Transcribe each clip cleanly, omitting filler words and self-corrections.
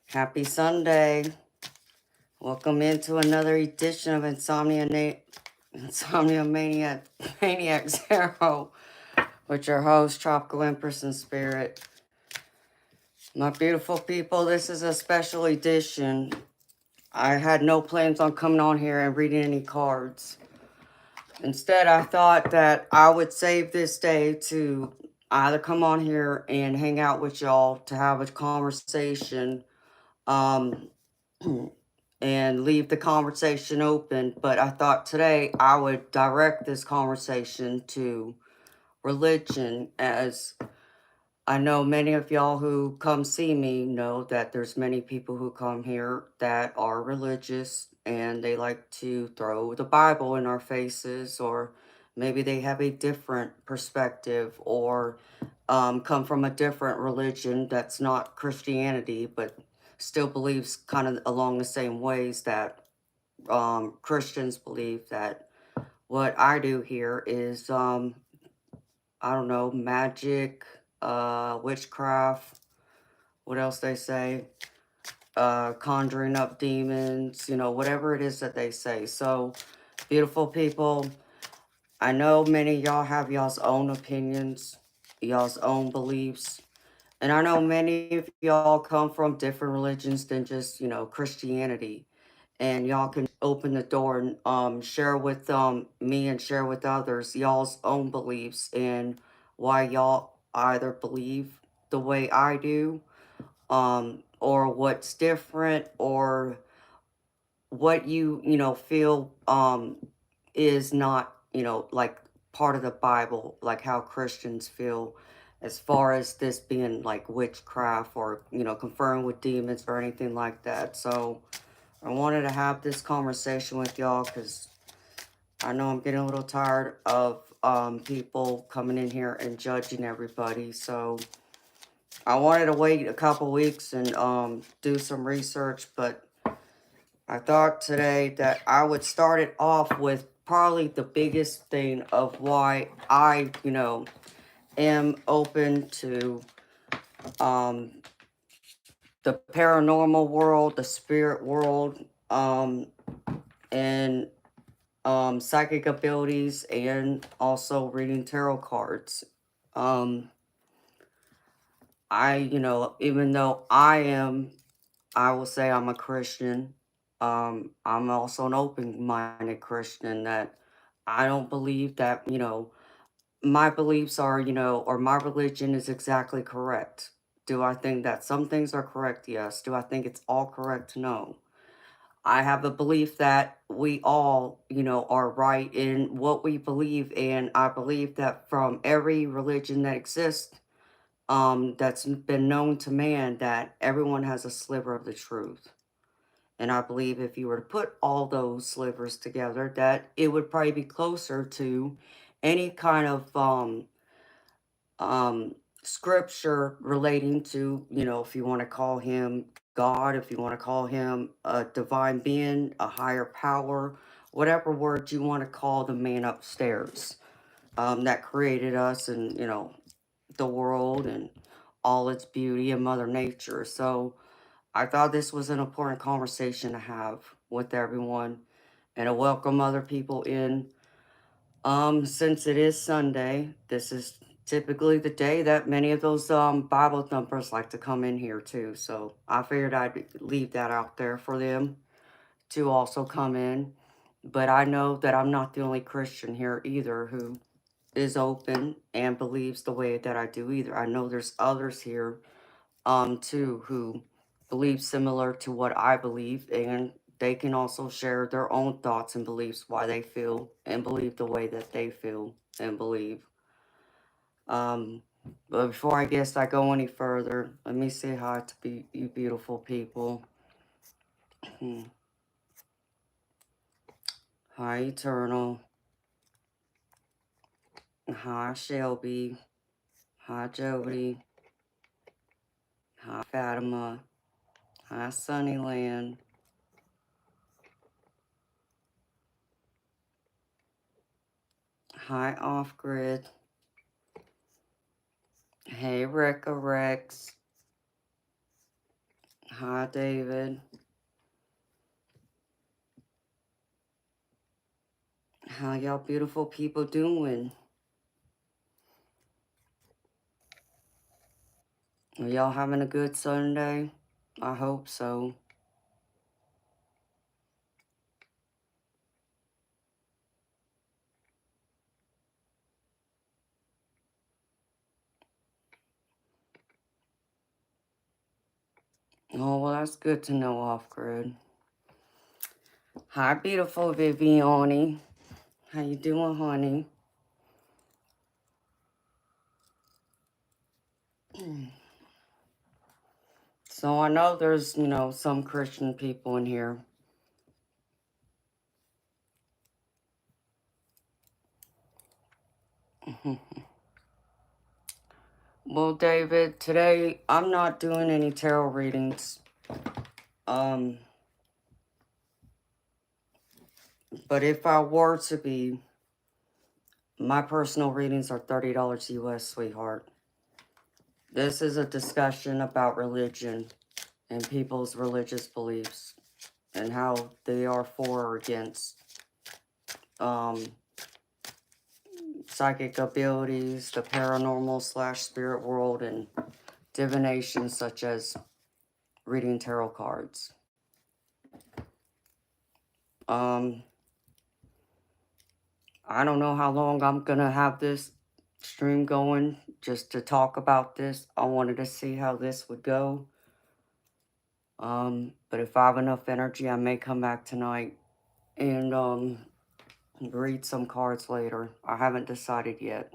Happy Sunday. Welcome into another edition of Insomnia Maniacs Zero with your host, Tropical Empress and Spirit. My beautiful people, this is a special edition. I had no plans on coming on here and reading any cards. Instead, I thought that I would save this day to either come on here and hang out with y'all to have a conversation, um, and leave the conversation open. But I thought today I would direct this conversation to religion, as I know many of y'all who come see me know that there's many people who come here that are religious and they like to throw the Bible in our faces, or maybe they have a different perspective, or come from a different religion that's not Christianity, but still believes kind of along the same ways that Christians believe. That what I do here is, I don't know, magic, witchcraft, what else they say, conjuring up demons, whatever it is that they say. So, beautiful people, I know many of y'all have y'all's own opinions, y'all's own beliefs. And I know many of y'all come from different religions than just, Christianity. And y'all can open the door and share with me and share with others y'all's own beliefs and why y'all either believe the way I do, or what's different, or what you feel is not, like part of the Bible, like how Christians feel as far as this being like witchcraft, or conferring with demons or anything like that. So I wanted to have this conversation with y'all because I know I'm getting a little tired of people coming in here and judging everybody. So I wanted to wait a couple weeks and do some research, but I thought today that I would start it off with probably the biggest thing of why I, am open to the paranormal world, the spirit world, and psychic abilities, and also reading tarot cards. Even though I will say I'm a Christian, I'm also an open-minded Christian, that I don't believe that, my beliefs are, or my religion is exactly correct. Do I think that some things are correct? Yes. Do I think it's all correct? No. I have a belief that we all, are right in what we believe, and I believe that from every religion that exists, that's been known to man, that everyone has a sliver of the truth. And I believe if you were to put all those slivers together, that it would probably be closer to any kind of um, scripture relating to, if you want to call him God, if you want to call him a divine being, a higher power, whatever word you want to call the man upstairs, that created us and, the world and all its beauty and Mother Nature. So I thought this was an important conversation to have with everyone and to welcome other people in. Since it is Sunday, this is typically the day that many of those Bible thumpers like to come in here too. So I figured I'd leave that out there for them to also come in. But I know that I'm not the only Christian here either who is open and believes the way that I do either. I know there's others here too who believe similar to what I believe, and they can also share their own thoughts and beliefs, why they feel and believe the way that they feel and believe. Um, but before I go any further, let me say hi to you beautiful people. Hi Eternal. Hi Shelby. Hi Jody. Hi Fatima. Hi Sunnyland. Hi Off Grid. Hey Recca Rex. Hi, David. How y'all beautiful people doing? Are y'all having a good Sunday? I hope so. Oh, well, that's good to know, off-grid. Hi, beautiful Viviani. How you doing, honey? So I know there's, some Christian people in here. Well, David, today I'm not doing any tarot readings. But if I were to be, my personal readings are $30 US, sweetheart. This is a discussion about religion and people's religious beliefs and how they are for or against psychic abilities, the paranormal / spirit world, and divination such as reading tarot cards. I don't know how long I'm gonna have this stream going just to talk about this. I wanted to see how this would go. But if I have enough energy, I may come back tonight and read some cards later. I haven't decided yet.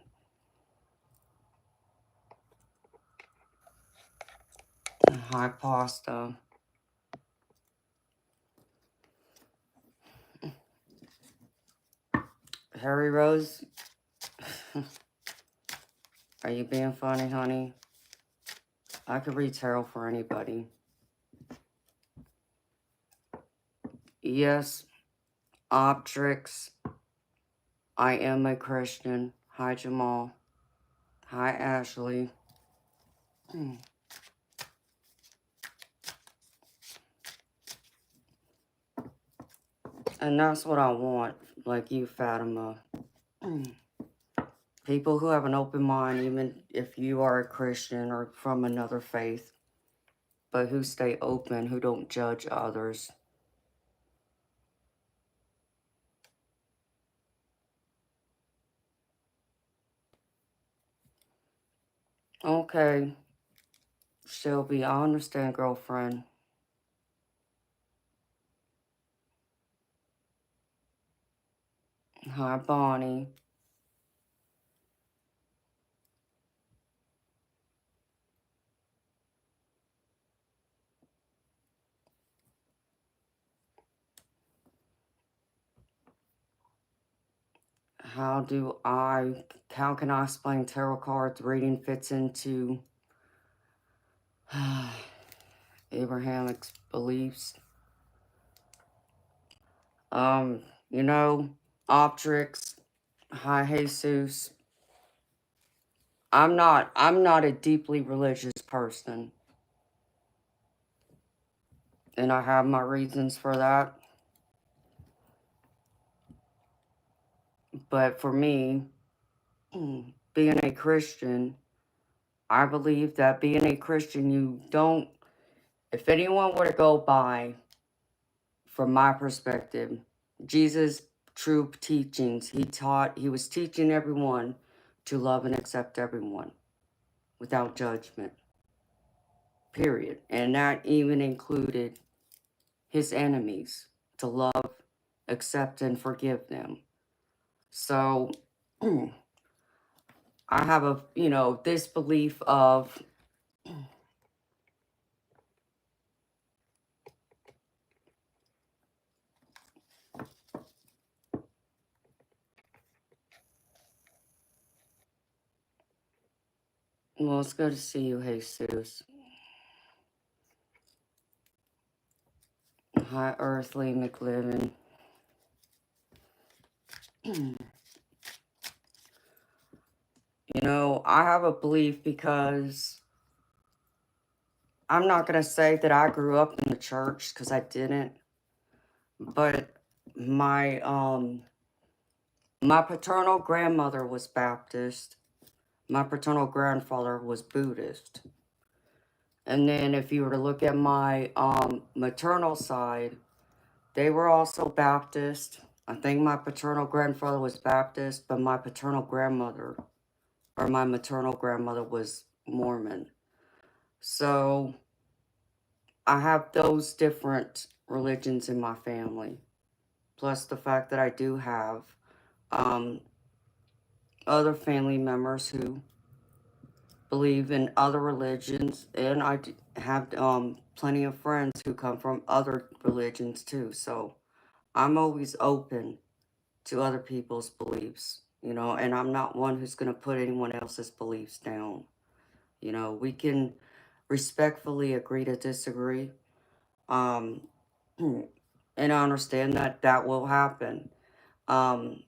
Hi, Pasta. Harry Rose, are you being funny, honey? I could read tarot for anybody. Yes, Optrix. I am a Christian. Hi, Jamal. Hi, Ashley. And that's what I want, like you, Fatima. People who have an open mind, even if you are a Christian or from another faith, but who stay open, who don't judge others. Okay, Shelby, I understand, girlfriend. Hi, Bonnie. How can I explain tarot cards reading fits into Abrahamic beliefs? You know, Optrix, hi Jesus. I'm not a deeply religious person. And I have my reasons for that. But for me, being a Christian, I believe that being a Christian, you don't, if anyone were to go by, from my perspective, Jesus' true teachings, he was teaching everyone to love and accept everyone without judgment, period. And that even included his enemies, to love, accept, and forgive them. So I have this belief of, well, it's good to see you, Jesus. Hi, Earthly McLivin. I have a belief because I'm not going to say that I grew up in the church, because I didn't. But my my paternal grandmother was Baptist. My paternal grandfather was Buddhist. And then if you were to look at my maternal side, they were also Baptist. I think my paternal grandfather was Baptist, but my paternal grandmother, or my maternal grandmother, was Mormon. So I have those different religions in my family. Plus the fact that I do have other family members who believe in other religions, and I have plenty of friends who come from other religions too. So I'm always open to other people's beliefs, you know, and I'm not one who's going to put anyone else's beliefs down. You know, we can respectfully agree to disagree. Um, and I understand that that will happen. Um,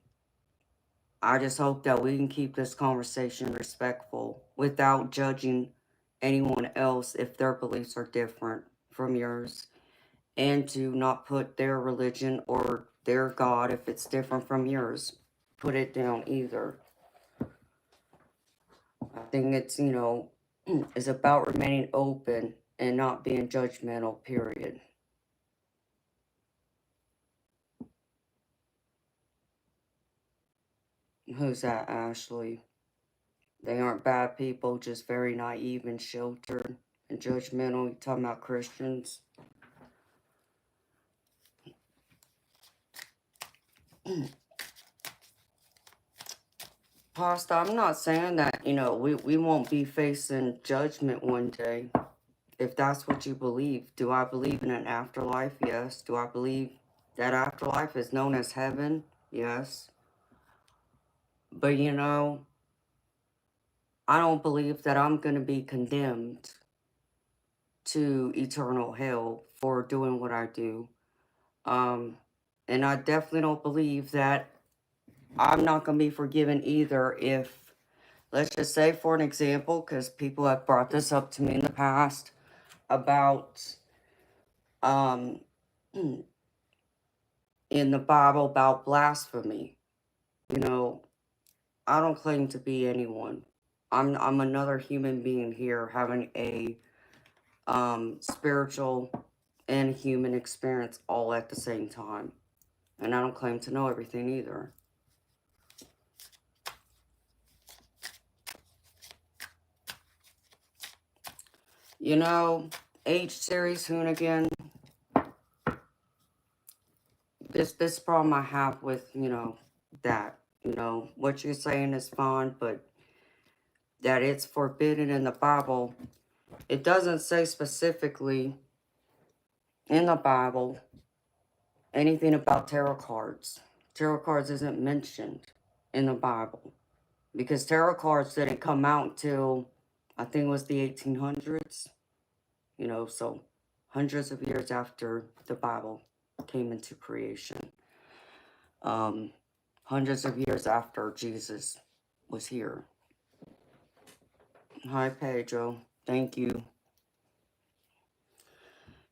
I just hope that we can keep this conversation respectful without judging anyone else if their beliefs are different from yours, and to not put their religion or their God, if it's different from yours, put it down either. I think it's, you know, is about remaining open and not being judgmental, period. Who's that, Ashley? They aren't bad people, just very naive and sheltered and judgmental. You talking about Christians? Pasta, I'm not saying that, you know, we won't be facing judgment one day. If that's what you believe. Do I believe in an afterlife? Yes. Do I believe that afterlife is known as heaven? Yes. But, you know, I don't believe that I'm going to be condemned to eternal hell for doing what I do. And I definitely don't believe that I'm not going to be forgiven either if, let's just say for an example, because people have brought this up to me in the past about, in the Bible about blasphemy. You know, I don't claim to be anyone. I'm another human being here having a spiritual and human experience all at the same time. And I don't claim to know everything either. You know, H series Hoonigan, this problem I have with, you know, that, you know, what you're saying is fine, but that it's forbidden in the Bible. It doesn't say specifically in the Bible anything about tarot cards. Tarot cards isn't mentioned in the Bible because tarot cards didn't come out till I think it was the 1800s, you know, so hundreds of years after the Bible came into creation. Hundreds of years after Jesus was here. Hi, Pedro. Thank you.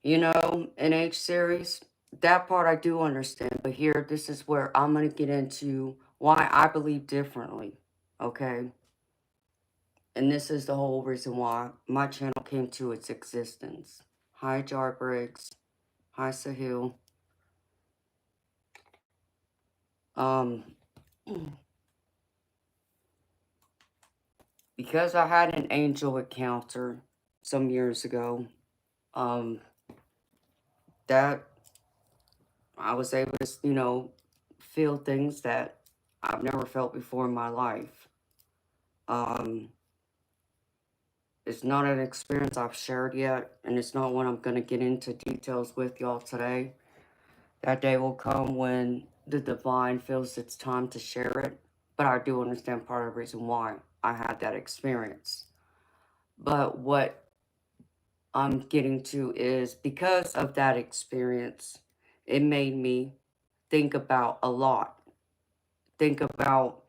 You know, in H series, that part I do understand. But here, this is where I'm going to get into why I believe differently. Okay? And this is the whole reason why my channel came to its existence. Hi, Jar Briggs. Hi, Sahil. Um, because I had an angel encounter some years ago, that I was able to, you know, feel things that I've never felt before in my life. It's not an experience I've shared yet, and it's not one I'm going to get into details with y'all today. That day will come when the divine feels it's time to share it, but I do understand part of the reason why I had that experience. But what I'm getting to is because of that experience, it made me think about a lot. Think about,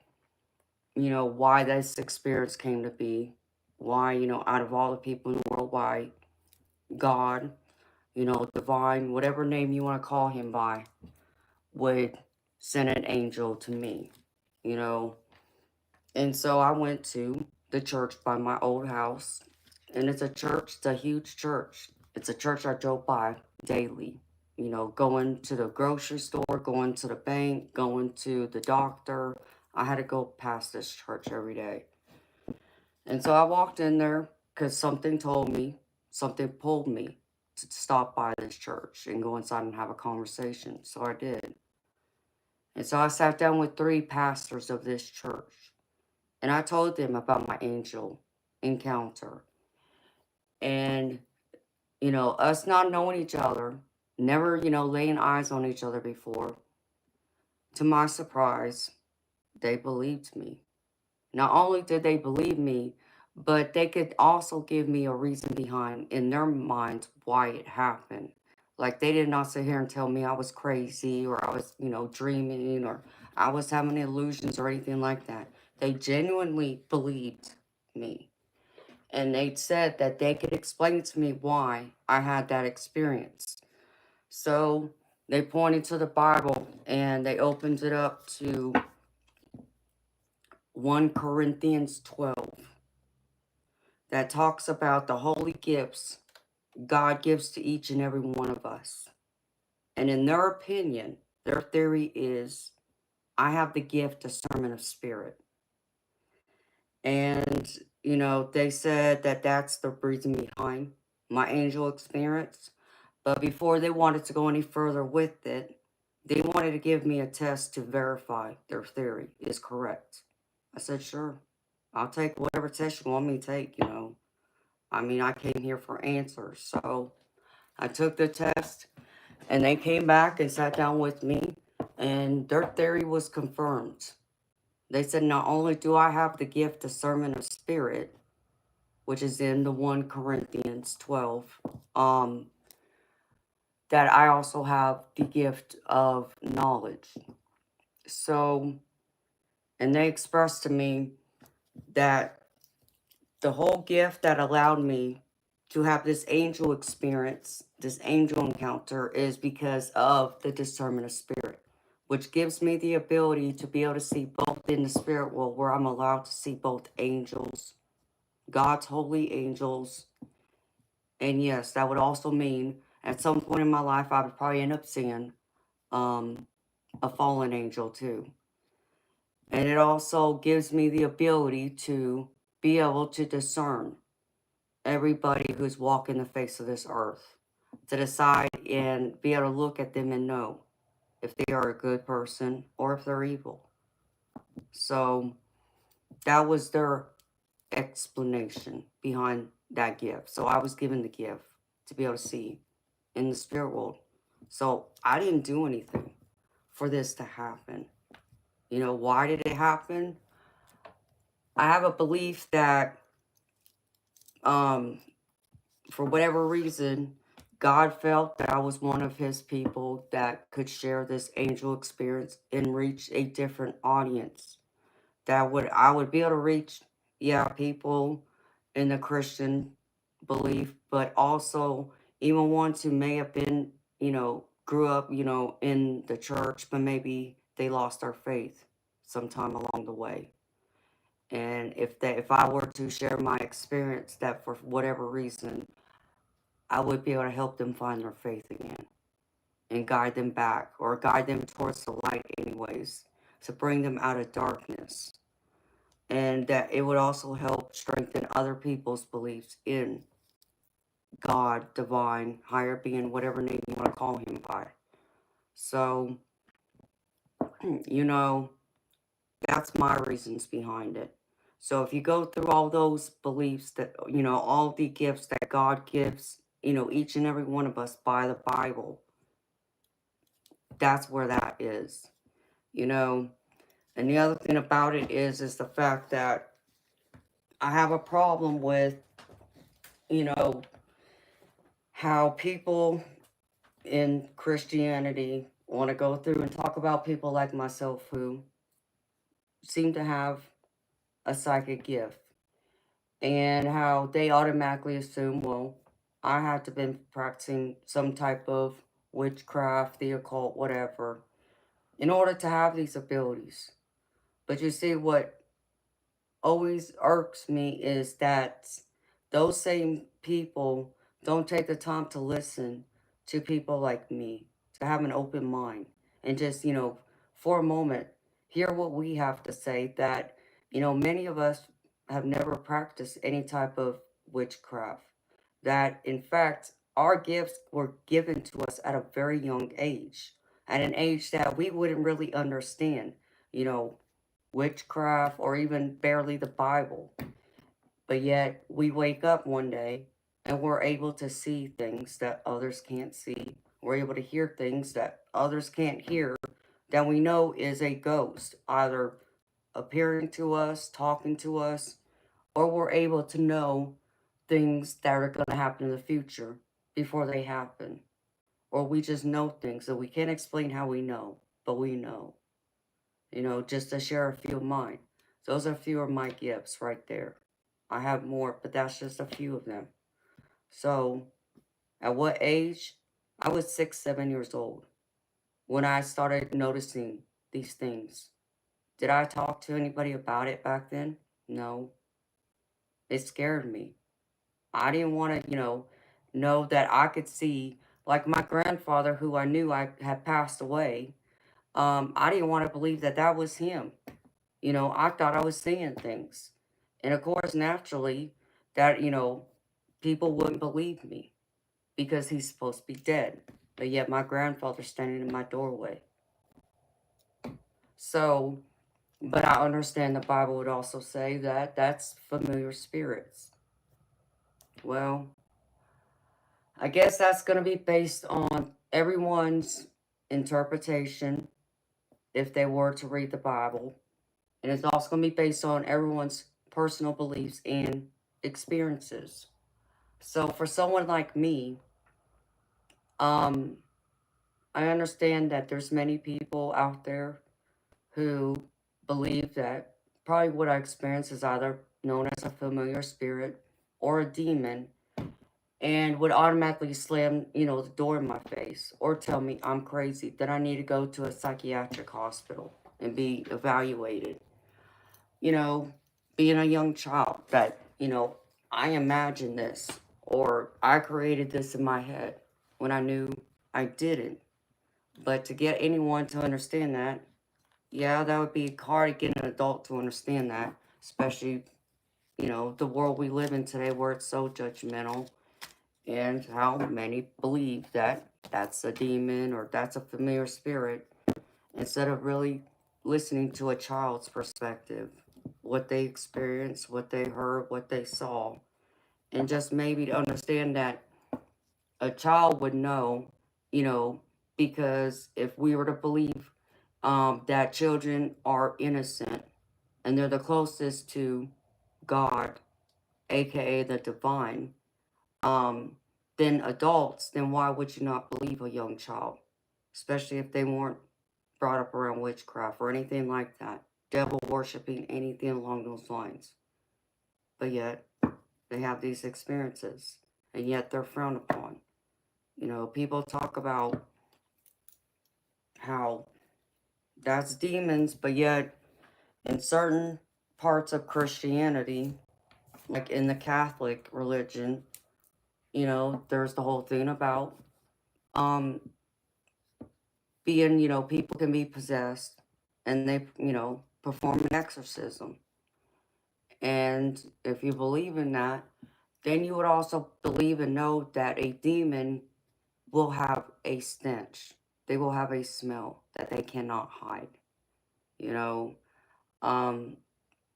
you know, why this experience came to be. Why, you know, out of all the people in the world, why God, you know, divine, whatever name you want to call him by, would send an angel to me, you know. And so I went to the church by my old house. And it's a church, it's a huge church. It's a church I drove by daily. You know, going to the grocery store, going to the bank, going to the doctor. I had to go past this church every day. And so I walked in there because something told me, something pulled me to stop by this church and go inside and have a conversation. So I did. And so I sat down with 3 pastors of this church. And I told them about my angel encounter. And, you know, us not knowing each other, never, you know, laying eyes on each other before. To my surprise, they believed me. Not only did they believe me, but they could also give me a reason behind, in their minds, why it happened. Like, they did not sit here and tell me I was crazy or I was, you know, dreaming or I was having illusions or anything like that. They genuinely believed me. And they said that they could explain to me why I had that experience. So they pointed to the Bible and they opened it up to 1 Corinthians 12. That talks about the holy gifts God gives to each and every one of us. And in their opinion, their theory is, I have the gift of discernment of spirit. And, you know, they said that that's the reason behind my angel experience. But before they wanted to go any further with it, they wanted to give me a test to verify their theory is correct. I said, sure, I'll take whatever test you want me to take, you know. I mean, I came here for answers. So I took the test and they came back and sat down with me and their theory was confirmed. They said, not only do I have the gift of discernment of spirit, which is in the 1 Corinthians 12, that I also have the gift of knowledge. So, and they expressed to me that the whole gift that allowed me to have this angel experience, this angel encounter, is because of the discernment of spirit, which gives me the ability to be able to see both in the spirit world, where I'm allowed to see both angels, God's holy angels. And yes, that would also mean at some point in my life, I would probably end up seeing a fallen angel too. And it also gives me the ability to be able to discern everybody who's walking the face of this earth, to decide and be able to look at them and know if they are a good person or if they're evil. So that was their explanation behind that gift. So I was given the gift to be able to see in the spirit world. So I didn't do anything for this to happen. You know, why did it happen? I have a belief that for whatever reason, God felt that I was one of his people that could share this angel experience and reach a different audience. I would be able to reach, yeah, people in the Christian belief, but also even ones who may have been, you know, grew up, you know, in the church, but maybe they lost their faith sometime along the way. And if I were to share my experience, that for whatever reason, I would be able to help them find their faith again and guide them back, or guide them towards the light anyways, to bring them out of darkness. And that it would also help strengthen other people's beliefs in God, divine, higher being, whatever name you want to call him by. So, you know, that's my reasons behind it. So if you go through all those beliefs that, you know, all the gifts that God gives, you know, each and every one of us by the Bible, that's where that is, you know. And the other thing about it is the fact that I have a problem with, you know, how people in Christianity want to go through and talk about people like myself who seem to have a psychic gift, and how they automatically assume, well, I had to been practicing some type of witchcraft, the occult, whatever, in order to have these abilities. But you see, what always irks me is that those same people don't take the time to listen to people like me, to have an open mind, and just, for a moment, hear what we have to say. That, many of us have never practiced any type of witchcraft. That, in fact, our gifts were given to us at a very young age, at an age that we wouldn't really understand, you know, witchcraft, or even barely the Bible. But yet we wake up one day and we're able to see things that others can't see. We're able to hear things that others can't hear, that we know is a ghost, either appearing to us, talking to us, or we're able to know things that are going to happen in the future before they happen. Or we just know things that we can't explain how we know, but we know. Just to share a few of mine. Those are a few of my gifts right there. I have more, but that's just a few of them. So, at what age? I was 6, 7 years old when I started noticing these things. Did I talk to anybody about it back then? No. It scared me. I didn't want to, know that I could see, like my grandfather, who I knew I had passed away. I didn't want to believe that that was him. I thought I was seeing things. And of course, naturally, that, people wouldn't believe me because he's supposed to be dead. But yet my grandfather's standing in my doorway. So, but I understand the Bible would also say that that's familiar spirits. Well, I guess that's going to be based on everyone's interpretation if they were to read the Bible. And it's also going to be based on everyone's personal beliefs and experiences. So for someone like me, um, I understand that there's many people out there who believe that probably what I experienced is either known as a familiar spirit or a demon, and would automatically slam, the door in my face or tell me I'm crazy, that I need to go to a psychiatric hospital and be evaluated. Being a young child, that, I imagined this or I created this in my head when I knew I didn't. But to get anyone to understand that, yeah, that would be hard to get an adult to understand that, especially, the world we live in today where it's so judgmental, and how many believe that that's a demon or that's a familiar spirit, instead of really listening to a child's perspective, what they experienced, what they heard, what they saw, and just maybe to understand that a child would know, because if we were to believe that children are innocent and they're the closest to God, aka the divine, um, than adults, then why would you not believe a young child? Especially if they weren't brought up around witchcraft or anything like that, devil worshipping, anything along those lines. But yet, they have these experiences, and yet they're frowned upon. People talk about how that's demons, but yet in certain parts of Christianity, like in the Catholic religion, there's the whole thing about um being, people can be possessed and they, perform an exorcism. And if you believe in that, then you would also believe and know that a demon will have a stench. They will have a smell that they cannot hide, you know. Um,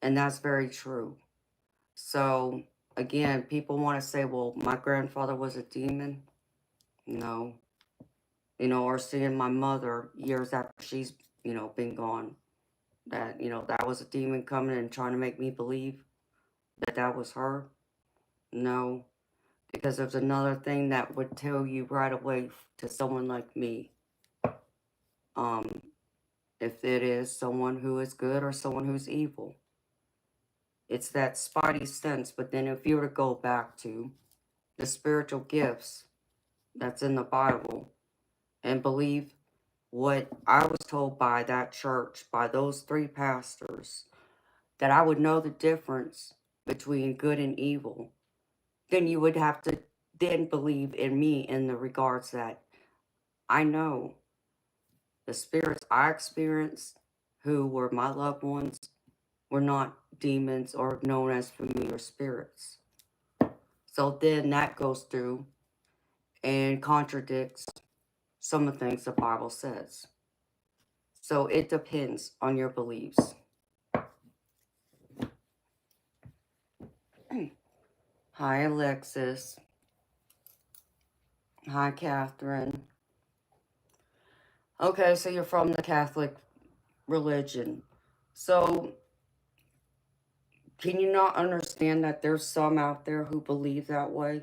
and that's very true. So, again, people want to say, well, my grandfather was a demon. No. Or seeing my mother years after she's, been gone. That, that was a demon coming and trying to make me believe that that was her. No. Because there's another thing that would tell you right away to someone like me. Um, if it is someone who is good or someone who's evil. It's that spidey sense. But then if you were to go back to the spiritual gifts that's in the Bible and believe what I was told by that church, by those 3 pastors, that I would know the difference between good and evil, then you would have to then believe in me in the regards that I know the spirits I experienced, who were my loved ones, were not demons or known as familiar spirits. So then that goes through and contradicts some of the things the Bible says. So it depends on your beliefs. Hi, Alexis. Hi, Catherine. Okay, so you're from the Catholic religion. So can you not understand that there's some out there who believe that way?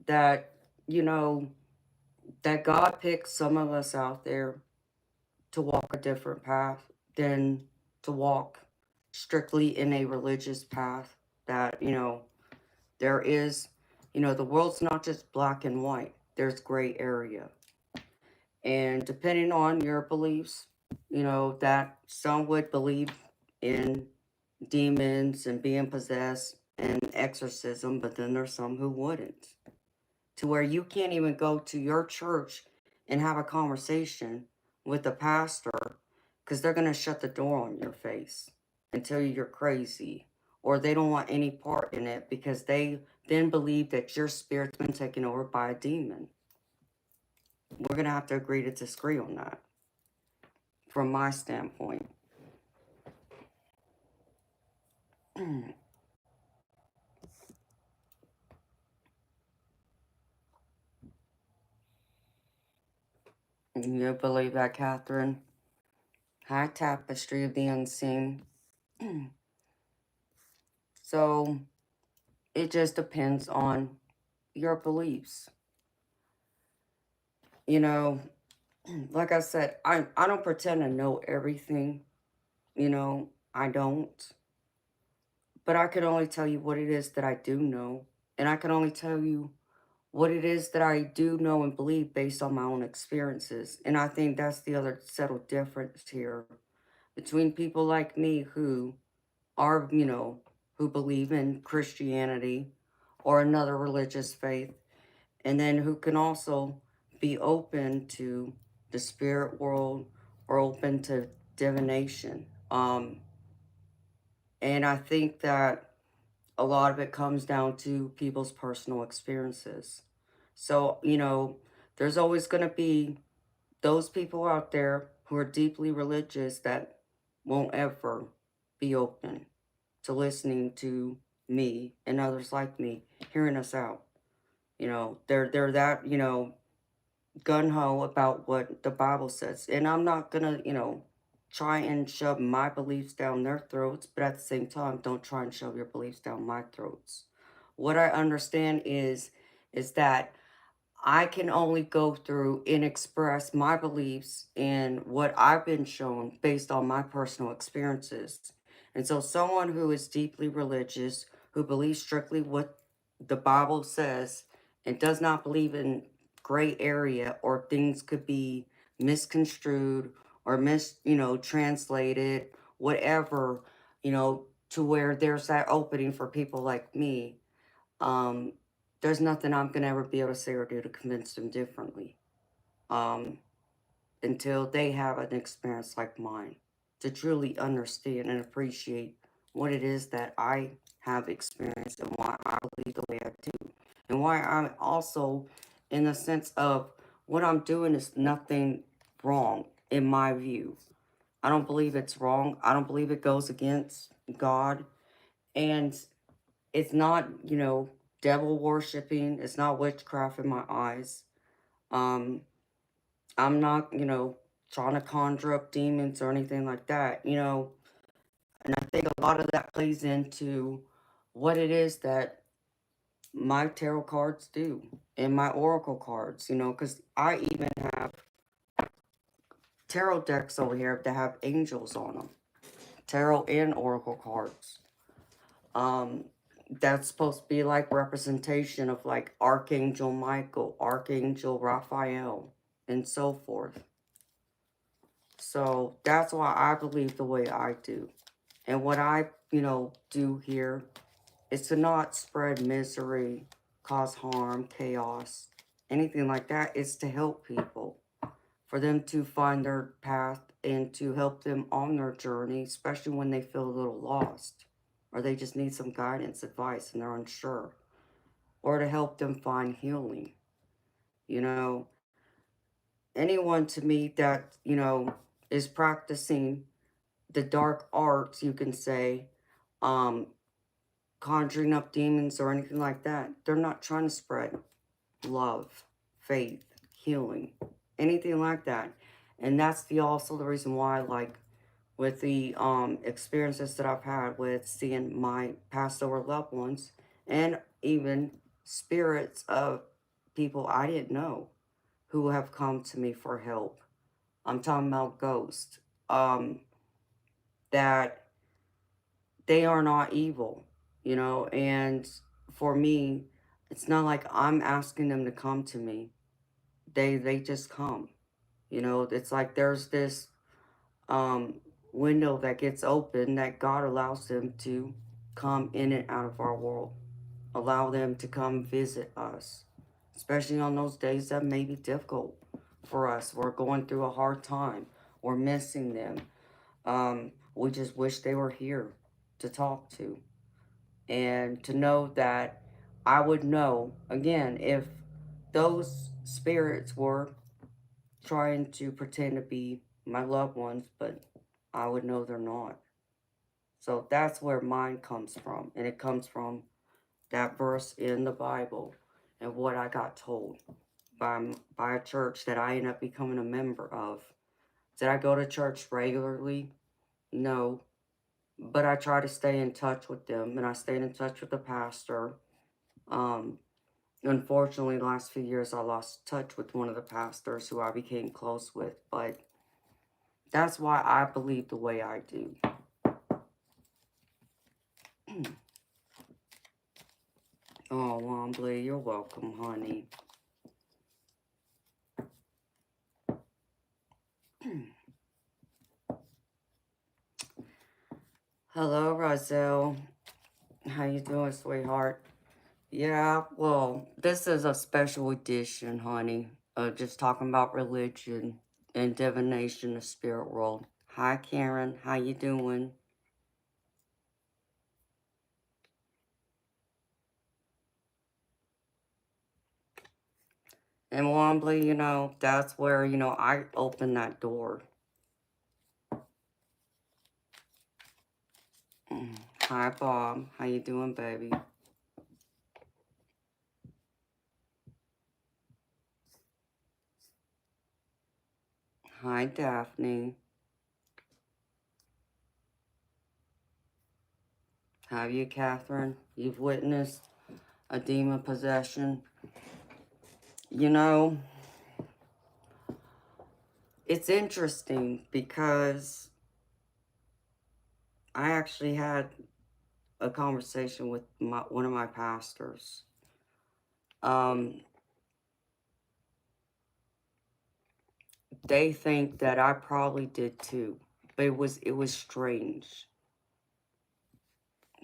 That, you know, that God picked some of us out there to walk a different path than to walk strictly in a religious path. That, you know, there is, you know, the world's not just black and white. There's gray area. And depending on your beliefs, you know, that some would believe in demons and being possessed and exorcism, but then there's some who wouldn't. To where you can't even go to your church and have a conversation with the pastor because they're going to shut the door on your face and tell you you're crazy, or they don't want any part in it because they then believe that your spirit's been taken over by a demon. We're going to have to agree to disagree on that from my standpoint. You believe that, Catherine? High tapestry of the unseen. So it just depends on your beliefs. You know, like I said, I don't pretend to know everything. You know, I don't. But I can only tell you what it is that I do know. And I can only tell you what it is that I do know and believe based on my own experiences. And I think that's the other subtle difference here between people like me who are, you know, who believe in Christianity or another religious faith, and then who can also be open to the spirit world or open to divination. And I think that a lot of it comes down to people's personal experiences. So, you know, there's always going to be those people out there who are deeply religious that won't ever be open to listening to me and others like me, hearing us out. You know, they're that, you know, gung-ho about what the Bible says. And I'm not going to, you know, try and shove my beliefs down their throats, but at the same time, don't try and shove your beliefs down my throats. What I understand is that I can only go through and express my beliefs and what I've been shown based on my personal experiences. And so someone who is deeply religious, who believes strictly what the Bible says and does not believe in gray area or things could be misconstrued or translated, whatever, you know, to where there's that opening for people like me. Um, there's nothing I'm going to ever be able to say or do to convince them differently um, until they have an experience like mine to truly understand and appreciate what it is that I have experienced and why I believe the way I do. And why I'm also in the sense of what I'm doing is nothing wrong in my view. I don't believe it's wrong. I don't believe it goes against God. And it's not, you know, devil worshiping. It's not witchcraft in my eyes. Um, I'm not, you know, trying to conjure up demons or anything like that, you know. And I think a lot of that plays into what it is that my tarot cards do and my oracle cards, you know, because I even have tarot decks over here that have angels on them. Tarot and oracle cards. Um, that's supposed to be like representation of like Archangel Michael, Archangel Raphael, and so forth. So that's why I believe the way I do. And what I, do here is to not spread misery, cause harm, chaos, anything like that. It's to help people, for them to find their path and to help them on their journey, especially when they feel a little lost or they just need some guidance, advice, and they're unsure, or to help them find healing. You know, anyone to me that, is practicing the dark arts, you can say, um, conjuring up demons or anything like that, they're not trying to spread love, faith, healing, anything like that. And that's also the reason why, like, with the experiences that I've had with seeing my passed over loved ones, and even spirits of people I didn't know who have come to me for help. I'm talking about ghosts. That they are not evil, and for me, it's not like I'm asking them to come to me. They just come. It's like there's this um window that gets open that God allows them to come in and out of our world. Allow them to come visit us. Especially on those days that may be difficult for us. We're going through a hard time. We're missing them. We just wish they were here to talk to. And to know that I would know, again, if those spirits were trying to pretend to be my loved ones, but I would know they're not. So that's where mine comes from. And it comes from that verse in the Bible and what I got told by a church that I ended up becoming a member of. Did I go to church regularly? No. But I try to stay in touch with them, and I stayed in touch with the pastor. Um, Unfortunately, the last few years, I lost touch with one of the pastors who I became close with, but that's why I believe the way I do. Oh, Wombly, you're welcome, honey. Hello, Roselle. How you doing, sweetheart? Yeah, well, this is a special edition, honey. Just talking about religion and divination, the spirit world. Hi, Karen. How you doing? And Wombly, that's where, I opened that door. Hi, Bob. How you doing, baby? Hi, Daphne. Have you, Catherine? You've witnessed a demon possession? You know, it's interesting because I actually had a conversation with one of my pastors. They think that I probably did too, but it was strange.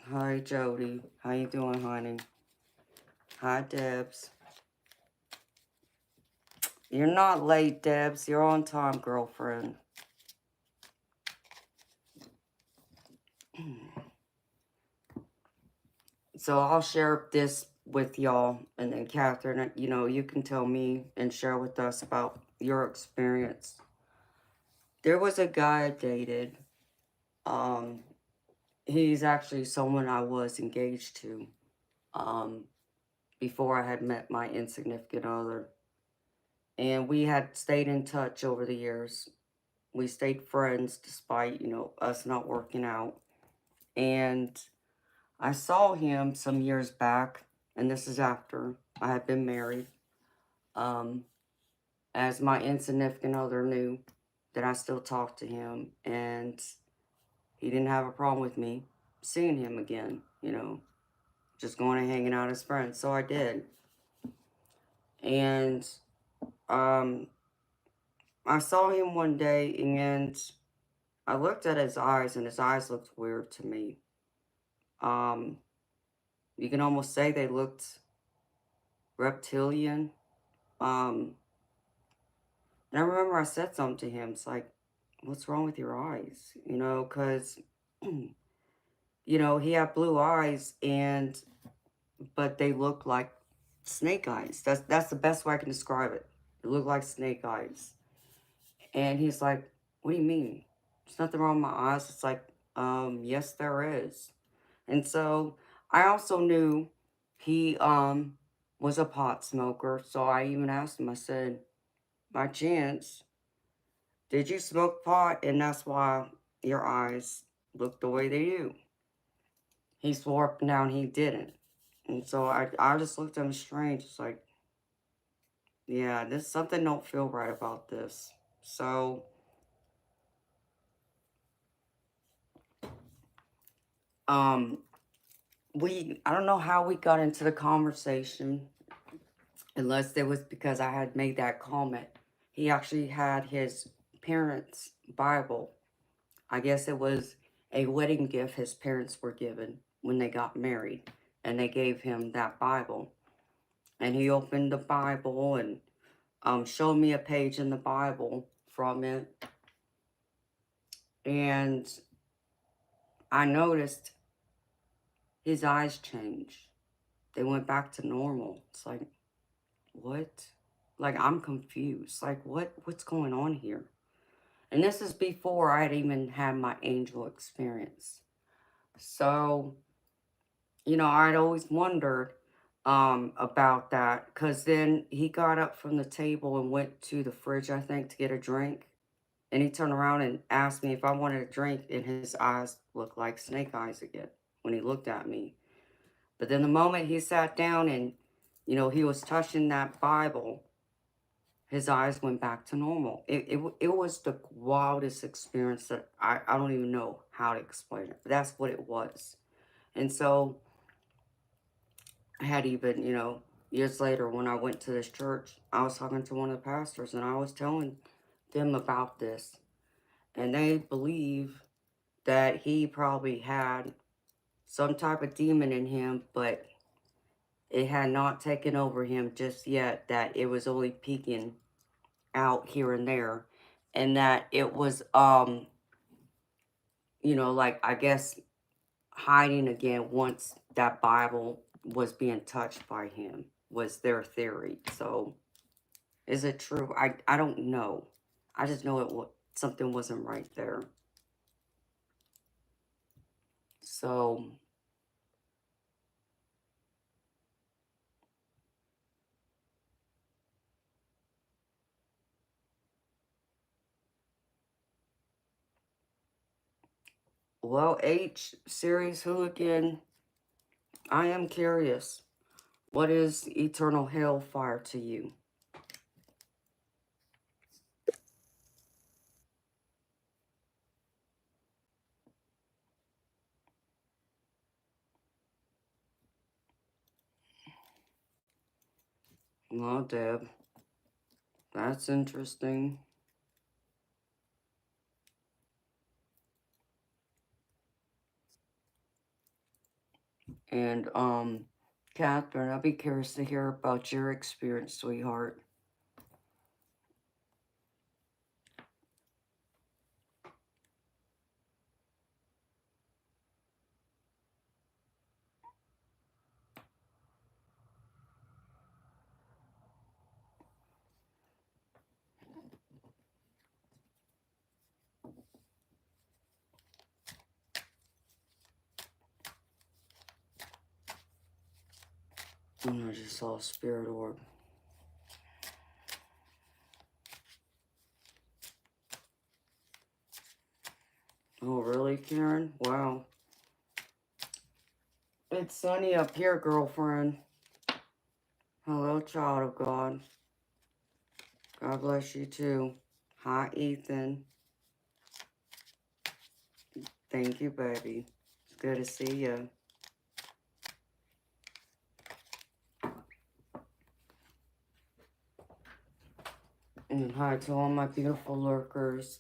Hi, Jody. How you doing, honey? Hi, Debs. You're not late, Debs. You're on time, girlfriend. So I'll share this with y'all, and then Catherine, you can tell me and share with us about your experience. There was a guy I dated. He's actually someone I was engaged to before I had met my insignificant other. And we had stayed in touch over the years. We stayed friends despite, us not working out. And I saw him some years back, and this is after I had been married, as my insignificant other knew that I still talked to him, and he didn't have a problem with me seeing him again. just going and hanging out as friends. So I did. And I saw him one day, and I looked at his eyes, and his eyes looked weird to me. Um, you can almost say they looked reptilian. Um, and I remember I said something to him. It's like, what's wrong with your eyes? You know, because, you know, he had blue eyes, but they looked like snake eyes. That's the best way I can describe it. It looked like snake eyes. And he's like, what do you mean? There's nothing wrong with my eyes. It's like, yes, there is. And so I also knew he was a pot smoker. So I even asked him, I said, by chance, did you smoke pot? And that's why your eyes look the way they do. He swore up and down he didn't. And so I just looked at him strange. It's like, yeah, there's something don't feel right about this. So um I don't know how we got into the conversation, unless it was because I had made that comment. He actually had his parents' Bible. I guess it was a wedding gift his parents were given when they got married, and they gave him that Bible. And he opened the Bible and showed me a page in the Bible from it. And I noticed his eyes changed. They went back to normal. It's like, what? Like, I'm confused. Like, what's going on here? And this is before I had even had my angel experience. So, you know, I'd always wondered about that, because then he got up from the table and went to the fridge, I think, to get a drink. And he turned around and asked me if I wanted a drink, and his eyes looked like snake eyes again when he looked at me. But then the moment he sat down and, you know, he was touching that Bible, his eyes went back to normal. It was the wildest experience that I don't even know how to explain it. But that's what it was. And so I had even, you know, years later when I went to this church, I was talking to one of the pastors, and I was telling them about this. And they believe that he probably had some type of demon in him, but it had not taken over him just yet, that it was only peeking out here and there, and that it was you know, like, I guess hiding again once that Bible was being touched by him, was their theory. So is it true? I don't know. I just know something wasn't right there. So well, H series hooligan, I am curious. What is eternal hellfire to you? Well, Deb, that's interesting. And, Catherine, I'll be curious to hear about your experience, sweetheart. I just saw a spirit orb. Oh, really, Karen? Wow. It's sunny up here, girlfriend. Hello, child of God. God bless you, too. Hi, Ethan. Thank you, baby. It's good to see you. And hi to all my beautiful lurkers.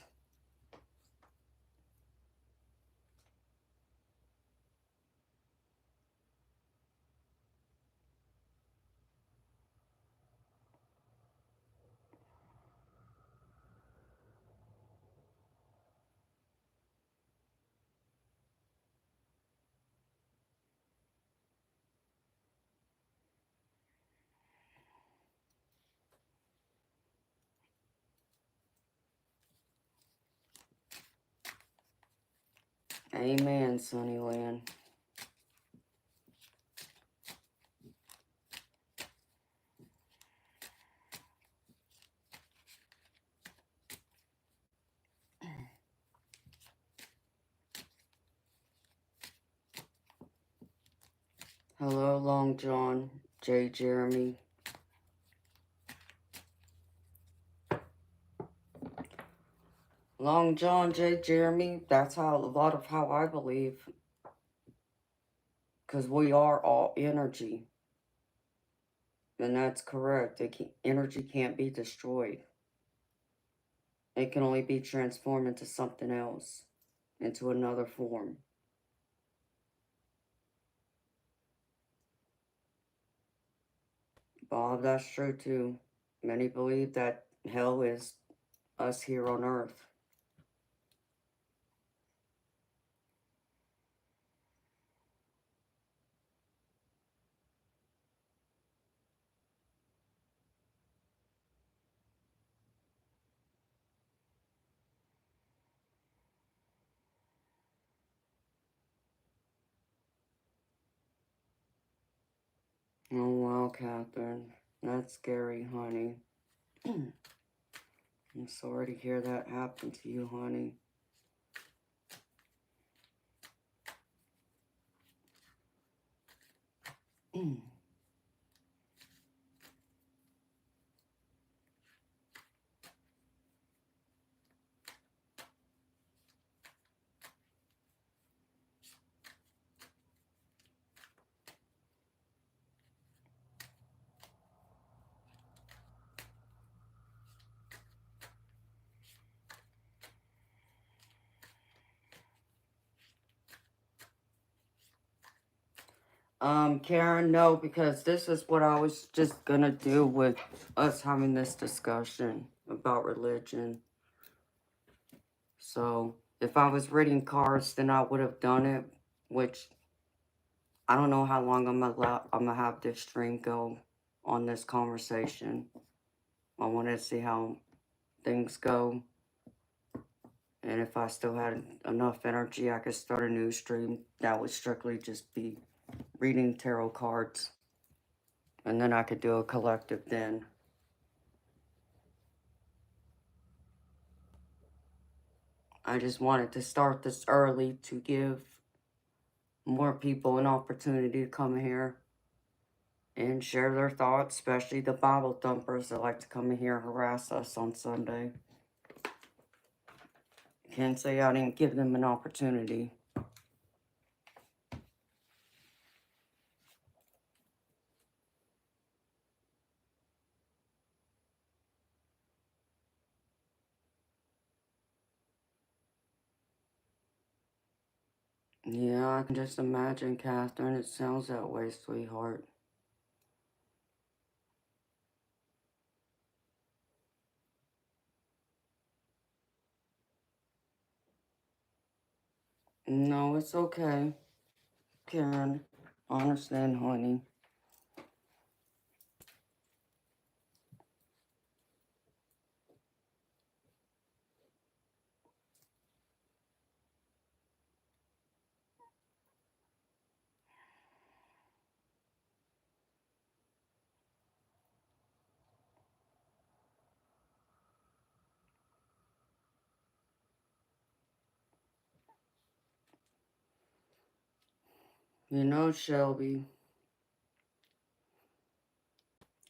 Amen, Sunnyland. Hello, Long John, J. Jeremy. Long John, J. Jeremy, that's how a lot of how I believe. Because we are all energy. And that's correct. Energy can't be destroyed. It can only be transformed into something else, into another form. Bob, that's true too. Many believe that hell is us here on earth. Oh, wow, Catherine. That's scary, honey. I'm sorry to hear that happen to you, honey. Karen, no, because this is what I was just gonna do with us having this discussion about religion. So, if I was reading cards, then I would have done it, which I don't know how long I'm gonna have this stream go on this conversation. I want to see how things go. And if I still had enough energy, I could start a new stream that would strictly just be reading tarot cards. And then I could do a collective then. I just wanted to start this early to give more people an opportunity to come here and share their thoughts, especially the Bible thumpers that like to come in here and harass us on Sunday. Can't say I didn't give them an opportunity. Yeah, I can just imagine, Catherine. It sounds that way, sweetheart. No, it's okay, Karen. Understand, honey. You know, Shelby,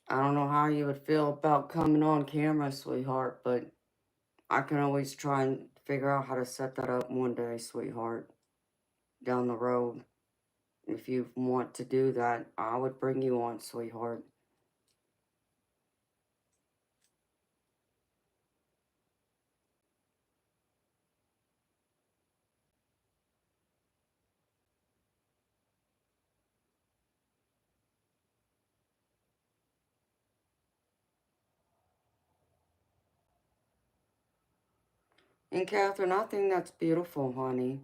I don't know how you would feel about coming on camera, sweetheart, but I can always try and figure out how to set that up one day, sweetheart, down the road. If you want to do that, I would bring you on, sweetheart. And Catherine, I think that's beautiful, honey.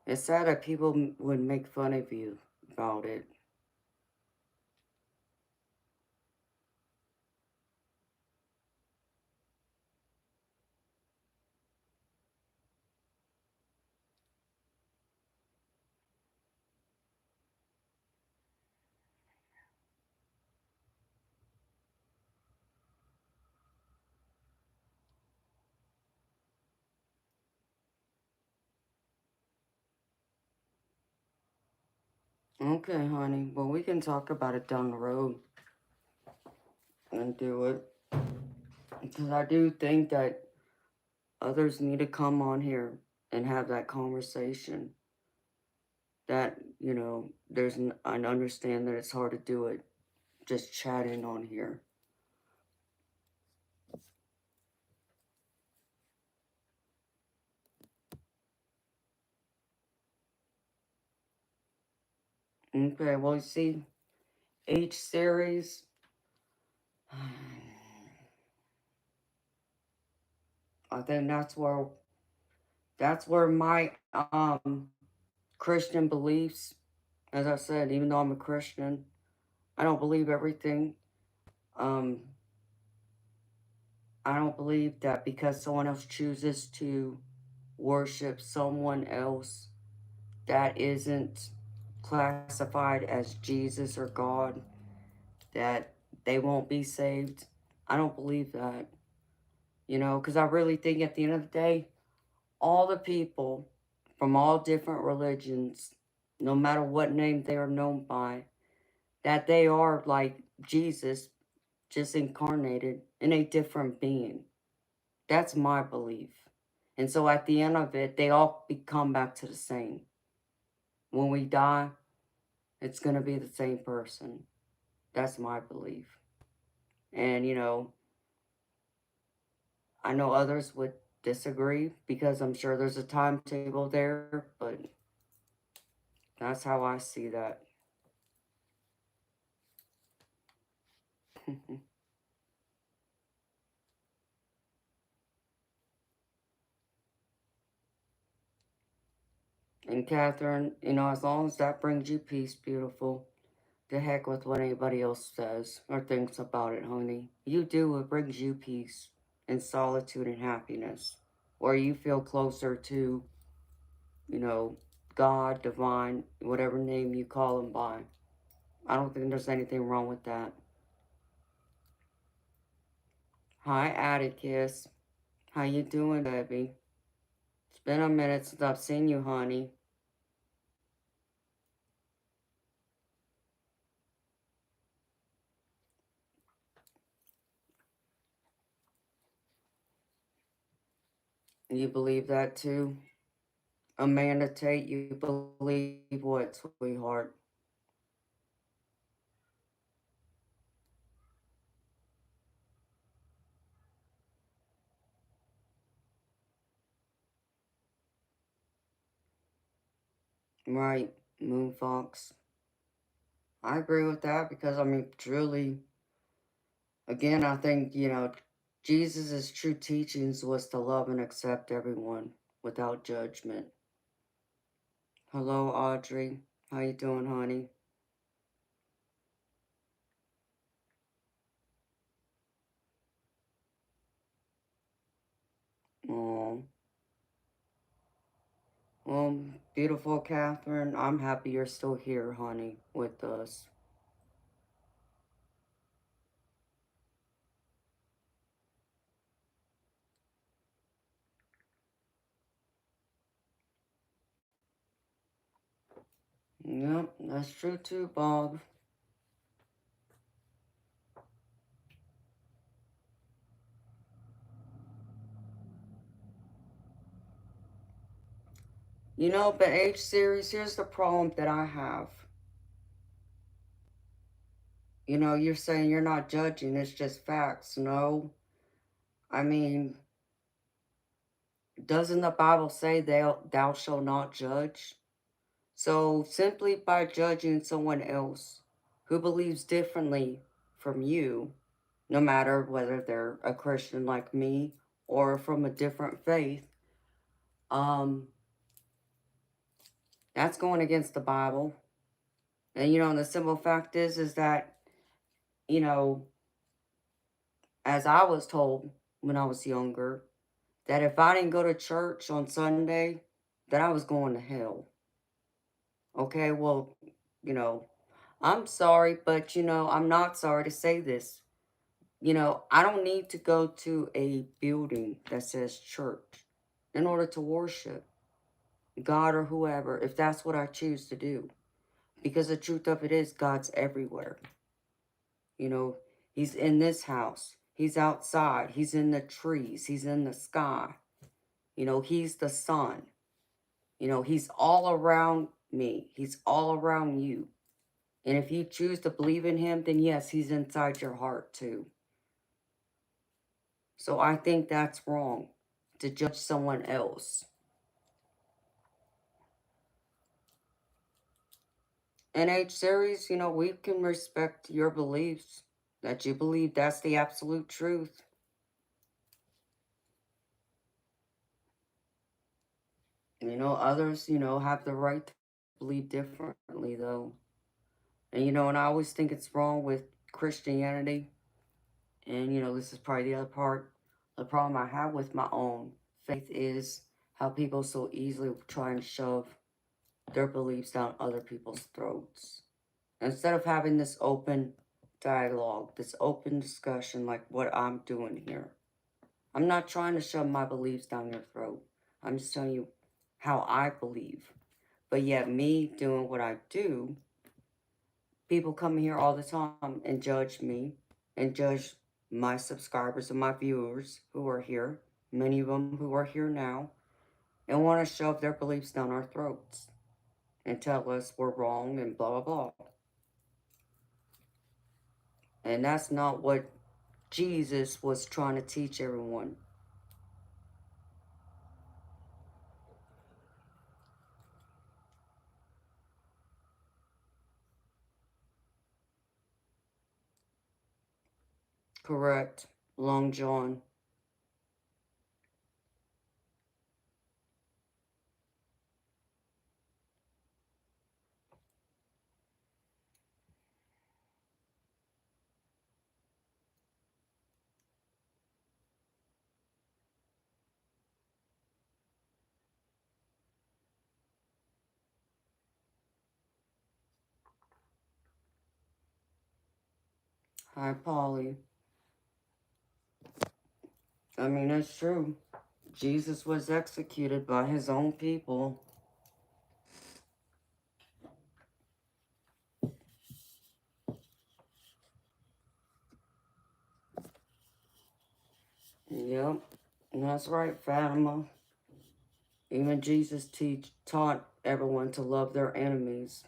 It's sad that people would make fun of you about it. Okay, honey. Well, we can talk about it down the road and do it. Because I do think that others need to come on here and have that conversation. That, I understand that it's hard to do it just chatting on here. Okay, well, you see, each series, I think that's where my Christian beliefs, as I said, even though I'm a Christian, I don't believe everything. Um, I don't believe that because someone else chooses to worship someone else that isn't classified as Jesus or God, that they won't be saved. I don't believe that, because I really think at the end of the day, all the people from all different religions, no matter what name they are known by, that they are like Jesus, just incarnated in a different being. That's my belief. And so at the end of it, they all come back to the same. When we die, it's going to be the same person. That's my belief. And, I know others would disagree because I'm sure there's a timetable there, but that's how I see that. And Catherine, as long as that brings you peace, beautiful, the heck with what anybody else says or thinks about it, honey. You do what brings you peace and solitude and happiness, or you feel closer to, you know, God, divine, whatever name you call him by. I don't think there's anything wrong with that. Hi, Atticus. How you doing, baby? It's been a minute since I've seen you, honey. You believe that too? Amanda Tate, you believe what, sweetheart? Right, Moonfox. I agree with that because, I mean, truly, again, I think, Jesus' true teachings was to love and accept everyone without judgment. Hello, Audrey. How you doing, honey? Oh, well, beautiful Catherine. I'm happy you're still here, honey, with us. Yep, that's true too, Bob. But H series, here's the problem that I have. You're saying you're not judging, it's just facts. No, I mean, doesn't the Bible say thou shalt not judge? So simply by judging someone else who believes differently from you, no matter whether they're a Christian like me or from a different faith, That's going against the Bible. And, and the simple fact is that, you know, as I was told when I was younger, that if I didn't go to church on Sunday, that I was going to hell. Okay, well, you know, I'm sorry, but, I'm not sorry to say this. I don't need to go to a building that says church in order to worship God or whoever, if that's what I choose to do. Because the truth of it is, God's everywhere. He's in this house. He's outside. He's in the trees. He's in the sky. He's the sun. He's all around me. He's all around you. And if you choose to believe in him, then yes, he's inside your heart too. So I think that's wrong to judge someone else. NH series, we can respect your beliefs, that you believe that's the absolute truth. Others, have the right to believe differently, though. And I always think it's wrong with Christianity. And, this is probably the other part. The problem I have with my own faith is how people so easily try and shove their beliefs down other people's throats. Instead of having this open dialogue, this open discussion like what I'm doing here. I'm not trying to shove my beliefs down your throat. I'm just telling you how I believe. But yet me doing what I do, people come here all the time and judge me and judge my subscribers and my viewers who are here, many of them who are here now, and want to shove their beliefs down our throats and tell us we're wrong and blah, blah, blah. And that's not what Jesus was trying to teach everyone. Correct. Long John. Hi, Polly. I mean, it's true. Jesus was executed by his own people. Yep. And that's right, Fatima. Even Jesus taught everyone to love their enemies.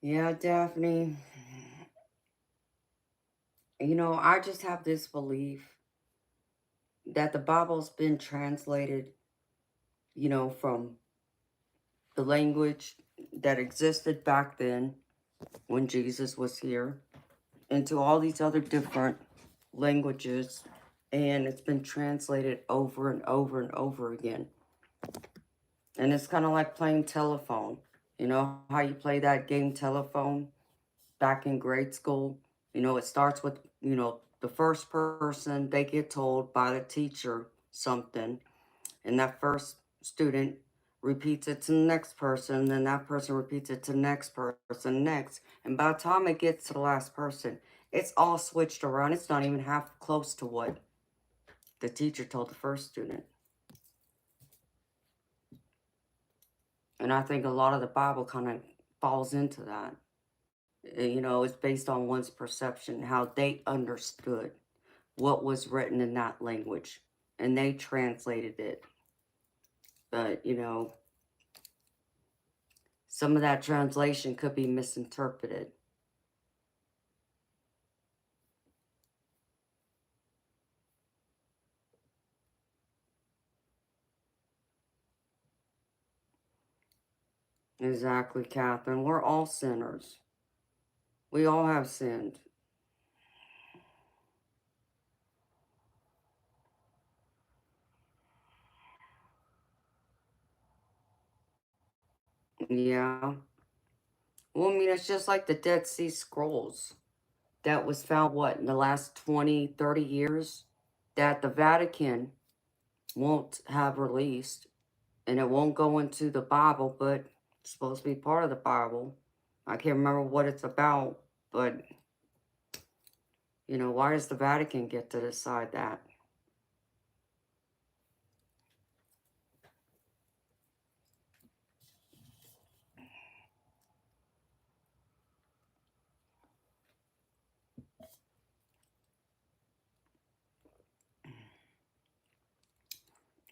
Yeah, Daphne. I just have this belief that the Bible's been translated, from the language that existed back then when Jesus was here into all these other different languages, and it's been translated over and over and over again. And it's kind of like playing telephone. You know how you play that game telephone back in grade school? It starts with, the first person, they get told by the teacher something, and that first student repeats it to the next person, then that person repeats it to the next person, next. And by the time it gets to the last person, it's all switched around. It's not even half close to what the teacher told the first student. And I think a lot of the Bible kind of falls into that. It's based on one's perception, how they understood what was written in that language. And they translated it. But, some of that translation could be misinterpreted. Exactly, Catherine. We're all sinners. We all have sinned. Yeah. Well, I mean, it's just like the Dead Sea Scrolls that was found, what, in the last 20, 30 years? That the Vatican won't have released. And it won't go into the Bible, but it's supposed to be part of the Bible. I can't remember what it's about, but, you know, why does the Vatican get to decide that?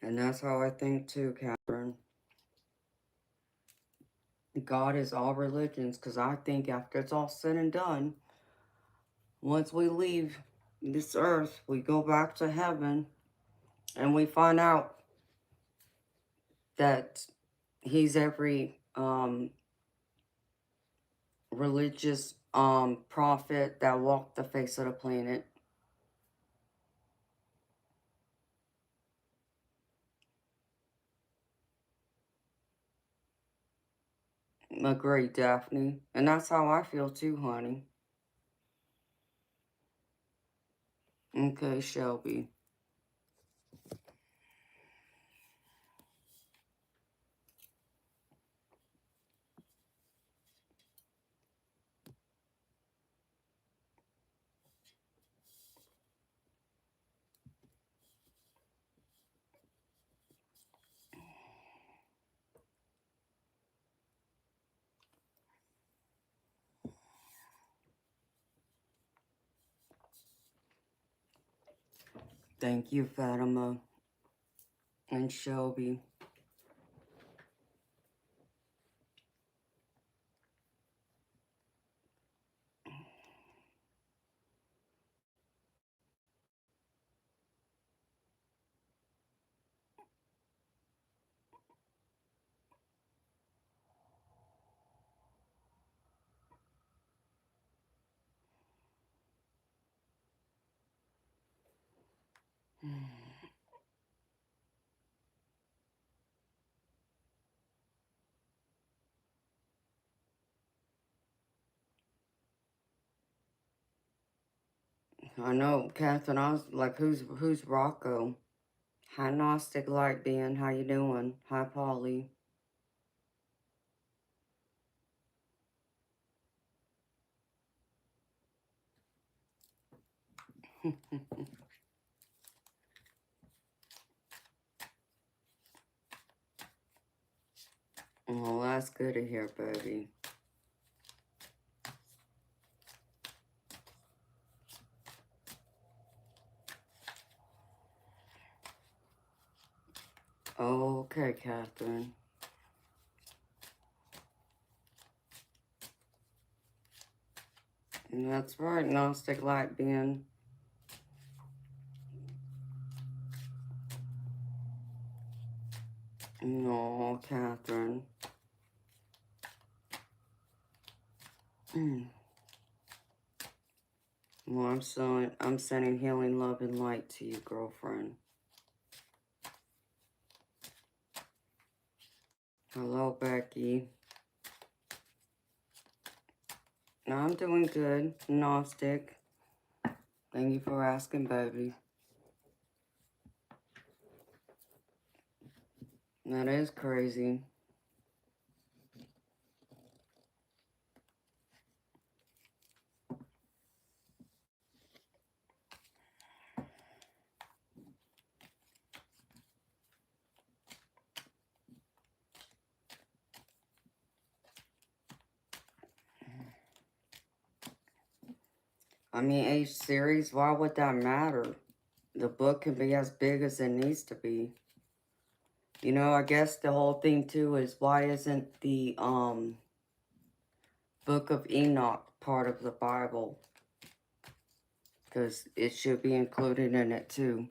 And that's how I think too, Catherine. God is all religions, because I think after it's all said and done, once we leave this earth, we go back to heaven, and we find out that he's every religious prophet that walked the face of the planet. Agreed, Daphne. And that's how I feel too, honey. Okay, Shelby. Thank you, Fatima and Shelby. I know, Catherine. I was like, who's Rocco? Hi, Gnostic Light Being. How you doing? Hi, Polly. Well, that's good to hear, baby. Okay, Catherine. And that's right, Gnostic Light Being. No, Catherine. Well, I'm sending healing love and light to you, girlfriend. Hello, Becky. I'm doing good, Gnostic. Thank you for asking, baby. That is crazy. I mean, H series, why would that matter? The book can be as big as it needs to be. You know, I guess the whole thing too is, why isn't the Book of Enoch part of the Bible? Because it should be included in it too.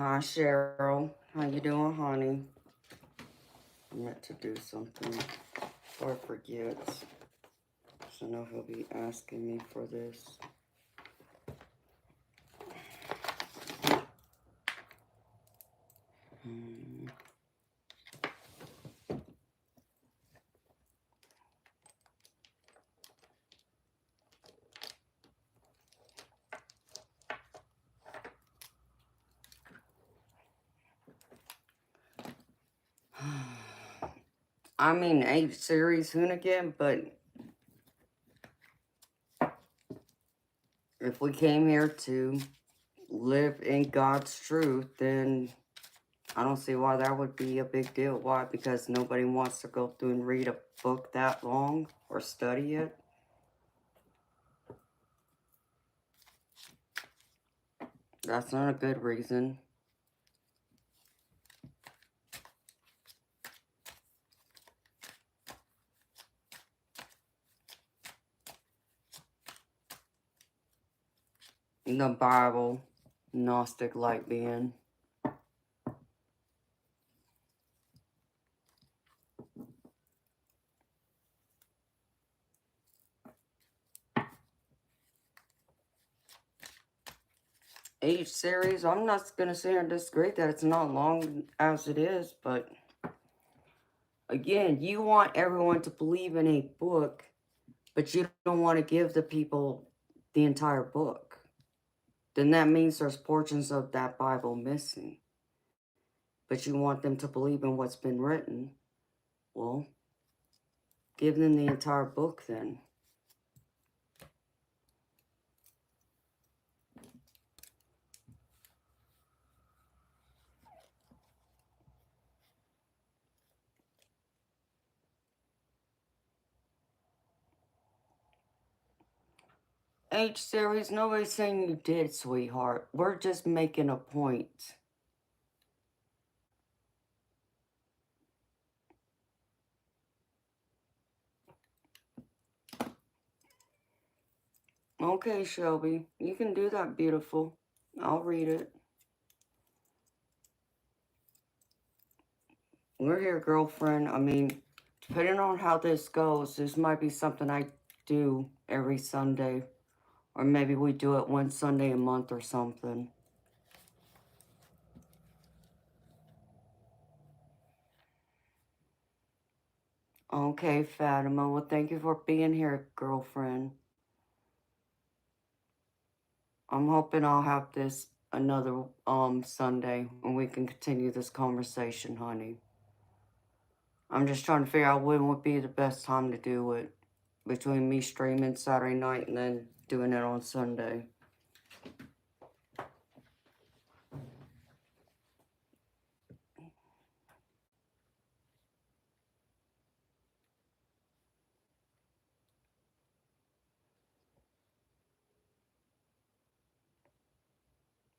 Hi, Cheryl. How you doing, honey? I meant to do something before I forget. So I know he'll be asking me for this. I mean, 8 series Hoonigan, but if we came here to live in God's truth, then I don't see why that would be a big deal. Why? Because nobody wants to go through and read a book that long or study it. That's not a good reason. The Bible, Gnostic light being. Each series, I'm not going to sit here and disagree that it's not long as it is, but again, you want everyone to believe in a book, but you don't want to give the people the entire book. Then that means there's portions of that Bible missing. But you want them to believe in what's been written. Well, give them the entire book then. H series, nobody's saying you did, sweetheart. We're just making a point. Okay, Shelby, you can do that, beautiful. I'll read it. We're here, girlfriend. I mean, depending on how this goes, this might be something I do every Sunday. Or maybe we do it one Sunday a month or something. Okay, Fatima. Well, thank you for being here, girlfriend. I'm hoping I'll have this another Sunday and we can continue this conversation, honey. I'm just trying to figure out when would be the best time to do it. Between me streaming Saturday night and then doing it on Sunday.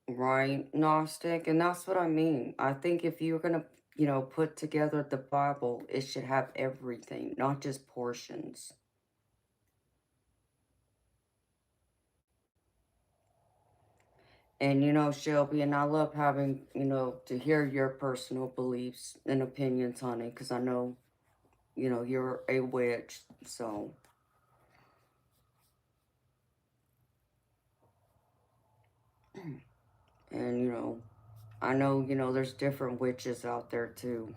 Right, Gnostic, and that's what I mean. I think if you're gonna, put together the Bible, it should have everything, not just portions. And, Shelby, and I love having, to hear your personal beliefs and opinions, honey, because I know, you're a witch, so. And, I know, there's different witches out there, too.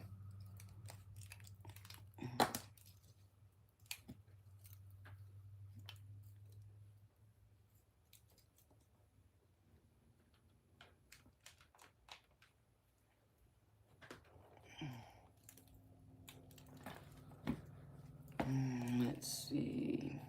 Let's see.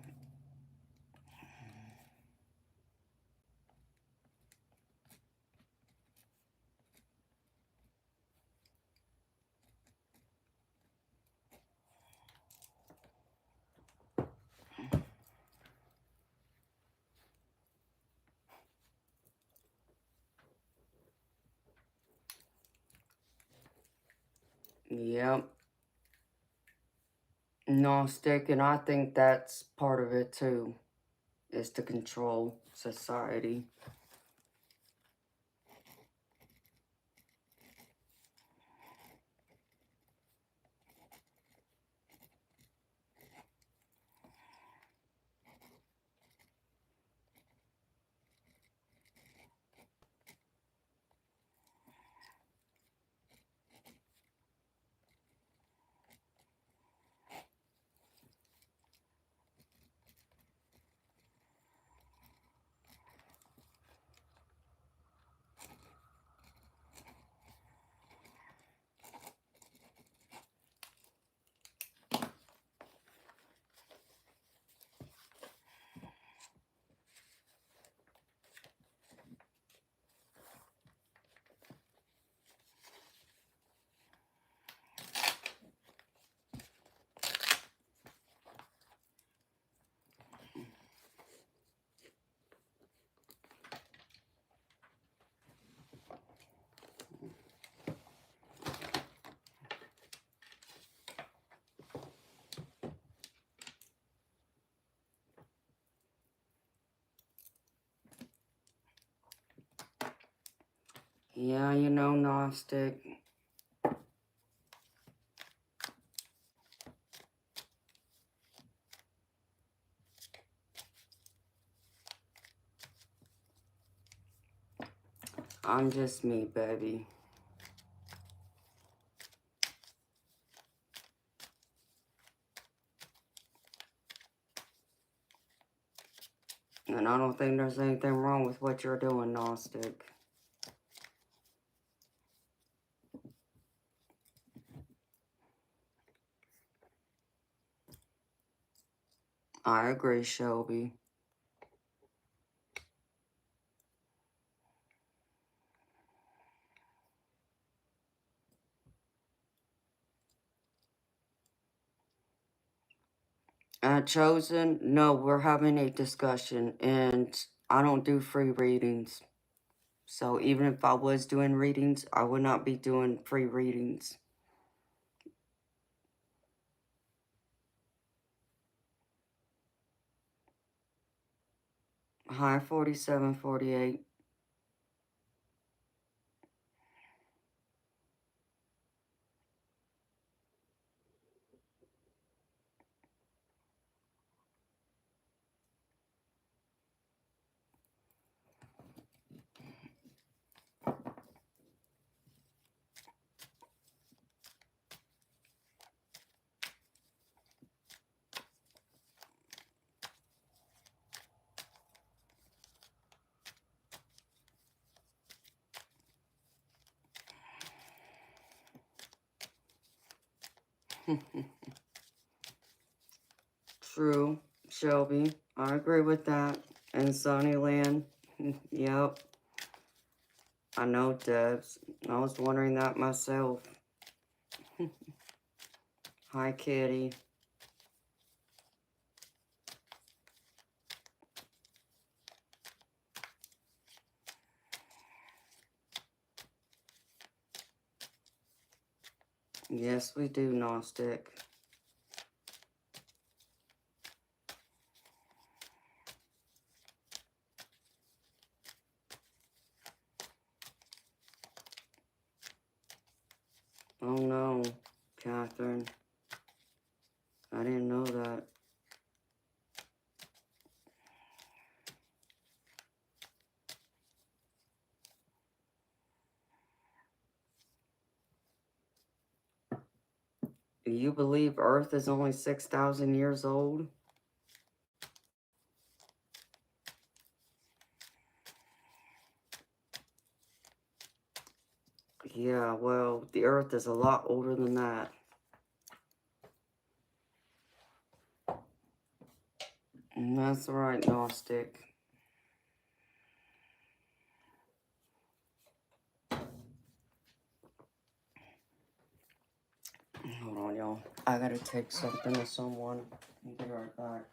Yep. Gnostic, and I think that's part of it, too, is to control society. Yeah, you know, Gnostic. I'm just me, baby. And I don't think there's anything wrong with what you're doing, Gnostic. I agree, Shelby. Chosen, no, we're having a discussion, and I don't do free readings. So even if I was doing readings, I would not be doing free readings. Hi, 4748. True, Shelby. I agree with that. And Sunnyland. Yep. I know, Debs. I was wondering that myself. Hi, Kitty. Yes, we do, Gnostic. Oh no, Catherine. I didn't know that. Do you believe Earth is only 6,000 years old? Yeah, well, the Earth is a lot older than that. And that's right, Gnostic. Hold on, y'all. I gotta take something to someone. I'll be right back.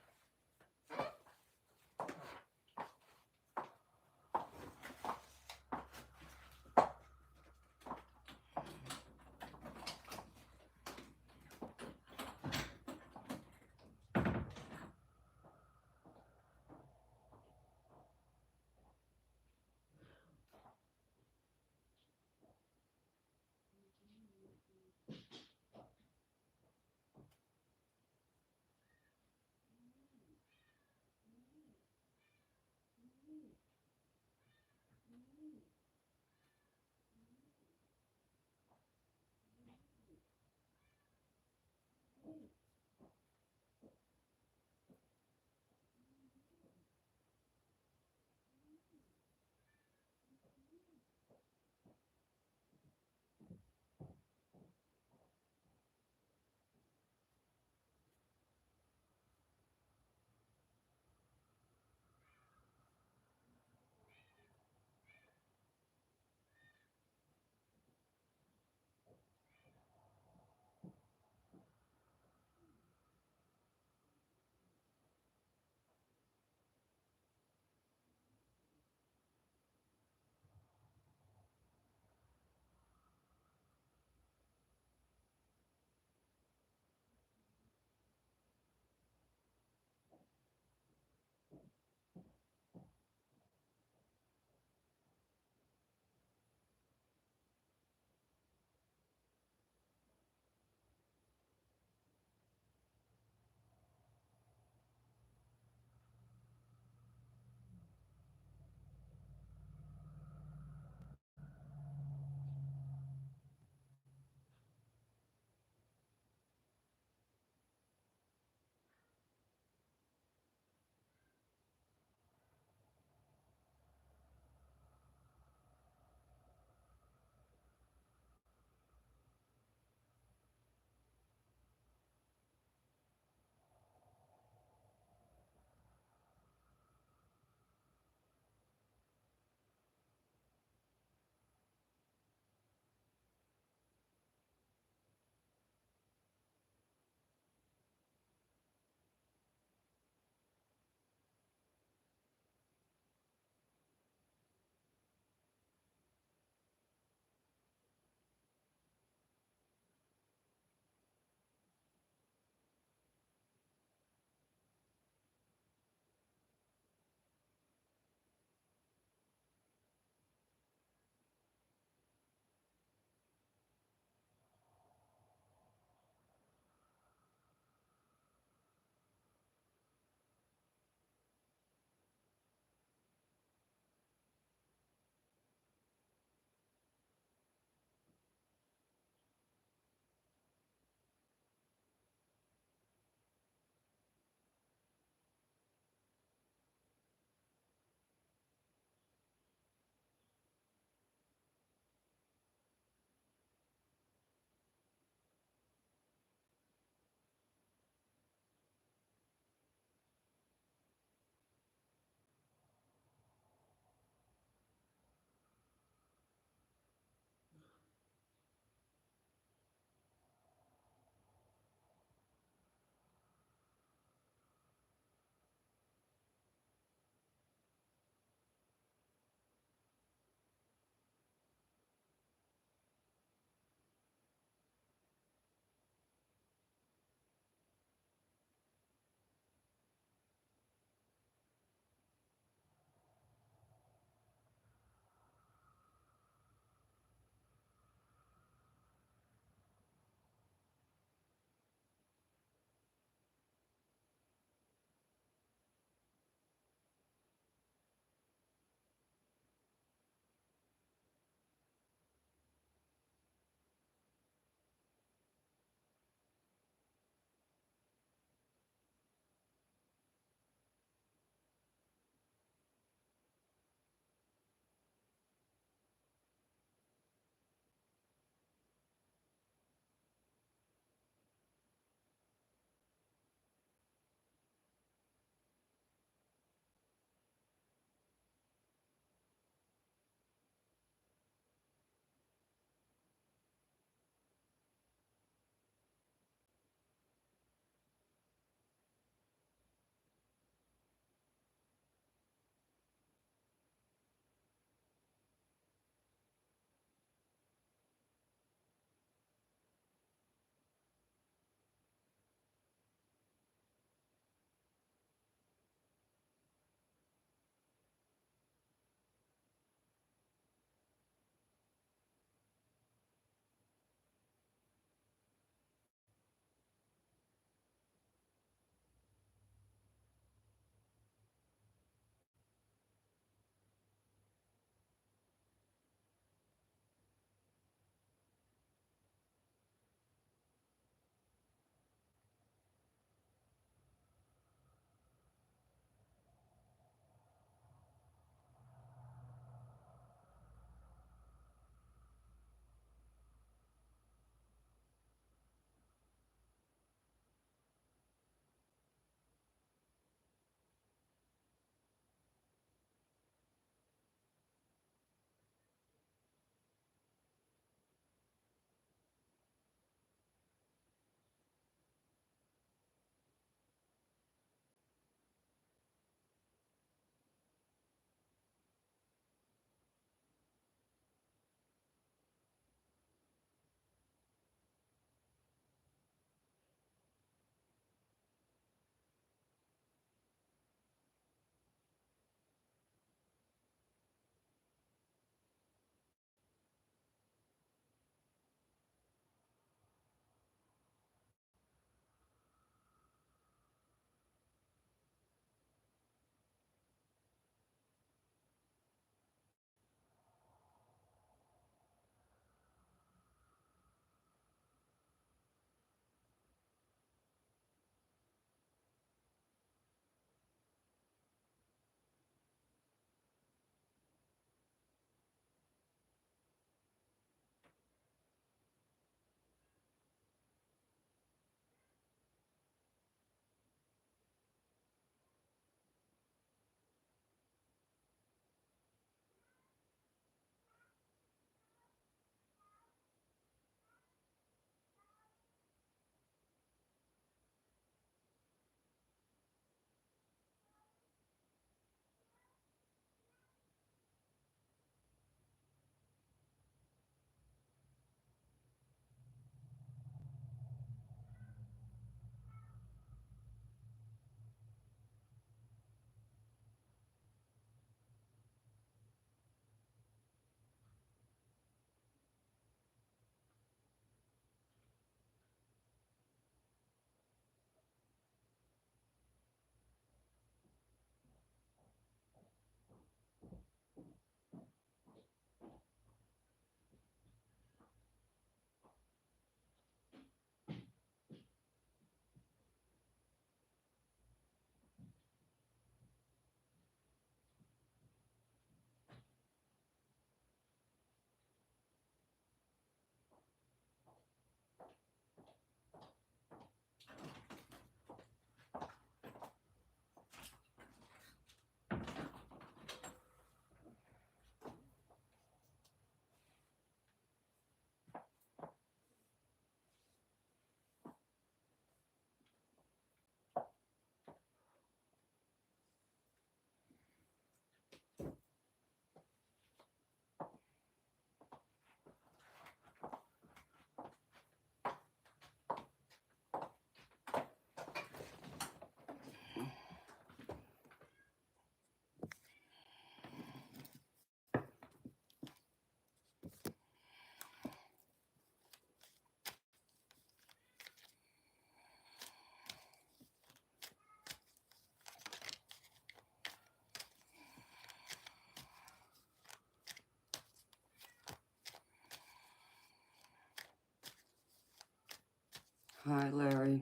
Hi, Larry.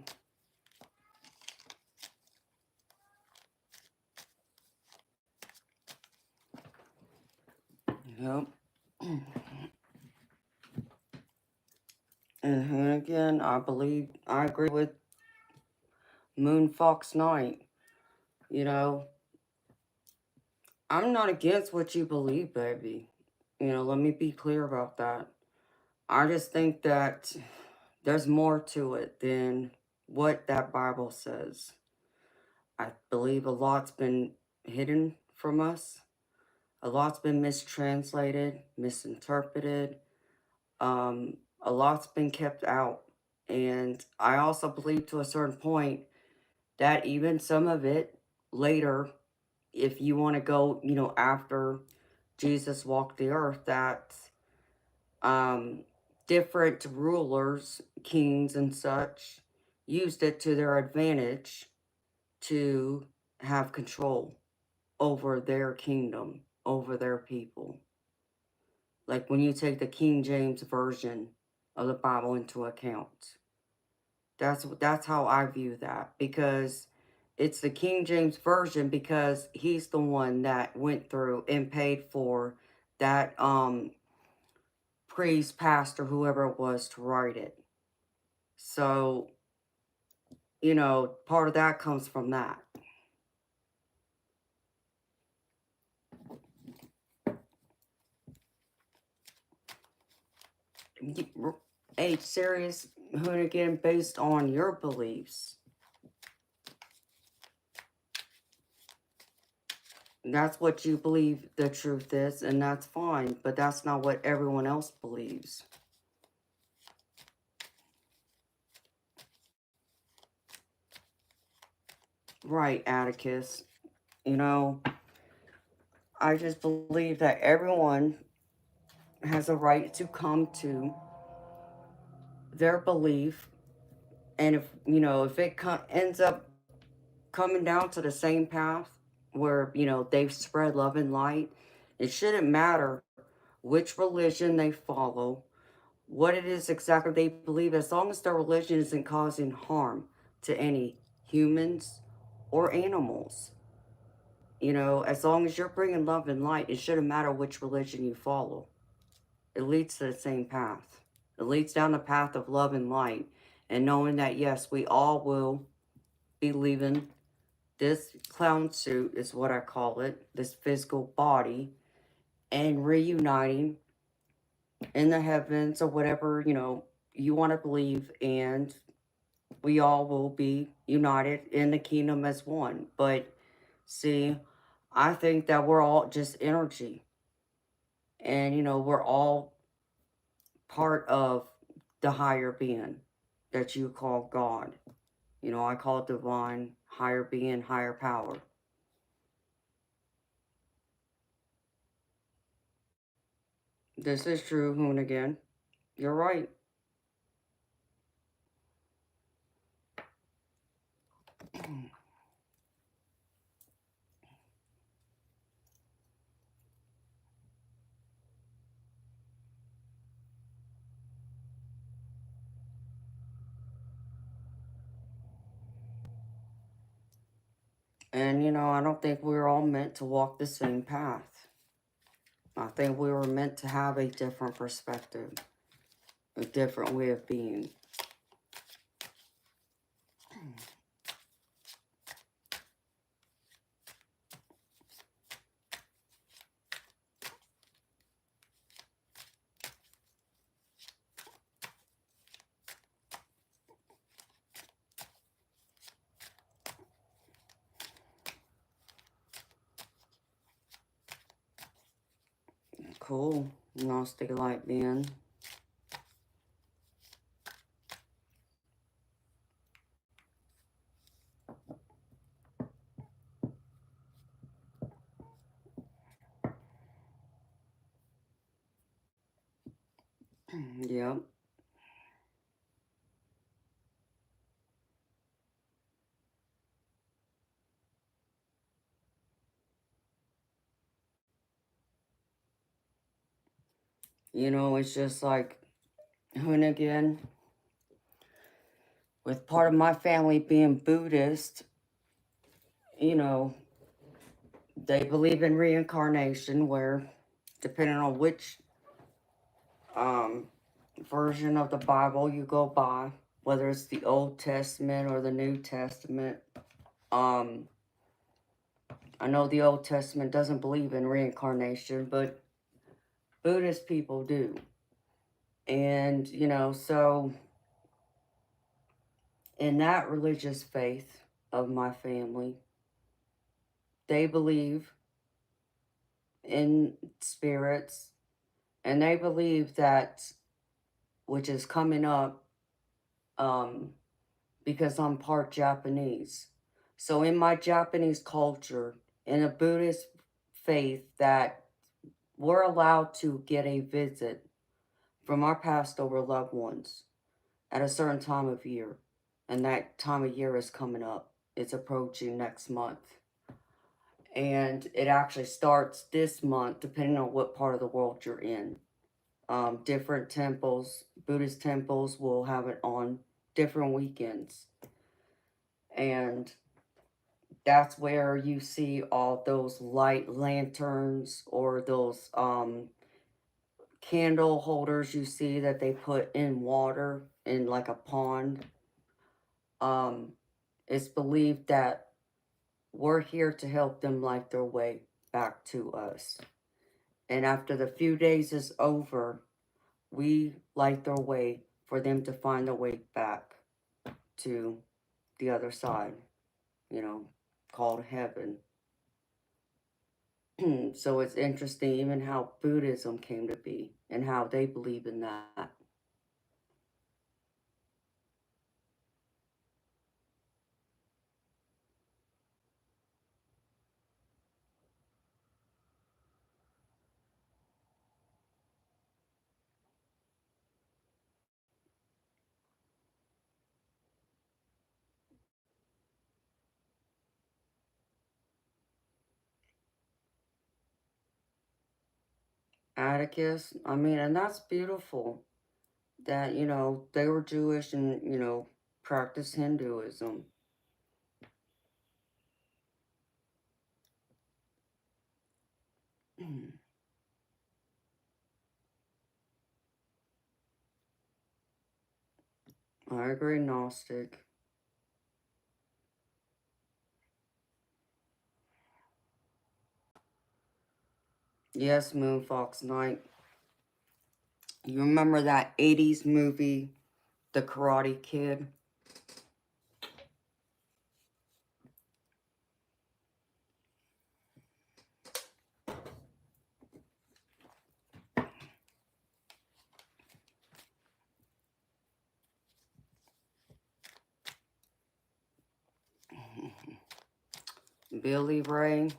Yep. And again, I agree with Moon Fox Knight. You know, I'm not against what you believe, baby. Let me be clear about that. I just think that there's more to it than what that Bible says. I believe a lot's been hidden from us. A lot's been mistranslated, misinterpreted. A lot's been kept out. And I also believe to a certain point that even some of it later, if you want to go, after Jesus walked the earth, that um, different rulers, kings and such, used it to their advantage to have control over their kingdom, over their people. Like when you take the King James Version of the Bible into account. That's how I view that, because it's the King James Version because he's the one that went through and paid for that priest, pastor, whoever it was to write it. So, part of that comes from that. A serious hooligan based on your beliefs. That's what you believe the truth is, and that's fine, but that's not what everyone else believes. Right, Atticus. I just believe that everyone has a right to come to their belief, and if it ends up coming down to the same path where they've spread love and light, it shouldn't matter which religion they follow, what it is exactly they believe, as long as their religion isn't causing harm to any humans or animals. As long as you're bringing love and light, it shouldn't matter which religion you follow. It leads to the same path. It leads down the path of love and light, and knowing that, yes, we all will be leaving this clown suit, is what I call it, this physical body, and reuniting in the heavens or whatever, you want to believe, and we all will be united in the kingdom as one. But see, I think that we're all just energy, and we're all part of the higher being that you call God. I call it divine, higher being, higher power. This is true, Hoonigan. You're right. And, I don't think we're all meant to walk the same path. I think we were meant to have a different perspective, a different way of being. Cool. Gnostic light being. Yep. It's just like, Hoonigan, with part of my family being Buddhist, you know, they believe in reincarnation, where depending on which um, version of the Bible you go by, whether it's the Old Testament or the New Testament. I know the Old Testament doesn't believe in reincarnation, but Buddhist people do. And, you know, so in that religious faith of my family, they believe in spirits, and they believe that, which is coming up, because I'm part Japanese. So in my Japanese culture, in a Buddhist faith, that we're allowed to get a visit from our passed over loved ones at a certain time of year. And that time of year is coming up. It's approaching next month. And it actually starts this month, depending on what part of the world you're in. Different temples, Buddhist temples, will have it on different weekends. And that's where you see all those light lanterns, or those candle holders you see that they put in water in like a pond. It's believed that we're here to help them light their way back to us. And after the few days is over, we light their way for them to find their way back to the other side, you know, called heaven. So it's interesting even how Buddhism came to be and how they believe in that. Atticus, I mean, and that's beautiful that, you know, they were Jewish and, you know, practiced Hinduism. I agree, Gnostic. Yes, Moonfox Night. You remember that 80s movie, The Karate Kid? Billy Ray.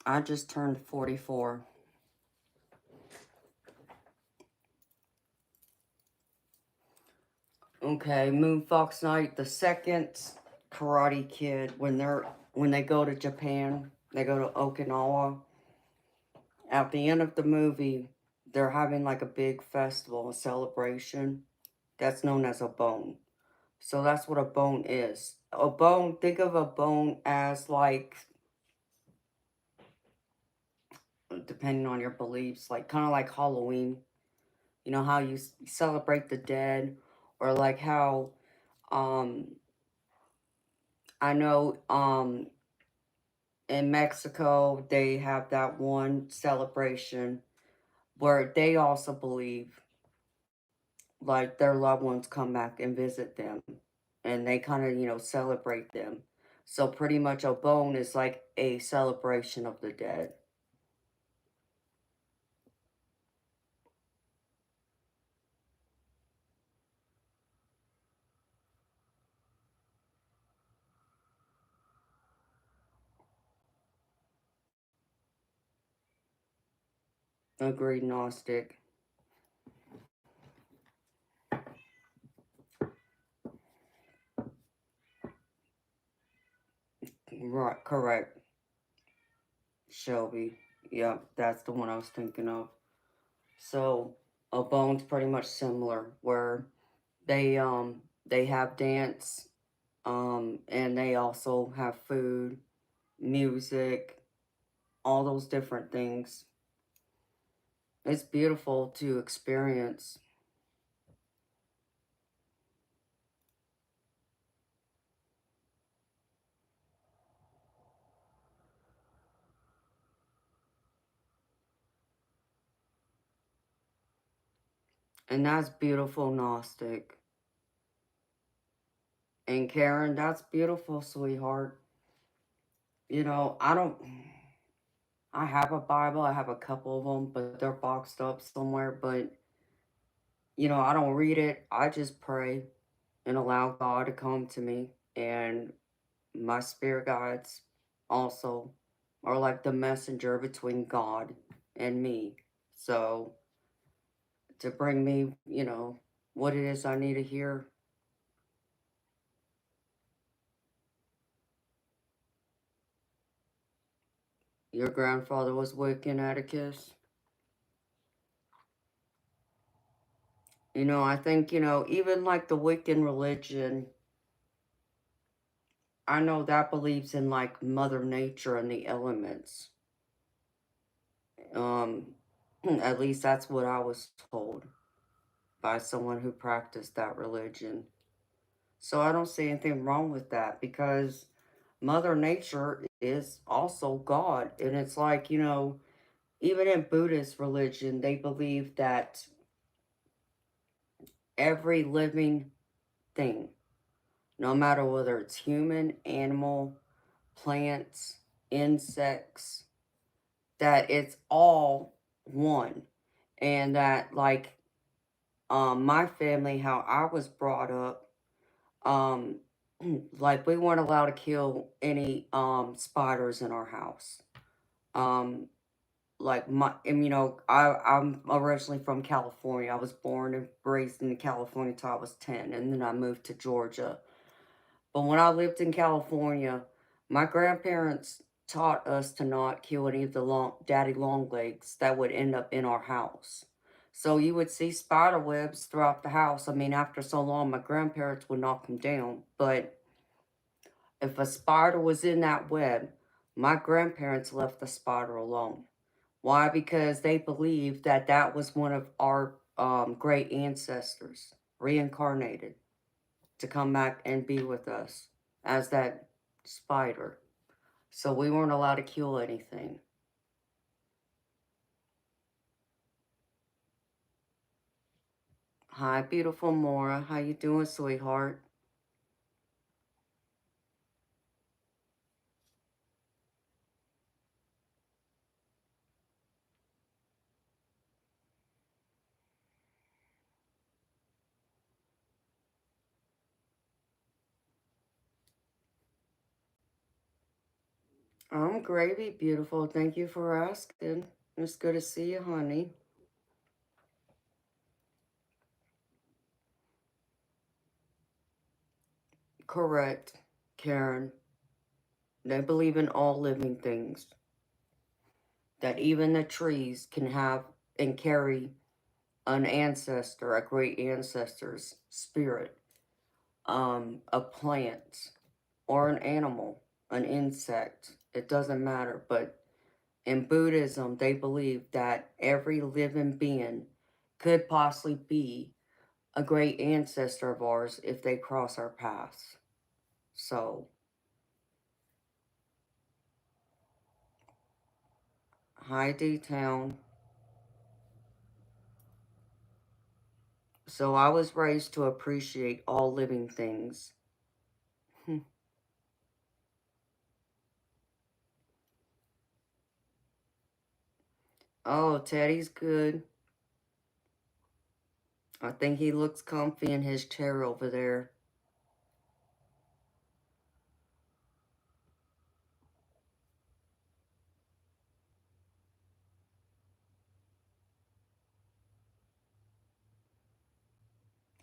I just turned 44. Okay, Moonfox Night, the second Karate Kid, when they go to Japan, they go to Okinawa. At the end of the movie, they're having like a big festival, a celebration. That's known as a bone. So that's what a bone is. A bone, think of a bone as like, depending on your beliefs, like kind of like Halloween. You know how you celebrate the dead, or like how um I know in Mexico they have that one celebration where they also believe like their loved ones come back and visit them, and they kind of, you know, celebrate them. So pretty much a bone is like a celebration of the dead. Agreed, Gnostic. Right, correct. Shelby. Yep, that's the one I was thinking of. So a bone's pretty much similar, where they They have dance, and they also have food, music, all those different things. It's beautiful to experience. And that's beautiful, Gnostic. And Karen, that's beautiful, sweetheart. You know, I have a Bible, I have a couple of them, but they're boxed up somewhere. But, you know, I don't read it. I just pray and allow God to come to me. And my spirit guides also are like the messenger between God and me. So, to bring me, you know, what it is I need to hear. Your grandfather was Wiccan, Atticus. You know, I think, you know, even like the Wiccan religion, I know that believes in like Mother Nature and the elements. Um, at least that's what I was told by someone who practiced that religion. So I don't see anything wrong with that because Mother Nature is also God. And it's like, you know, even in Buddhist religion, they believe that every living thing, no matter whether it's human, animal, plants, insects, that it's all one. And that, like, my family, how I was brought up, um, like, we weren't allowed to kill any spiders in our house. Um, like and, you know, I'm originally from California. I was born and raised in California till I was 10, and then I moved to Georgia. But when I lived in California, my grandparents taught us to not kill any of the daddy longlegs that would end up in our house. So you would see spider webs throughout the house. I mean, after so long, my grandparents would knock them down. But if a spider was in that web, my grandparents left the spider alone. Why? Because they believed that that was one of our great ancestors reincarnated to come back and be with us as that spider. So we weren't allowed to kill anything. Hi, beautiful Mora. How you doing, sweetheart? I'm gravy, beautiful. Thank you for asking. It's good to see you, honey. Correct, Karen. They believe in all living things. That even the trees can have and carry an ancestor, a great ancestor's spirit, a plant, or an animal, an insect. It doesn't matter. But in Buddhism, they believe that every living being could possibly be a great ancestor of ours if they cross our paths. So, hi, D-Town. So I was raised to appreciate all living things. Oh, Teddy's good. I think he looks comfy in his chair over there.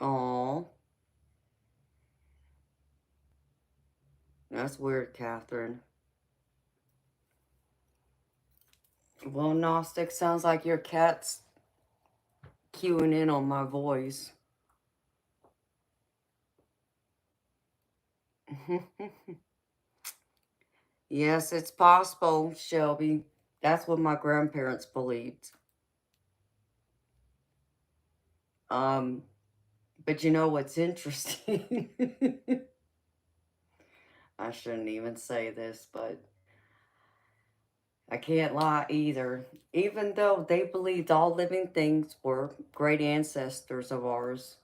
Aw, that's weird, Catherine. Well, Gnostic, sounds like your cat's cueing in on my voice. Yes, it's possible, Shelby. That's what my grandparents believed. Um, but you know what's interesting? I shouldn't even say this, but I can't lie either. Even though they believed all living things were great ancestors of ours,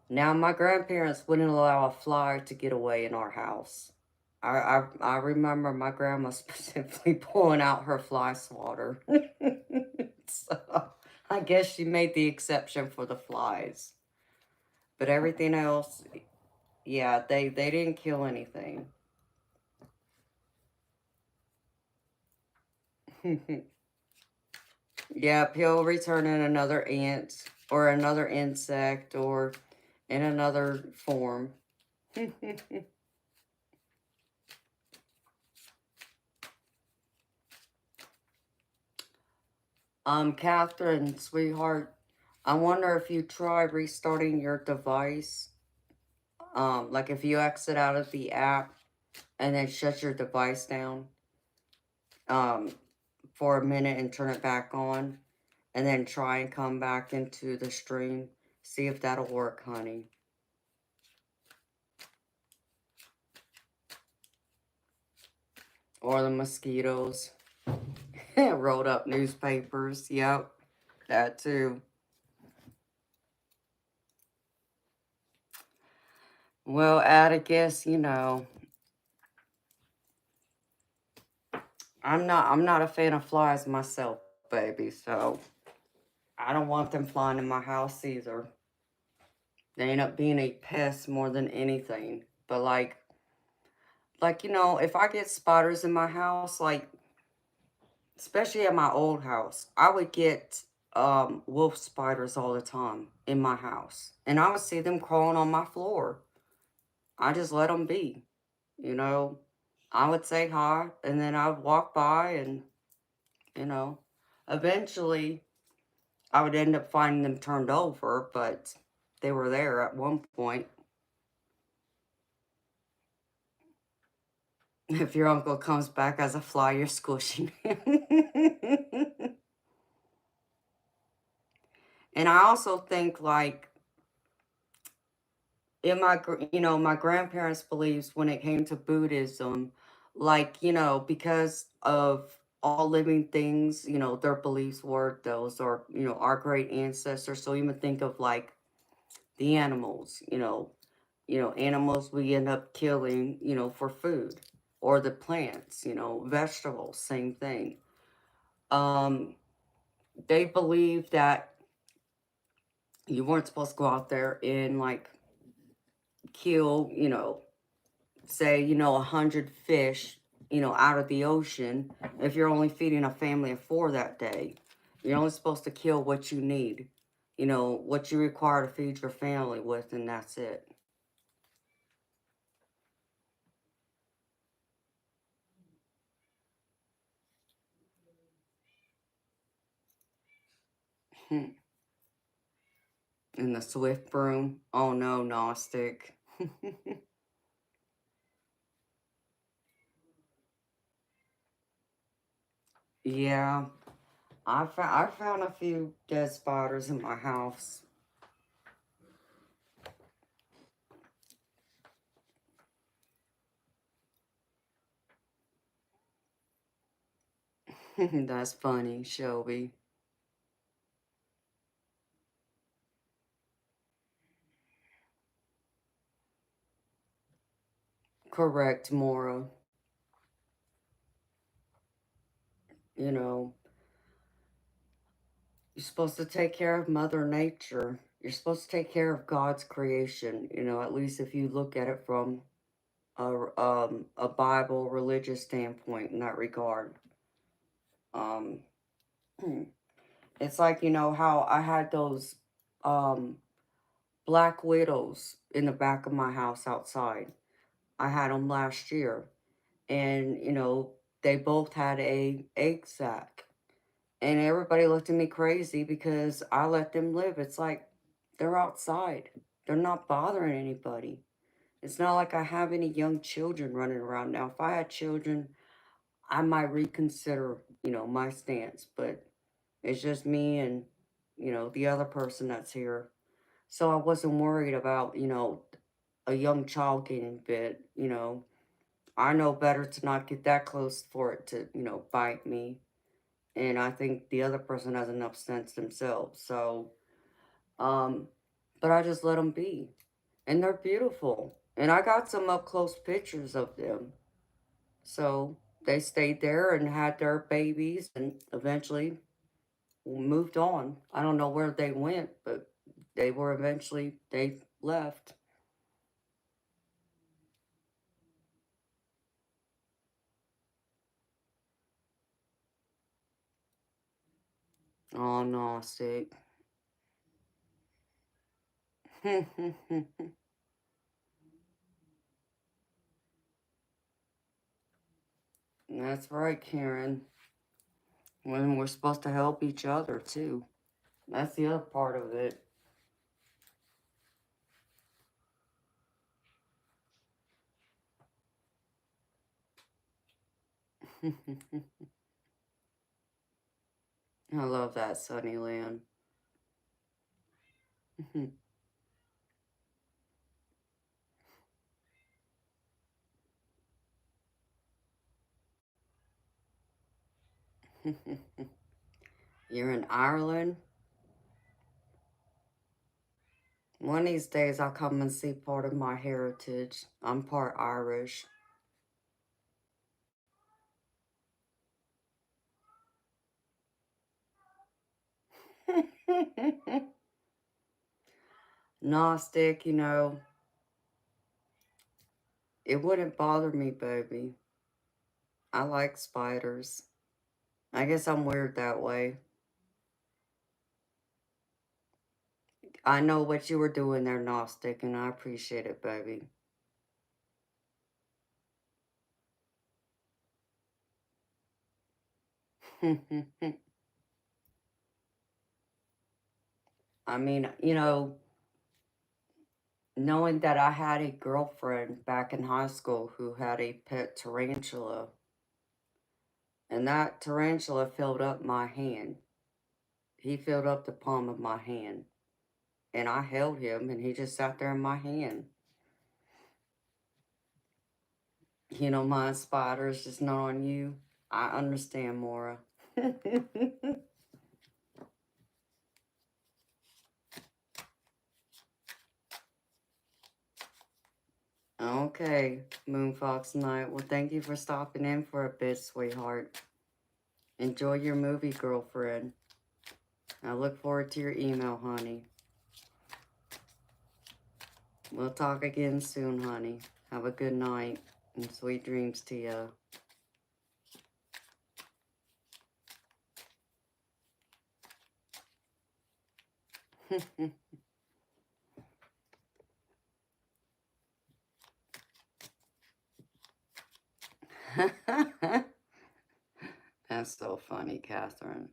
now my grandparents wouldn't allow a fly to get away in our house. I remember my grandma specifically pulling out her fly swatter. So I guess she made the exception for the flies. But everything else, yeah, they didn't kill anything. Yep, he'll return in another ant or another insect or in another form. Catherine, sweetheart, I wonder if you try restarting your device. Like if you exit out of the app and then shut your device down, um, for a minute and turn it back on, and then try and come back into the stream. See if that'll work, honey. Or the mosquitoes. Rolled up newspapers. Yep, that too. Well, Atticus, you know, I'm not a fan of flies myself, baby, so I don't want them flying in my house either. They end up being a pest more than anything. But like you know, if I get spiders in my house, like especially at my old house, I would get wolf spiders all the time in my house, and I would see them crawling on my floor. I just let them be, you know. I would say hi, and then I would walk by, and you know, eventually I would end up finding them turned over, but they were there at one point. If your uncle comes back as a fly, you're squishing him. And I also think like in my you know my grandparents' beliefs when it came to Buddhism, like you know because of all living things, you know their beliefs were those are you know our great ancestors. So even think of like the animals, you know animals we end up killing, you know for food, or the plants, you know vegetables, same thing. Um, they believe that you weren't supposed to go out there and like kill, you know, say, you know, 100 fish, you know, out of the ocean. If you're only feeding a family of 4 that day, you're only supposed to kill what you need, you know, what you require to feed your family with, and that's it. And the swift broom, oh no, Gnostic. Yeah, I found a few dead spiders in my house. That's funny, Shelby. Correct, Mora. You know, you're supposed to take care of Mother Nature. You're supposed to take care of God's creation. You know, at least if you look at it from a Bible religious standpoint in that regard. Um, it's like you know how I had those um black widows in the back of my house outside. I had them last year, and you know they both had a egg sac. And everybody looked at me crazy because I let them live. It's like they're outside. They're not bothering anybody. It's not like I have any young children running around now. If I had children, I might reconsider, my stance, but it's just me and, the other person that's here. So I wasn't worried about, a young child getting bit, I know better to not get that close for it to, bite me. And I think the other person has enough sense themselves. So, um, but I just let them be. And they're beautiful. And I got some up close pictures of them. So they stayed there and had their babies and eventually moved on. I don't know where they went, but they left. Oh, no, sick. That's right, Karen. When we're supposed to help each other, too. That's the other part of it. I love that, Sunnyland. You're in Ireland? One of these days I'll come and see part of my heritage. I'm part Irish. Gnostic, it wouldn't bother me, baby. I like spiders. I guess I'm weird that way. I know what you were doing there, Gnostic, and I appreciate it, baby. I mean, knowing that I had a girlfriend back in high school who had a pet tarantula, and that tarantula filled up my hand. He filled up the palm of my hand, and I held him, and he just sat there in my hand. My spider is just not on you. I understand, Mora. Okay, Moonfox Night. Well, thank you for stopping in for a bit, sweetheart. Enjoy your movie, girlfriend. I look forward to your email, honey. We'll talk again soon, honey. Have a good night and sweet dreams to you. That's so funny, Catherine.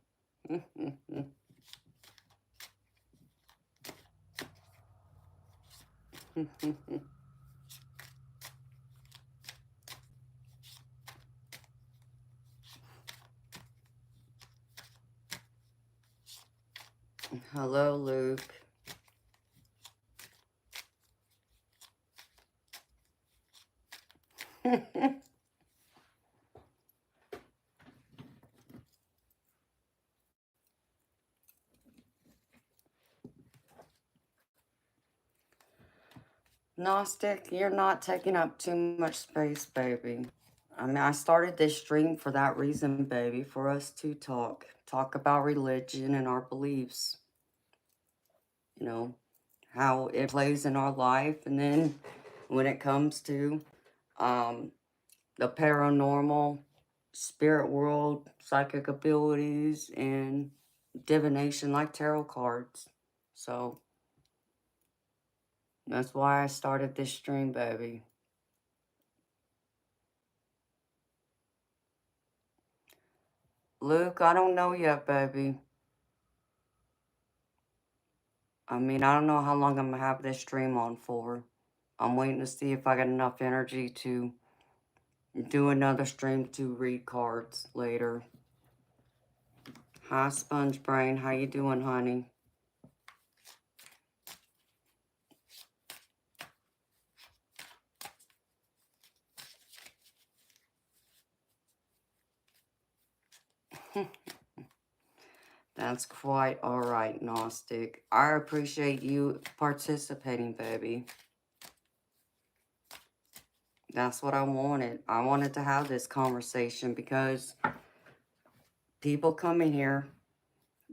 Hello, Luke. Gnostic, you're not taking up too much space, baby. I mean, I started this stream for that reason, baby, for us to talk about religion and our beliefs, you know, how it plays in our life, and then when it comes to um, the paranormal, spirit world, psychic abilities, and divination like tarot cards. So that's why I started this stream, baby. Luke, I don't know yet, baby. I mean, I don't know how long I'm gonna have this stream on for. I'm waiting to see if I got enough energy to do another stream to read cards later. Hi, Sponge Brain. How you doing, honey? That's quite all right, Gnostic. I appreciate you participating, baby. That's what I wanted. I wanted to have this conversation because people come in here,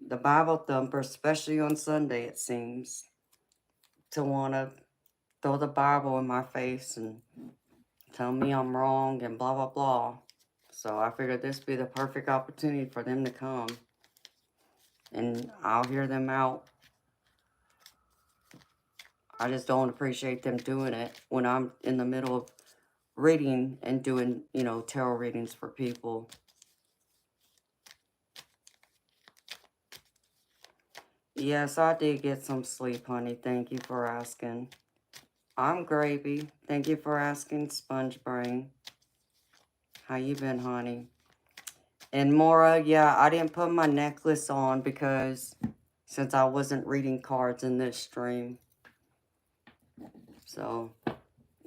the Bible thumper, especially on Sunday, it seems, to want to throw the Bible in my face and tell me I'm wrong and blah, blah, blah. So I figured this would be the perfect opportunity for them to come. And I'll hear them out. I just don't appreciate them doing it when I'm in the middle of reading and doing, you know, tarot readings for people. Yes, I did get some sleep, honey. Thank you for asking. I'm Gravy. Thank you for asking, Sponge Brain. How you been, honey? And Mora, yeah, I didn't put my necklace on because since I wasn't reading cards in this stream. So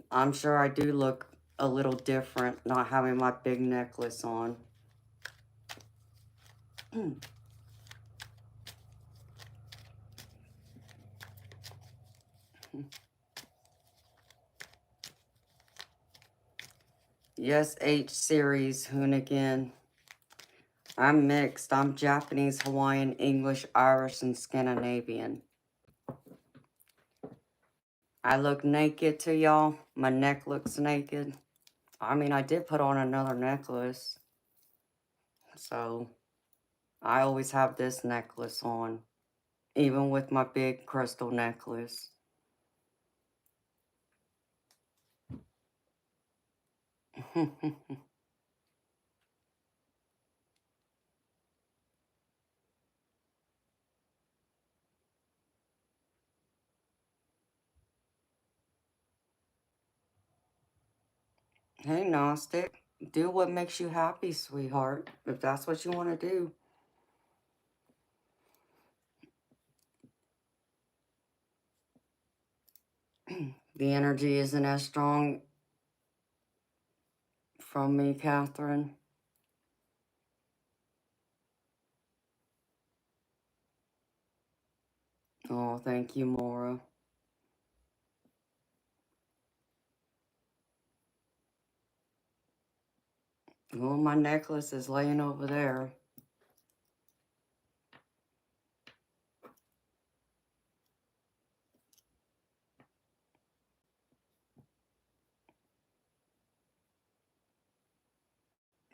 I'm sure I do look a little different not having my big necklace on. Yes, H series, Hoonigan. I'm mixed. I'm Japanese, Hawaiian, English, Irish, and Scandinavian. I look naked to y'all. My neck looks naked. I mean, I did put on another necklace. So, I always have this necklace on. Even with my big crystal necklace. Hey, Gnostic. Do what makes you happy, sweetheart. If that's what you want to do. The energy isn't as strong from me, Catherine. Oh, thank you, Maura. Well, my necklace is laying over there.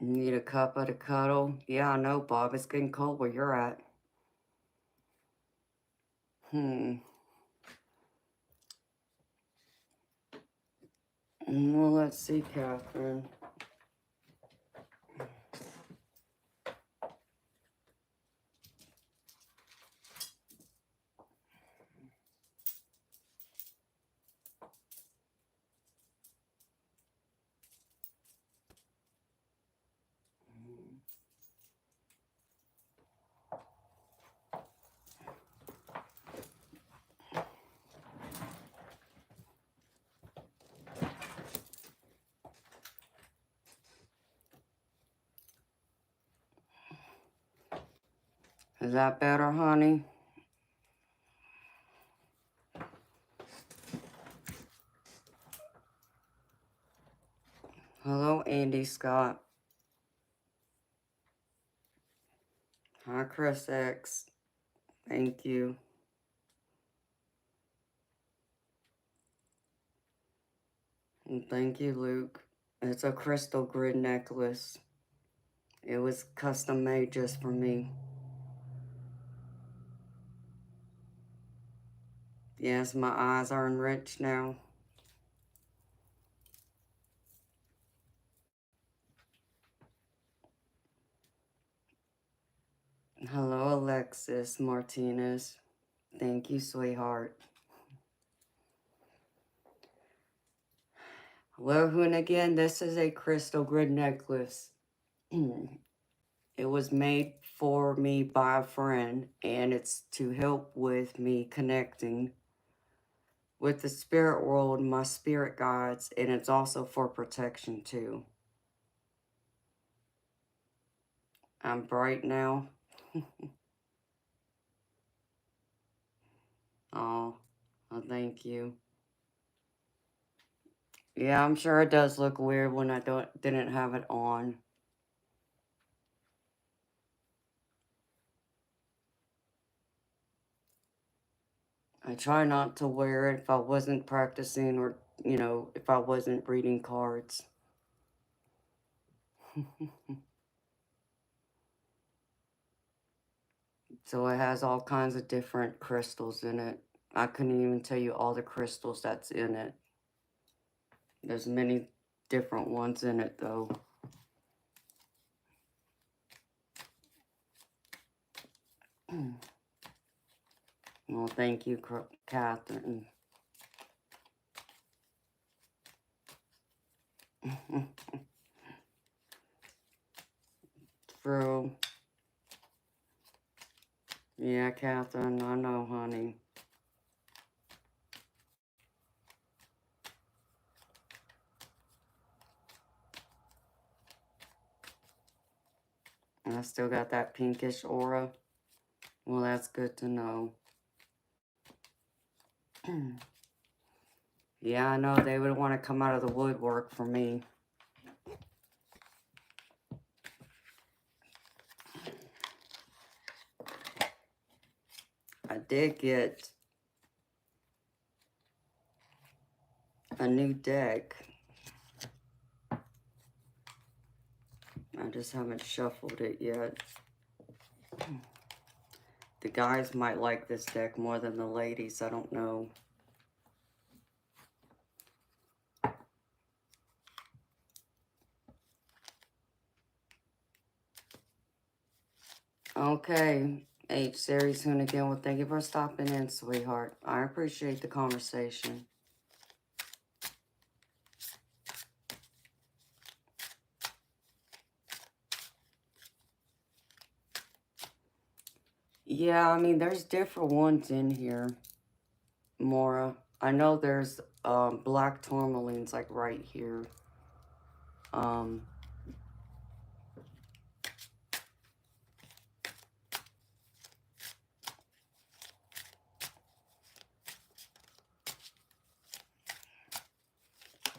Need a cuppa to cuddle? Yeah, I know, Bob. It's getting cold where you're at. Well, let's see, Catherine. Is that better, honey? Hello, Andy Scott. Hi, Chris X. Thank you. And thank you, Luke. It's a crystal grid necklace. It was custom made just for me. Yes, my eyes are enriched now. Hello, Alexis Martinez. Thank you, sweetheart. Hello, Hoon again. This is a crystal grid necklace. It was made for me by a friend, and it's to help with me connecting with the spirit world, my spirit guides, and it's also for protection too. I'm bright now. Oh, well, thank you. Yeah, I'm sure it does look weird when I didn't have it on. I try not to wear it if I wasn't practicing or, if I wasn't reading cards. So it has all kinds of different crystals in it. I couldn't even tell you all the crystals that's in it. There's many different ones in it, though. Well, thank you, Catherine. True. Yeah, Catherine, I know, honey. And I still got that pinkish aura. Well, that's good to know. Yeah, I know they would want to come out of the woodwork for me. I did get a new deck. I just haven't shuffled it yet. The guys might like this deck more than the ladies. I don't know. Okay. H series soon again. Well, thank you for stopping in, sweetheart. I appreciate the conversation. Yeah, I mean, there's different ones in here, Mora. I know there's black tourmalines, like, right here.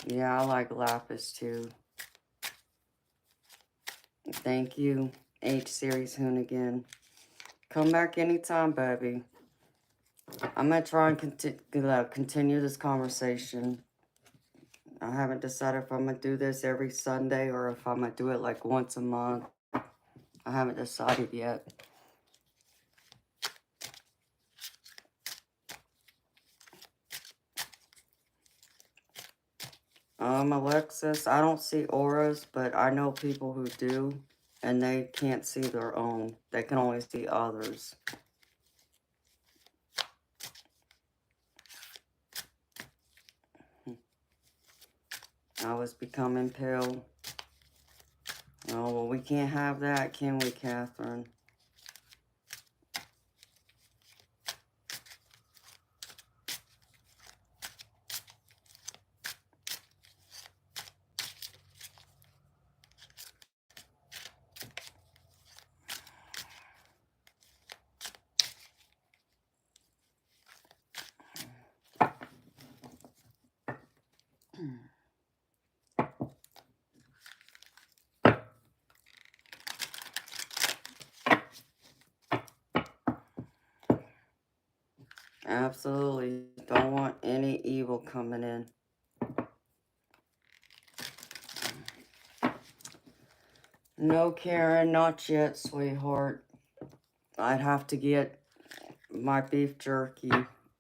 Yeah, I like lapis, too. Thank you, H-Series Hoonigan. Come back anytime, baby. I'm going to try and continue this conversation. I haven't decided if I'm going to do this every Sunday or if I'm going to do it like once a month. I haven't decided yet. Alexis, I don't see auras, but I know people who do, and they can't see their own. They can only see others. I was becoming pale. Oh, well, we can't have that, can we, Catherine? Absolutely. Don't want any evil coming in. No, Karen, not yet, sweetheart. I'd have to get my beef jerky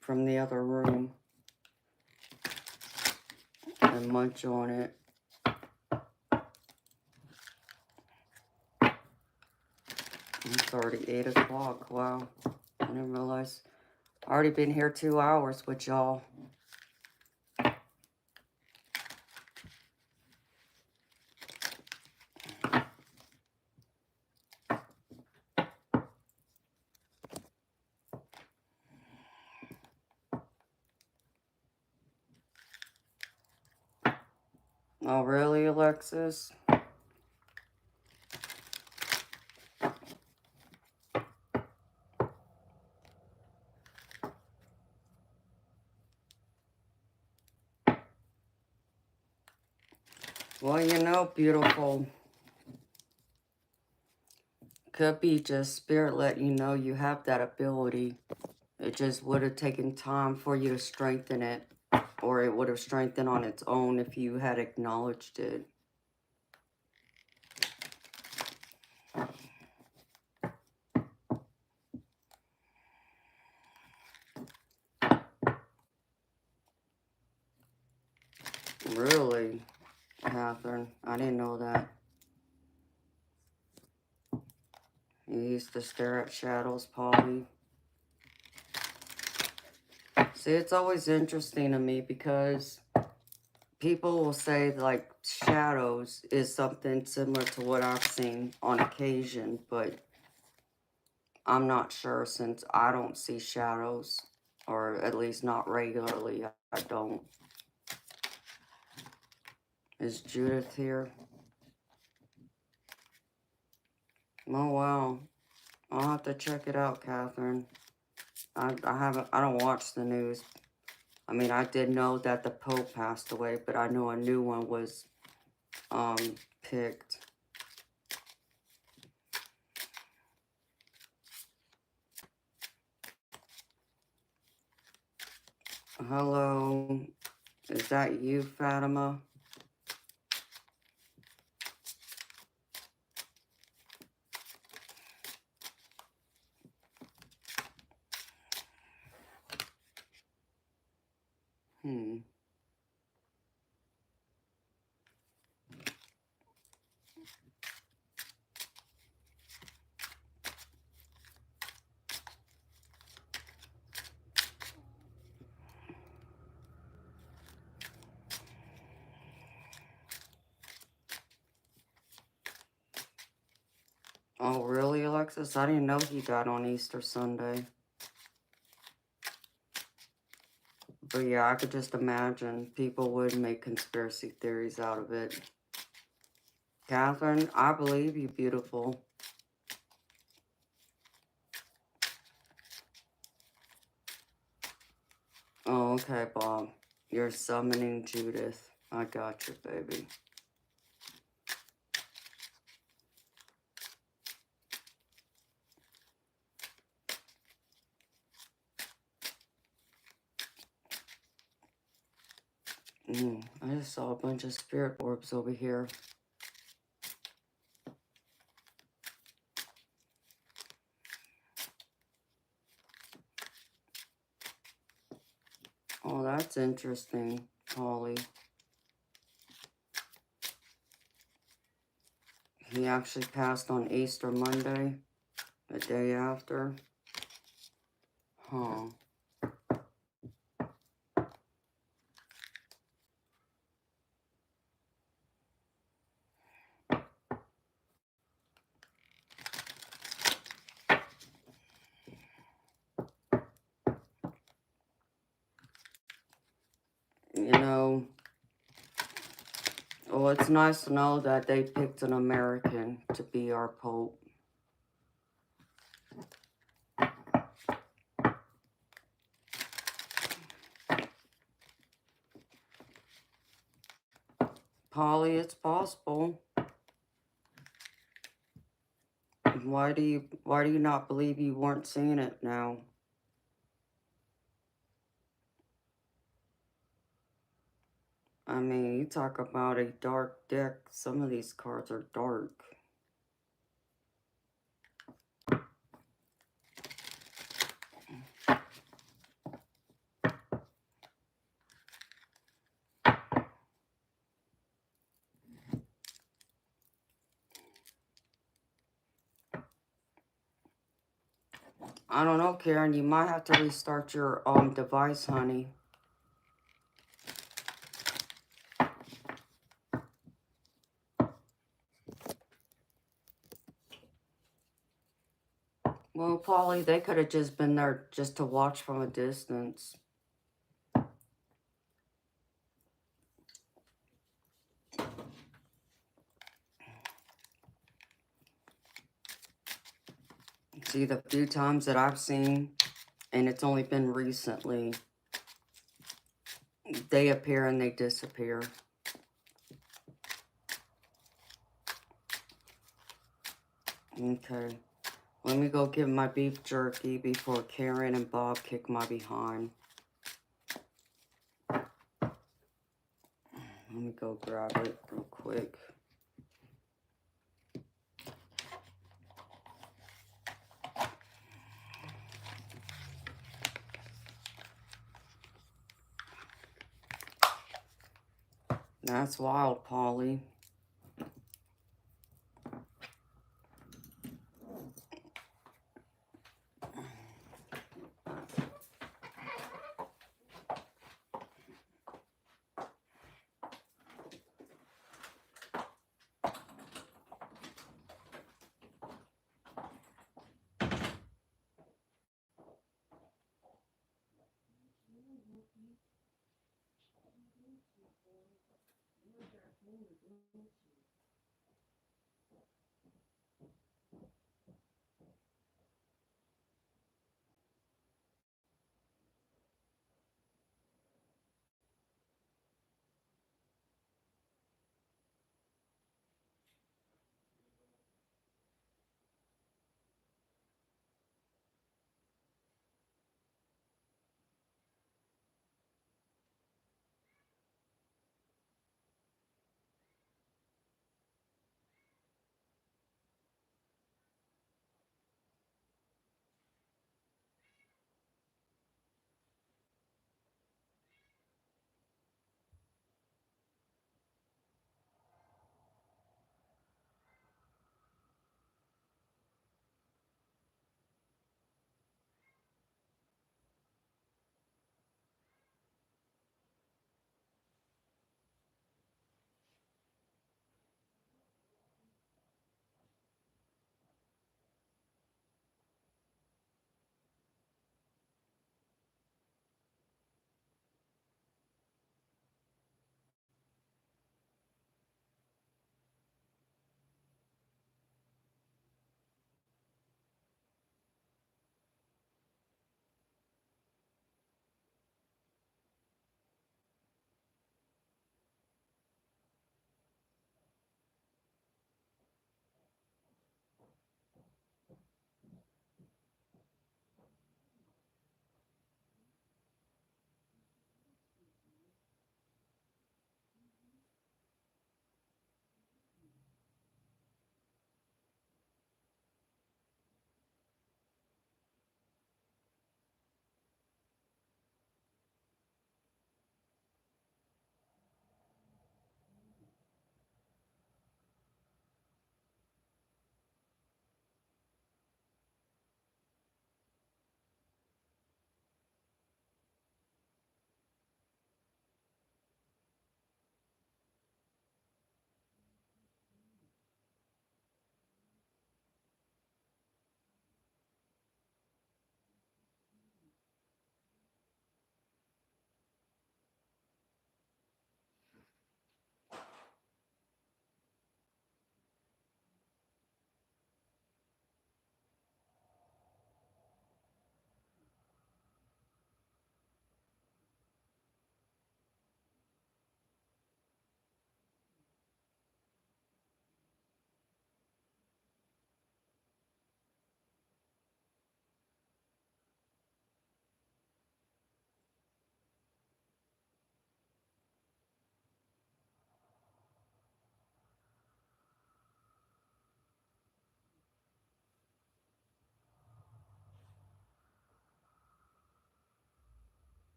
from the other room and munch on it. It's already 8 o'clock. Wow. I didn't realize. I've already been here 2 hours with y'all. Oh, really, Alexis? Well, you know, beautiful. Could be just spirit letting you know you have that ability. It just would have taken time for you to strengthen it. Or it would have strengthened on its own if you had acknowledged it. Really, Catherine? I didn't know that. You used to stare at shadows, Polly. See, it's always interesting to me because people will say, like, shadows is something similar to what I've seen on occasion, but I'm not sure since I don't see shadows, or at least not regularly. I don't. Is Judith here? Oh, wow. I'll have to check it out, Catherine. I don't watch the news. I mean, I did know that the Pope passed away, but I know a new one was, picked. Hello. Is that you, Fatima? Oh, really, Alexis? I didn't know he died on Easter Sunday. But yeah, I could just imagine people would make conspiracy theories out of it. Catherine, I believe you, beautiful. Oh, okay, Bob. You're summoning Judith. I got you, baby. I just saw a bunch of spirit orbs over here. Oh, that's interesting, Holly. He actually passed on Easter Monday, the day after. Huh. You know, well, it's nice to know that they picked an American to be our Pope. Polly, it's possible. Why do you not believe you weren't seeing it now? I mean, you talk about a dark deck. Some of these cards are dark. I don't know, Karen. You might have to restart your device, honey. Well, Polly, they could have just been there just to watch from a distance. See, the few times that I've seen, and it's only been recently, they appear and they disappear. Okay. Let me go get my beef jerky before Karen and Bob kick my behind. Let me go grab it real quick. That's wild, Polly.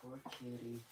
Poor kitty.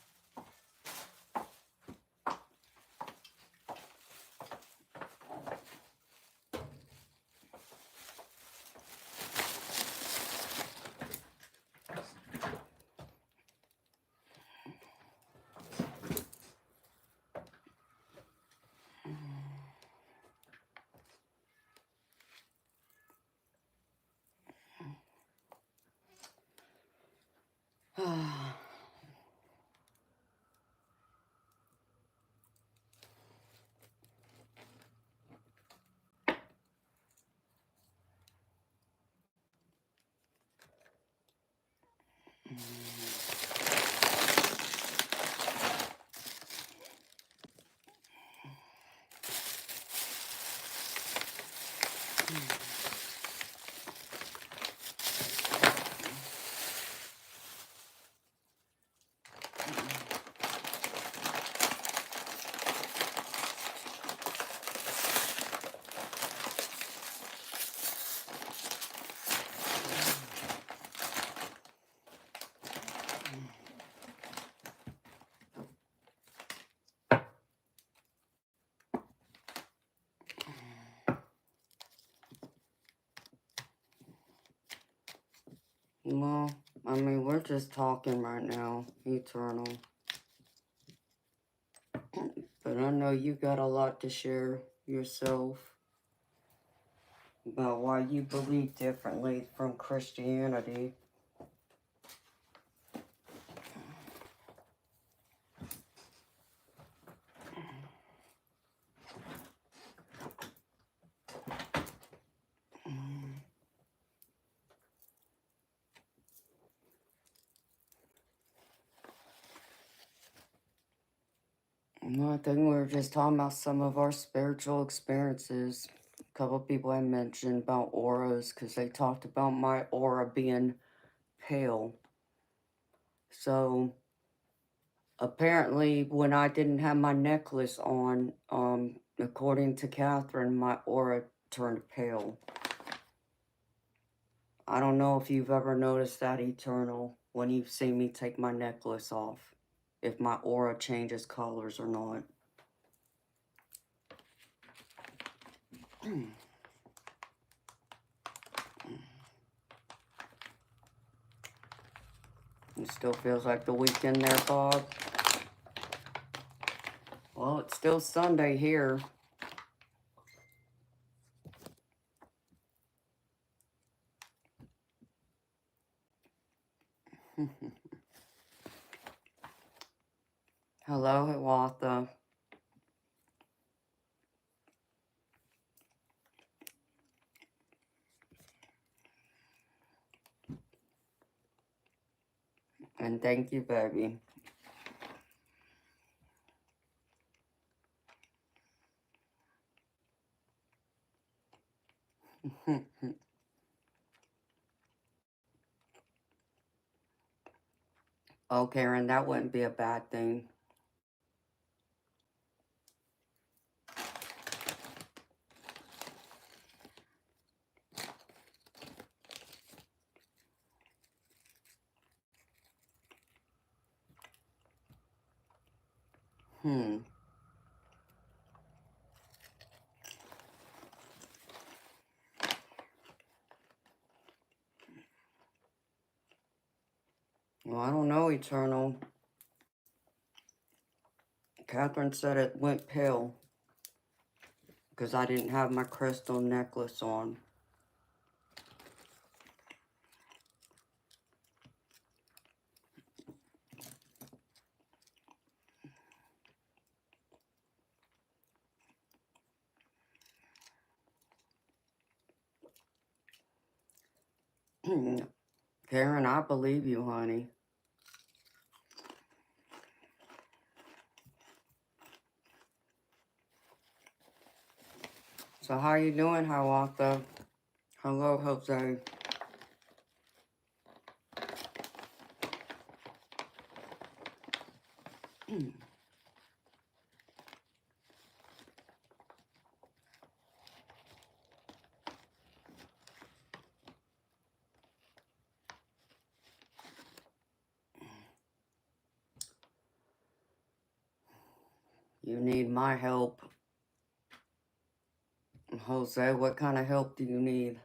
Well, I mean, we're just talking right now, Eternal. But I know you got a lot to share yourself about why you believe differently from Christianity. Well, I think we were just talking about some of our spiritual experiences. A couple of people had mentioned about auras because they talked about my aura being pale. So apparently when I didn't have my necklace on, according to Catherine, my aura turned pale. I don't know if you've ever noticed that, Eternal, when you've seen me take my necklace off, if my aura changes colors or not. It still feels like the weekend there, Bob. Well, it's still Sunday here. Hello, Hiawatha. And thank you, baby. Oh, Karen, that wouldn't be a bad thing. Well, I don't know, Eternal. Catherine said it went pale because I didn't have my crystal necklace on. Karen, I believe you, honey. So how you doing, Hiawatha? Hello, Jose. You need my help. Jose, what kind of help do you need?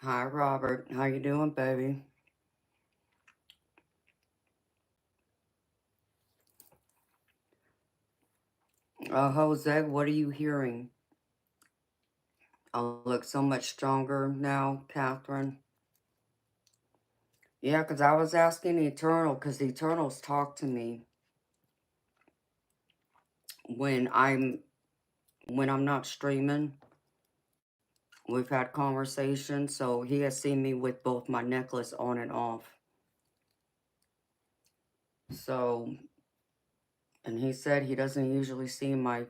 Hi, Robert. How you doing, baby? Jose, what are you hearing? I look so much stronger now, Catherine. Yeah, because I was asking Eternal, because the Eternals talk to me when I'm not streaming. We've had conversations, so he has seen me with both my necklace on and off. So, and he said he doesn't usually see my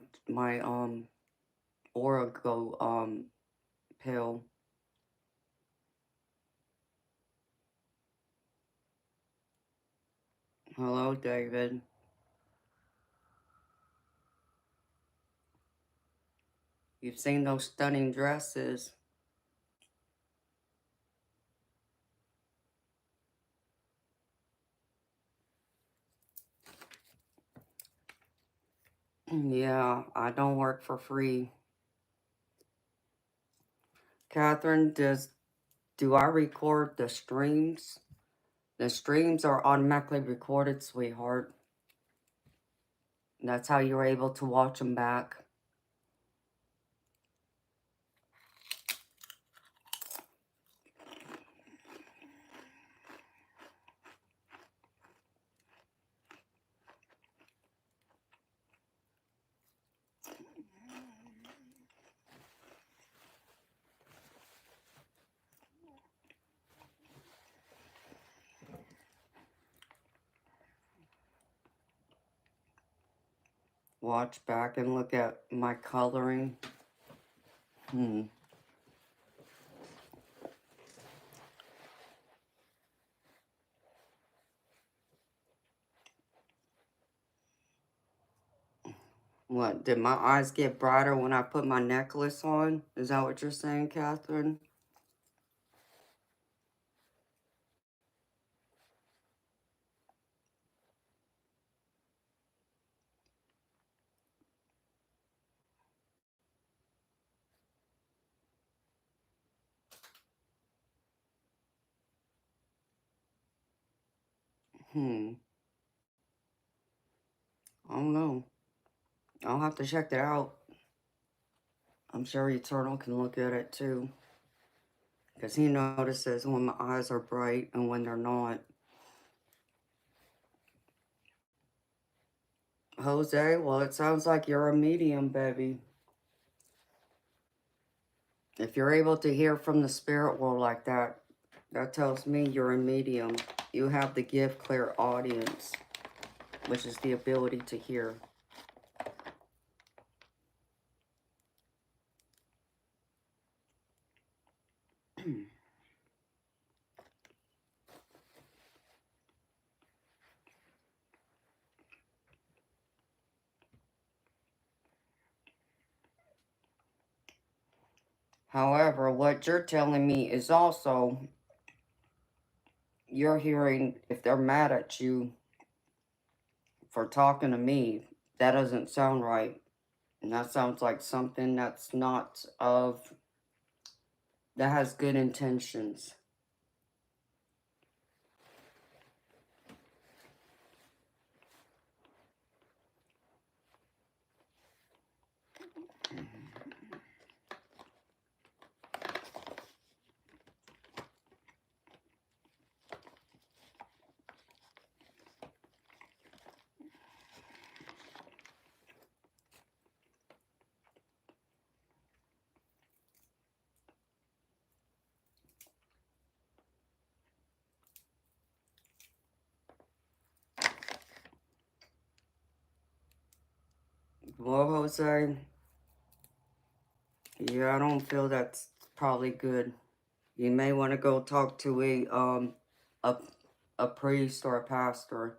aura go pale. Hello, David. You've seen those stunning dresses. Yeah, I don't work for free. Catherine, do I record the streams? The streams are automatically recorded, sweetheart. That's how you're able to watch them back. Watch back and look at my coloring. What, did my eyes get brighter when I put my necklace on? Is that what you're saying, Catherine? I don't know. I'll have to check it out. I'm sure Eternal can look at it too. Because he notices when my eyes are bright and when they're not. Jose, well, it sounds like you're a medium, baby. If you're able to hear from the spirit world like that, that tells me you're a medium. You have the gift clear audience, which is the ability to hear. However, what you're telling me is also, you're hearing if they're mad at you for talking to me, that doesn't sound right. And that sounds like something that's not of, that has good intentions. Well, Jose, yeah, I don't feel that's probably good. You may want to go talk to a, a priest or a pastor.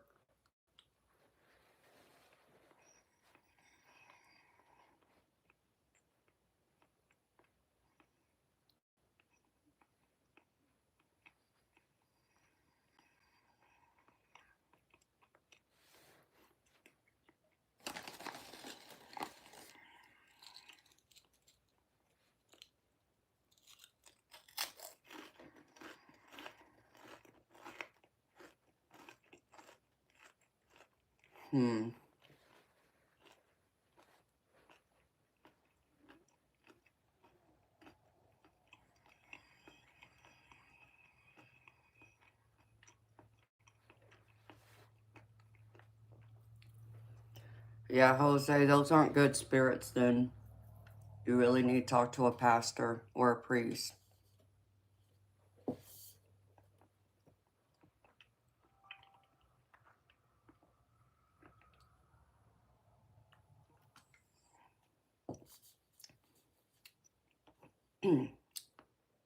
Yeah, Jose, those aren't good spirits then. You really need to talk to a pastor or a priest.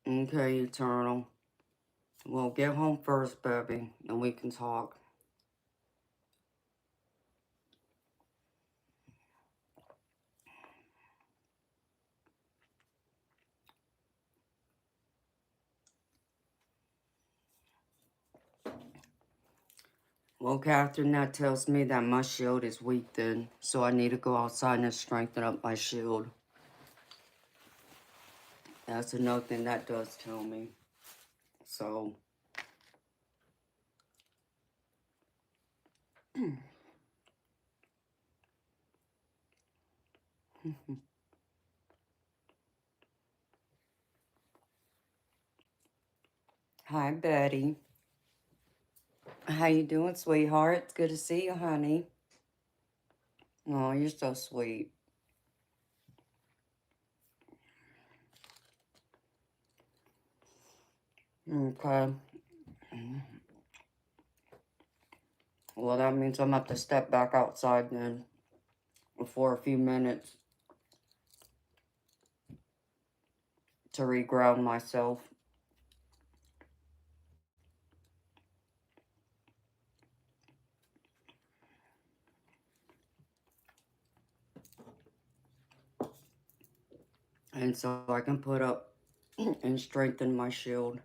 Okay, Eternal. Well, get home first, baby, and we can talk. Well, Catherine, that tells me that my shield is weak then, so I need to go outside and strengthen up my shield. That's another thing that does tell me. So, hi, Betty. How you doing, sweetheart? It's good to see you, honey. Oh, you're so sweet. Okay. Well, that means I'm going to have to step back outside then for a few minutes to reground myself. And so I can put up and strengthen my shield.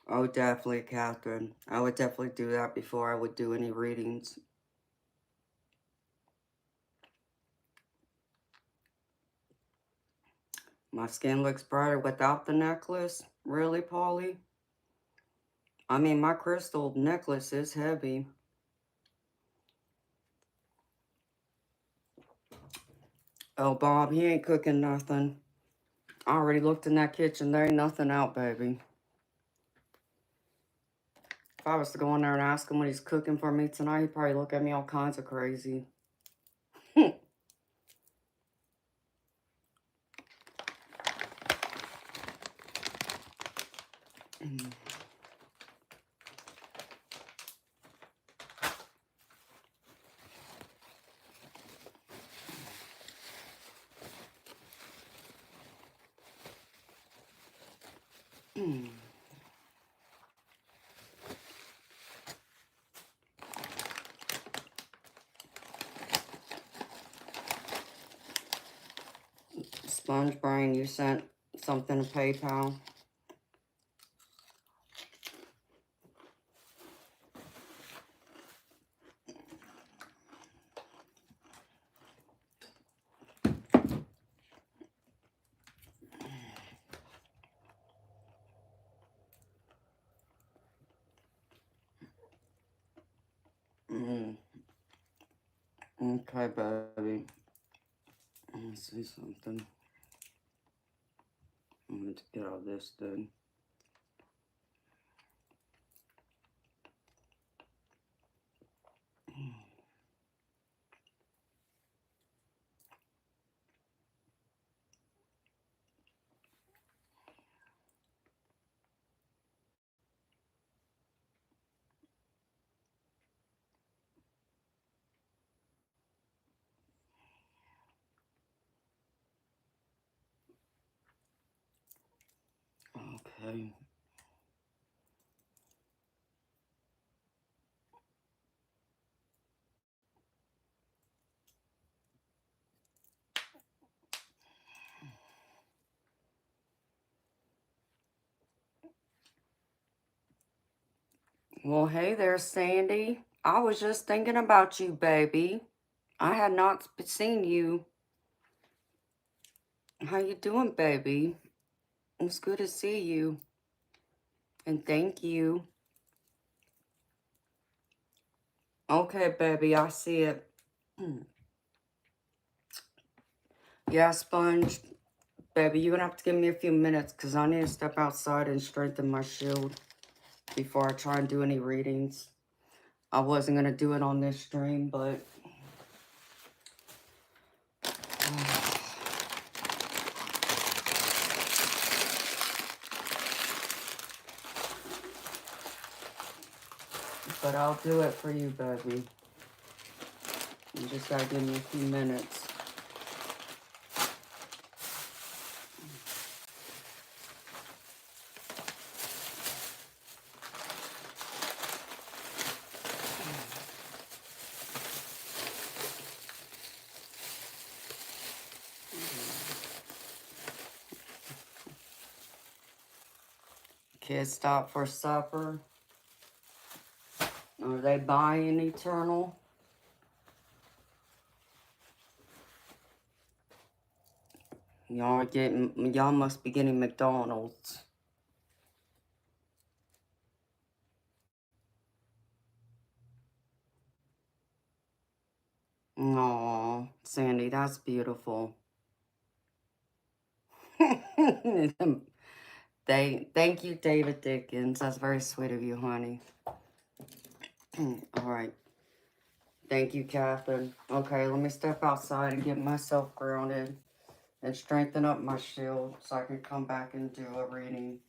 Oh, definitely, Catherine. I would definitely do that before I would do any readings. My skin looks brighter without the necklace. Really, Polly? I mean, my crystal necklace is heavy. Oh, Bob, he ain't cooking nothing. I already looked in that kitchen. There ain't nothing out, baby. If I was to go in there and ask him what he's cooking for me tonight, he'd probably look at me all kinds of crazy. Sponge Brain, you sent something to PayPal. Okay, baby. Let me see something. I'm going to get all this done. Okay. Well, hey there, Sandy. I was just thinking about you, baby. I had not seen you. How you doing, baby? It's good to see you. And thank you. Okay, baby, I see it. Yeah, Sponge. Baby, you're gonna have to give me a few minutes because I need to step outside and strengthen my shield before I try and do any readings. I wasn't gonna do it on this stream, but I'll do it for you, baby. You just gotta give me a few minutes. Kids stop for supper. Are they buying Eternal? Y'all must be getting McDonald's. Aw, Sandy, that's beautiful. Thank you, David Dickens. That's very sweet of you, honey. All right. Thank you, Catherine. Okay, let me step outside and get myself grounded and strengthen up my shield so I can come back and do a reading.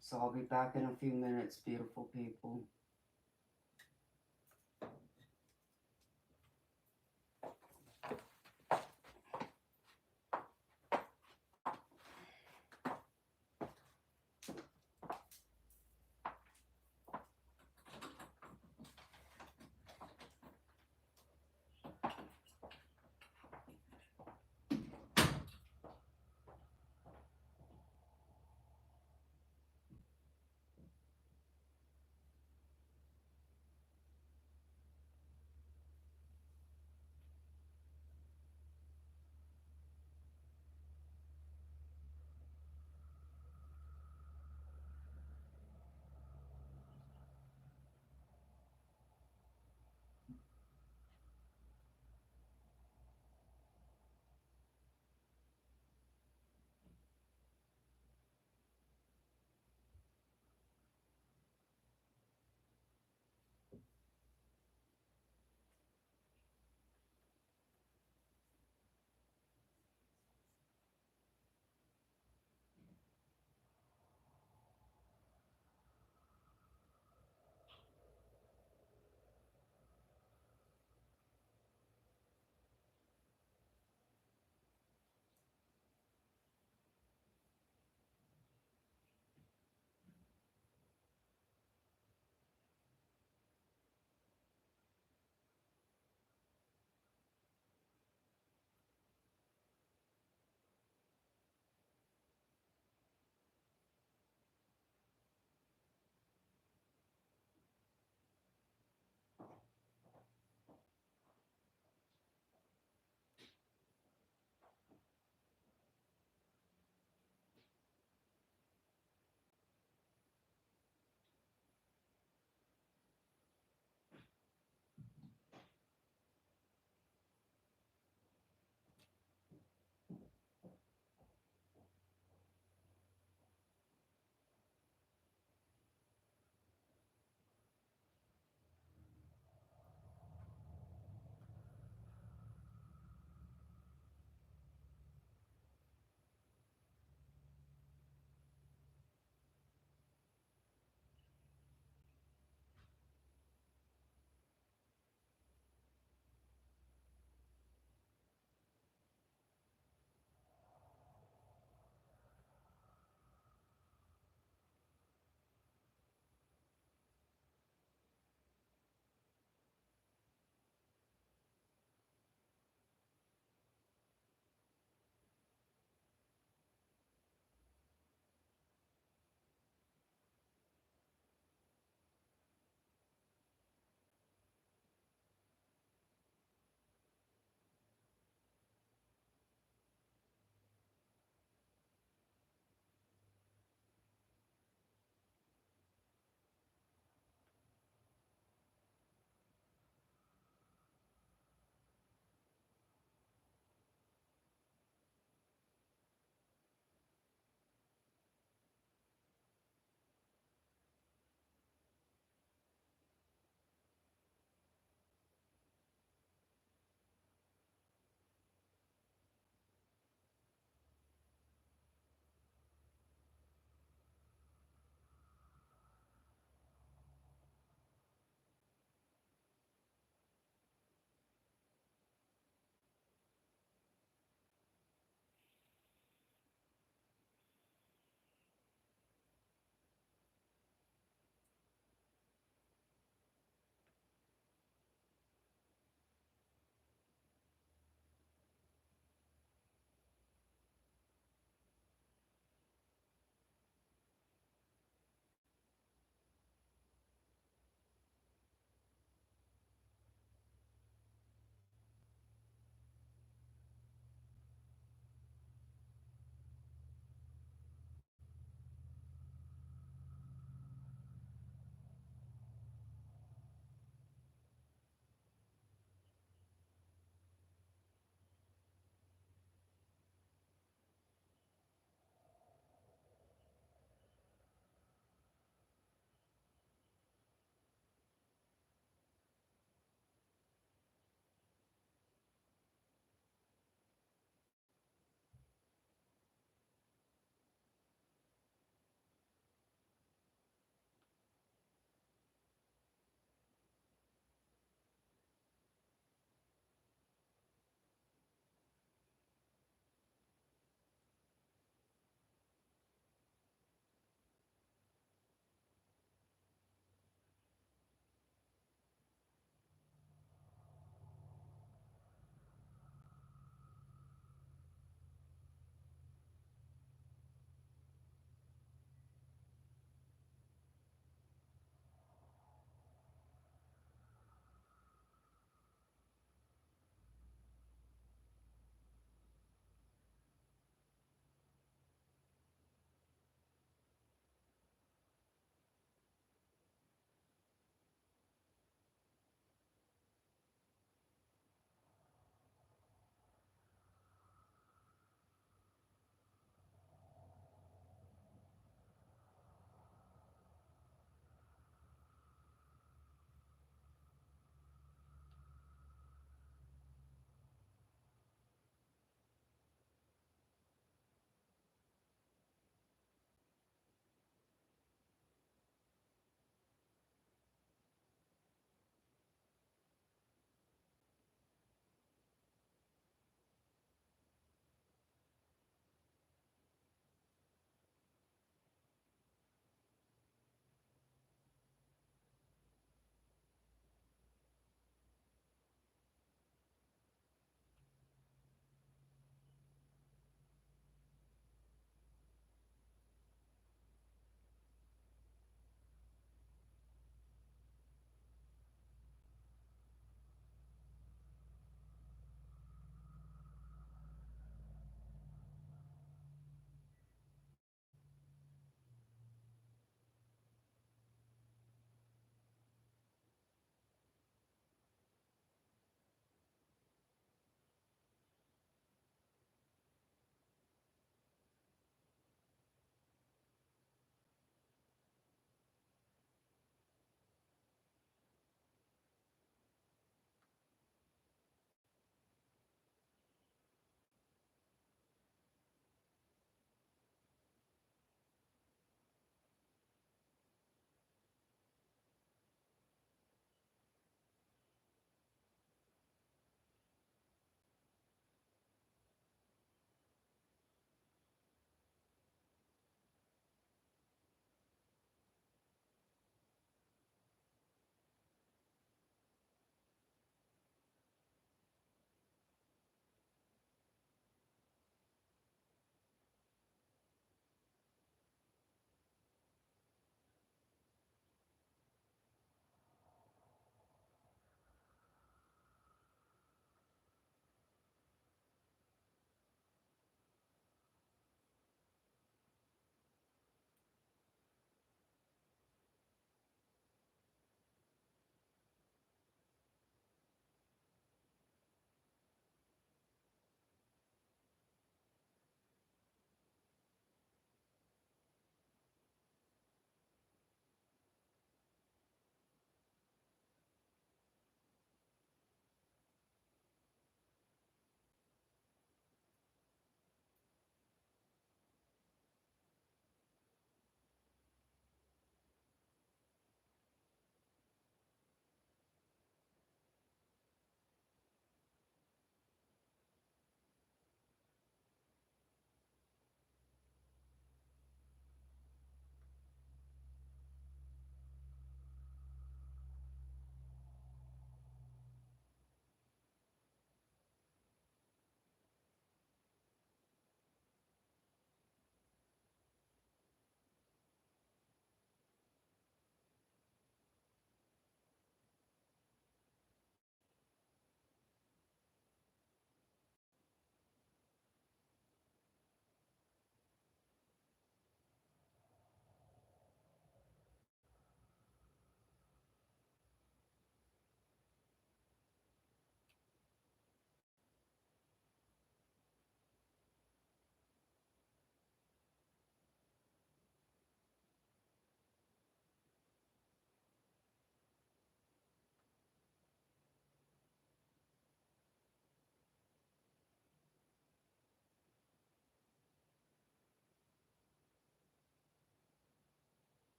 So I'll be back in a few minutes, beautiful people.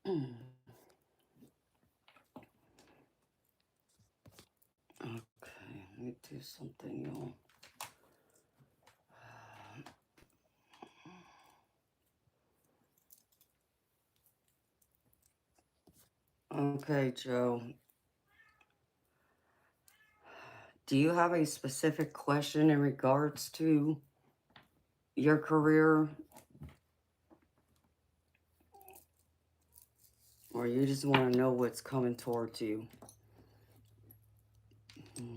Okay, let me do something, y'all. Okay, Joe. Do you have a specific question in regards to your career? Or you just want to know what's coming towards you? Because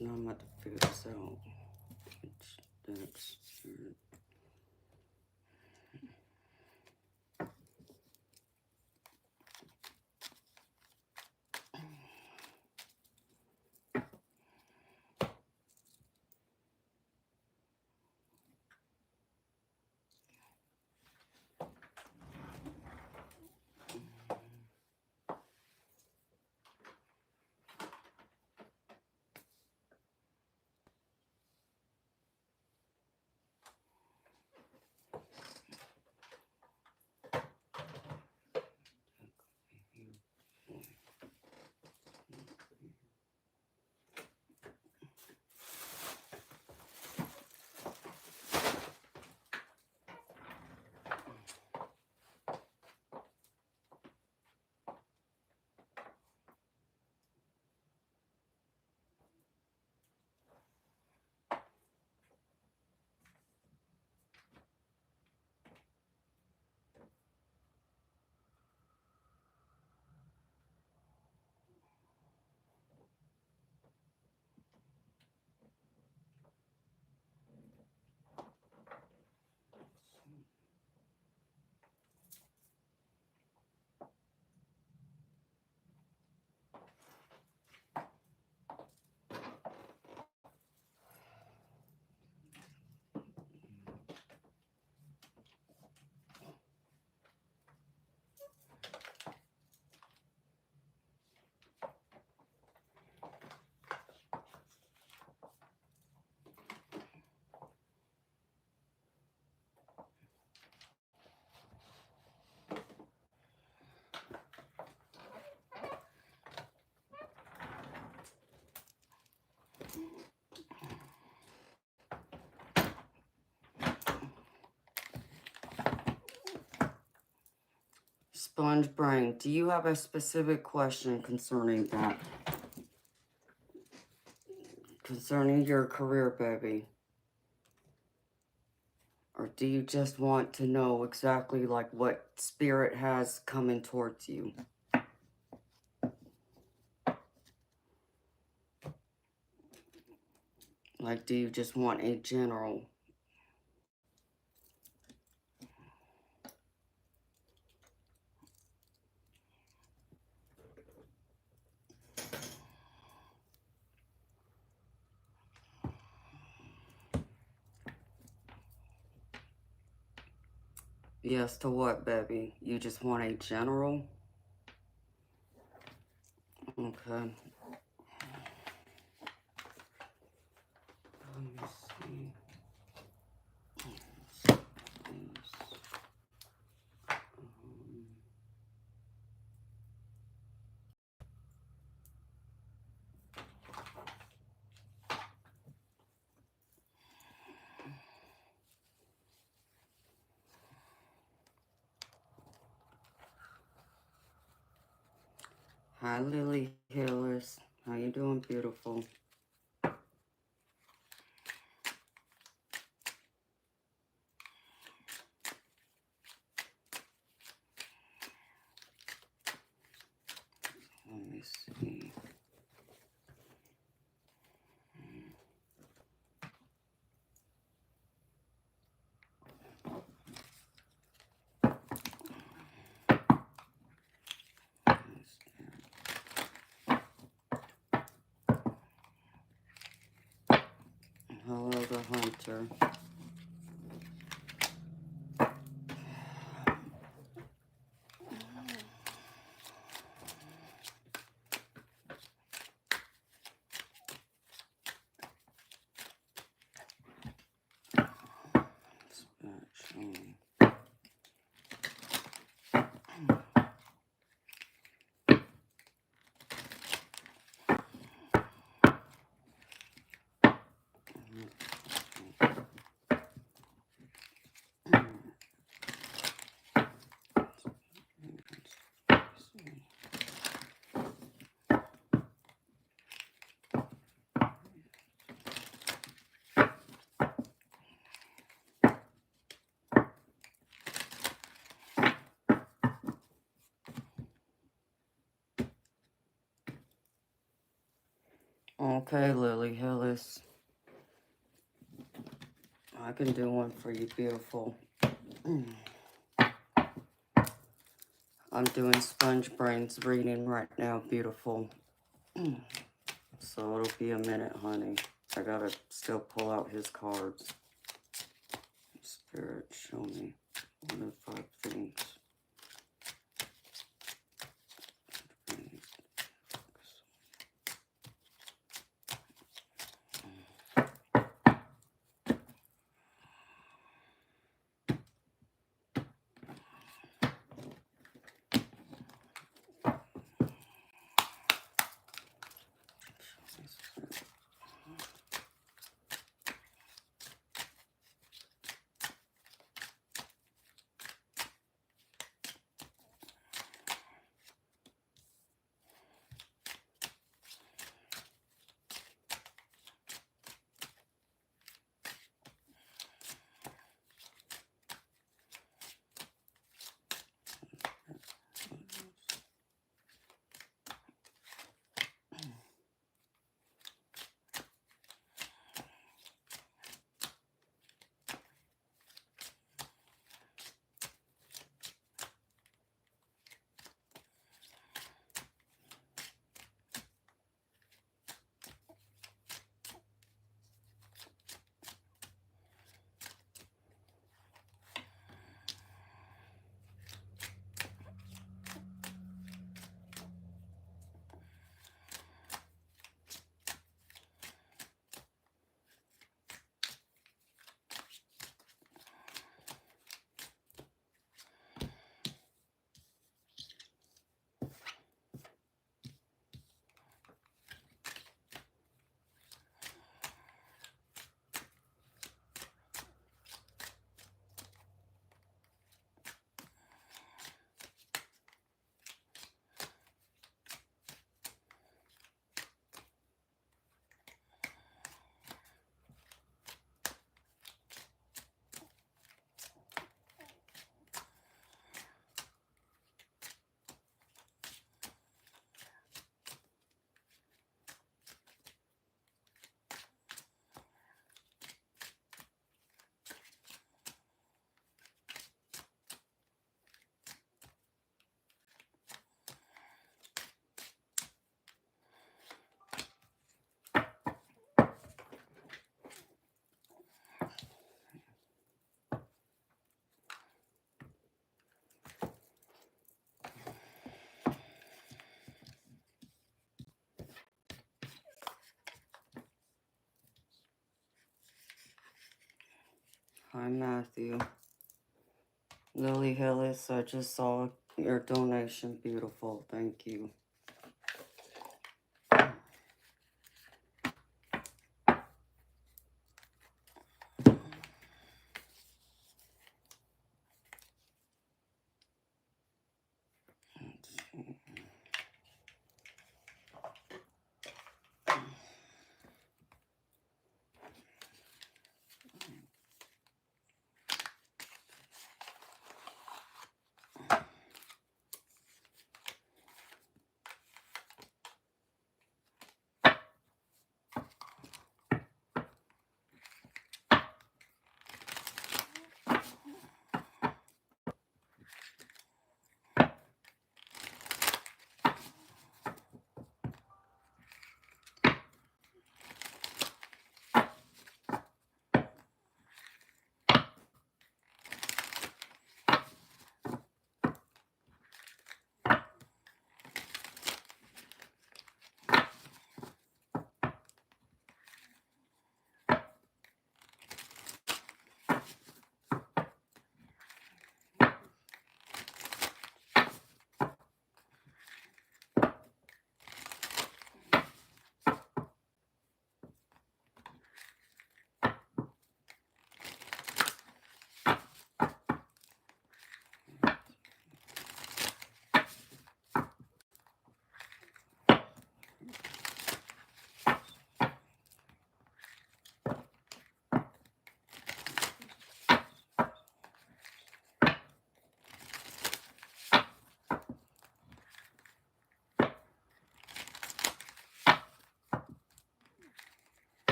now I'm about to figure this out. That's Sponge Brain, do you have a specific question concerning that? Concerning your career, baby? Or do you just want to know exactly like what spirit has coming towards you? Like, do you just want a general? Yes, to what, baby? You just want a general? Okay. Let me see. Hi, Lily Hillis. How you doing, beautiful? Let me see. Hello, the hunter. Show me. Okay, Lily Hillis. I can do one for you, beautiful. I'm doing Sponge Brains reading right now, beautiful. So it'll be a minute, honey. I gotta still pull out his cards. Spirit, show me 1 of 5 things. Hi, Matthew. Lily Hillis, I just saw your donation. Beautiful. Thank you.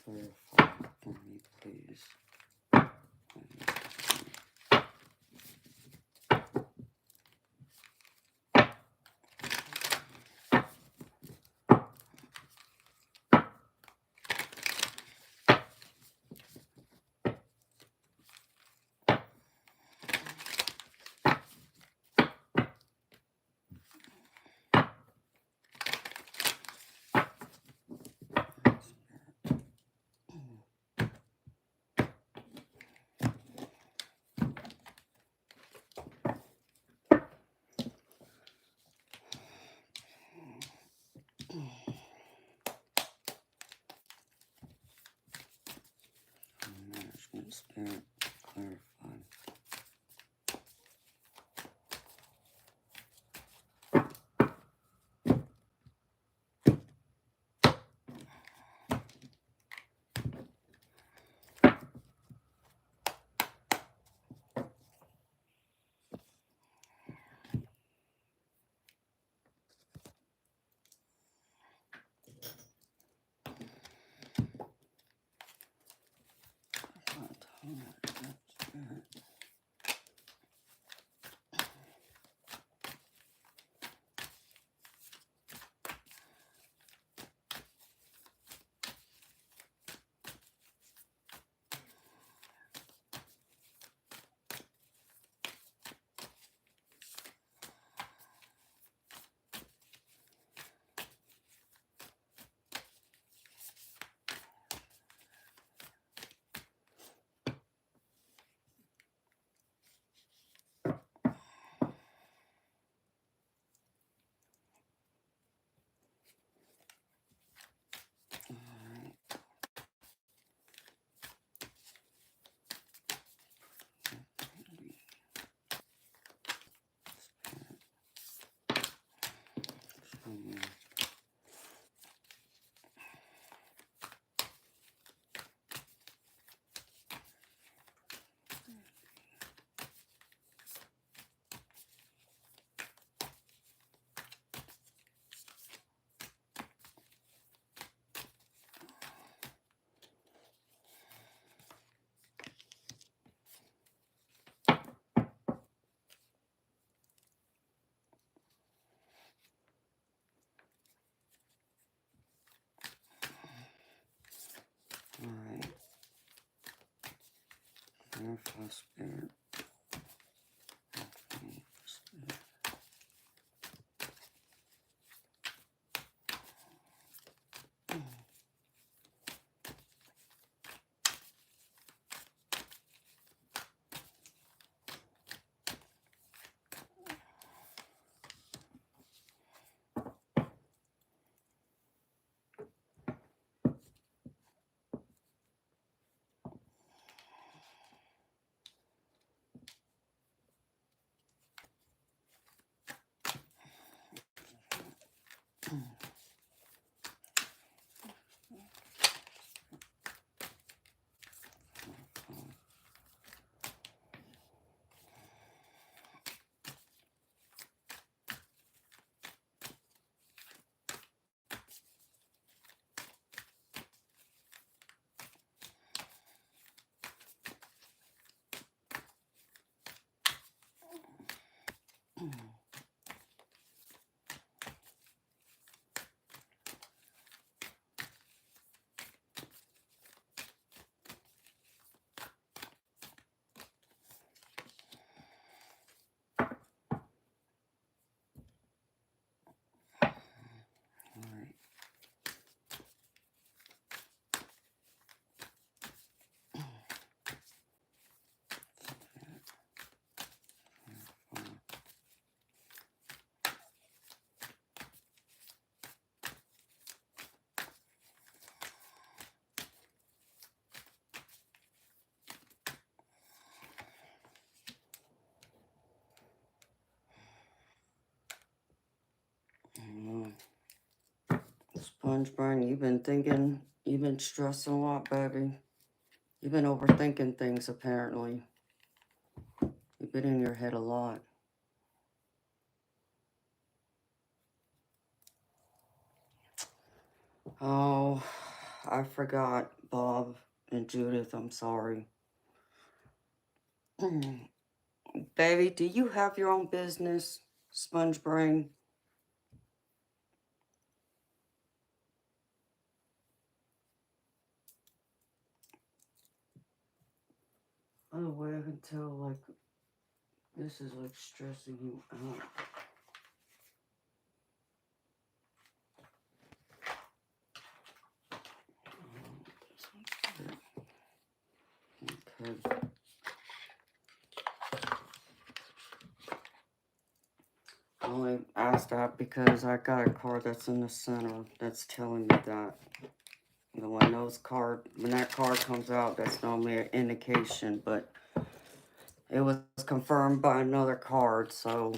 Clarify for me, please. Management spirit, clarify. Alright. Clarify spirit. Sponge brain, you've been thinking, you've been stressing a lot, baby. You've been overthinking things, apparently. You've been in your head a lot. Oh, I forgot, Bob and Judith, I'm sorry. Baby, do you have your own business, Sponge brain? Oh, wait, I can tell, like, this is, like, stressing you out. Okay. I only asked that because I got a card that's in the center that's telling me that. And when that card comes out, that's normally an indication, but it was confirmed by another card, so.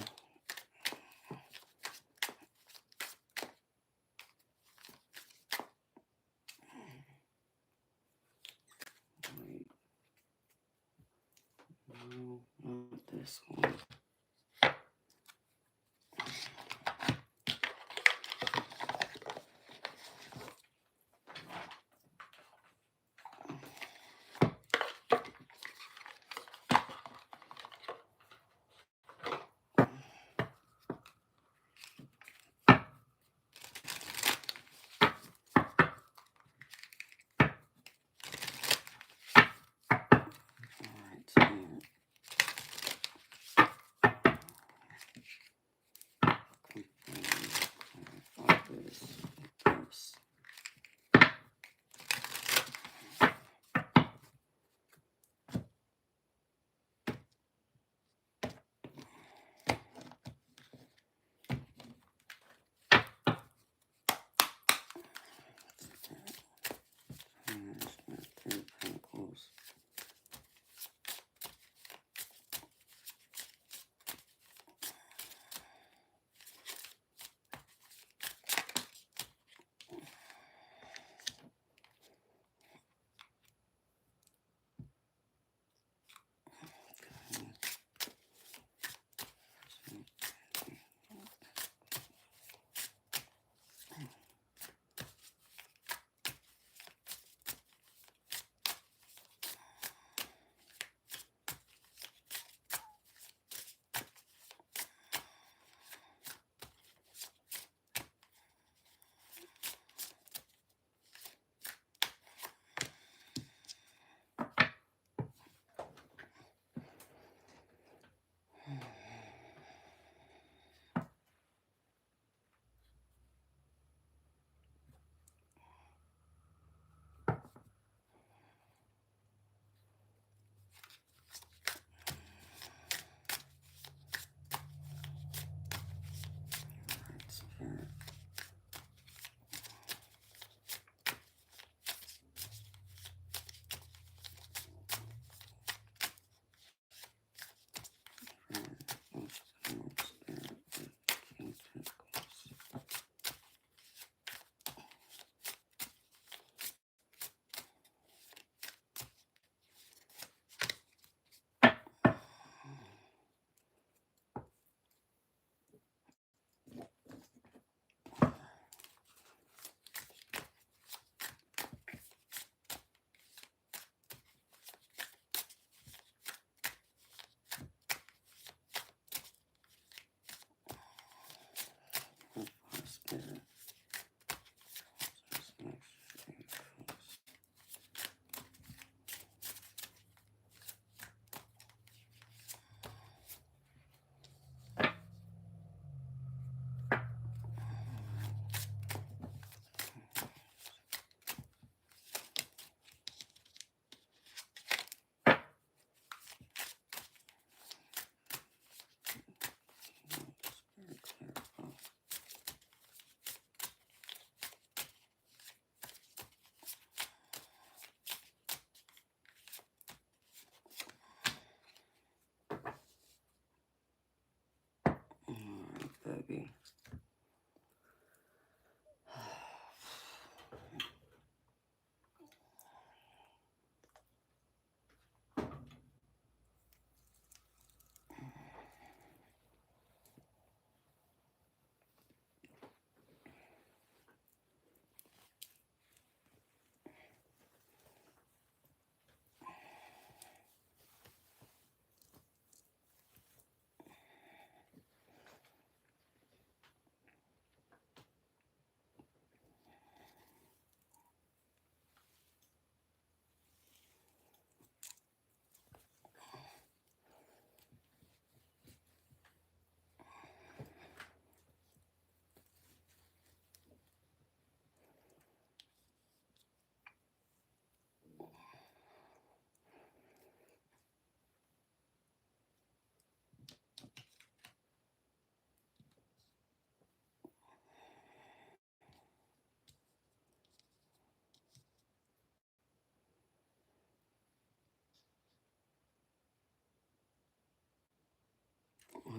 Wait. No, not this one.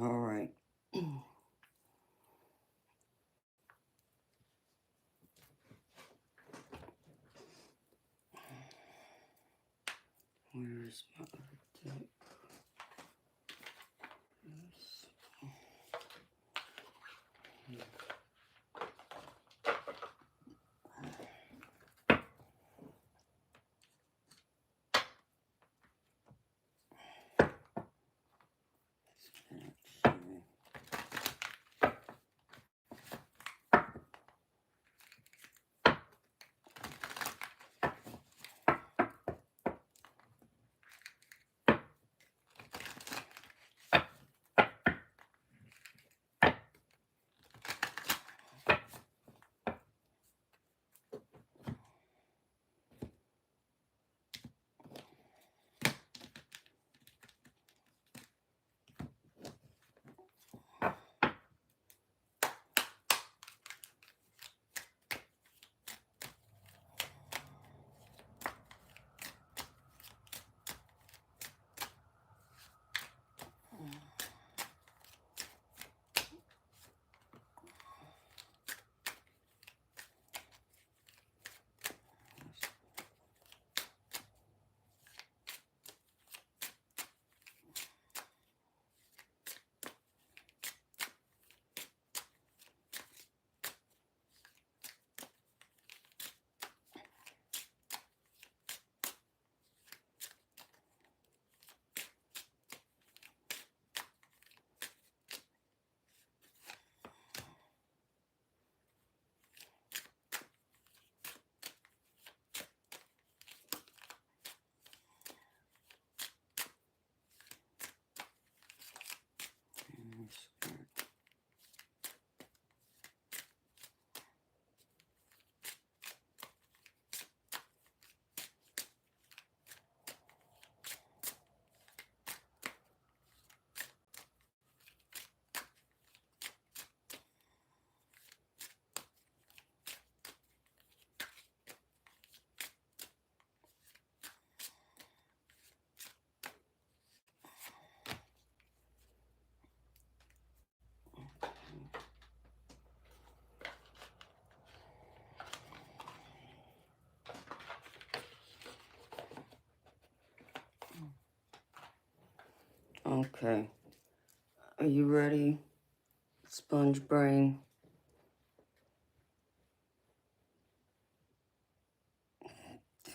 All right. Where's my other deck? Yes. Okay. Are you ready, sponge brain?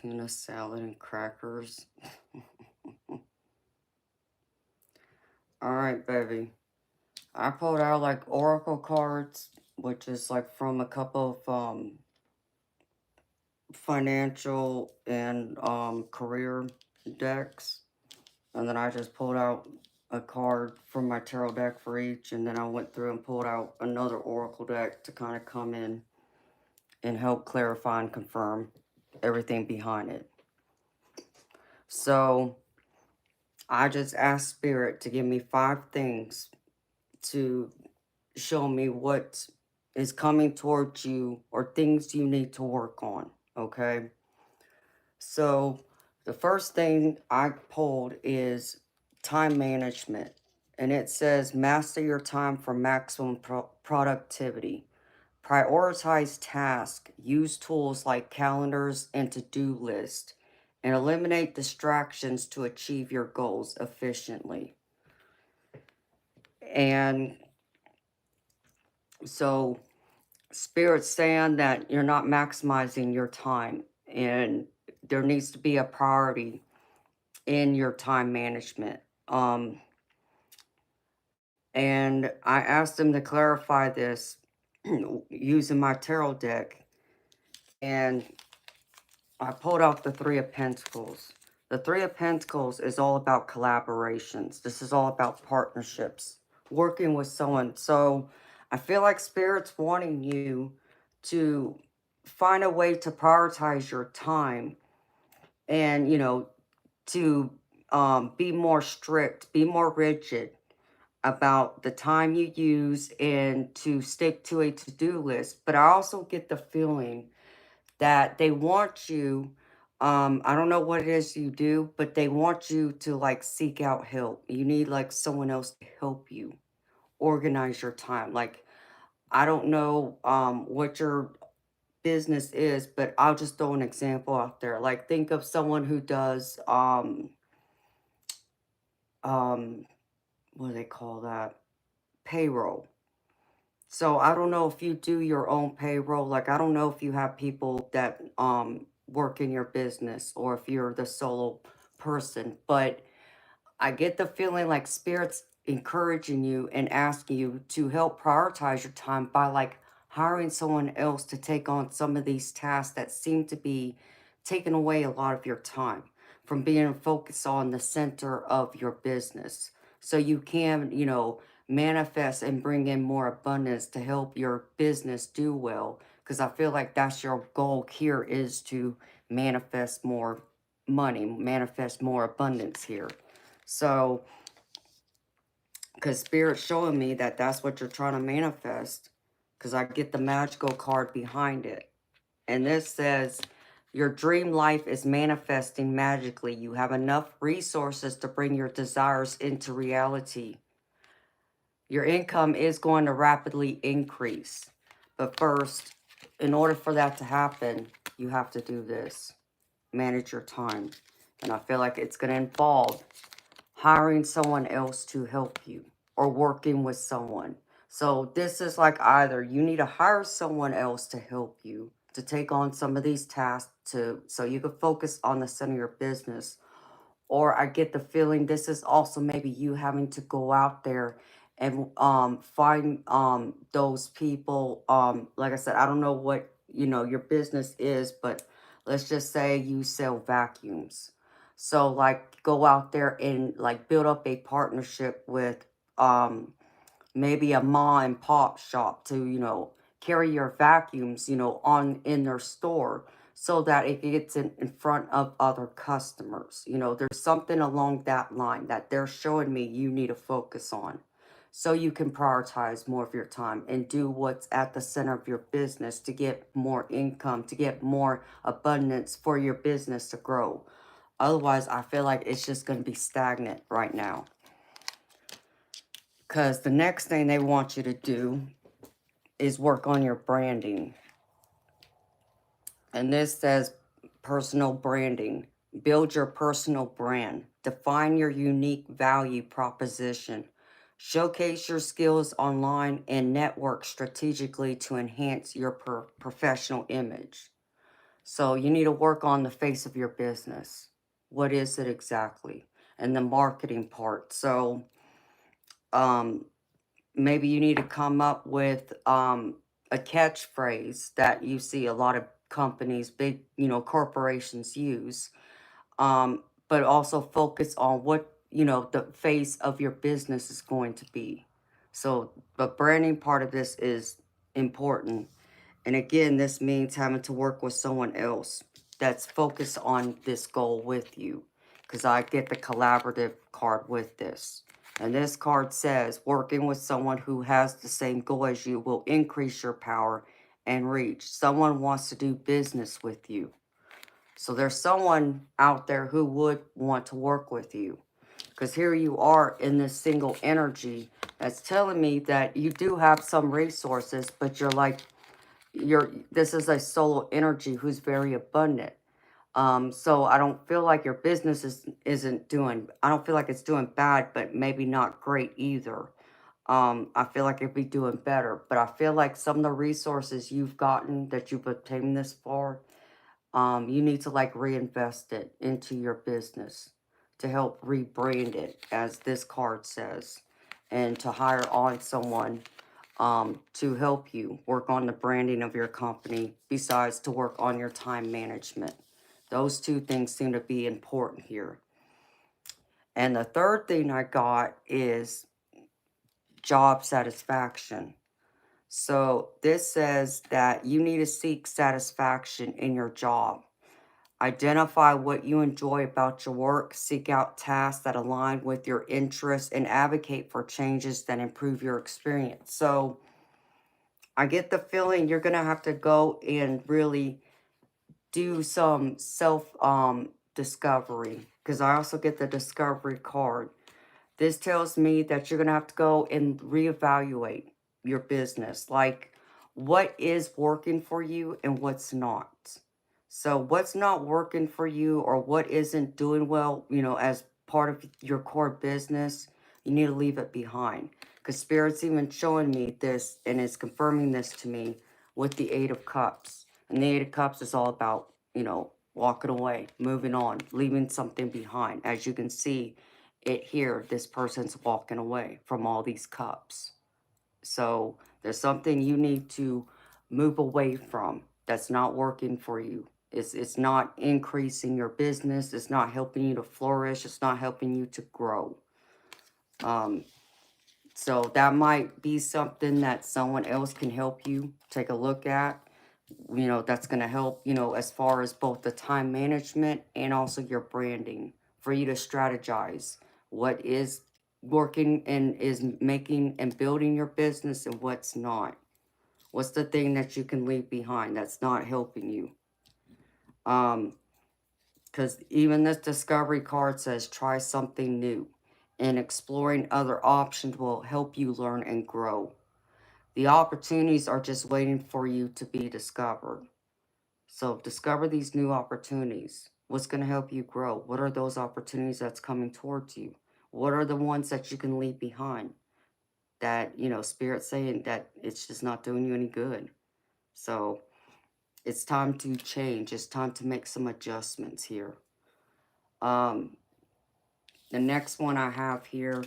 Tuna salad and crackers. All right, baby. I pulled out like oracle cards, which is like from a couple of financial and career decks. And then I just pulled out a card from my tarot deck for each, and then I went through and pulled out another oracle deck to kind of come in and help clarify and confirm everything behind it. So I just asked Spirit to give me 5 things to show me what is coming towards you or things you need to work on, okay? So the first thing I pulled is time management, and it says master your time for maximum productivity. Prioritize tasks, use tools like calendars and to-do lists, and eliminate distractions to achieve your goals efficiently. And so Spirit's saying that you're not maximizing your time, and there needs to be a priority in your time management. And I asked him to clarify this using my tarot deck, and I pulled out the Three of Pentacles. The Three of Pentacles is all about collaborations. This is all about partnerships, working with someone. So I feel like Spirit's wanting you to find a way to prioritize your time and, you know, to be more strict, be more rigid about the time you use and to stick to a to-do list. But I also get the feeling that they want you, I don't know what it is you do, but they want you to like seek out help. You need like someone else to help you. organize your time. Like, I don't know what your business is, but I'll just throw an example out there. Like, think of someone who does um what do they call that? Payroll. So I don't know if you do your own payroll. Like, I don't know if you have people that work in your business or if you're the solo person, but I get the feeling like Spirit's encouraging you and asking you to help prioritize your time by like hiring someone else to take on some of these tasks that seem to be taking away a lot of your time from being focused on the center of your business. So you can, you know, manifest and bring in more abundance to help your business do well. Because I feel like that's your goal here, is to manifest more money, manifest more abundance here. So, because Spirit's showing me that that's what you're trying to manifest, because I get the magical card behind it. And this says, your dream life is manifesting magically. You have enough resources to bring your desires into reality. Your income is going to rapidly increase. But first, in order for that to happen, you have to do this. Manage your time. And I feel like it's going to involve hiring someone else to help you or working with someone. So this is like, either you need to hire someone else to help you to take on some of these tasks so you can focus on the center of your business, or I get the feeling this is also maybe you having to go out there and find those people. Like I said, I don't know what, you know, your business is, but let's just say you sell vacuums. So like, go out there and like build up a partnership with maybe a mom and pop shop to, you know, carry your vacuums, you know, on in their store, so that it gets in front of other customers. You know, there's something along that line that they're showing me you need to focus on, so you can prioritize more of your time and do what's at the center of your business to get more income, to get more abundance for your business to grow. Otherwise, I feel like it's just going to be stagnant right now. Because the next thing they want you to do is work on your branding. And this says personal branding. Build your personal brand. Define your unique value proposition. Showcase your skills online and network strategically to enhance your professional image. So you need to work on the face of your business. What is it exactly? And the marketing part. So, maybe you need to come up with a catchphrase that you see a lot of companies, big, you know, corporations use. But also focus on what, you know, the face of your business is going to be. So the branding part of this is important. And again, this means having to work with someone else that's focused on this goal with you, because I get the collaborative card with this. And this card says, working with someone who has the same goal as you will increase your power and reach. Someone wants to do business with you. So there's someone out there who would want to work with you. Because here you are in this single energy that's telling me that you do have some resources, but you're like, this is a solo energy who's very abundant. So I don't feel like your business isn't doing, I don't feel like it's doing bad, but maybe not great either. I feel like it'd be doing better, but I feel like some of the resources you've gotten, that you've obtained this far, you need to like reinvest it into your business to help rebrand it, as this card says, and to hire on someone to help you work on the branding of your company, besides to work on your time management. Those two things seem to be important here. And the third thing I got is job satisfaction. So this says that you need to seek satisfaction in your job. Identify what you enjoy about your work, seek out tasks that align with your interests, and advocate for changes that improve your experience. So I get the feeling you're going to have to go and really do some self discovery, because I also get the discovery card. This tells me that you're going to have to go and reevaluate your business. Like, what is working for you and what's not. So what's not working for you or what isn't doing well, you know, as part of your core business, you need to leave it behind. Because Spirit's even showing me this and it's confirming this to me with the Eight of Cups. And the Eight of Cups is all about, you know, walking away, moving on, leaving something behind. As you can see it here, this person's walking away from all these cups. So there's something you need to move away from that's not working for you. It's not increasing your business. It's not helping you to flourish. It's not helping you to grow. So that might be something that someone else can help you take a look at. You know, that's going to help, you know, as far as both the time management and also your branding for you to strategize what is working and is making and building your business and what's not. What's the thing that you can leave behind that's not helping you? Because even this discovery card says try something new, and exploring other options will help you learn and grow. The opportunities are just waiting for you to be discovered. So discover these new opportunities. What's going to help you grow? What are those opportunities that's coming towards you? What are the ones that you can leave behind? That, you know, Spirit's saying that it's just not doing you any good. So it's time to change. It's time to make some adjustments here. The next one I have here,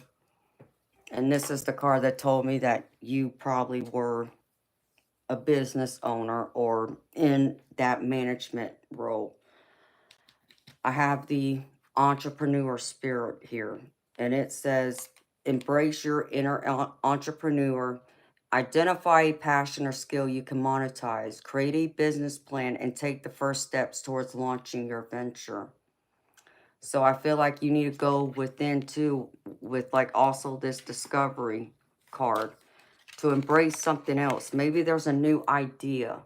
and this is the card that told me that you probably were a business owner or in that management role. I have the entrepreneur spirit here, and it says, embrace your inner entrepreneur, identify a passion or skill you can monetize, create a business plan, and take the first steps towards launching your venture. So I feel like you need to go within too, with like also this discovery card, to embrace something else. Maybe there's a new idea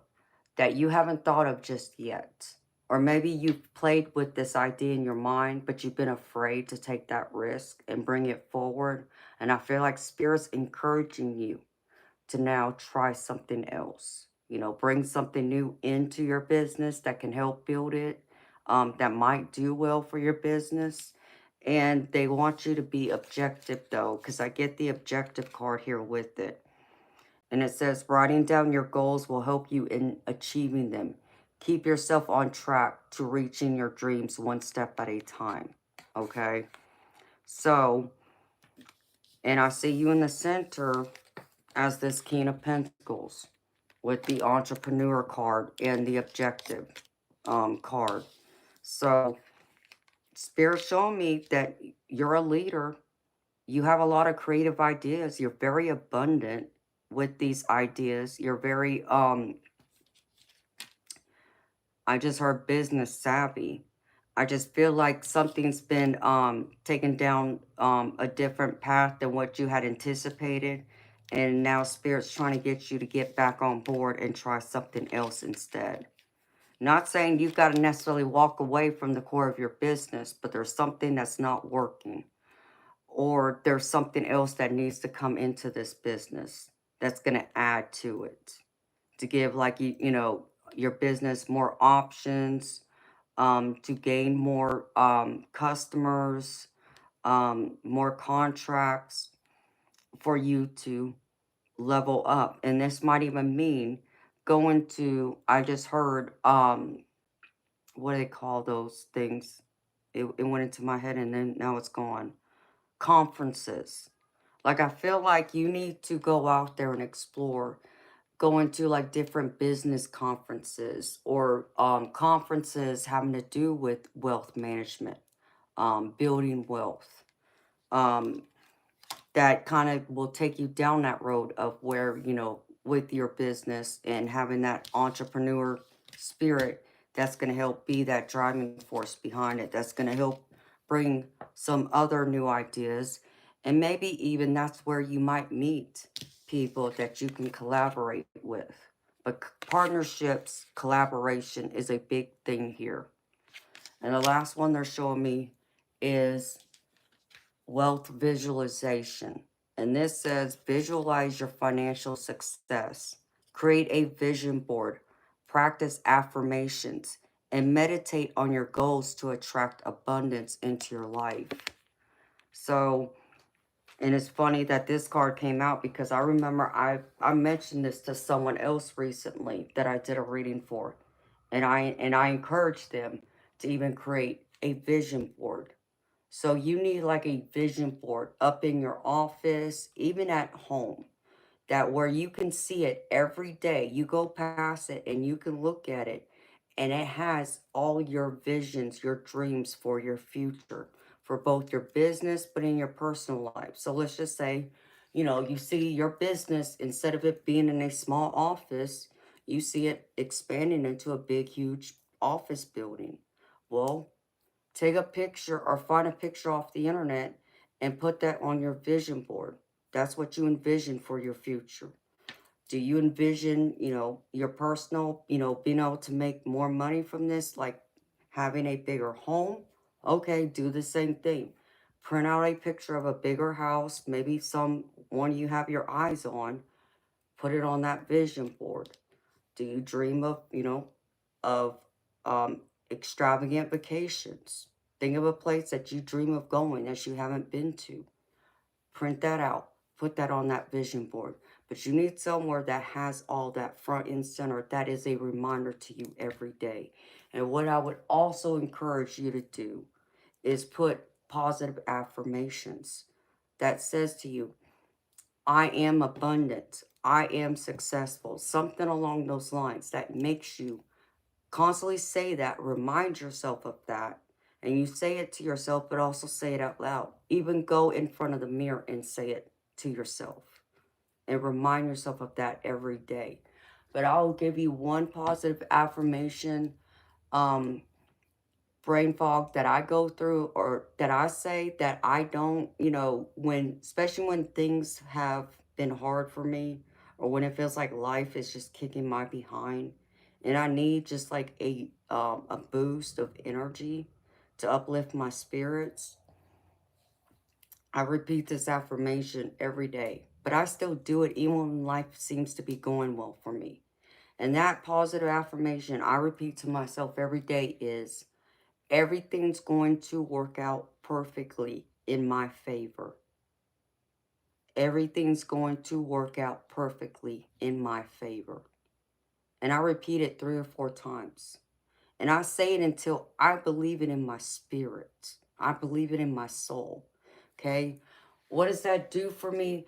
that you haven't thought of just yet. Or maybe you've played with this idea in your mind, but you've been afraid to take that risk and bring it forward. And I feel like Spirit's encouraging you to now try something else. You know, bring something new into your business that can help build it, that might do well for your business. And they want you to be objective, though, because I get the objective card here with it. And it says, writing down your goals will help you in achieving them. Keep yourself on track to reaching your dreams one step at a time. Okay? So, and I see you in the center as this King of Pentacles with the entrepreneur card and the objective card. So, Spirit showing me that you're a leader. You have a lot of creative ideas. You're very abundant with these ideas. You're very, I just heard business savvy. I just feel like something's been taken down a different path than what you had anticipated. And now Spirit's trying to get you to get back on board and try something else instead. Not saying you've got to necessarily walk away from the core of your business, but there's something that's not working. Or there's something else that needs to come into this business that's going to add to it. To give, like, you know, your business more options, to gain more customers, more contracts for you to level up. And this might even mean going to, I just heard, what do they call those things? It went into my head and then now it's gone. Conferences. Like, I feel like you need to go out there and explore, going to like different business conferences or conferences having to do with wealth management, building wealth. That kind of will take you down that road of where, you know, with your business and having that entrepreneur spirit, that's going to help be that driving force behind it. That's going to help bring some other new ideas. And maybe even that's where you might meet people that you can collaborate with. But partnerships, collaboration is a big thing here. And the last one they're showing me is wealth visualization. And this says visualize your financial success, create a vision board, practice affirmations, and meditate on your goals to attract abundance into your life. So, and it's funny that this card came out because I remember I mentioned this to someone else recently that I did a reading for. And I encouraged them to even create a vision board. So you need like a vision board up in your office, even at home, that where you can see it every day. You go past it and you can look at it, and it has all your visions, your dreams for your future, for both your business but in your personal life. So let's just say, you see your business, instead of it being in a small office, you see it expanding into a big, huge office building. Well, take a picture or find a picture off the internet and put that on your vision board. That's what you envision for your future. Do you envision, your personal, being able to make more money from this, like having a bigger home? Okay, do the same thing. Print out a picture of a bigger house, maybe some one you have your eyes on, put it on that vision board. Do you dream of, of extravagant vacations? Think of a place that you dream of going that you haven't been to. Print that out. Put that on that vision board. But you need somewhere that has all that front and center. That is a reminder to you every day. And what I would also encourage you to do is put positive affirmations that says to you, I am abundant. I am successful. Something along those lines that makes you constantly say that. Remind yourself of that. And you say it to yourself, but also say it out loud. Even go in front of the mirror and say it to yourself. And remind yourself of that every day. But I'll give you one positive affirmation. Brain fog that I go through, or that I say that I don't, especially when things have been hard for me, or when it feels like life is just kicking my behind and I need just like a boost of energy to uplift my spirits. I repeat this affirmation every day, but I still do it even when life seems to be going well for me. And that positive affirmation I repeat to myself every day is, everything's going to work out perfectly in my favor. Everything's going to work out perfectly in my favor. And I repeat it 3 or 4 times. And I say it until I believe it in my spirit. I believe it in my soul. Okay? What does that do for me?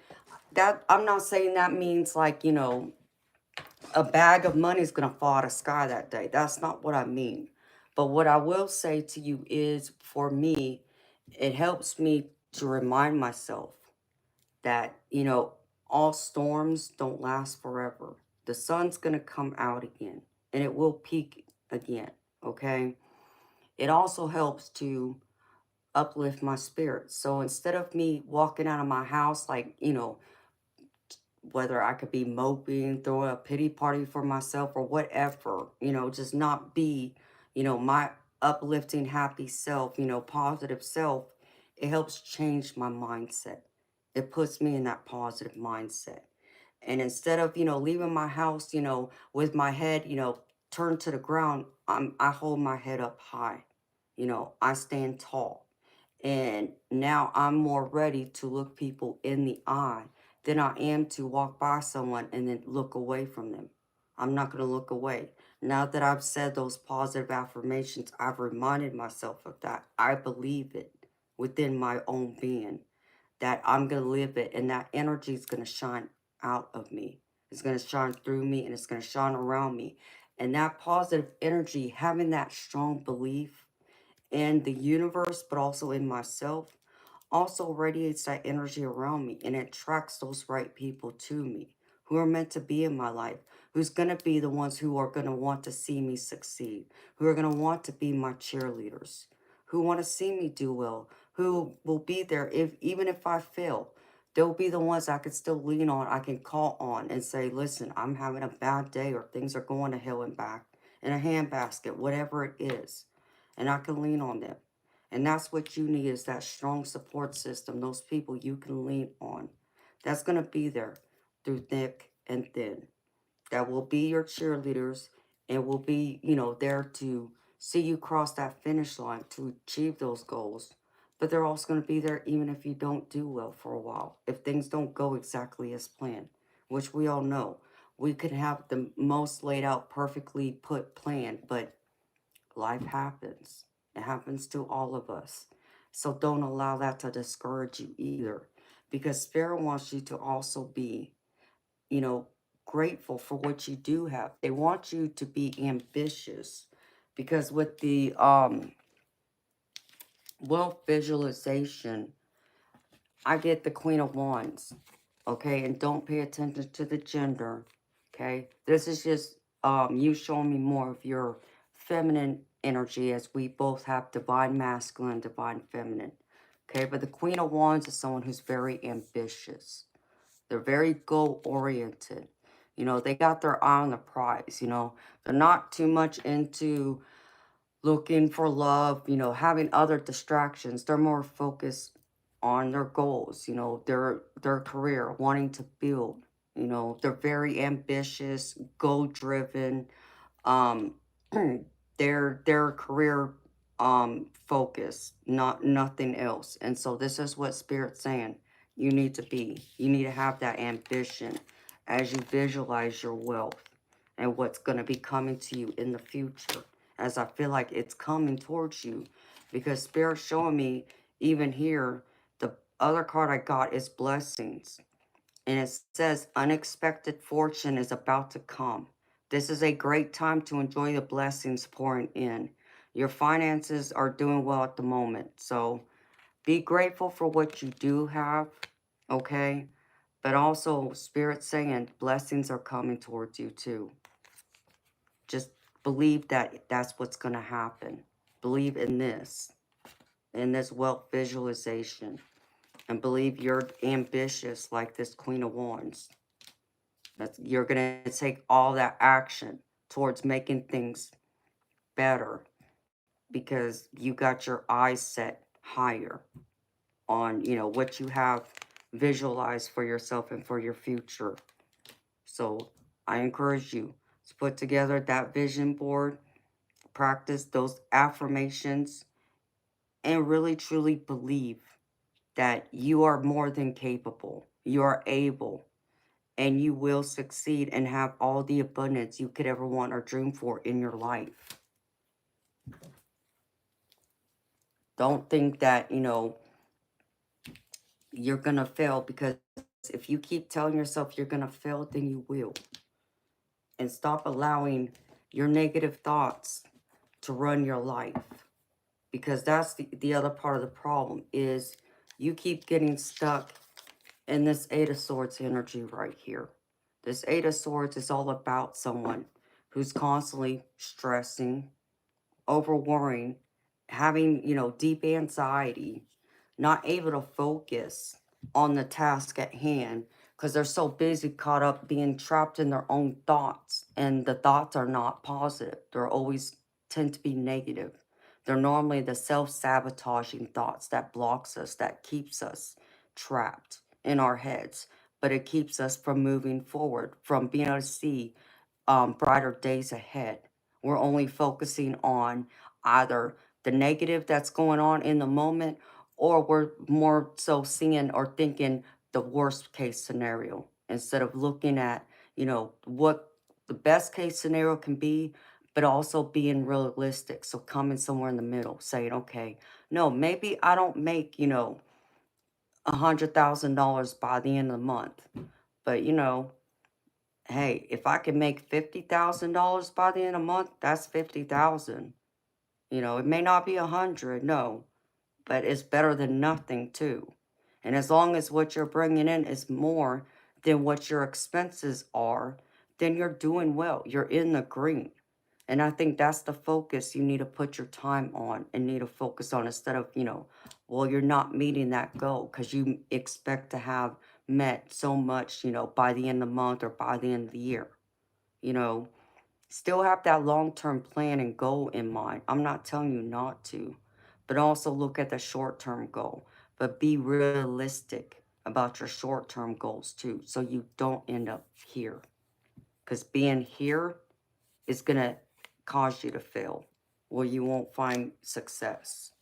That, I'm not saying that means like, a bag of money is going to fall out of the sky that day. That's not what I mean. But what I will say to you is, for me, it helps me to remind myself that, all storms don't last forever. The sun's going to come out again, and it will peak again, okay? It also helps to uplift my spirits. So instead of me walking out of my house like, whether I could be moping, throwing a pity party for myself or whatever, just not be, my uplifting, happy self, positive self, it helps change my mindset. It puts me in that positive mindset. And instead of, leaving my house, with my head, turned to the ground, I hold my head up high. I stand tall. And now I'm more ready to look people in the eye than I am to walk by someone and then look away from them. I'm not going to look away. Now that I've said those positive affirmations, I've reminded myself of that. I believe it within my own being, that I'm going to live it, and that energy is going to shine out of me. It's going to shine through me, and it's going to shine around me. And that positive energy, having that strong belief in the universe, but also in myself, also radiates that energy around me, and it attracts those right people to me who are meant to be in my life, who's going to be the ones who are going to want to see me succeed, who are going to want to be my cheerleaders, who want to see me do well, who will be there even if I fail. They'll be the ones I can still lean on, I can call on and say, listen, I'm having a bad day, or things are going to hell and back in a handbasket, whatever it is. And I can lean on them. And that's what you need, is that strong support system, those people you can lean on. That's going to be there through thick and thin. That will be your cheerleaders and will be, there to see you cross that finish line to achieve those goals. But they're also going to be there even if you don't do well for a while, if things don't go exactly as planned, which we all know. We could have the most laid out, perfectly put plan, but life happens. It happens to all of us. So don't allow that to discourage you either, because Spirit wants you to also be, you know, grateful for what you do have. They want you to be ambitious, because with the wealth visualization, I get the Queen of Wands, okay? And don't pay attention to the gender, okay? This is just you showing me more of your feminine energy, as we both have divine masculine, divine feminine, okay? But the Queen of Wands is someone who's very ambitious. They're very goal-oriented. They got their eye on the prize, They're not too much into looking for love, having other distractions. They're more focused on their goals, their career, wanting to build. They're very ambitious, goal driven. Um, their career focus, not nothing else. And so this is what Spirit's saying you need to be. You need to have that ambition as you visualize your wealth and what's going to be coming to you in the future, as I feel like it's coming towards you, because Spirit's showing me, even here, the other card I got is blessings. And it says unexpected fortune is about to come. This is a great time to enjoy the blessings pouring in. Your finances are doing well at the moment. So be grateful for what you do have, okay? But also, Spirit saying blessings are coming towards you too. Just believe that that's what's going to happen. Believe in this wealth visualization. And believe you're ambitious like this Queen of Wands. You're going to take all that action towards making things better, because you got your eyes set higher on, what you have visualized for yourself and for your future. So I encourage you to put together that vision board, practice those affirmations, and really truly believe that you are more than capable. You are able, and you will succeed and have all the abundance you could ever want or dream for in your life. Don't think that, you're going to fail, because if you keep telling yourself you're going to fail, then you will. And stop allowing your negative thoughts to run your life, because that's the other part of the problem, is you keep getting stuck in this Eight of Swords energy right here. This Eight of Swords is all about someone who's constantly stressing, over worrying, having, deep anxiety, not able to focus on the task at hand, because they're so busy caught up being trapped in their own thoughts. And the thoughts are not positive. They're always tend to be negative. They're normally the self-sabotaging thoughts that blocks us, that keeps us trapped in our heads. But it keeps us from moving forward, from being able to see brighter days ahead. We're only focusing on either the negative that's going on in the moment, or we're more so seeing or thinking the worst case scenario, instead of looking at, what the best case scenario can be, but also being realistic. So coming somewhere in the middle, saying, okay, no, maybe I don't make, $100,000 by the end of the month, but hey, if I can make $50,000 by the end of the month, that's 50,000. It may not be 100, no, but it's better than nothing too. And as long as what you're bringing in is more than what your expenses are, then you're doing well. You're in the green. And I think that's the focus you need to put your time on and need to focus on, instead of, well, you're not meeting that goal because you expect to have met so much, by the end of the month or by the end of the year. You know, Still have that long-term plan and goal in mind. I'm not telling you not to, but also look at the short-term goal. But be realistic about your short-term goals too, so you don't end up here. Because being here is going to cause you to fail, or you won't find success.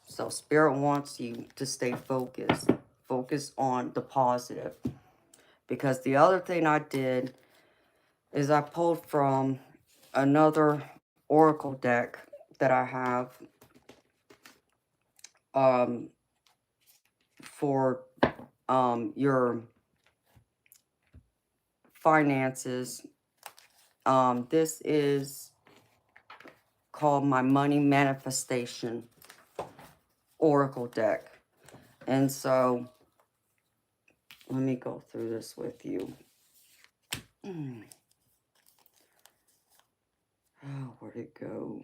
So Spirit wants you to stay focused. Focus on the positive. Because the other thing I did is I pulled from another oracle deck that I have for your finances. This is called my money manifestation oracle deck. And so let me go through this with you. Oh, where'd it go?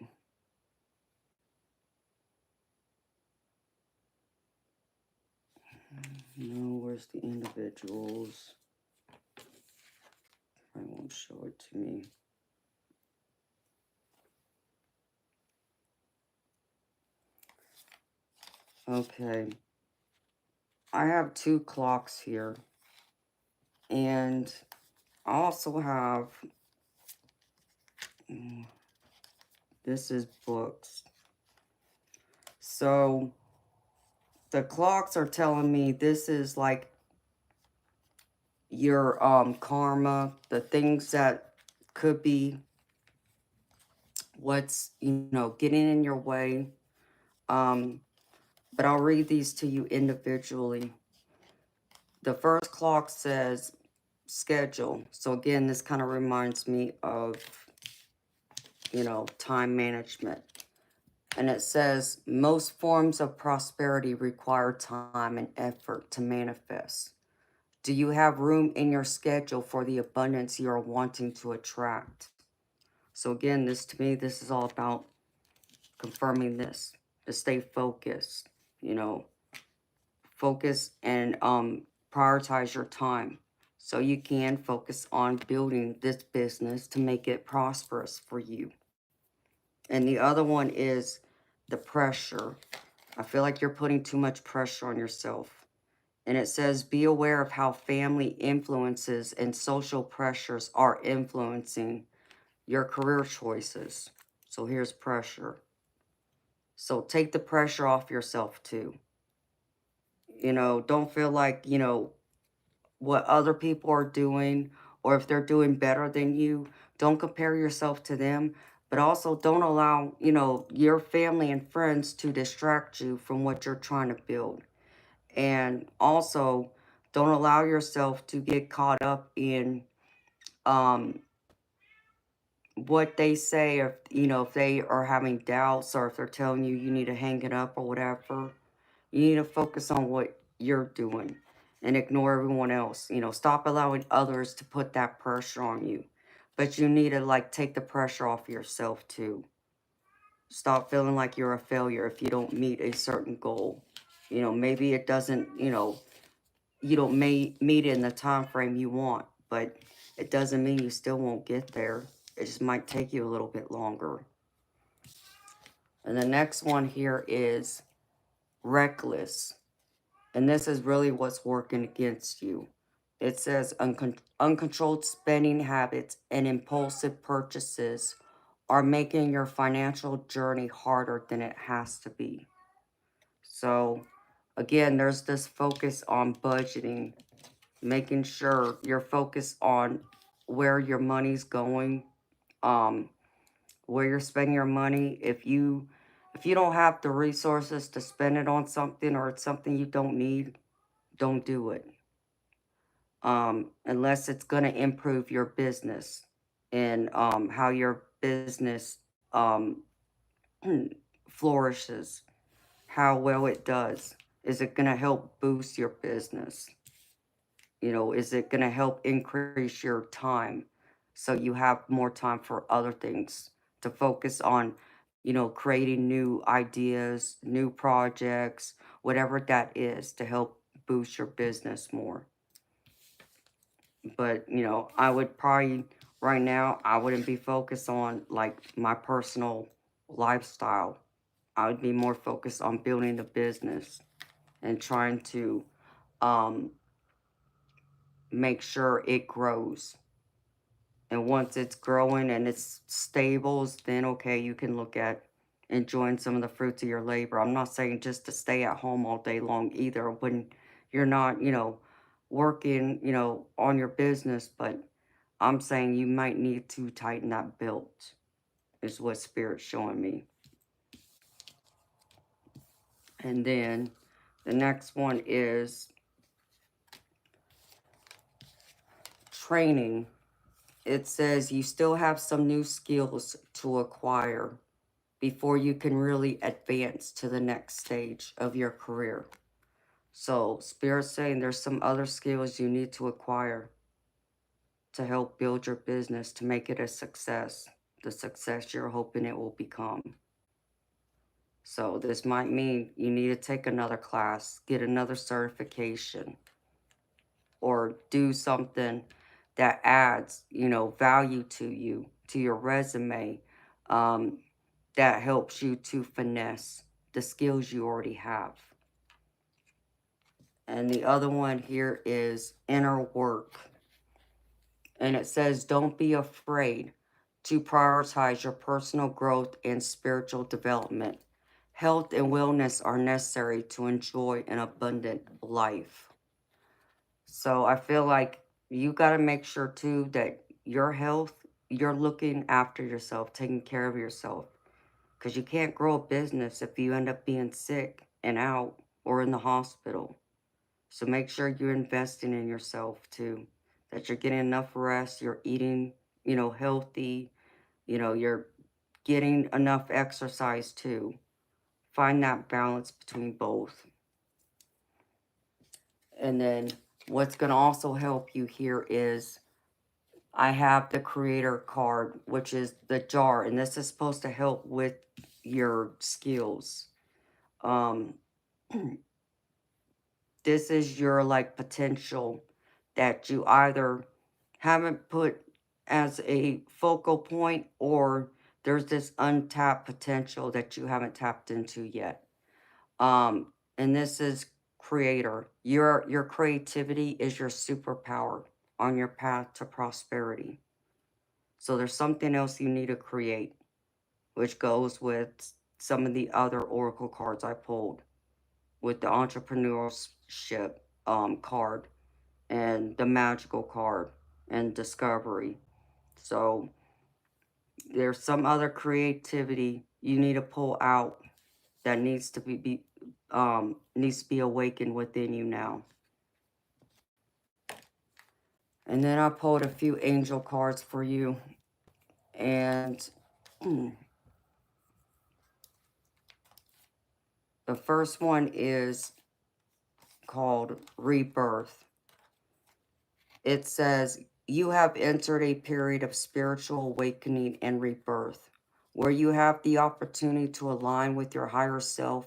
No, where's the individuals? I won't show it to me. Okay. I have 2 clocks here. And I also have... this is books. So the clocks are telling me this is like your karma, the things that could be what's, getting in your way. But I'll read these to you individually. The first clock says schedule. So again, this kind of reminds me of, time management. And it says most forms of prosperity require time and effort to manifest. Do you have room in your schedule for the abundance you are wanting to attract? So again, to me, this is all about confirming this, to stay focused, focus and prioritize your time so you can focus on building this business to make it prosperous for you. And the other one is the pressure. I feel like you're putting too much pressure on yourself. And it says, be aware of how family influences and social pressures are influencing your career choices. So here's pressure. So take the pressure off yourself too. Don't feel like, what other people are doing, or if they're doing better than you, don't compare yourself to them. But also don't allow, your family and friends to distract you from what you're trying to build. And also, don't allow yourself to get caught up in what they say, if they are having doubts, or if they're telling you you need to hang it up or whatever. You need to focus on what you're doing and ignore everyone else. Stop allowing others to put that pressure on you. But you need to, take the pressure off yourself, too. Stop feeling like you're a failure if you don't meet a certain goal. Maybe it doesn't, you don't meet it in the time frame you want, but it doesn't mean you still won't get there. It just might take you a little bit longer. And the next one here is reckless. And this is really what's working against you. It says uncontrolled spending habits and impulsive purchases are making your financial journey harder than it has to be. So, again, there's this focus on budgeting, making sure you're focused on where your money's going, where you're spending your money. If you don't have the resources to spend it on something, or it's something you don't need, don't do it. Unless it's going to improve your business and how your business flourishes, how well it does. Is it going to help boost your business? Is it going to help increase your time so you have more time for other things to focus on, creating new ideas, new projects, whatever that is to help boost your business more. But, I would probably, right now, I wouldn't be focused on, my personal lifestyle. I would be more focused on building the business and trying to make sure it grows. And once it's growing and it's stables, then okay, you can look at enjoying some of the fruits of your labor. I'm not saying just to stay at home all day long either when you're not, working, on your business, but I'm saying you might need to tighten that belt, is what Spirit's showing me. And then the next one is training. It says you still have some new skills to acquire before you can really advance to the next stage of your career. So Spirit's saying there's some other skills you need to acquire to help build your business to make it a success, the success you're hoping it will become. So this might mean you need to take another class, get another certification, or do something that adds, value to you, to your resume, that helps you to finesse the skills you already have. And the other one here is inner work. And it says, don't be afraid to prioritize your personal growth and spiritual development. Health and wellness are necessary to enjoy an abundant life. So I feel like you got to make sure too that your health, you're looking after yourself, taking care of yourself. Because you can't grow a business if you end up being sick and out or in the hospital. So make sure you're investing in yourself too. That you're getting enough rest, you're eating, healthy, you're getting enough exercise too. Find that balance between both. And then what's going to also help you here is I have the creator card, which is the jar. And this is supposed to help with your skills. This is your potential that you either haven't put as a focal point, or there's this untapped potential that you haven't tapped into yet. And this is creator. Your creativity is your superpower on your path to prosperity. So there's something else you need to create, which goes with some of the other oracle cards I pulled, with the entrepreneurship card and the magical card and discovery. So there's some other creativity you need to pull out that needs to be awakened within you now. And then I pulled a few angel cards for you, and the first one is called Rebirth. It says, you have entered a period of spiritual awakening and rebirth, where you have the opportunity to align with your higher self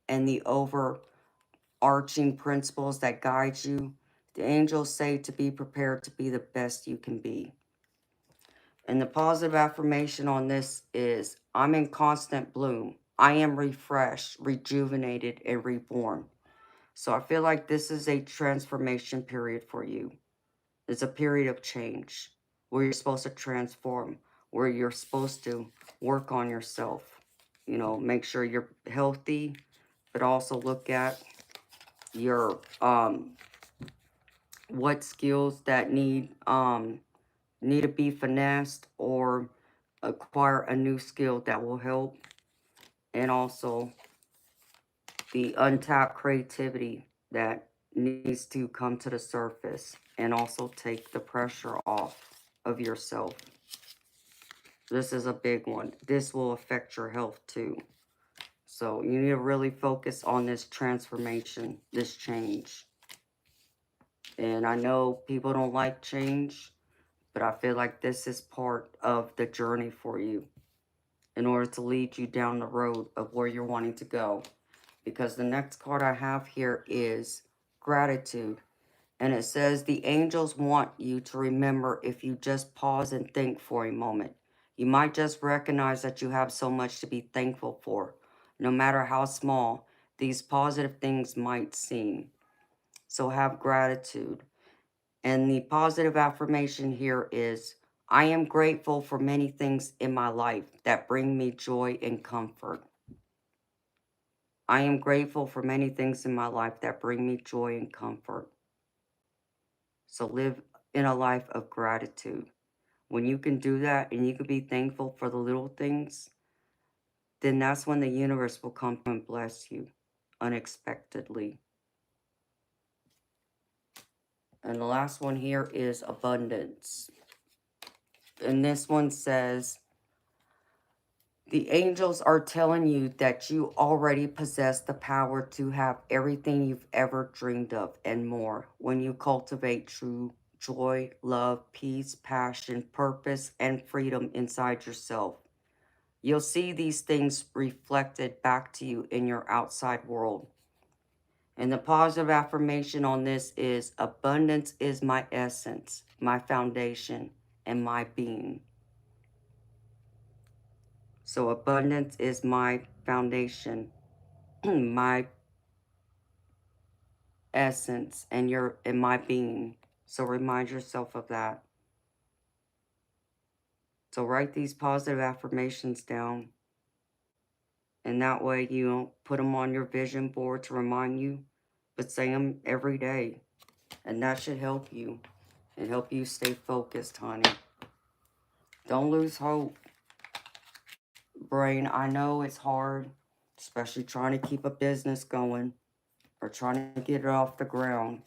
and the overarching principles that guide you. The angels say to be prepared to be the best you can be. And the positive affirmation on this is, I'm in constant bloom. I am refreshed, rejuvenated, and reborn. So I feel like this is a transformation period for you. It's a period of change where you're supposed to transform, where you're supposed to work on yourself. Make sure you're healthy, but also look at your what skills that need to be finessed, or acquire a new skill that will help. And also the untapped creativity that needs to come to the surface, and also take the pressure off of yourself. This is a big one. This will affect your health too. So you need to really focus on this transformation, this change. And I know people don't like change, but I feel like this is part of the journey for you in order to lead you down the road of where you're wanting to go. Because the next card I have here is gratitude. And it says, the angels want you to remember, if you just pause and think for a moment, you might just recognize that you have so much to be thankful for. no matter how small these positive things might seem. So have gratitude. And the positive affirmation here is, I am grateful for many things in my life that bring me joy and comfort. I am grateful for many things in my life that bring me joy and comfort. So live in a life of gratitude. When you can do that and you can be thankful for the little things, then that's when the universe will come and bless you unexpectedly. And the last one here is abundance. And this one says, the angels are telling you that you already possess the power to have everything you've ever dreamed of and more when you cultivate true joy, love, peace, passion, purpose, and freedom inside yourself. You'll see these things reflected back to you in your outside world. And the positive affirmation on this is, abundance is my essence, my foundation, and my being. So abundance is my foundation, my essence, and my being. So remind yourself of that. So write these positive affirmations down. And that way you don't put them on your vision board to remind you, but say them every day. And that should help you and help you stay focused, honey. Don't lose hope, brain. I know it's hard, especially trying to keep a business going or trying to get it off the ground.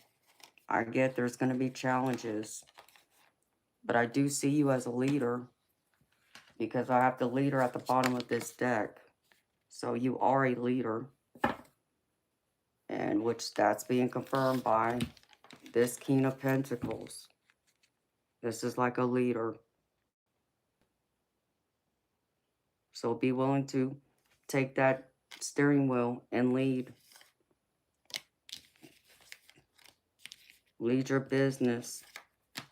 I get there's going to be challenges, but I do see you as a leader because I have the leader at the bottom of this deck. So you are a leader, and which that's being confirmed by this King of Pentacles. This is like a leader. So be willing to take that steering wheel and lead. Lead your business.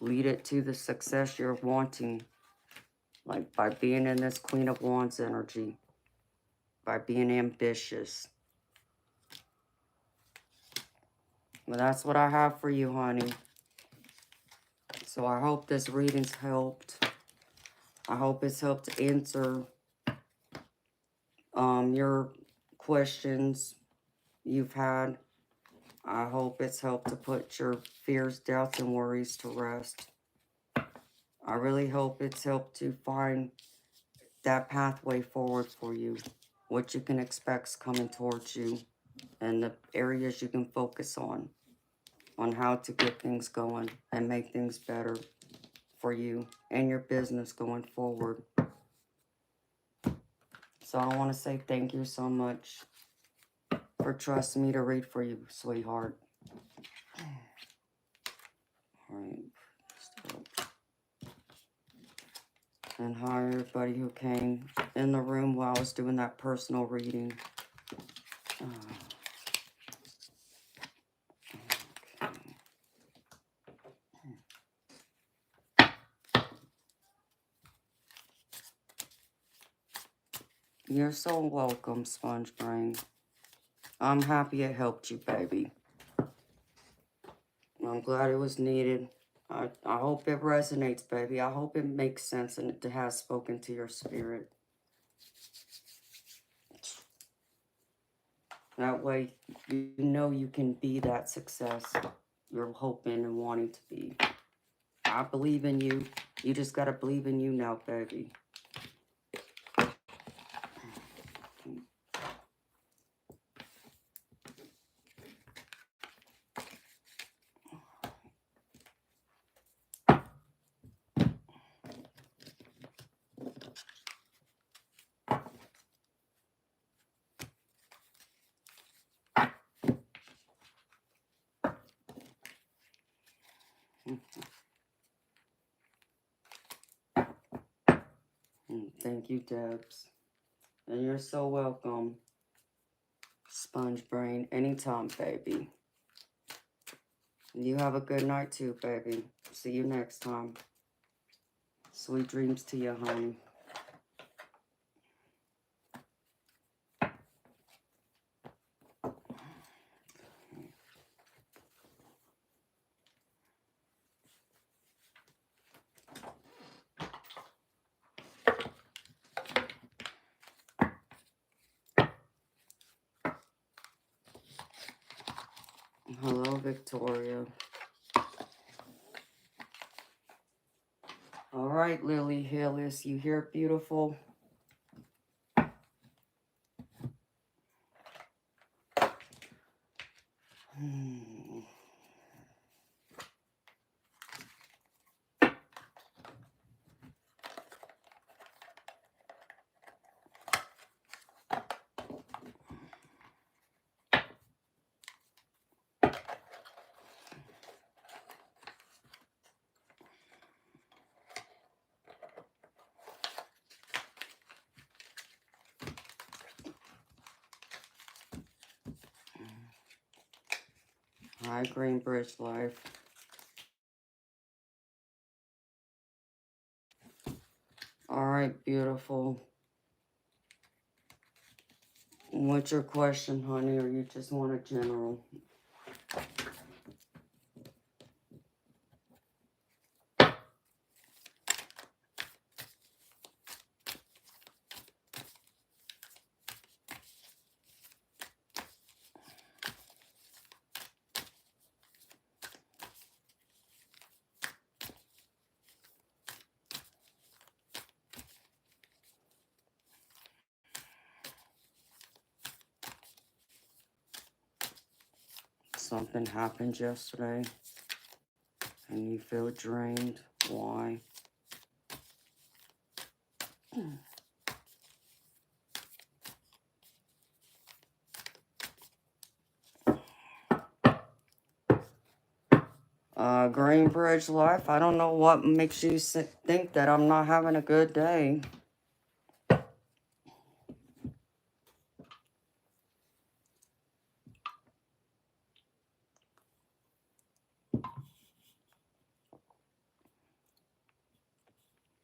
Lead it to the success you're wanting. Like by being in this Queen of Wands energy. By being ambitious. Well, that's what I have for you, honey. So I hope this reading's helped. I hope it's helped to answer your questions you've had. I hope it's helped to put your fears, doubts, and worries to rest. I really hope it's helped to find that pathway forward for you. What you can expect's coming towards you. And the areas you can focus on how to get things going and make things better for you and your business going forward. So I want to say thank you so much for trusting me to read for you, sweetheart. All right. And hi, everybody who came in the room while I was doing that personal reading. You're so welcome, Sponge Brain. I'm happy it helped you, baby. I'm glad it was needed. I hope it resonates, baby. I hope it makes sense and it has spoken to your spirit. That way, you know you can be that success you're hoping and wanting to be. I believe in you. You just got to believe in you now, baby. Thank you, Debs. And you're so welcome, Sponge Brain. Anytime, baby. You have a good night too, baby. See you next time. Sweet dreams to you, honey. Victoria. All right, Lily Hillis, you hear beautiful? Hi, Greenbridge Life. All right, beautiful. What's your question, honey, or you just want a general? Something happened yesterday and you feel drained. Why? Greenbridge Life, I don't know what makes you think that I'm not having a good day.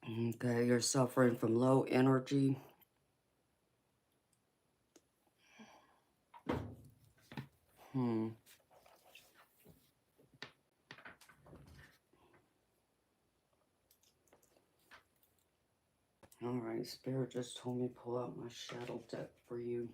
Okay, you're suffering from low energy. All right, Spirit just told me pull out my shadow deck for you.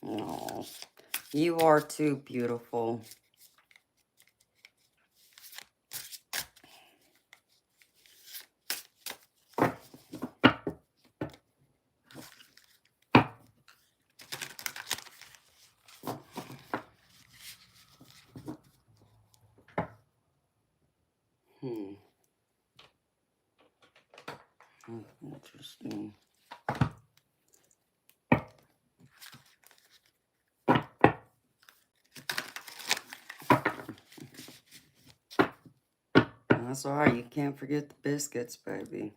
Oh, you are too beautiful. Interesting. That's all right. You can't forget the biscuits, baby.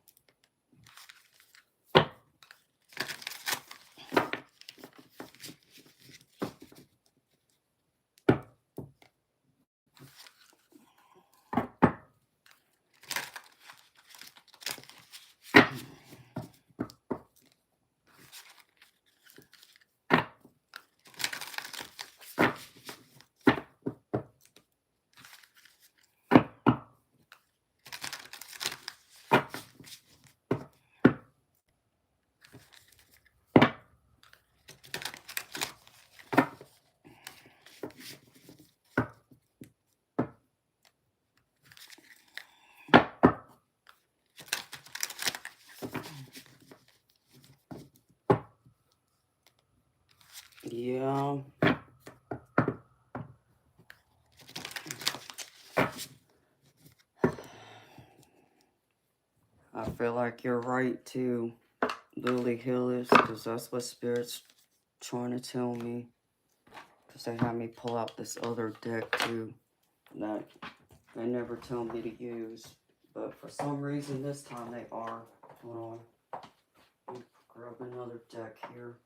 Yeah. I feel like you're right, too, Lily Hillis, because that's what Spirit's trying to tell me. Because they had me pull out this other deck, too, that They never tell me to use. But for some reason this time they are. Hold on. Let me grab another deck here.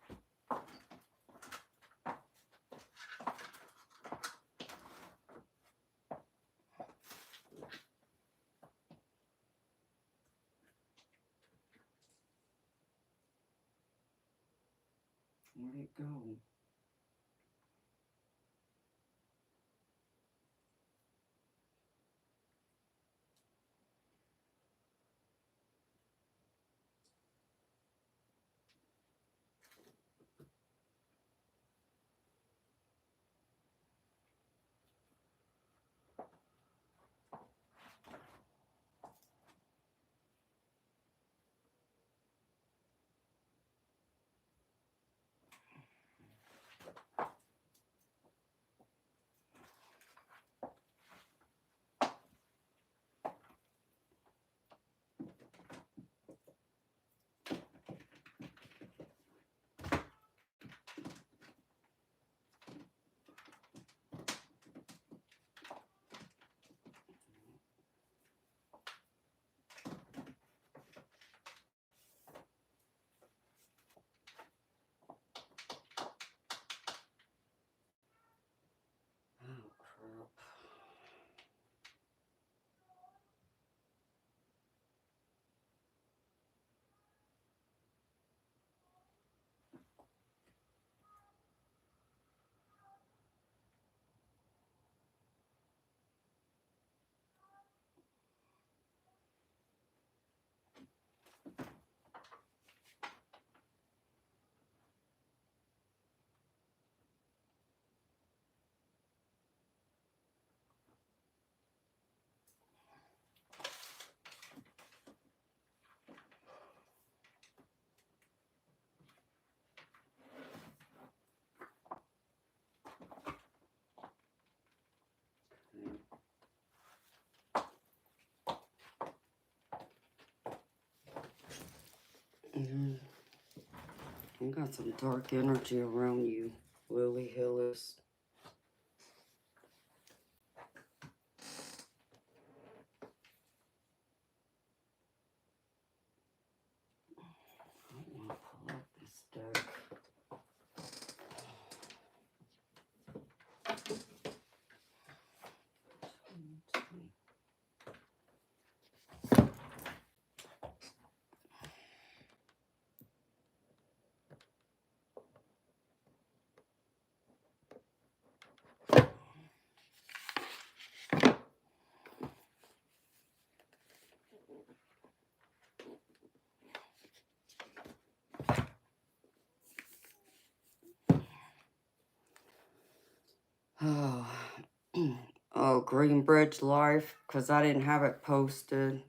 Where'd it go? Oh, crap. You got some dark energy around you, Lily Hillis. I want to pull out this deck. Oh, oh, Greenbridge Life, because I didn't have it posted.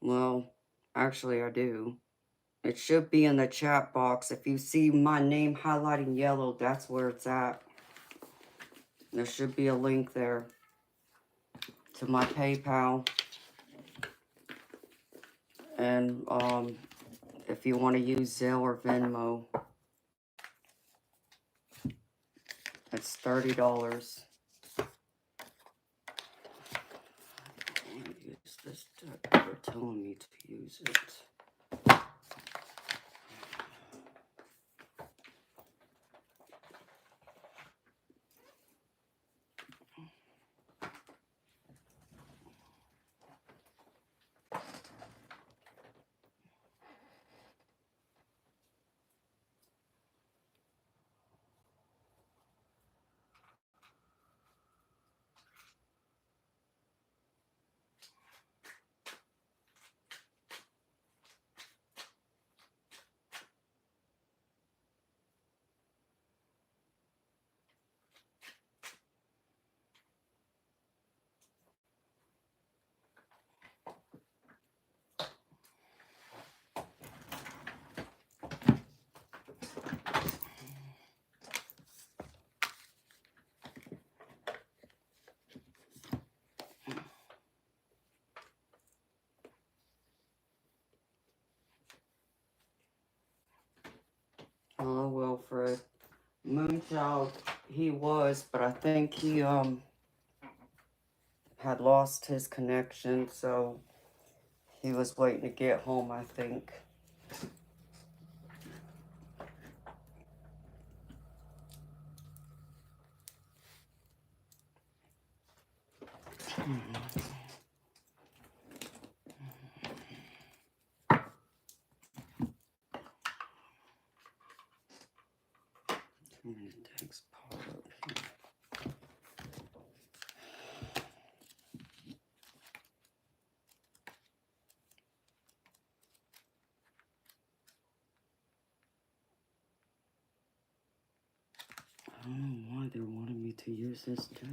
Well, actually I do. It should be in the chat box. If you see my name highlighting yellow, that's where it's at. There should be a link there to my PayPal. And if you want to use Zelle or Venmo, it's $30. I'm going to use this deck. They're telling me to use it. Hello, Wilfred. Moonchild, He was, but I think he had lost his connection, so he was waiting to get home, I think. Too many decks piled up here. I don't know why they wanted me to use this deck.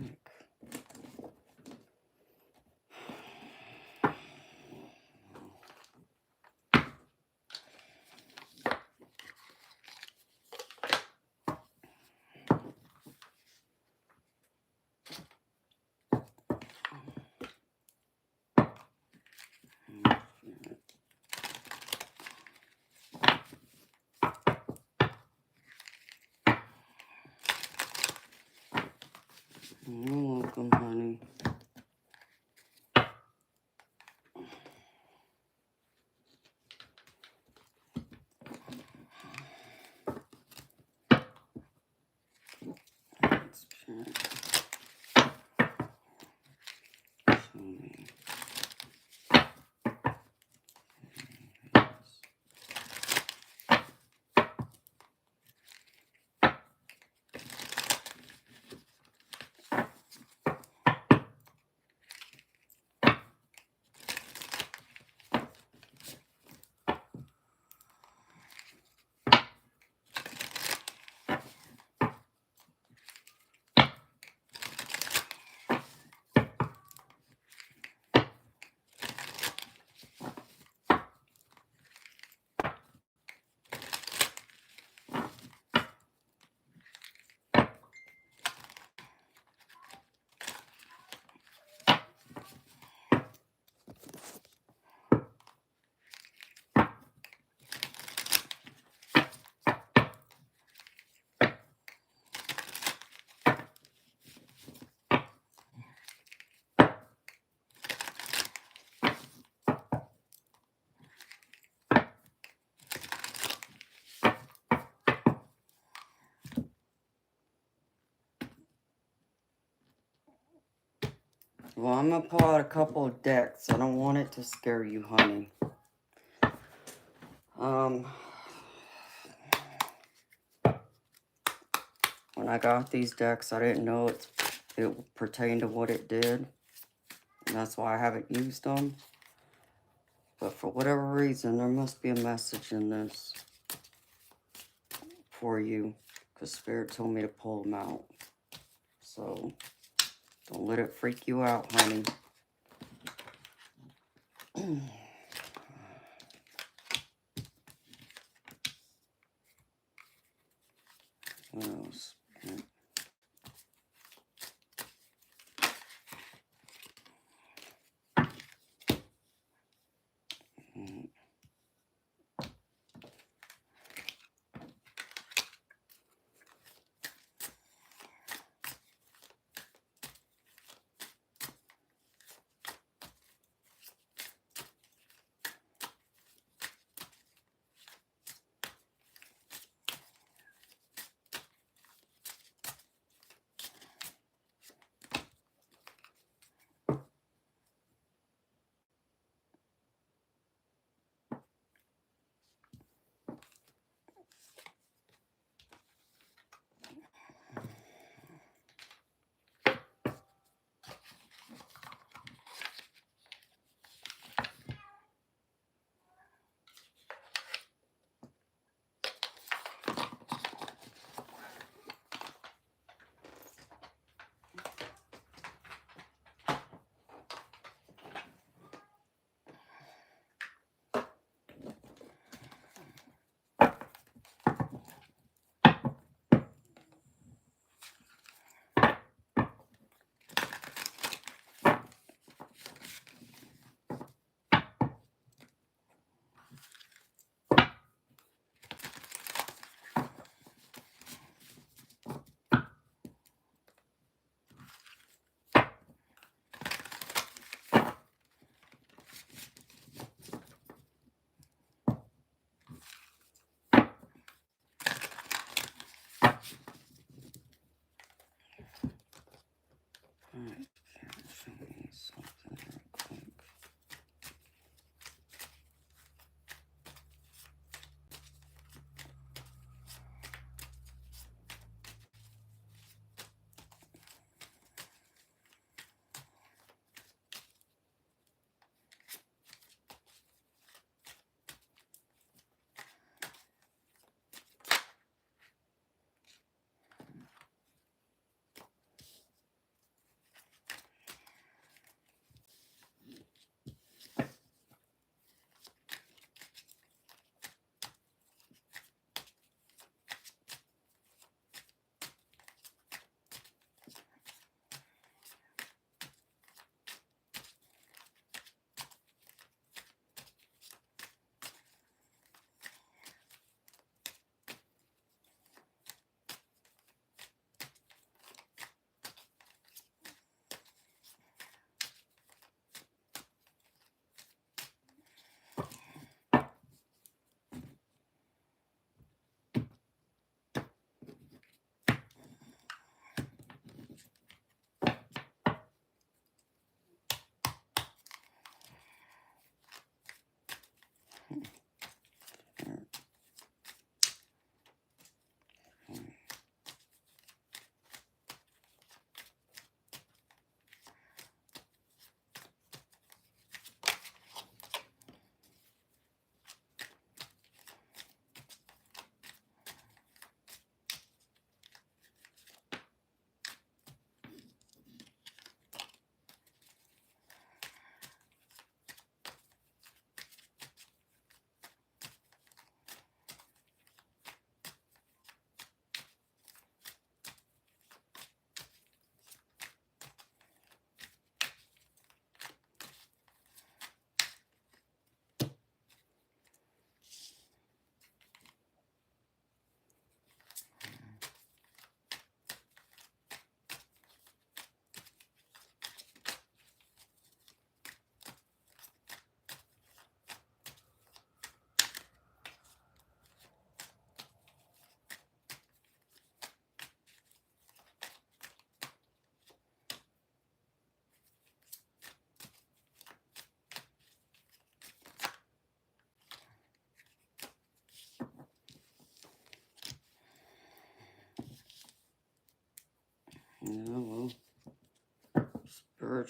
You're welcome, honey. Let's check. Show me. Well, I'm going to pull out a couple of decks. I don't want it to scare you, honey. When I got these decks, I didn't know it pertained to what it did. And that's why I haven't used them. But for whatever reason, there must be a message in this for you. Because Spirit told me to pull them out. So, don't let it freak you out, honey. What else?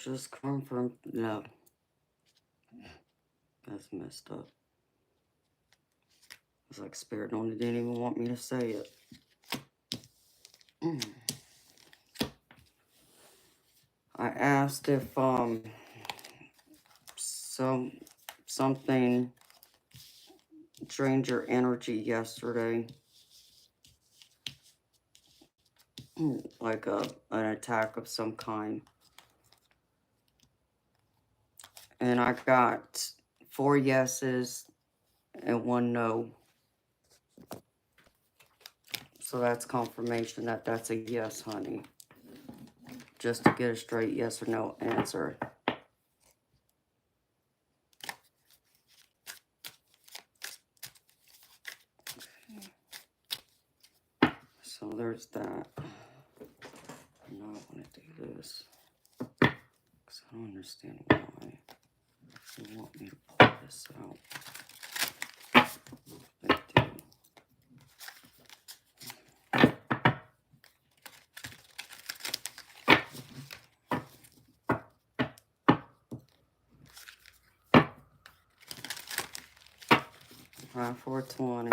just confirmed. No. That's messed up. It's like Spirit only didn't even want me to say it. I asked if something drained your energy yesterday. Like an attack of some kind. And I got 4 yeses and 1 no. So that's confirmation that that's a yes, honey. Just to get a straight yes or no answer. So there's that. Now I want to do this. Because I don't understand why they want me to pull this out. They do. High 420.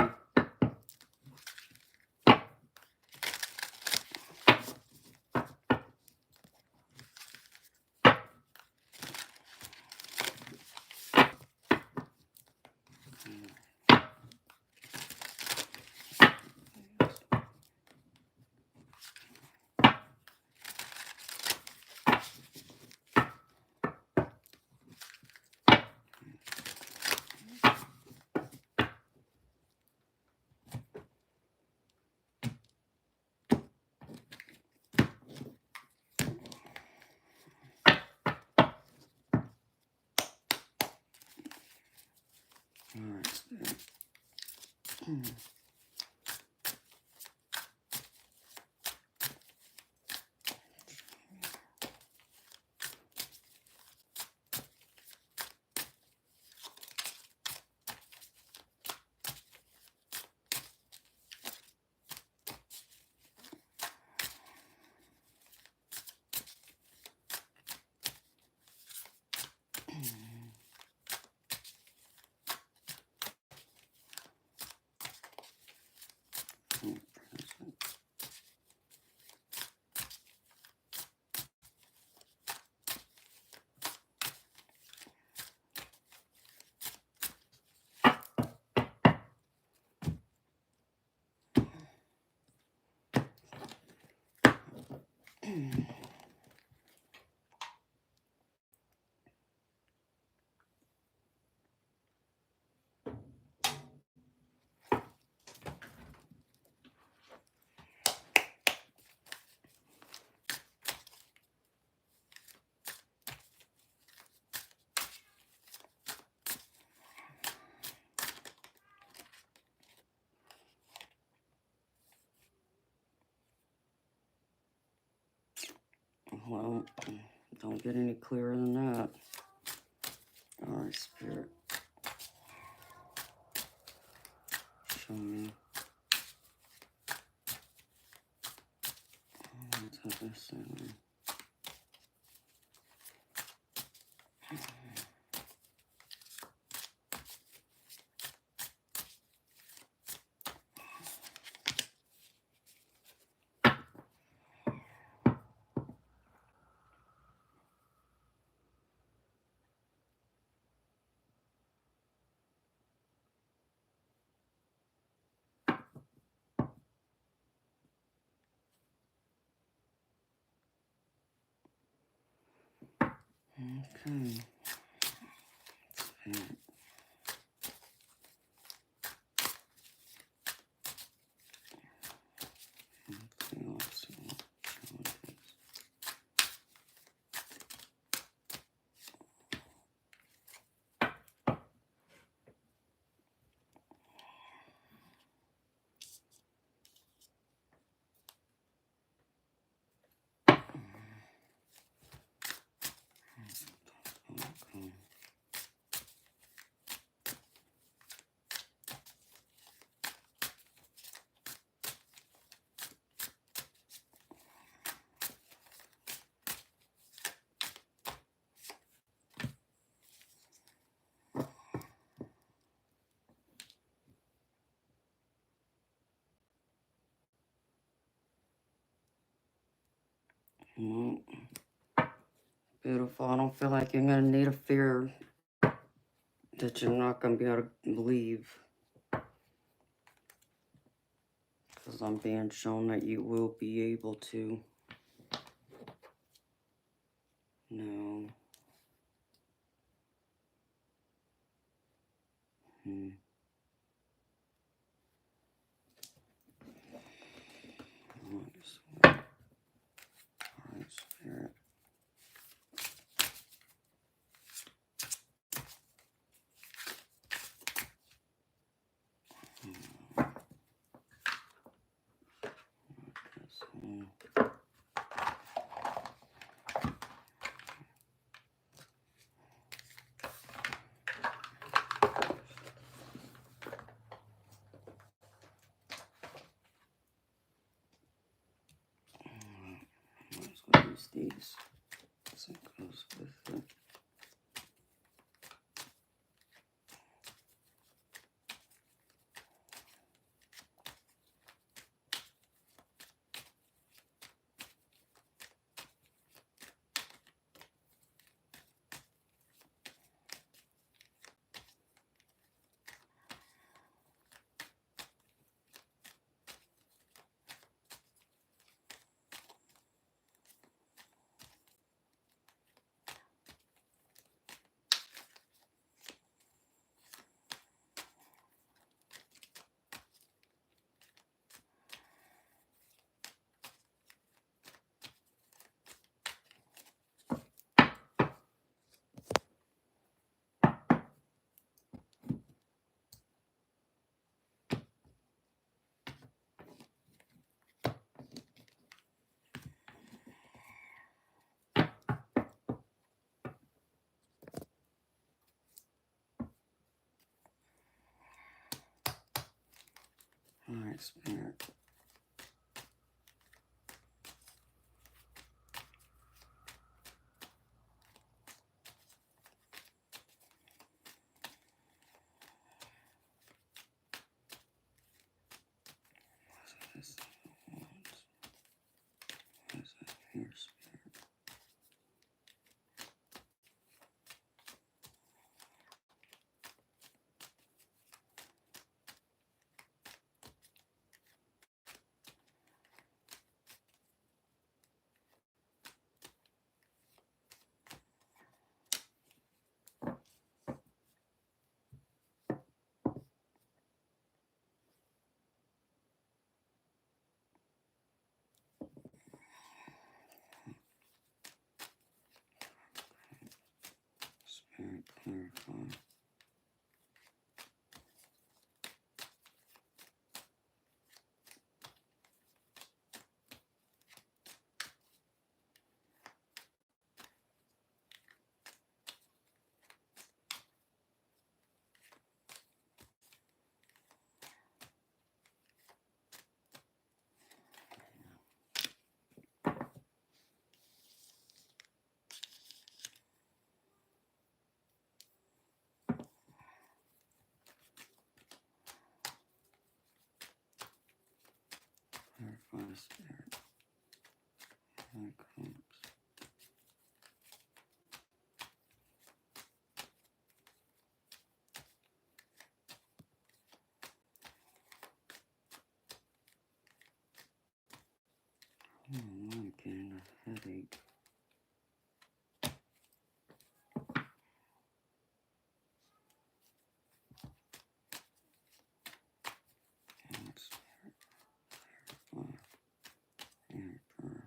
Alright. Well, don't get any clearer than that. Alright, Spirit. Show me. Let's have this in. Okay. Spirit. Mm. Beautiful. I don't feel like you're going to need a fear that you're not going to be able to leave. Because I'm being shown that you will be able to. No. Alright, Spirit. Let's go use these. So it goes with it. Alright, Spirit. What's this? What's that here, Spirit? Spirit, clarify. Clarify, Spirit. That comes. Oh, I'm getting a headache. Let's clarify. Emperor.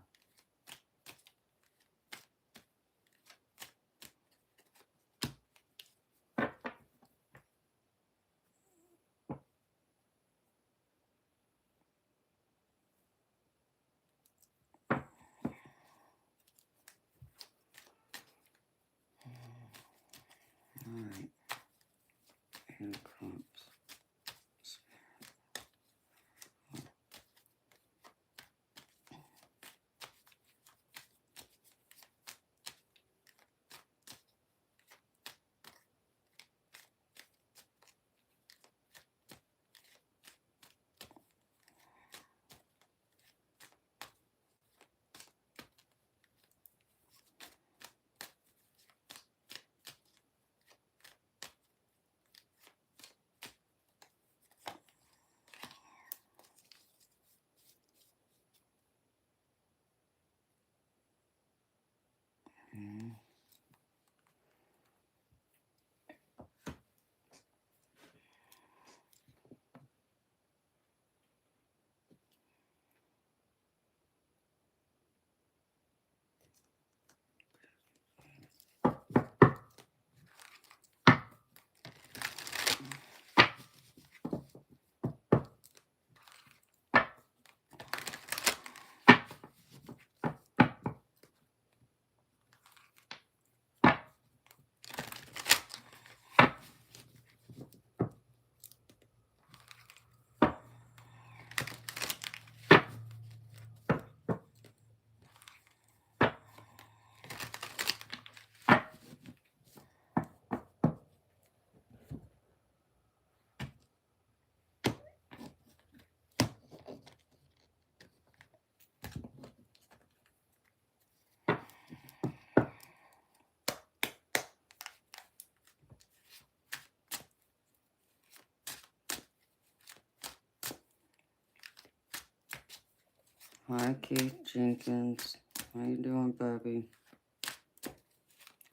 Hi, Keith Jenkins. How you doing, baby?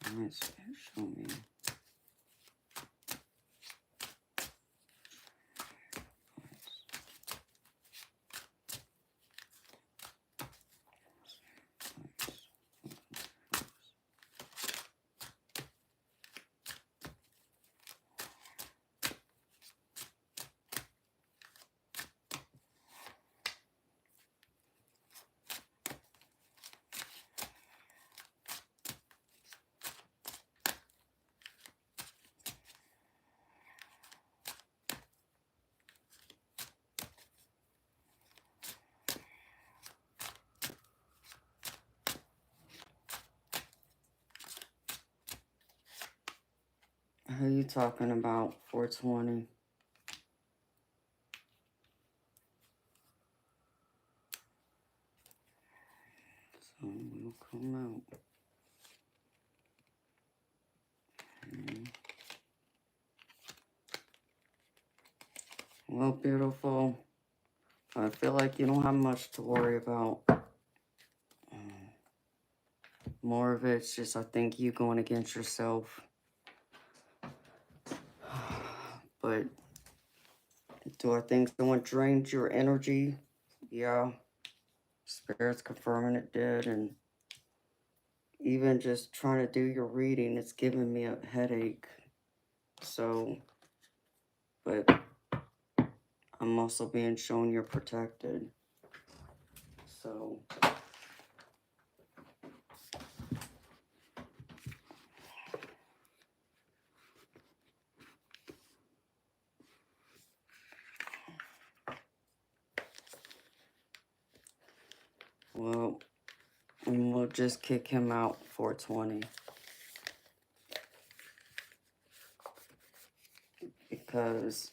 Alright, show me. Who are you talking about? 420. So we'll come out. Well, beautiful. I feel like you don't have much to worry about. More of it's just, I think, you going against yourself. But do I think someone drained your energy? Yeah. Spirit's confirming it did. And even just trying to do your reading, it's giving me a headache. So, but I'm also being shown you're protected. So, well, and we'll just kick him out 420. Because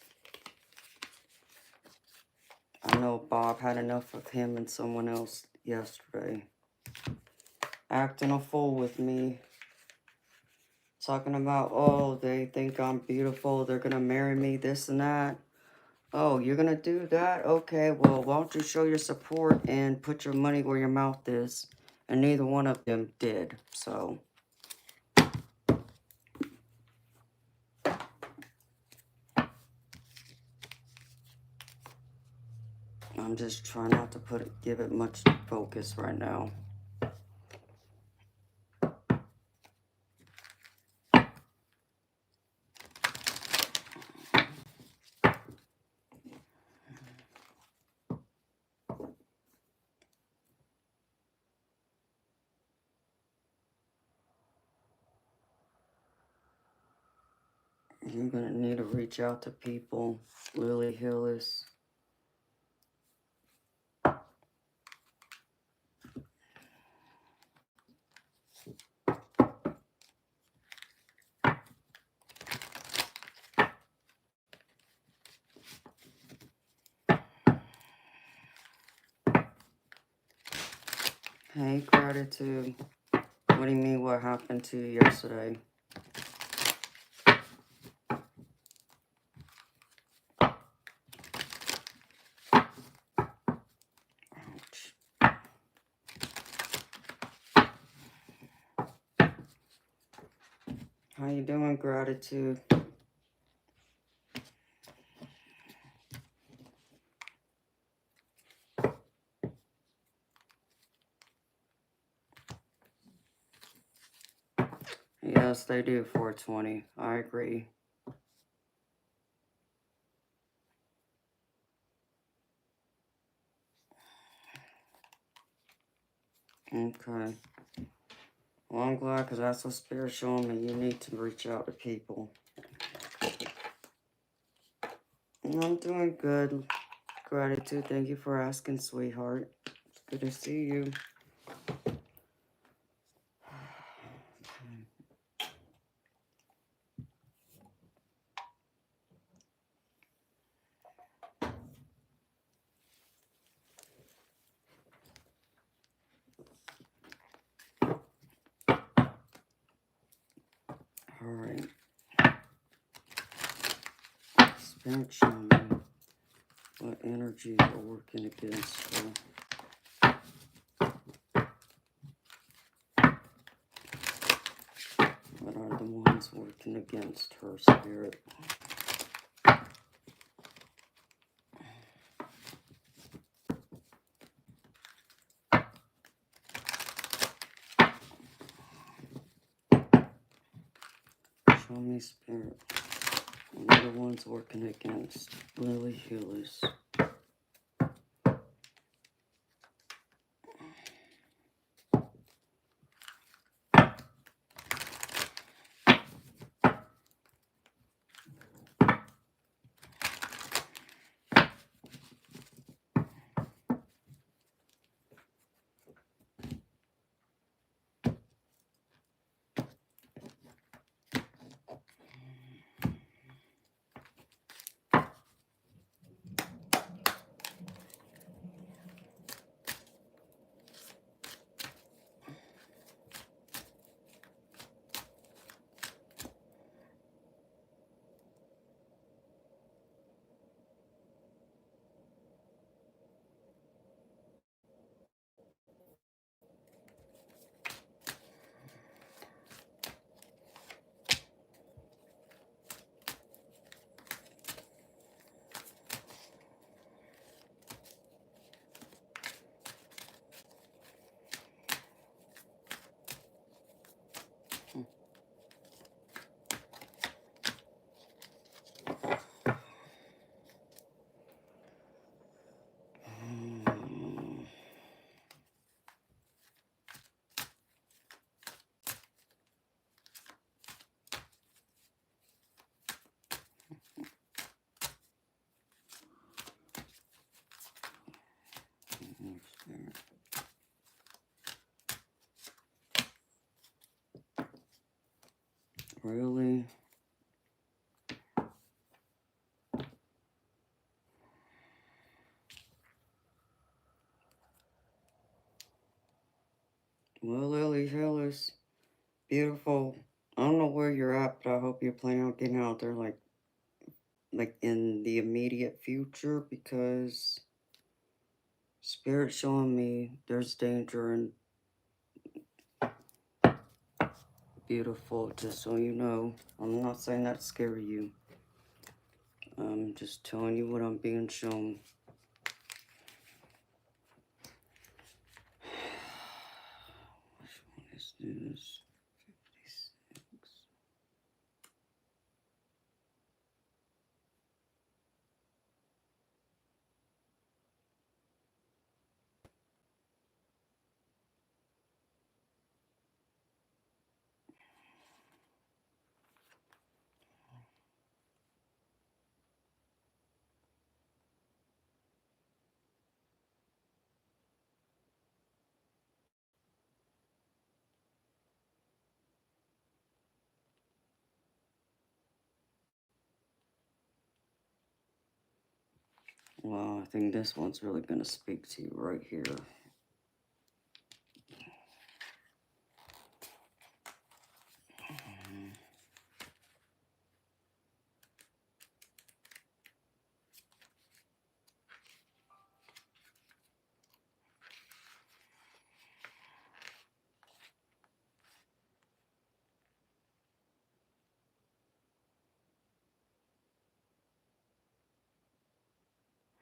I know Bob had enough of him and someone else yesterday. Acting a fool with me. Talking about, oh, they think I'm beautiful. They're going to marry me, this and that. Oh, you're going to do that? Okay, well, why don't you show your support and put your money where your mouth is? And neither one of them did, so. I'm just trying not to give it much focus right now. You're going to need to reach out to people. Lily Hillis. Hey, gratitude. What do you mean what happened to you yesterday? Ouch. How you doing, gratitude? Yes, they do 420. I agree. Okay. Well, I'm glad because that's what Spirit's showing me. You need to reach out to people. I'm doing good. Gratitude. Thank you for asking, sweetheart. It's good to see you. All right. Spirit showing me what energies are working against her. working against her, Spirit? Show me, Spirit. What are the ones working against Lily Hillis? Really? Well, Lily Hillis, beautiful. I don't know where you're at, but I hope you're planning on getting out there like in the immediate future, because Spirit's showing me there's danger and beautiful, just so you know. I'm not saying that to scare you. I'm just telling you what I'm being shown. Which one is this? 56. Well, I think this one's really going to speak to you right here.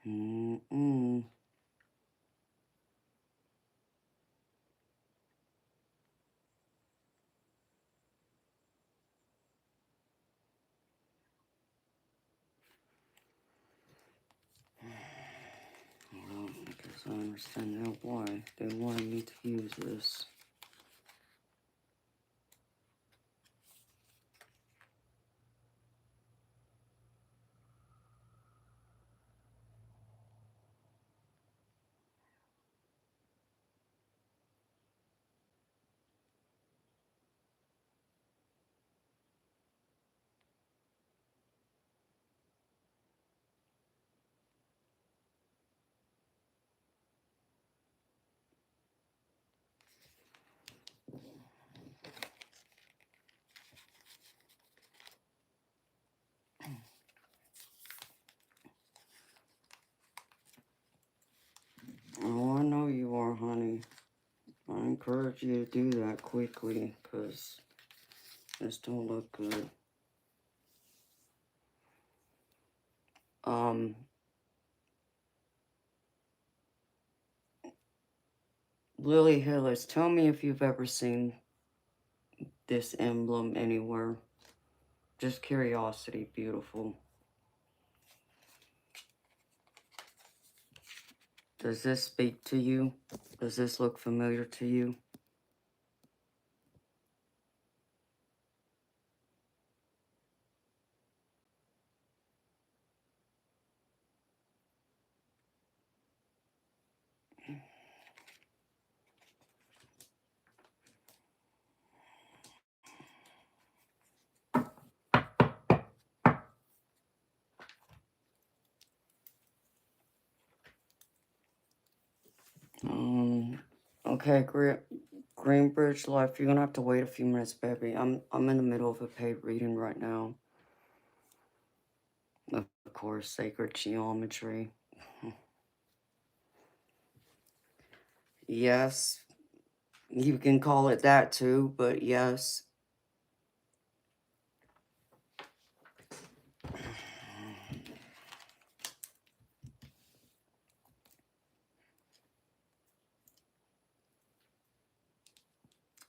Mm-mm. Well, I guess I understand now why they wanted me to use this. Oh, I know you are, honey. I encourage you to do that quickly, because This don't look good. Lily Hillis, tell me if you've ever seen this emblem anywhere. Just curiosity, beautiful. Does this speak to you? Does this look familiar to you? Okay, Greenbridge Life, you're gonna have to wait a few minutes, baby. I'm in the middle of a paid reading right now. Of course, sacred geometry. Yes, you can call it that too, but yes.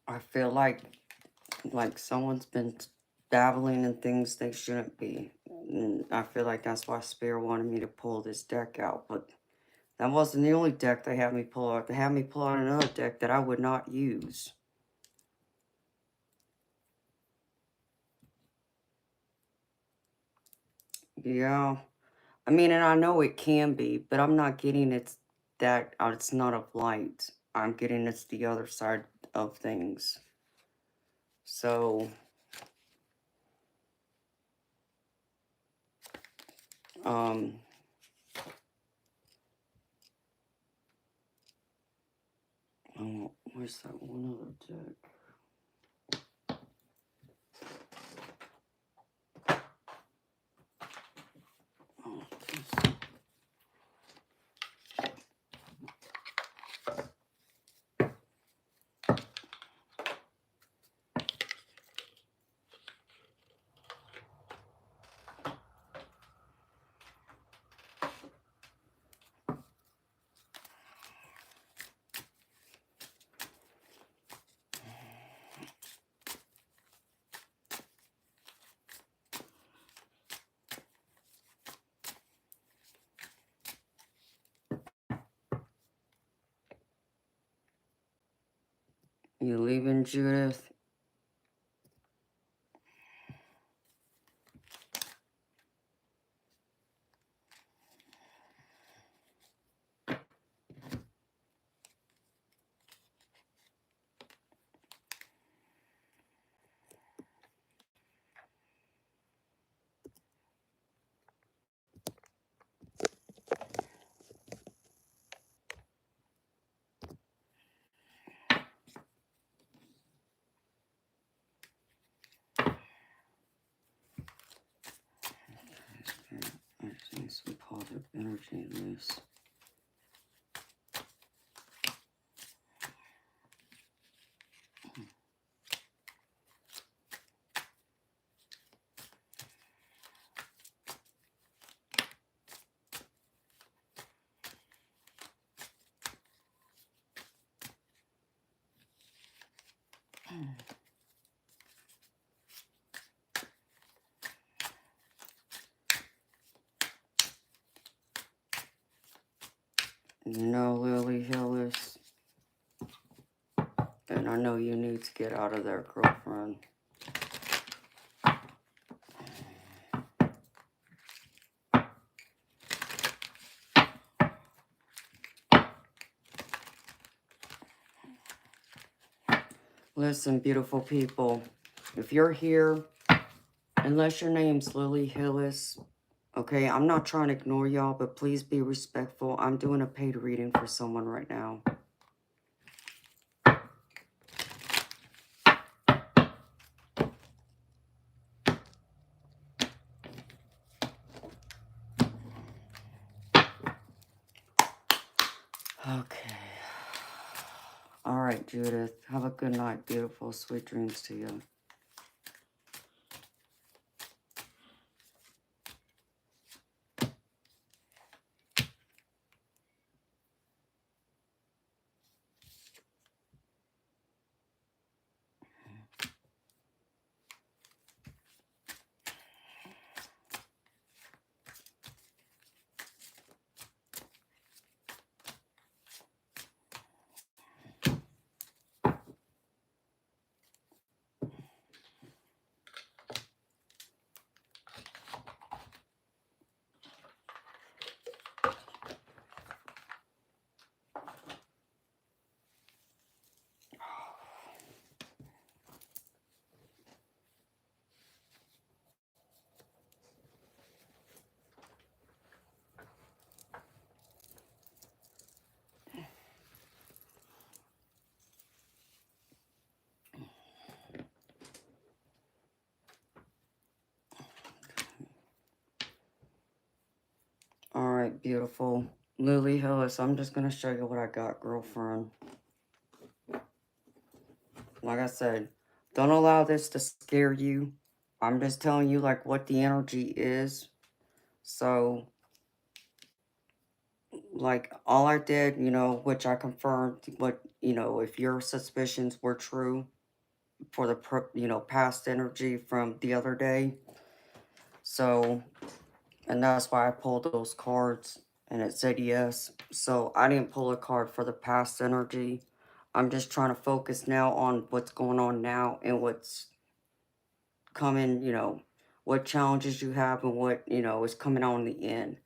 I feel like someone's been dabbling in things they shouldn't be. And I feel like that's why Spirit wanted me to pull this deck out, but that wasn't the only deck they had me pull out. They had me pull out another deck that I would not use. Yeah. I mean, and I know it can be, but I'm not getting it's that, it's not of light. I'm getting it's the other side of things. So, oh, where's that one other deck? Oh, this. You leaving, Judith? I think some positive energy in this. You know, Lily Hillis, and I know you need to get out of there, girlfriend. Listen, beautiful people, if you're here, unless your name's Lily Hillis, okay, I'm not trying to ignore y'all, but please be respectful. I'm doing a paid reading for someone right now. Okay. All right, Judith. Have a good night, beautiful. Sweet dreams to you. right, beautiful. Lily Hillis, I'm just going to show you what I got, girlfriend. Like I said, don't allow this to scare you. I'm just telling you, like, what the energy is. So, like, all I did, you know, which I confirmed, what, you know, if your suspicions were true for the, you know, past energy from the other day. So, and that's why I pulled those cards and it said yes. So I didn't pull a card for the past energy. I'm just trying to focus now on what's going on now and what's coming, you know, what challenges you have and what, you know, is coming on the end.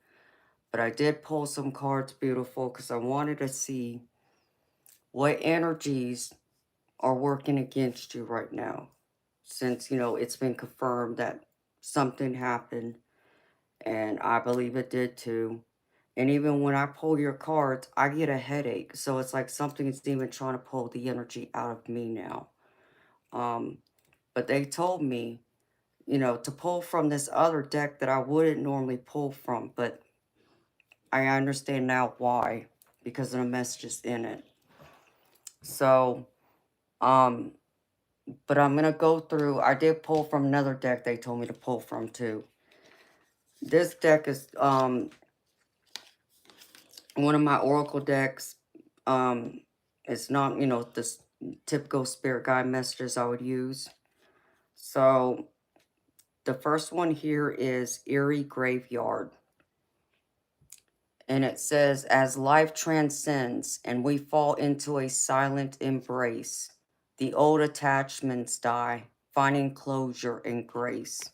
But I did pull some cards, beautiful, because I wanted to see what energies are working against you right now. Since, you know, it's been confirmed that something happened, and I believe it did too. And even when I pull your cards, I get a headache. So it's like something is even trying to pull the energy out of me now. Um, but they told me, you know, to pull from this other deck that I wouldn't normally pull from. But I understand now why, because of the messages in it. So, um, but I'm going to go through, I did pull from another deck they told me to pull from too. This deck is, one of my oracle decks. It's not, you know, the typical spirit guide messages I would use. So the first one here is Eerie Graveyard. And it says, as life transcends and we fall into a silent embrace, the old attachments die, finding closure and grace.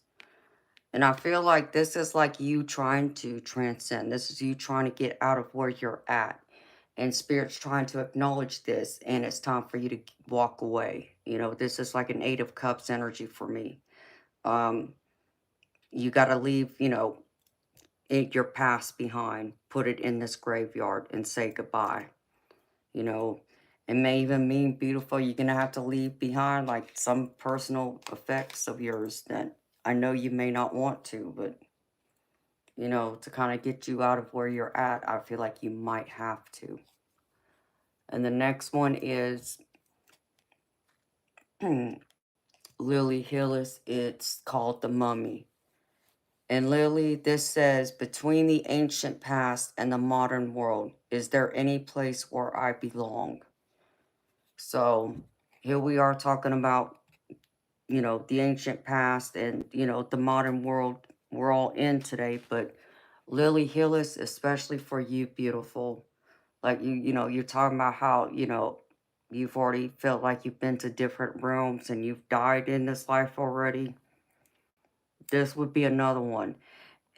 And I feel like this is like you trying to transcend. This is you trying to get out of where you're at. And Spirit's trying to acknowledge this, and it's time for you to walk away. You know, this is like an Eight of Cups energy for me. You got to leave, you know, your past behind. Put it in this graveyard and say goodbye. You know, it may even mean, beautiful, you're going to have to leave behind like some personal effects of yours that I know you may not want to, but, you know, to kind of get you out of where you're at, I feel like you might have to. And the next one is Lily Hillis. It's called The Mummy. And Lily, this says, between the ancient past and the modern world, is there any place where I belong? So here we are talking about, you know, the ancient past and, you know, the modern world we're all in today. But Lily Hillis, especially for you, beautiful. Like, you know, you're talking about how, you know, you've already felt like you've been to different realms and you've died in this life already. This would be another one.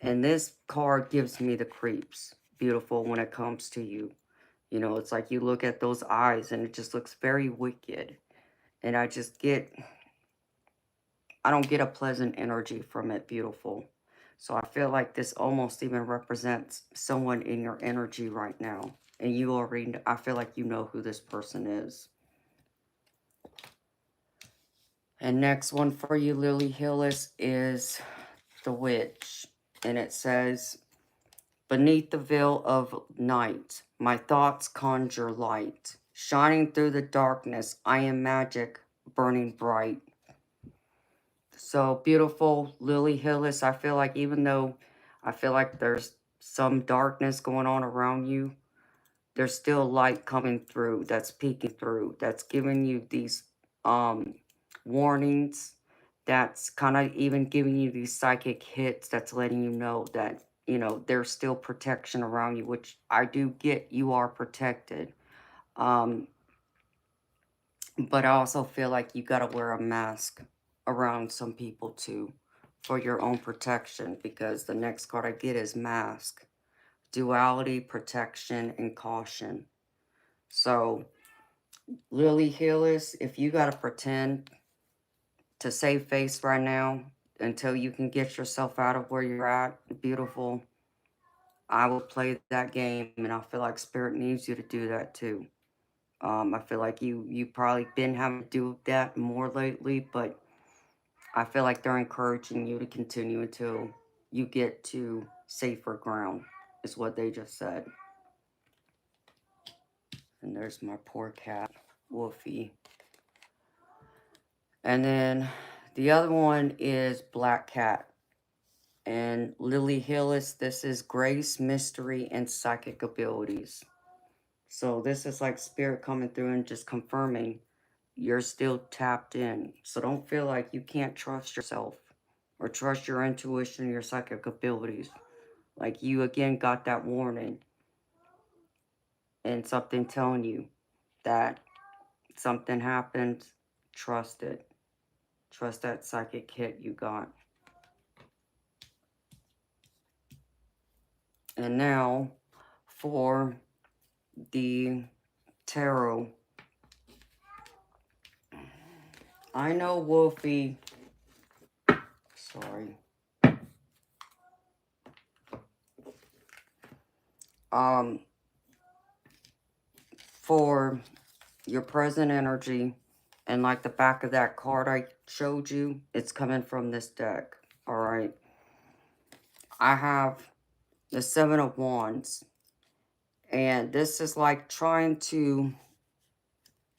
And this card gives me the creeps, beautiful, when it comes to you. You know, it's like you look at those eyes and it just looks very wicked. And I don't get a pleasant energy from it, beautiful. So I feel like this almost even represents someone in your energy right now. And you already, I feel like you know who this person is. And next one for you, Lily Hillis, is The Witch. And it says, beneath the veil of night, my thoughts conjure light. Shining through the darkness, I am magic, burning bright. So beautiful, Lily Hillis. I feel like even though I feel like there's some darkness going on around you, there's still light coming through, that's peeking through, that's giving you these warnings, that's kind of even giving you these psychic hits, that's letting you know that, you know, there's still protection around you, which I do get, you are protected. But I also feel like you got to wear a mask around some people too for your own protection, because the next card I get is mask. Duality, protection, and caution. So, Lily Hillis, if you got to pretend to save face right now until you can get yourself out of where you're at, beautiful, I will play that game, and I feel like Spirit needs you to do that too. I feel like you probably been having to do that more lately, but I feel like they're encouraging you to continue until you get to safer ground, is what they just said. And there's my poor cat, Wolfie. And then the other one is Black Cat. And Lily Hillis, this is Grace, Mystery, and Psychic Abilities. So this is like Spirit coming through and just confirming you're still tapped in. So don't feel like you can't trust yourself or trust your intuition, your psychic abilities. Like you again got that warning and something telling you that something happened. Trust it. Trust that psychic hit you got. And now for the tarot. I know Wolfie, sorry. For your present energy, and like the back of that card I showed you, it's coming from this deck, all right? I have the Seven of Wands, and this is like trying to,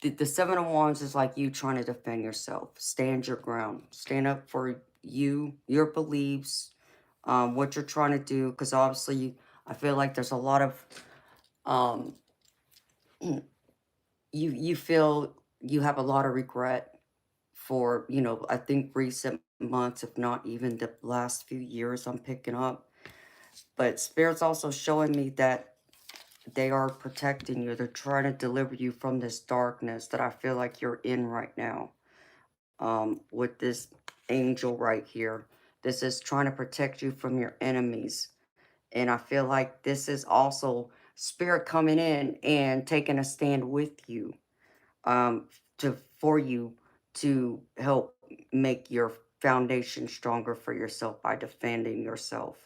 the Seven of Wands is like you trying to defend yourself, stand your ground, stand up for you, your beliefs, what you're trying to do, because obviously I feel like there's a lot of, you feel you have a lot of regret for, you know, I think recent months, if not even the last few years I'm picking up. But Spirit's also showing me that they are protecting you. They're trying to deliver you from this darkness that I feel like you're in right now. With this angel right here. This is trying to protect you from your enemies. And I feel like this is also Spirit coming in and taking a stand with you. For you to help make your foundation stronger for yourself by defending yourself,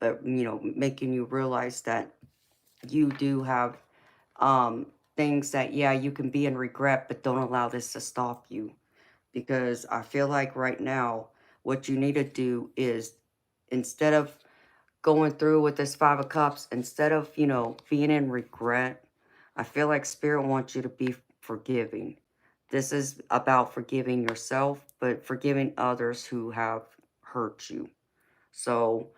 but you know, making you realize that you do have things that, yeah, you can be in regret, but don't allow this to stop you, because I feel like right now what you need to do is, instead of going through with this Five of Cups, instead of, you know, being in regret, I feel like Spirit wants you to be forgiving. This is about forgiving yourself, but forgiving others who have hurt you. So,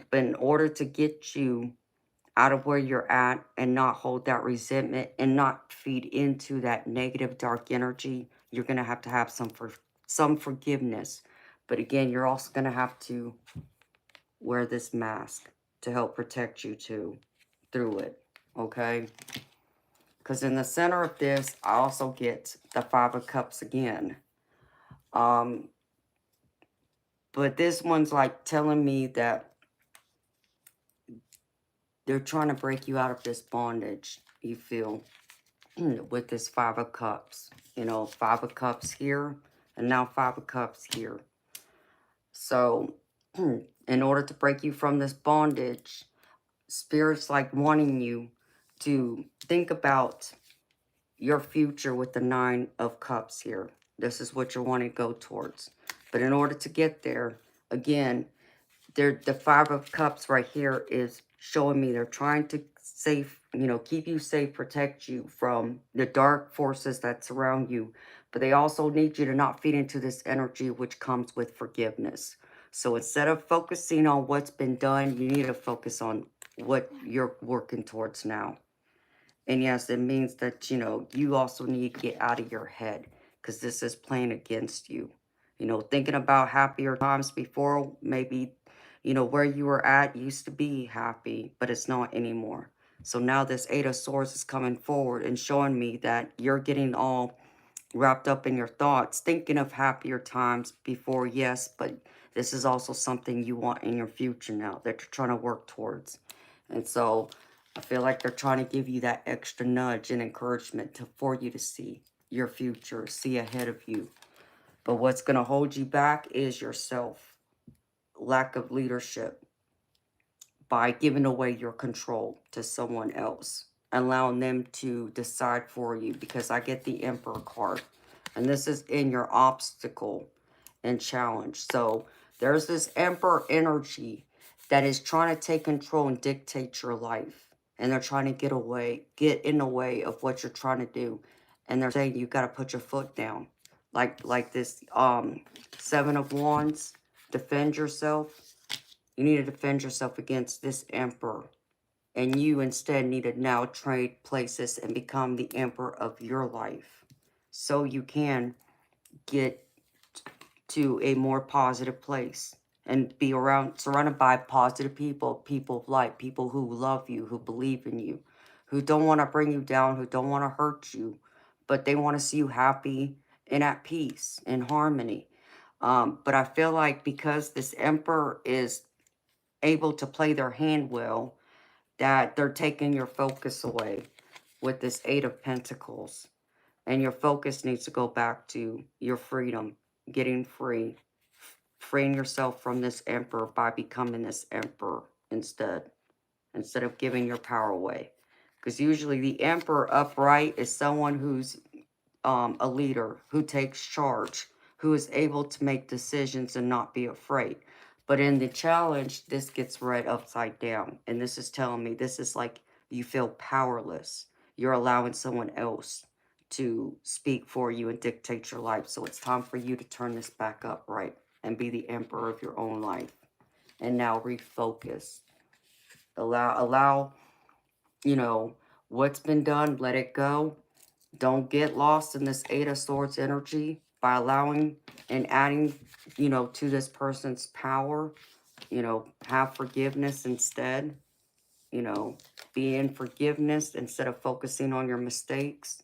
but in order to get you out of where you're at and not hold that resentment and not feed into that negative dark energy, you're going to have some forgiveness. But again, you're also going to have to wear this mask to help protect you too through it, okay? Because in the center of this, I also get the Five of Cups again. But this one's like telling me that they're trying to break you out of this bondage, you feel, with this Five of Cups. You know, Five of Cups here, and now Five of Cups here. So, in order to break you from this bondage, Spirit's like wanting you to think about your future with the Nine of Cups here. This is what you're wanting to go towards. But in order to get there, again, the Five of Cups right here is showing me they're trying to keep you safe, protect you from the dark forces that surround you. But they also need you to not feed into this energy which comes with forgiveness. So instead of focusing on what's been done, you need to focus on what you're working towards now. And yes, it means that, you know, you also need to get out of your head, because this is playing against you. You know, thinking about happier times before, maybe, you know, where you were at used to be happy, but it's not anymore. So now this Eight of Swords is coming forward and showing me that you're getting all wrapped up in your thoughts, thinking of happier times before, yes, but this is also something you want in your future now that you're trying to work towards. And so I feel like they're trying to give you that extra nudge and encouragement for you to see your future, see ahead of you. But what's going to hold you back is yourself. Lack of leadership by giving away your control to someone else, allowing them to decide for you, because I get the Emperor card. And this is in your obstacle and challenge. So there's this Emperor energy that is trying to take control and dictate your life. And they're trying to get in the way of what you're trying to do. And they're saying you got to put your foot down. Like this 7 of Wands, defend yourself. You need to defend yourself against this Emperor. And you instead need to now trade places and become the emperor of your life. So you can get to a more positive place and be surrounded by positive people, people of light, people who love you, who believe in you, who don't want to bring you down, who don't want to hurt you, but they want to see you happy and at peace and harmony. But I feel like because this emperor is able to play their hand well, that they're taking your focus away with this 8 of Pentacles. And your focus needs to go back to your freedom, getting free, freeing yourself from this emperor by becoming this emperor instead of giving your power away. Because usually the emperor upright is someone who's a leader, who takes charge, who is able to make decisions and not be afraid. But in the challenge, this gets read upside down. And this is telling me this is like you feel powerless. You're allowing someone else to speak for you and dictate your life. So it's time for you to turn this back upright and be the emperor of your own life. And now refocus. Allow, you know, what's been done, let it go. Don't get lost in this 8 of Swords energy by allowing and adding, you know, to this person's power. You know, have forgiveness instead. You know, be in forgiveness instead of focusing on your mistakes.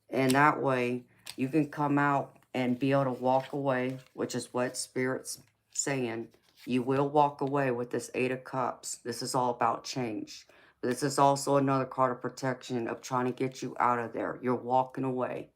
And that way, you can come out and be able to walk away, which is what Spirit's saying. You will walk away with this 8 of Cups. This is all about change. But this is also another card of protection of trying to get you out of there. You're walking away.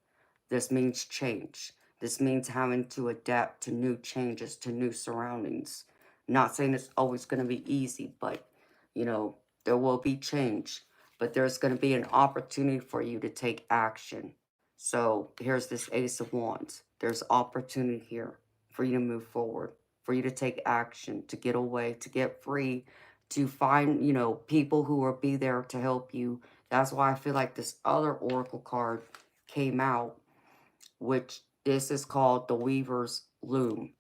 This means change. This means having to adapt to new changes, to new surroundings. Not saying it's always going to be easy, but, you know, there will be change. But there's going to be an opportunity for you to take action. So here's this Ace of Wands. There's opportunity here for you to move forward, for you to take action, to get away, to get free, to find, you know, people who will be there to help you. That's why I feel like this other Oracle card came out, which this is called the Weaver's Loom.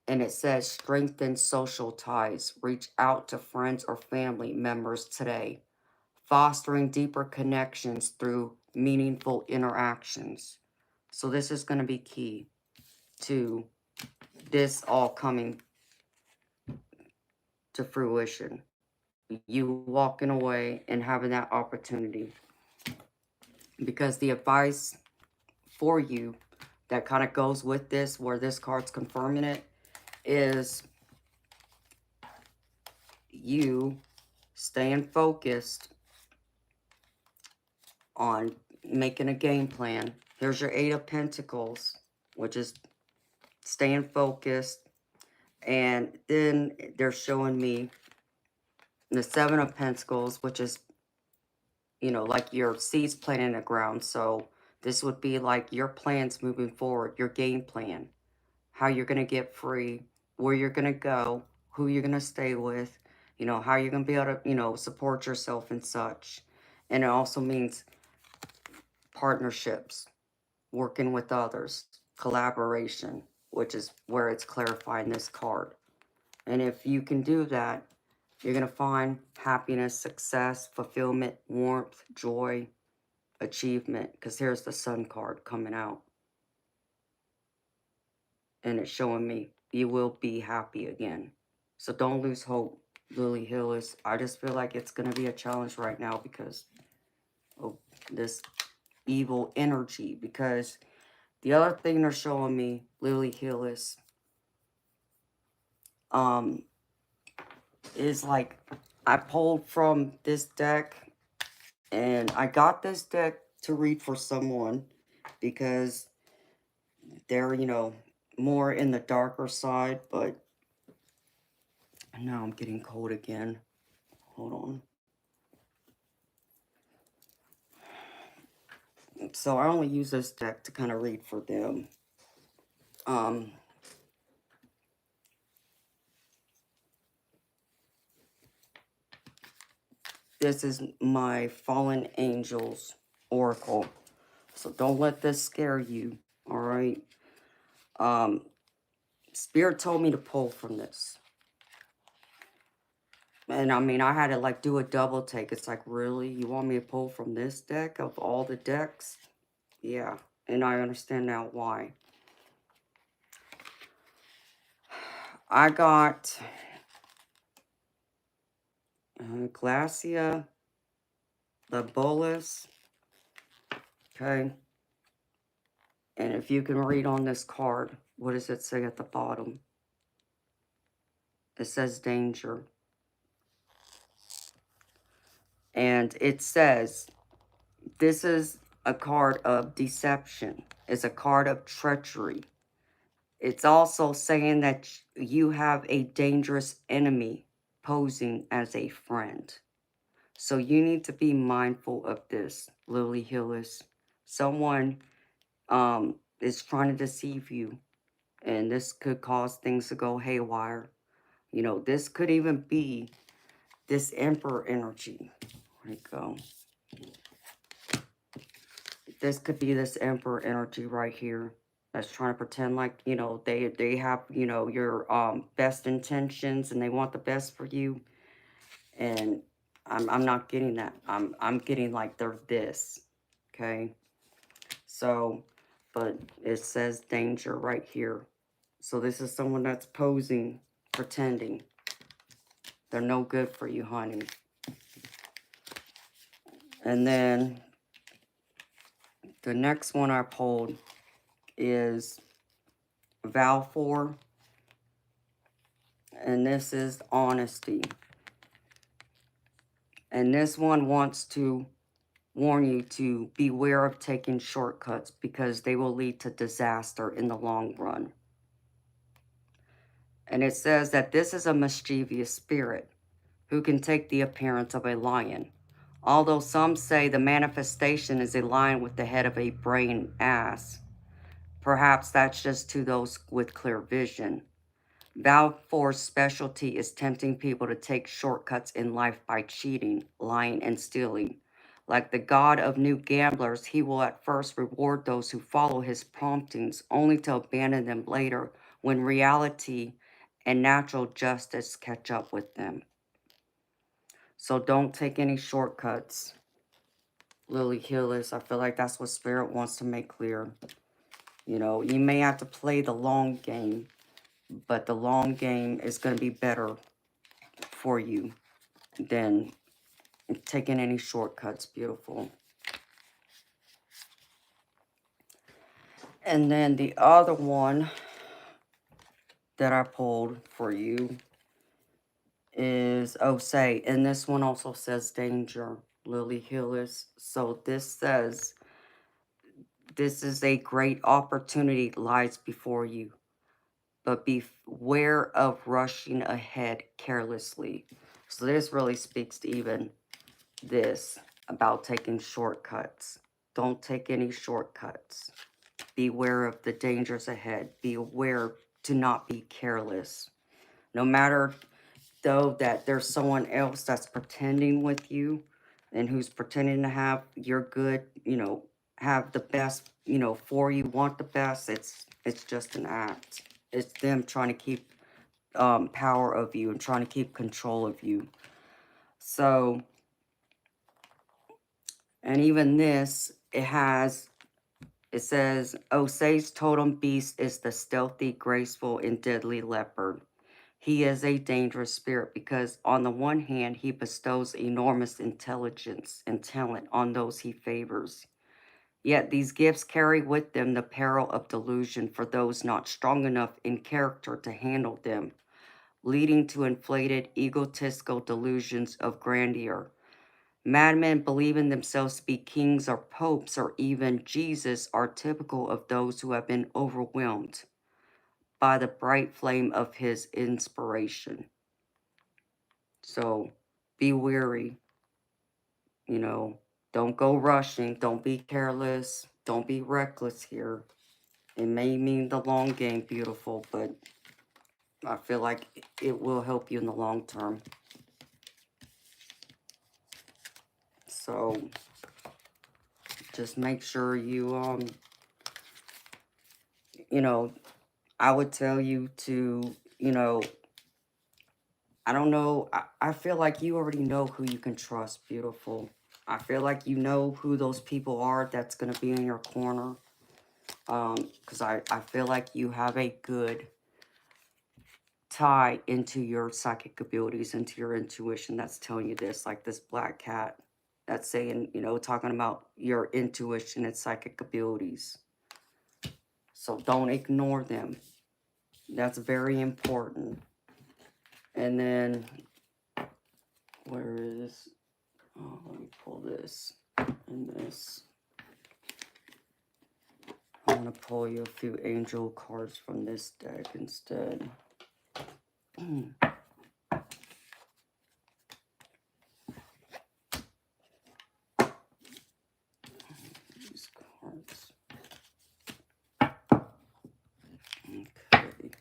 And it says, strengthen social ties. Reach out to friends or family members today. Fostering deeper connections through meaningful interactions. So this is going to be key to this all coming to fruition. You walking away and having that opportunity. Because the advice for you that kind of goes with this, where this card's confirming it, is you staying focused on making a game plan. Here's your 8 of Pentacles, which is staying focused. And then they're showing me the 7 of Pentacles, which is, you know, like your seeds planted in the ground. So this would be like your plans moving forward, your game plan, how you're going to get free, where you're going to go, who you're going to stay with, you know, how you're going to be able to, you know, support yourself and such. And it also means partnerships, working with others, collaboration, which is where it's clarifying this card. And if you can do that, you're going to find happiness, success, fulfillment, warmth, joy, achievement. Because here's the Sun card coming out. And it's showing me you will be happy again. So don't lose hope, Lily Hillis. I just feel like it's going to be a challenge right now because of this evil energy. Because the other thing they're showing me, Lily Hillis, is like I pulled from this deck, and I got this deck to read for someone because they're, you know, more in the darker side, but now I'm getting cold again. Hold on. So I only use this deck to kind of read for them. This is my fallen angels oracle. So don't let this scare you. All right. Spirit told me to pull from this. And I mean, I had to like do a double take. It's like, really? You want me to pull from this deck of all the decks? Yeah. And I understand now why. I got Glacia, the Bolus. Okay. And if you can read on this card, what does it say at the bottom? It says danger. And it says, this is a card of deception. It's a card of treachery. It's also saying that you have a dangerous enemy posing as a friend. So you need to be mindful of this, Lily Hillis. Someone is trying to deceive you. And this could cause things to go haywire. You know, this could even be this Emperor energy. Where'd it go? This could be this Emperor energy right here. That's trying to pretend like, you know, they have, you know, your best intentions and they want the best for you. And I'm not getting that. I'm getting like they're this. Okay. So, but it says danger right here. So this is someone that's posing, pretending. They're no good for you, honey. And then the next one I pulled is Vow 4. And this is honesty. And this one wants to warn you to beware of taking shortcuts because they will lead to disaster in the long run. And it says that this is a mischievous spirit who can take the appearance of a lion. Although some say the manifestation is a lion with the head of a brain ass. Perhaps that's just to those with clear vision. Vow 4's specialty is tempting people to take shortcuts in life by cheating, lying, and stealing. Like the god of new gamblers, he will at first reward those who follow his promptings, only to abandon them later when reality and natural justice catch up with them. So don't take any shortcuts, Lily Hillis. I feel like that's what Spirit wants to make clear. You know, you may have to play the long game, but the long game is going to be better for you than taking any shortcuts. Beautiful. And then the other one that I pulled for you is Osei. And this one also says danger, Lily Hillis. So this says, this is a great opportunity lies before you, but beware of rushing ahead carelessly. So this really speaks to even this about taking shortcuts. Don't take any shortcuts. Beware of the dangers ahead. Be aware to not be careless. No matter, though, that there's someone else that's pretending with you and who's pretending to have your good, you know, have the best, you know, for you, want the best. It's just an act. It's them trying to keep power of you and trying to keep control of you. So, and even this, it says, Osei's totem beast is the stealthy, graceful, and deadly leopard. He is a dangerous spirit because on the one hand, he bestows enormous intelligence and talent on those he favors. Yet these gifts carry with them the peril of delusion for those not strong enough in character to handle them, leading to inflated, egotistical delusions of grandeur. Madmen believing themselves to be kings or popes or even Jesus are typical of those who have been overwhelmed by the bright flame of his inspiration. So be wary, you know, don't go rushing, don't be careless, don't be reckless here. It may mean the long game, beautiful, but I feel like it will help you in the long term. So just make sure you, you know, I would tell you to, you know, I don't know. I feel like you already know who you can trust, beautiful. I feel like you know who those people are that's going to be in your corner. Because I feel like you have a good tie into your psychic abilities, into your intuition that's telling you this, like this black cat that's saying, you know, talking about your intuition and psychic abilities. So don't ignore them. That's very important. And then, where is, oh, let me pull this and this. I'm going to pull you a few angel cards from this deck instead. These cards. Okay.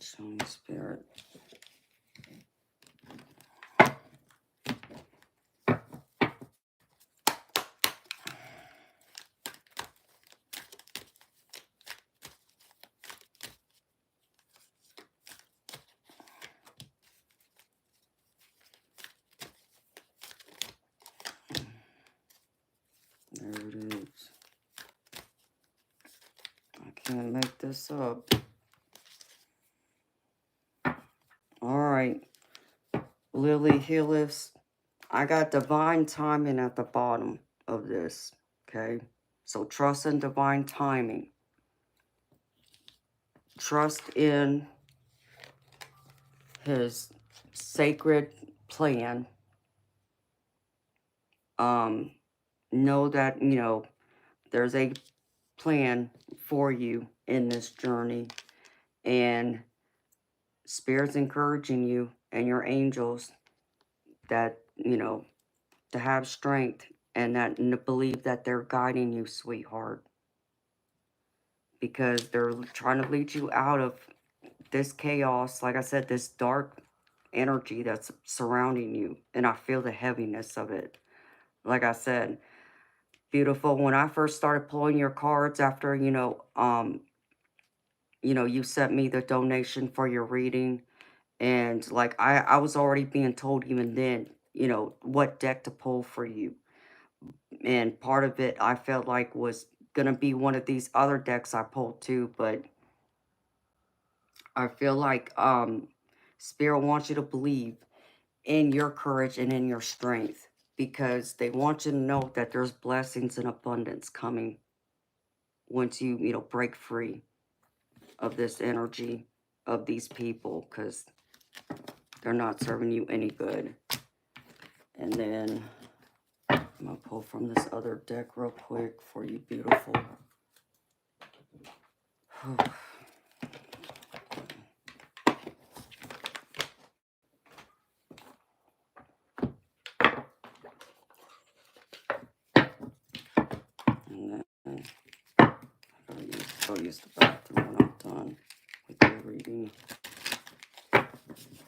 Showing Spirit. There it is. I can't make this up. Alright. Lily Hillis. I got divine timing at the bottom of this. Okay. So trust in divine timing. Trust in his sacred plan. Know that, you know, there's a plan for you in this journey, and Spirit's encouraging you and your angels that, you know, to have strength and that and to believe that they're guiding you, sweetheart, because they're trying to lead you out of this chaos, like I said, this dark energy that's surrounding you, and I feel the heaviness of it. Like I said, beautiful, when I first started pulling your cards after, you sent me the donation for your reading, and like I was already being told even then, what deck to pull for you. And part of it I felt like was gonna be one of these other decks I pulled too, but I feel like Spirit wants you to believe in your courage and in your strength, because they want you to know that there's blessings and abundance coming once you break free of this energy of these people, because they're not serving you any good. And then I'm gonna pull from this other deck real quick for you, beautiful. And then I'll use the bathroom when I'm done with the reading.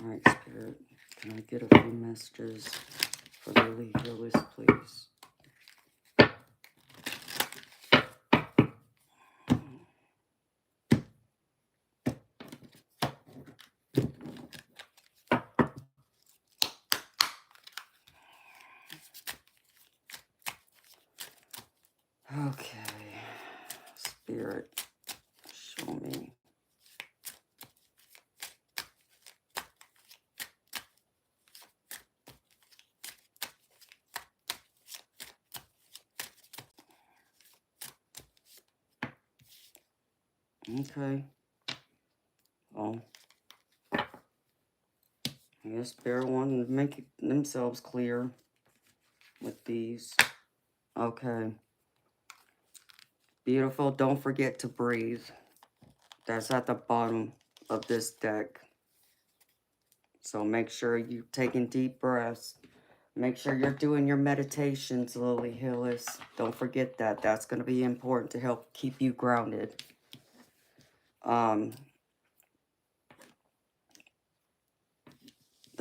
Alright, Spirit, can I get a few messages for Lily Hillis, please? Okay, Spirit, show me. Okay. Well, I guess Spirit wanted to make themselves clear with these. Okay. Beautiful. Don't forget to breathe. That's at the bottom of this deck. So make sure you're taking deep breaths Make sure you're doing your meditations, Lily Hillis. Don't forget that. That's going to be important to help keep you grounded. The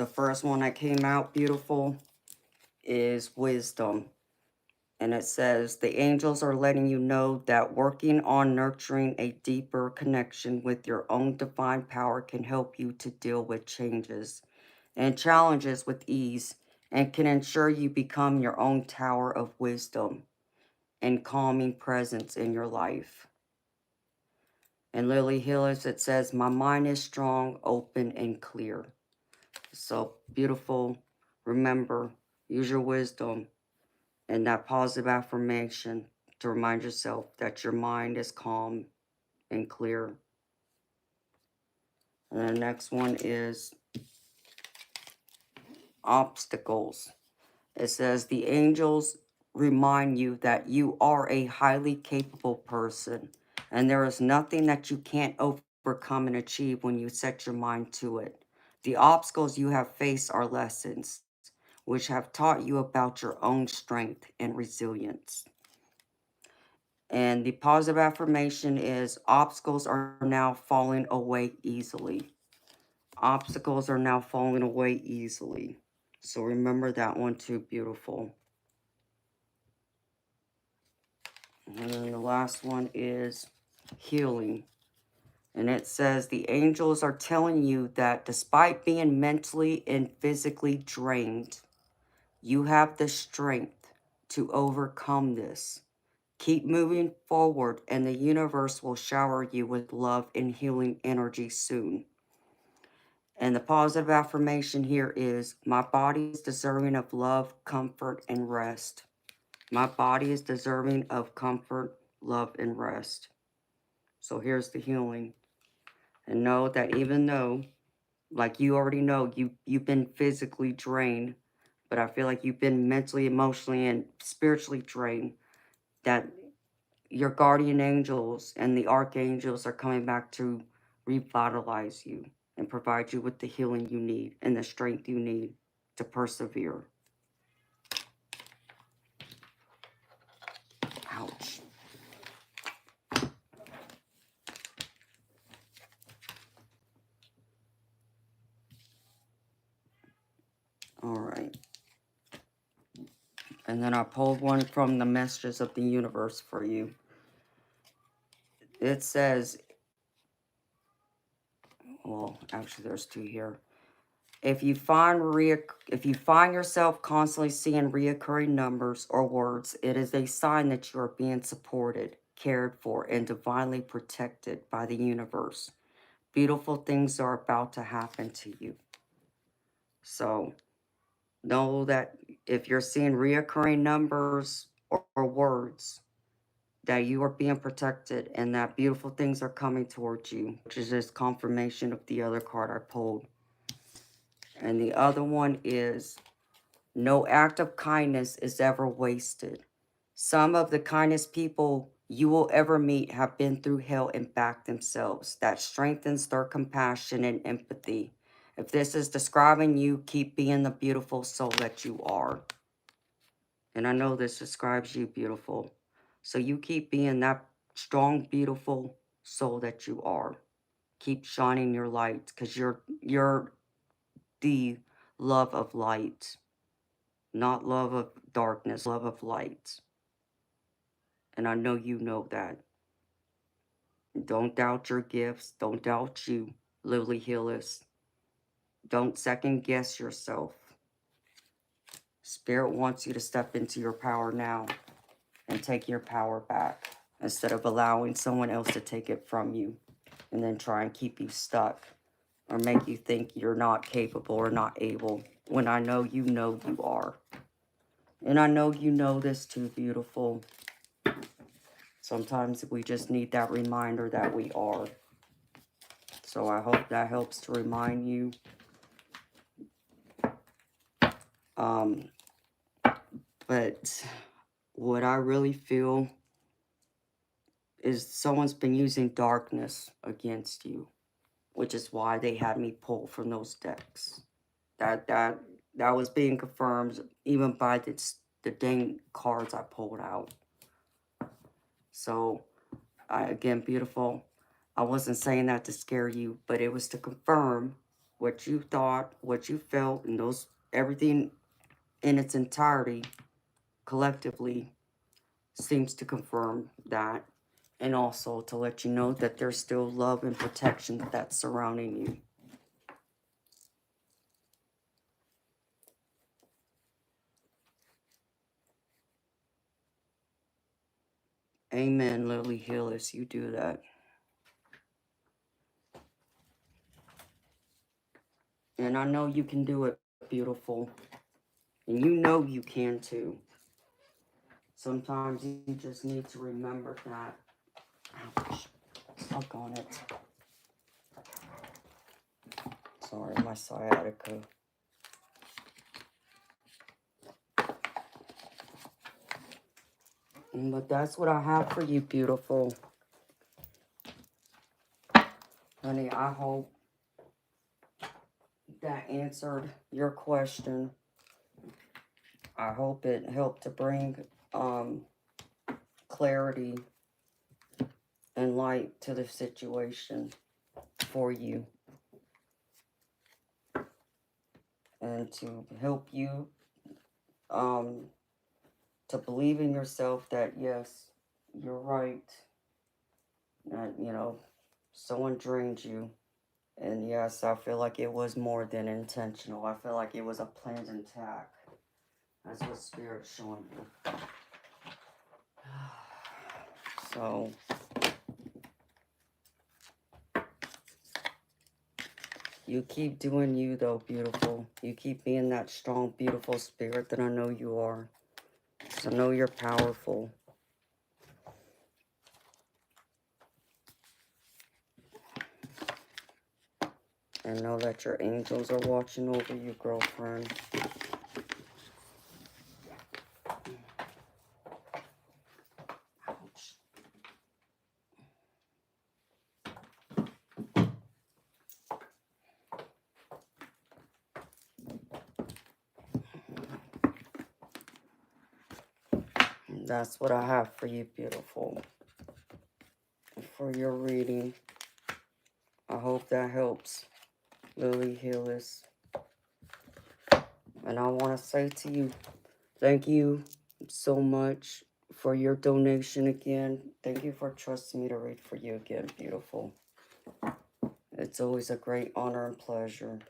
first one that came out beautiful is wisdom. And it says, the angels are letting you know that working on nurturing a deeper connection with your own divine power can help you to deal with changes and challenges with ease and can ensure you become your own tower of wisdom and calming presence in your life. And Lily Hillis, it says, my mind is strong, open, and clear. So beautiful. Remember, use your wisdom and that positive affirmation to remind yourself that your mind is calm and clear. And the next one is obstacles. It says, the angels remind you that you are a highly capable person and there is nothing that you can't overcome and achieve when you set your mind to it. The obstacles you have faced are lessons which have taught you about your own strength and resilience. And the positive affirmation is, obstacles are now falling away easily. Obstacles are now falling away easily. So remember that one too, beautiful. And then the last one is healing. And it says, the angels are telling you that despite being mentally and physically drained, you have the strength to overcome this. Keep moving forward and the universe will shower you with love and healing energy soon. And the positive affirmation here is, my body is deserving of love, comfort, and rest. My body is deserving of comfort, love, and rest. So here's the healing. And know that even though, like you already know, you've been physically drained, but I feel like you've been mentally, emotionally, and spiritually drained, that your guardian angels and the archangels are coming back to revitalize you and provide you with the healing you need and the strength you need to persevere. Ouch. All right. And then I pulled one from the messages of the universe for you. It says, well, actually there's two here. If you find yourself constantly seeing reoccurring numbers or words, it is a sign that you are being supported, cared for, and divinely protected by the universe. Beautiful things are about to happen to you. So know that if you're seeing reoccurring numbers or words, that you are being protected and that beautiful things are coming towards you, which is just confirmation of the other card I pulled. And the other one is, no act of kindness is ever wasted. Some of the kindest people you will ever meet have been through hell and back themselves. That strengthens their compassion and empathy. If this is describing you, keep being the beautiful soul that you are. And I know this describes you, beautiful. So you keep being that strong, beautiful soul that you are. Keep shining your light, because you're the love of light. Not love of darkness, love of light. And I know you know that. Don't doubt your gifts. Don't doubt you, Lily Hillis. Don't second guess yourself. Spirit wants you to step into your power now and take your power back instead of allowing someone else to take it from you and then try and keep you stuck or make you think you're not capable or not able, when I know you are. And I know you know this too, beautiful. Sometimes we just need that reminder that we are. So I hope that helps to remind you. But what I really feel is someone's been using darkness against you, which is why they had me pull from those decks. That That was being confirmed even by the dang cards I pulled out. So, again, beautiful. I wasn't saying that to scare you, but it was to confirm what you thought, what you felt, and those everything in its entirety, collectively, seems to confirm that. And also to let you know that there's still love and protection that's surrounding you. Amen, Lily Hillis. You do that. And I know you can do it, beautiful. And you know you can too. Sometimes you just need to remember that. Ouch. Stuck on it. Sorry, my sciatica. But that's what I have for you, beautiful. Honey, I hope that answered your question. I hope it helped to bring clarity and light to the situation for you. And to help you to believe in yourself that, yes, you're right. That, you know, someone drained you. And yes, I feel like it was more than intentional. I feel like it was a planned attack. That's what Spirit's showing me. So, you keep doing you, though, beautiful. You keep being that strong, beautiful spirit that I know you are. So I know you're powerful. And know that your angels are watching over you, girlfriend. Ouch. That's what I have for you, beautiful. For your reading. I hope that helps, Lily Hillis. And I want to say to you, thank you so much for your donation again. Thank you for trusting me to read for you again, beautiful. It's always a great honor and pleasure.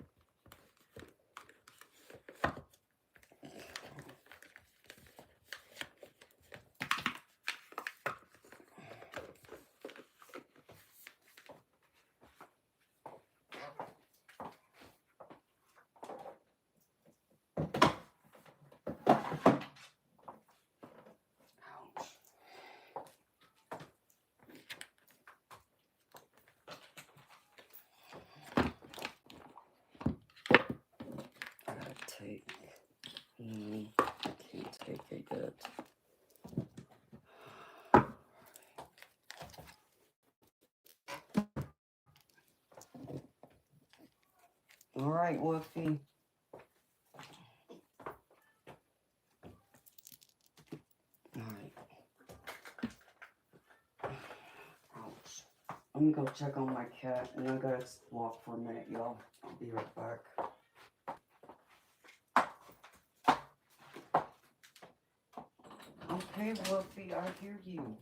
Take. Can't take it yet. All right, Wolfie. All right. Ouch. I'm gonna go check on my cat, and I gotta walk for a minute, y'all. I'll be right back. Okay, Wolfie, I hear you.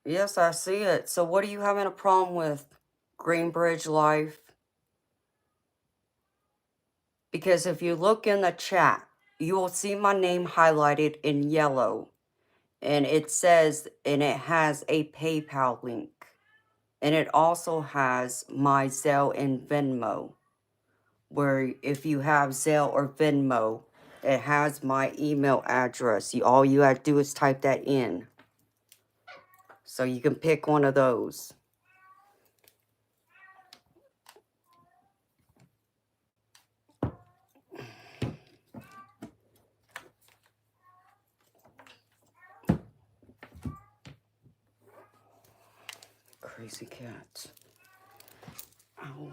Yes, I see it. So what are you having a problem with, Greenbridge Life? Because if you look in the chat, you will see my name highlighted in yellow. And it says, and it has a PayPal link. And it also has my Zelle and Venmo. Where if you have Zelle or Venmo, it has my email address. All you have to do is type that in. So you can pick one of those. Crazy cat. Ow.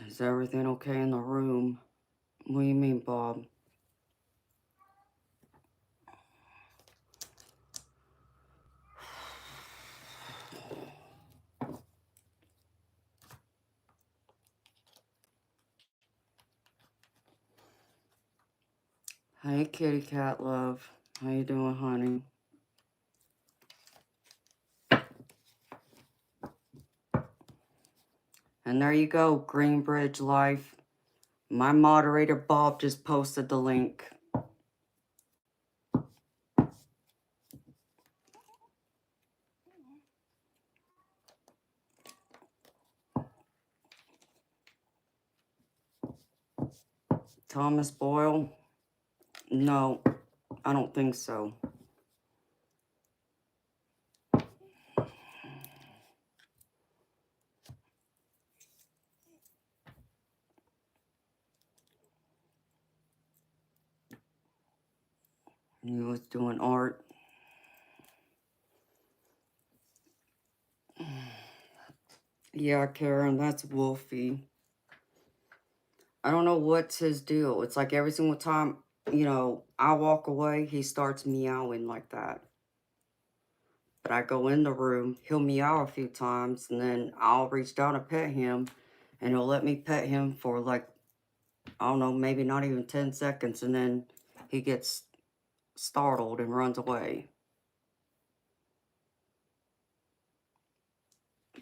Is everything okay in the room? What do you mean, Bob? Hey, kitty cat love. How you doing, honey? And there you go, Greenbridge Life. My moderator, Bob, just posted the link. Thomas Boyle? No, I don't think so. He was doing art. Yeah, Karen, that's Wolfie. I don't know what's his deal. It's like every single time, I walk away, he starts meowing like that. But I go in the room, he'll meow a few times, and then I'll reach down to pet him, and he'll let me pet him for like, I don't know, maybe not even 10 seconds, and then he gets startled and runs away.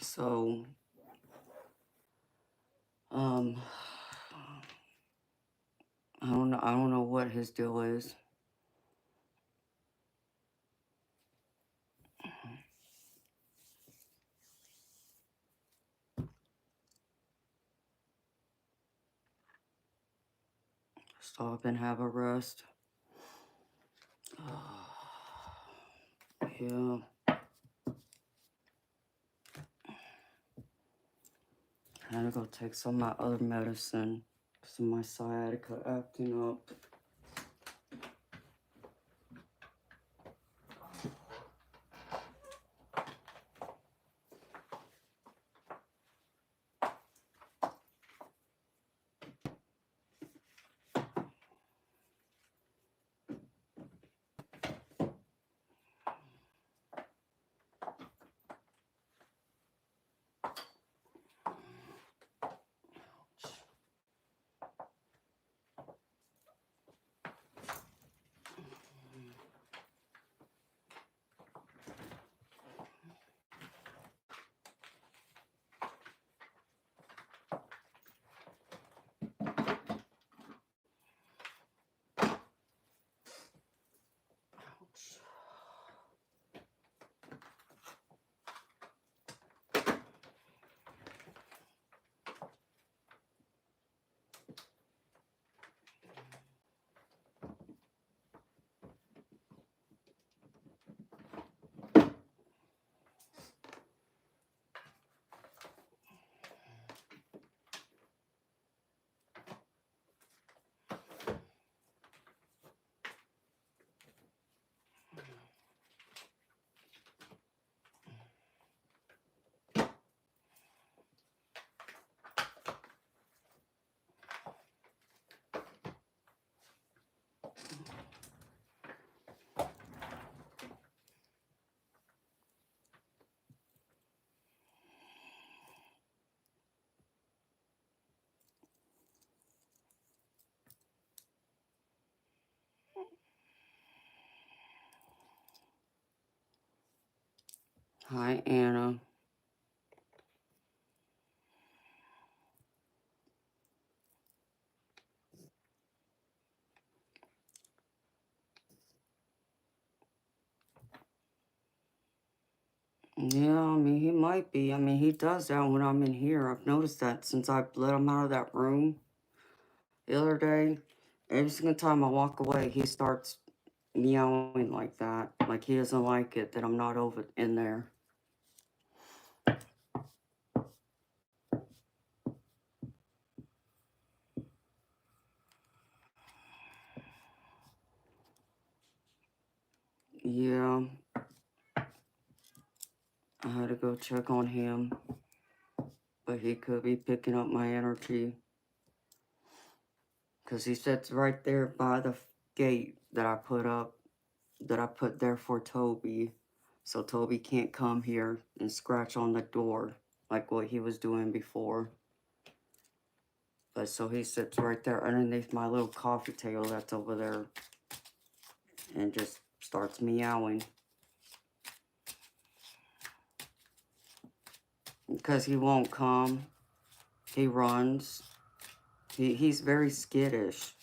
So, I don't know what his deal is. Stop and have a rest. Yeah. I gotta go take some of my other medicine because of my sciatica acting up. Hi, Anna. Yeah, I mean, he might be. I mean, he does that when I'm in here. I've noticed that since I let him out of that room the other day. Every single time I walk away, he starts meowing like that. Like he doesn't like it that I'm not over in there. Yeah, I had to go check on him. But he could be picking up my energy. Because he sits right there by the gate that I put up, that I put there for Toby. So Toby can't come here and scratch on the door like what he was doing before. But so he sits right there underneath my little coffee table that's over there and just starts meowing. Because he won't come. He runs. He's very skittish.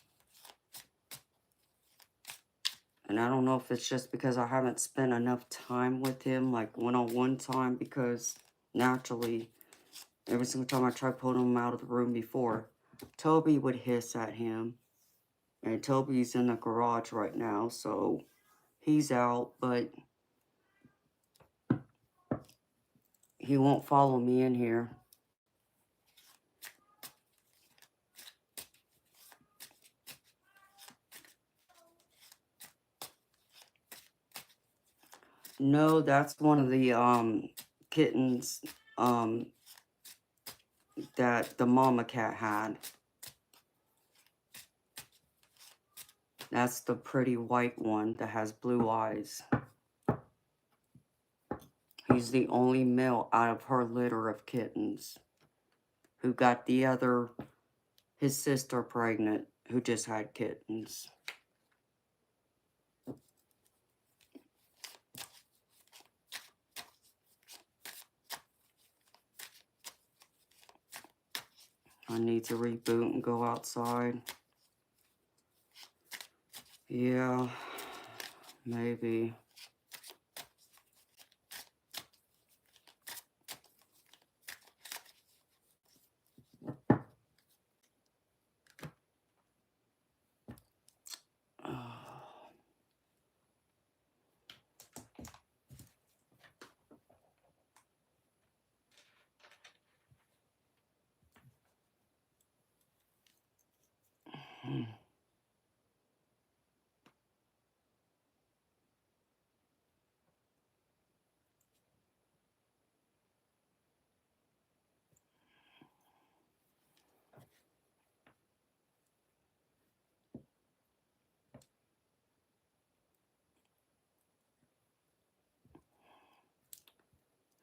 And I don't know if it's just because I haven't spent enough time with him, like one-on-one time, because naturally, every single time I tried pulling him out of the room before, Toby would hiss at him. And Toby's in the garage right now, so he's out, but he won't follow me in here. No, that's one of the kittens um that the mama cat had. That's the pretty white one that has blue eyes. He's the only male out of her litter of kittens who got his sister pregnant, who just had kittens. I need to reboot and go outside. Yeah, maybe.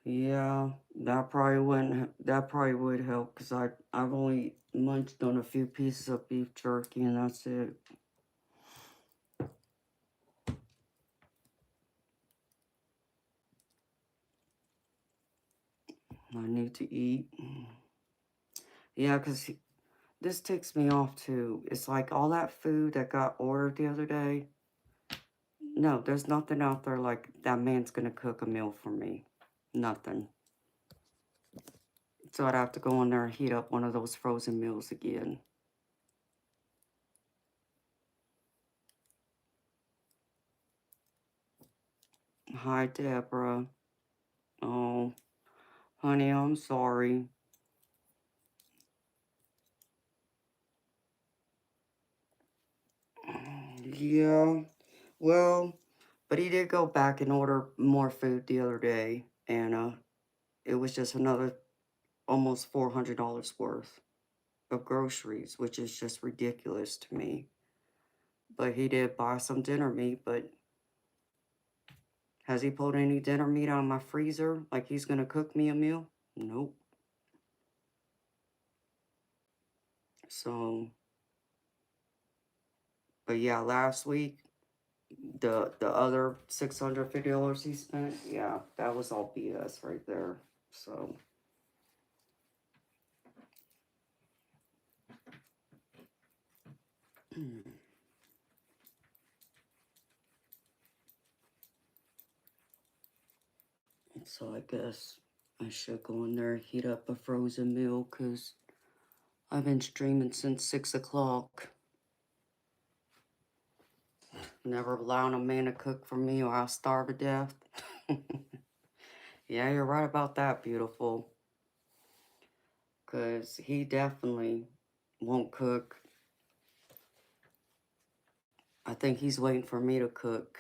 Yeah, that probably would help because I've only munched on a few pieces of beef jerky and that's it. I need to eat. Yeah, because this ticks me off too. It's like all that food that got ordered the other day. No, there's nothing out there like that man's gonna cook a meal for me. Nothing. So I'd have to go in there and heat up one of those frozen meals again. Hi, Deborah. Oh, honey, I'm sorry. Yeah, well, but he did go back and order more food the other day, and it was just another almost $400 worth of groceries, which is just ridiculous to me. But he did buy some dinner meat, but has he pulled any dinner meat out of my freezer like he's gonna cook me a meal? Nope. So, but yeah, last week The other $650 he spent, yeah, that was all BS right there. So so I guess I should go in there and heat up a frozen meal because I've been streaming since 6 o'clock. Never allowing a man to cook for me or I'll starve to death. Yeah, you're right about that, beautiful. Because he definitely won't cook. I think he's waiting for me to cook.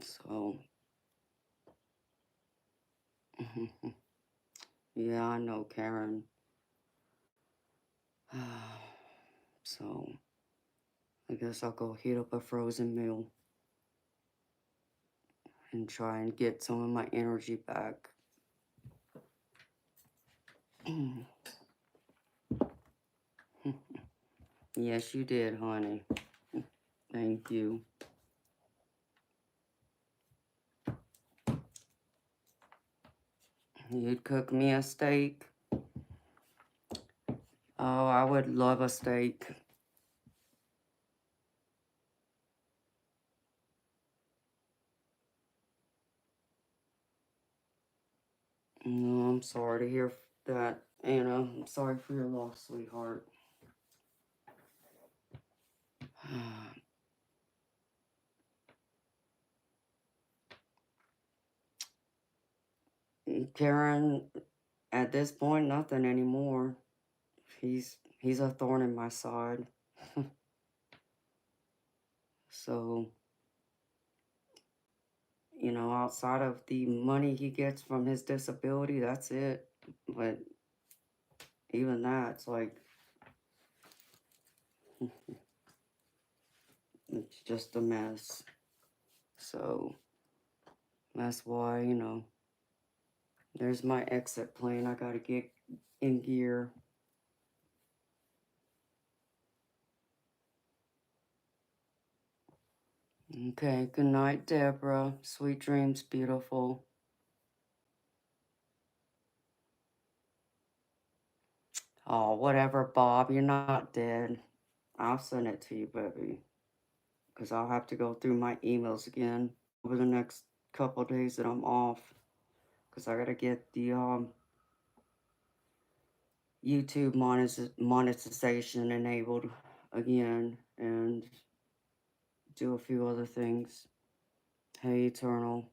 So, yeah, I know, Karen. So, I guess I'll go heat up a frozen meal and try and get some of my energy back. Yes, you did, honey. Thank you. You'd cook me a steak? Oh, I would love a steak. No, I'm sorry to hear that, Anna. I'm sorry for your loss, sweetheart. Karen, at this point, nothing anymore. He's a thorn in my side. So, you know, outside of the money he gets from his disability, that's it. But even that's like, it's just a mess. So, that's why, you know, there's my exit plan. I gotta get in gear. Okay, good night, Deborah. Sweet dreams, beautiful. Oh, whatever, Bob. You're not dead. I'll send it to you, baby. Because I'll have to go through my emails again over the next couple of days that I'm off. Because I gotta get the YouTube monetization enabled again and do a few other things. Hey, Eternal.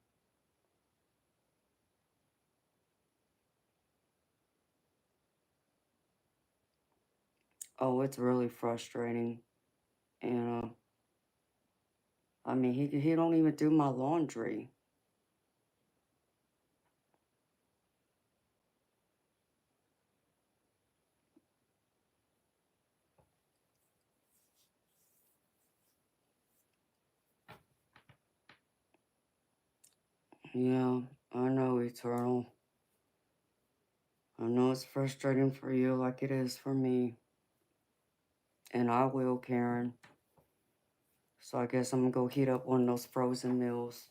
Oh, it's really frustrating. And, I mean, he don't even do my laundry. Yeah, I know, Eternal. I know it's frustrating for you like it is for me. And I will, Karen. So I guess I'm gonna go heat up one of those frozen meals.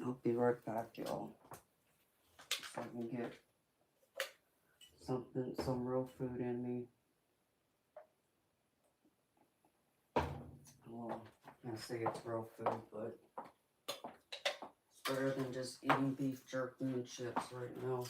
I'll be right back, y'all. So I can get some real food in me. Well, I can't say it's real food, but it's better than just eating beef jerky and chips right now.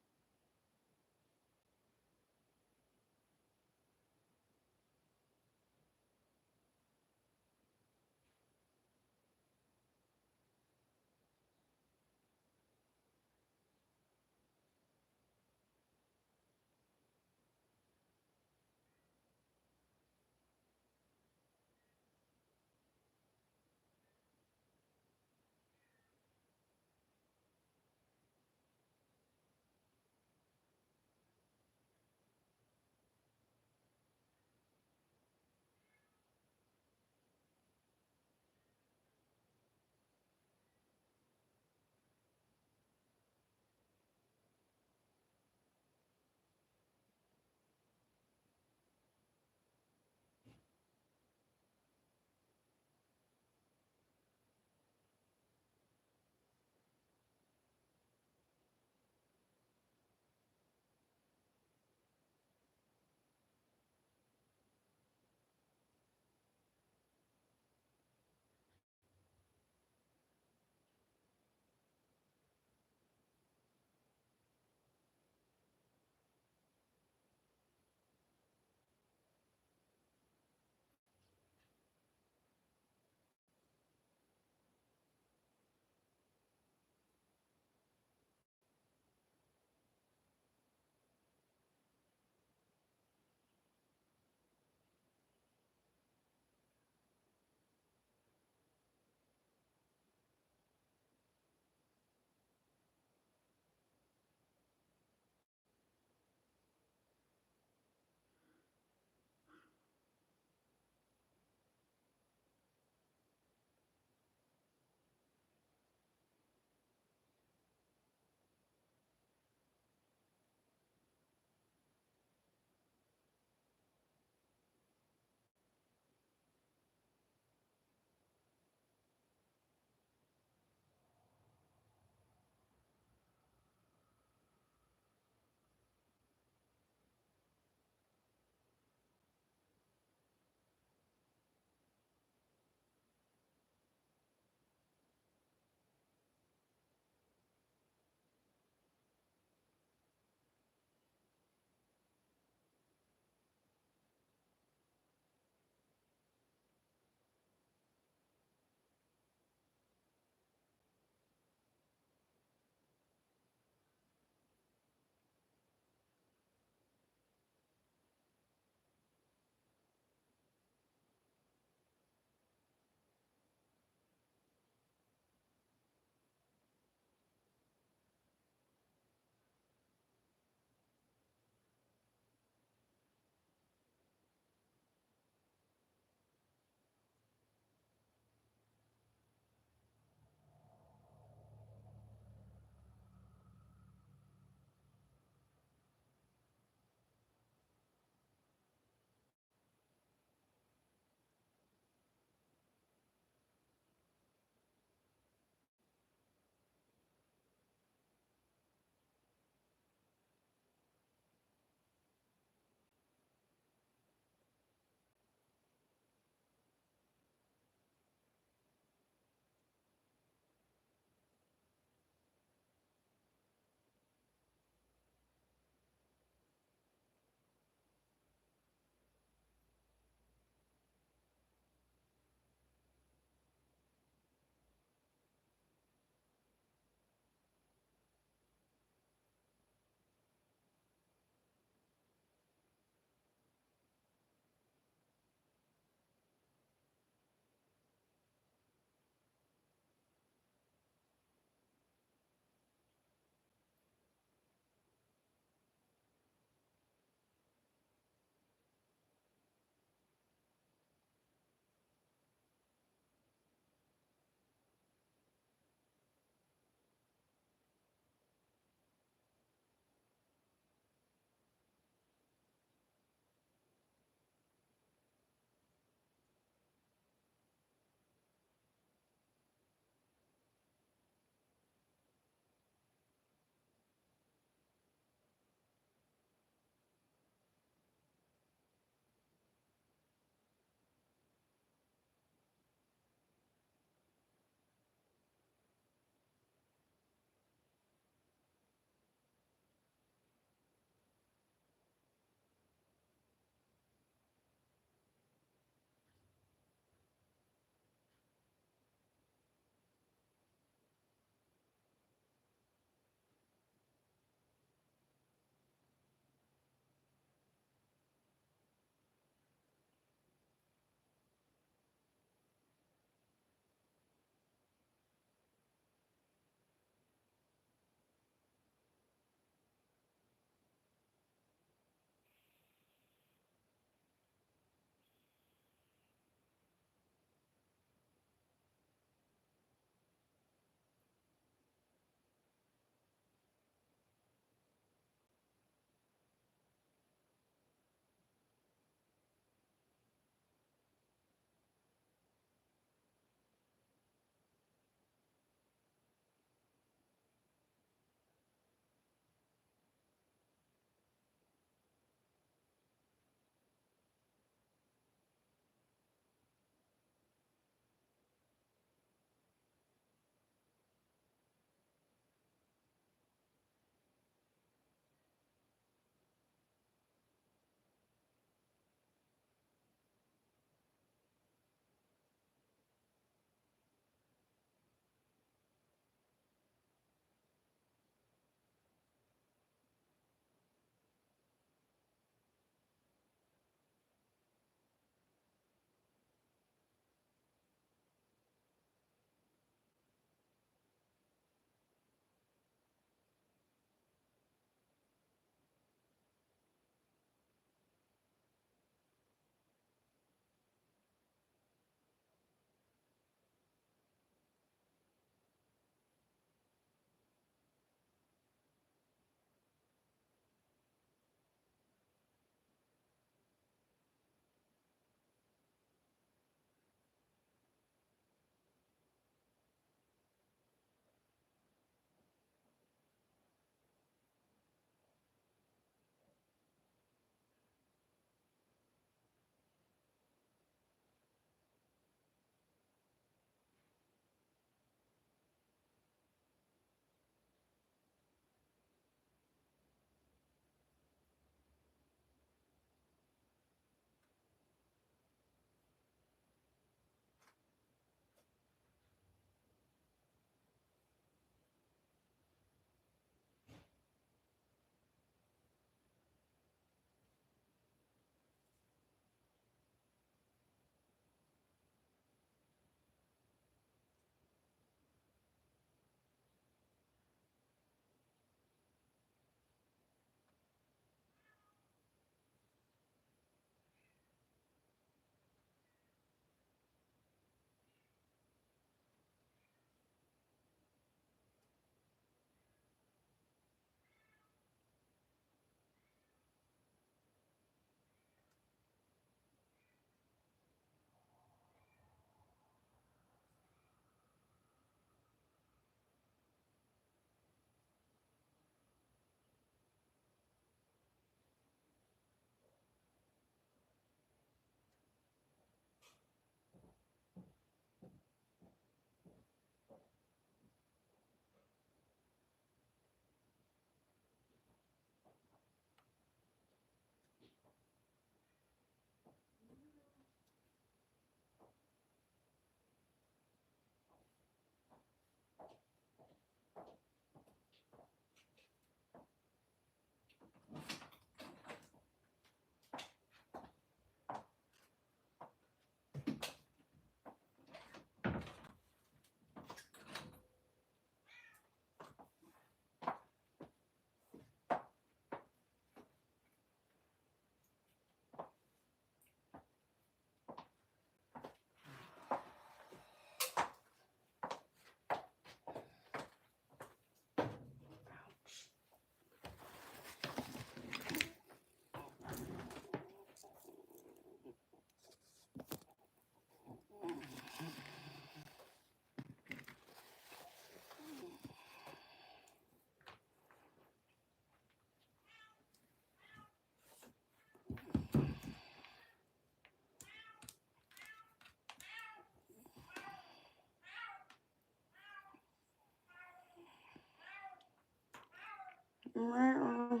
Hi,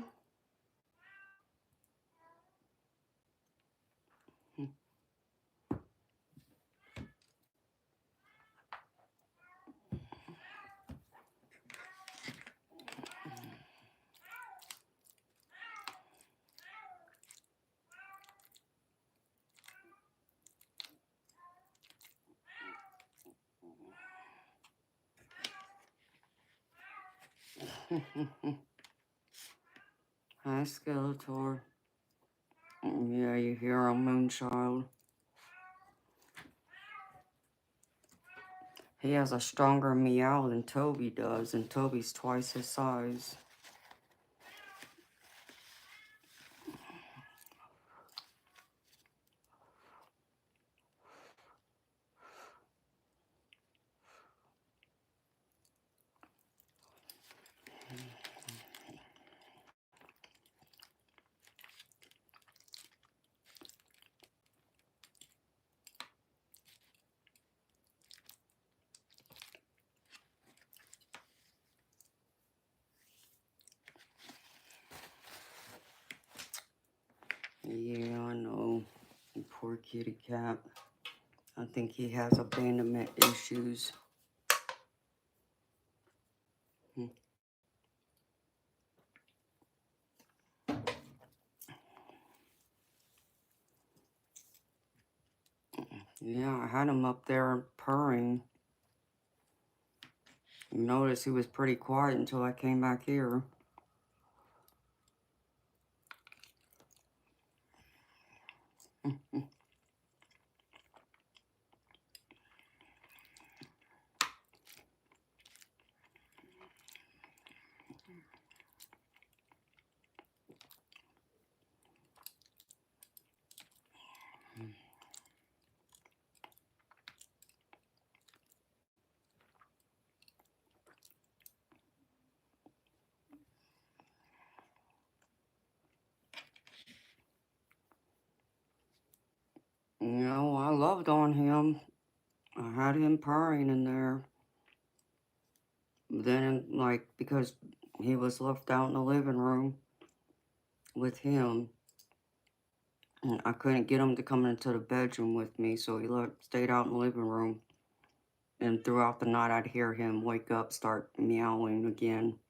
Skeletor. Yeah, you hear him, Moonchild. He has a stronger meow than Toby does, and Toby's twice his size. Yeah, I know. Poor kitty cat. I think he has abandonment issues. Yeah, I had him up there purring. You notice he was pretty quiet until I came back here. You know, I loved on him. I had him purring in there. Then, like, because he was left out in the living room with him, and I couldn't get him to come into the bedroom with me, so he stayed out in the living room. And throughout the night, I'd hear him wake up, start meowing again.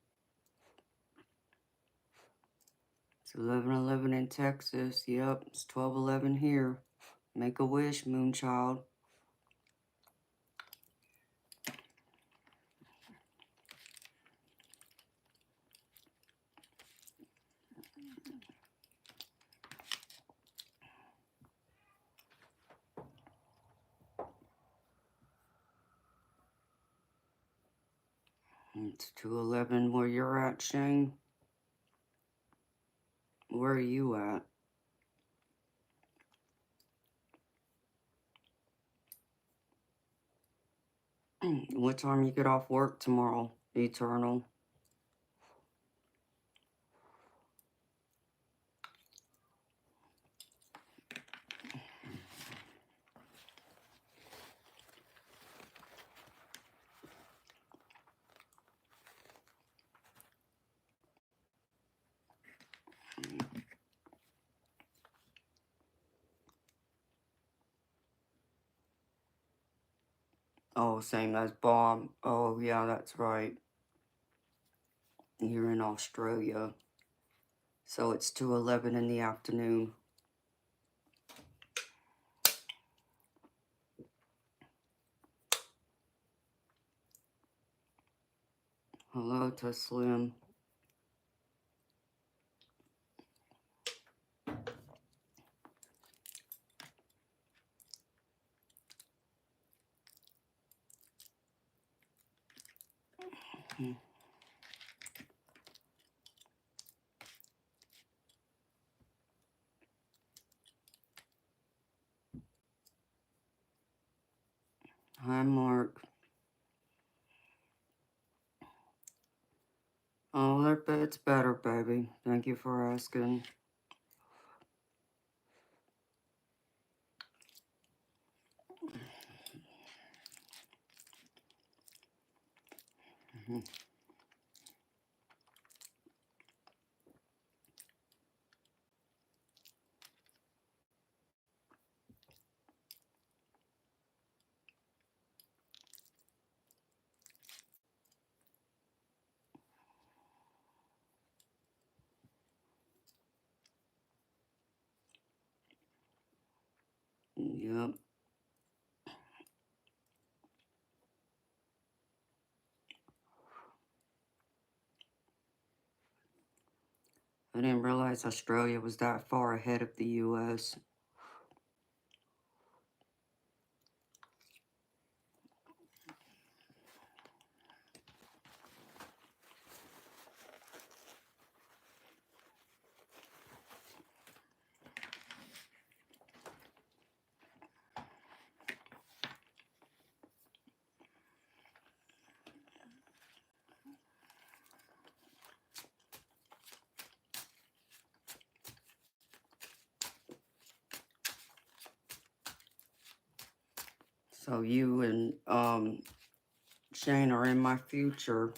It's 11:11 in Texas. Yep, it's 12:11 here. Make a wish, Moonchild. It's 2:11 where you're at, Shane. Where are you at? What time you get off work tomorrow, Eternal? Oh, same as Bob. Oh, yeah, that's right. You're in Australia. So it's 2:11 in the afternoon. Hello to Slim. Hi, Mark. Oh, it's better, baby. Thank you for asking. Yep. I didn't realize Australia was that far ahead of the US. So you and Shane are in my future.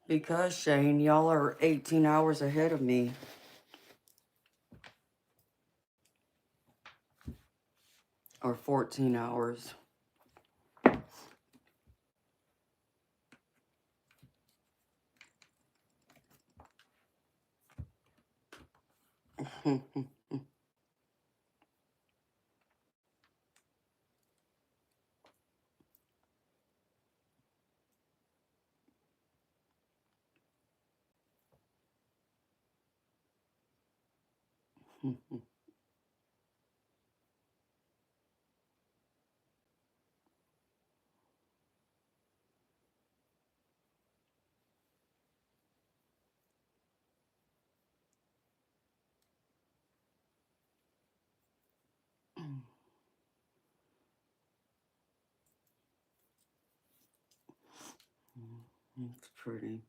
Because, Shane, y'all are 18 hours ahead of me. Or 14 hours. It's pretty.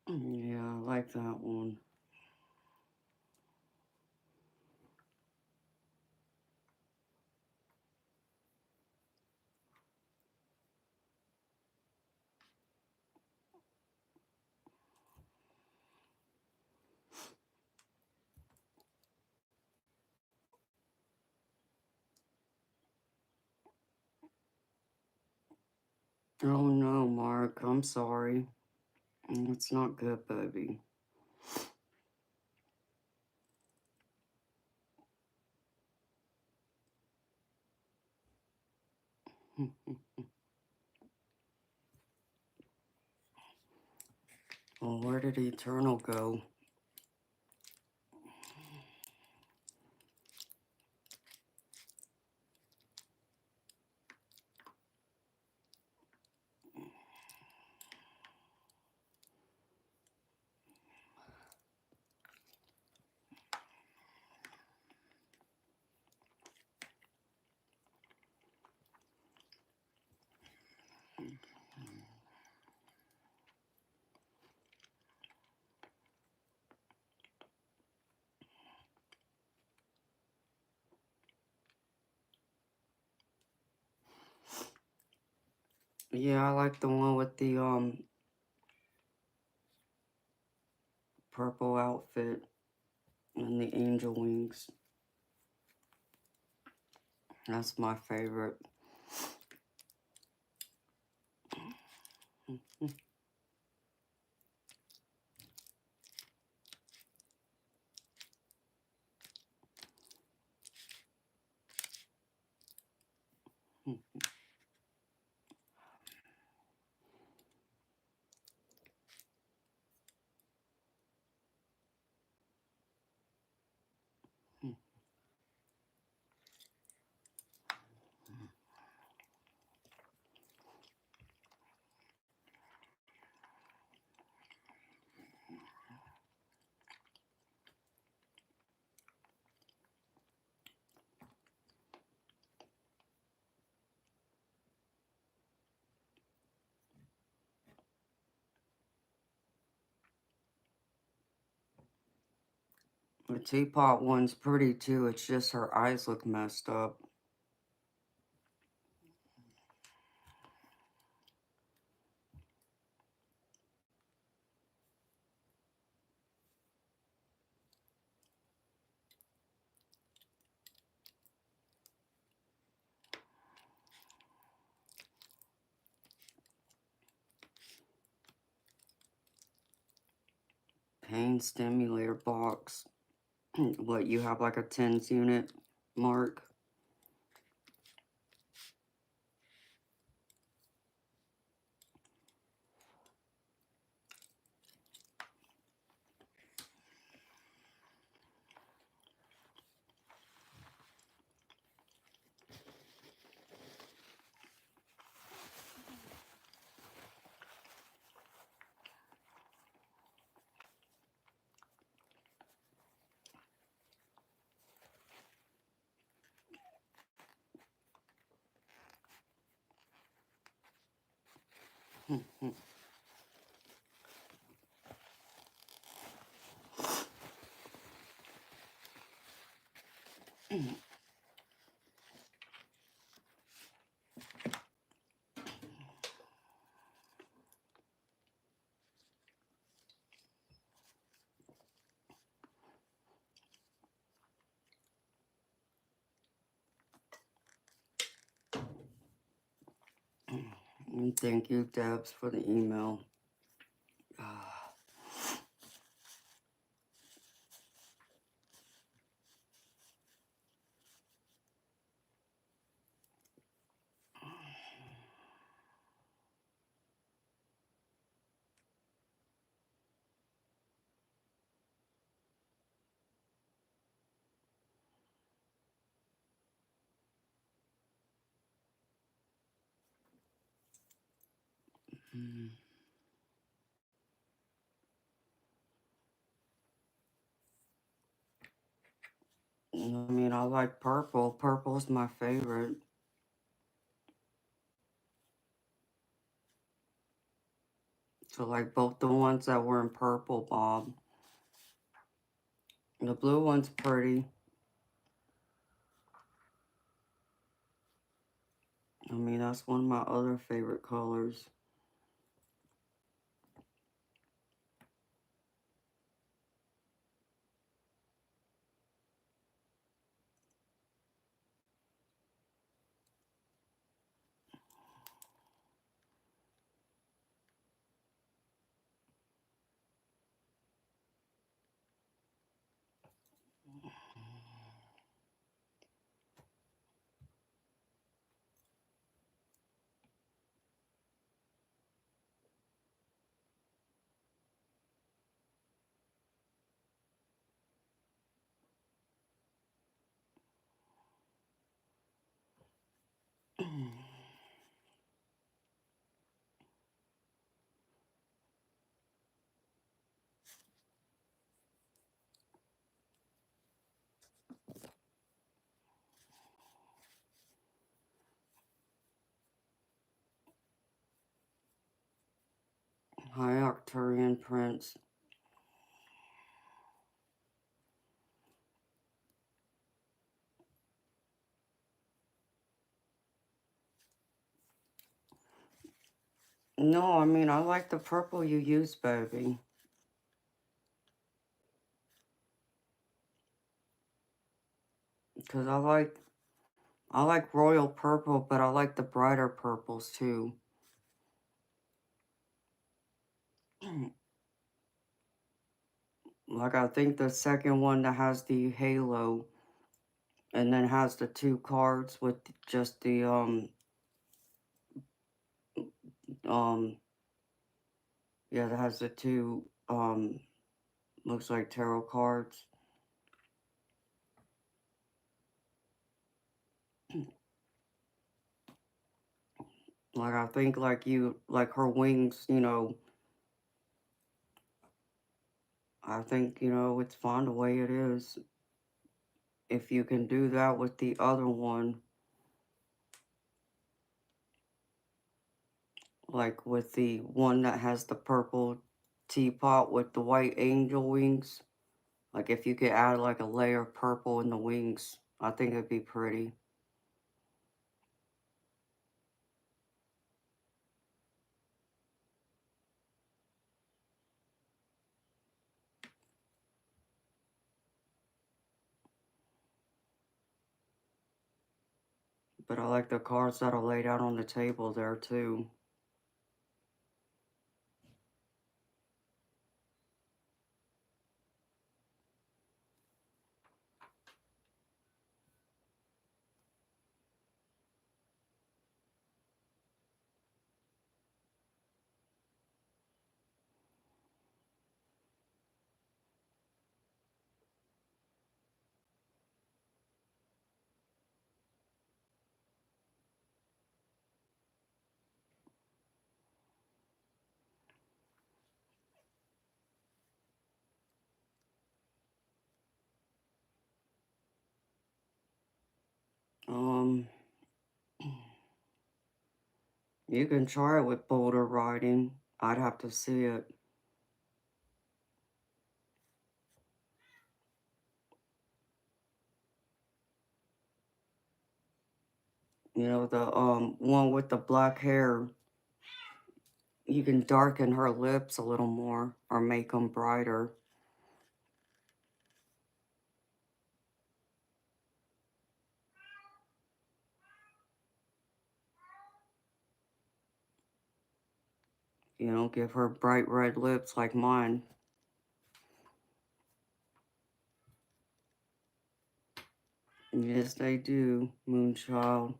Yeah, I like that one. Oh no, Mark, I'm sorry. It's not good, baby. Well, where did Eternal go? Yeah, I like the one with the purple outfit and the angel wings. That's my favorite. The teapot one's pretty too. It's just her eyes look messed up. Pain stimulator box. What, you have like a tens unit mark? And thank you, Debs, for the email. I mean, I like purple. Purple's my favorite. So, like, both the ones that were in purple, Bob. The blue one's pretty. I mean, that's one of my other favorite colors. Hi, Arcturian Prince. No, I mean, I like the purple you use, baby. Because I like royal purple, but I like the brighter purples too. Like, I think the second one that has the halo and then has the two cards with just the, yeah, that has the two, looks like tarot cards. Like, I think, like, like, her wings, you know, I think, you know, it's fine the way it is. If you can do that with the other one, like with the one that has the purple teapot with the white angel wings, Like if you could add like a layer of purple in the wings, I think it'd be pretty. But I like the cards that are laid out on the table there too. You can try it with boulder writing. I'd have to see it. You know, the one with the black hair, you can darken her lips a little more or make them brighter. You know, give her bright red lips like mine. Yes, they do, Moonchild.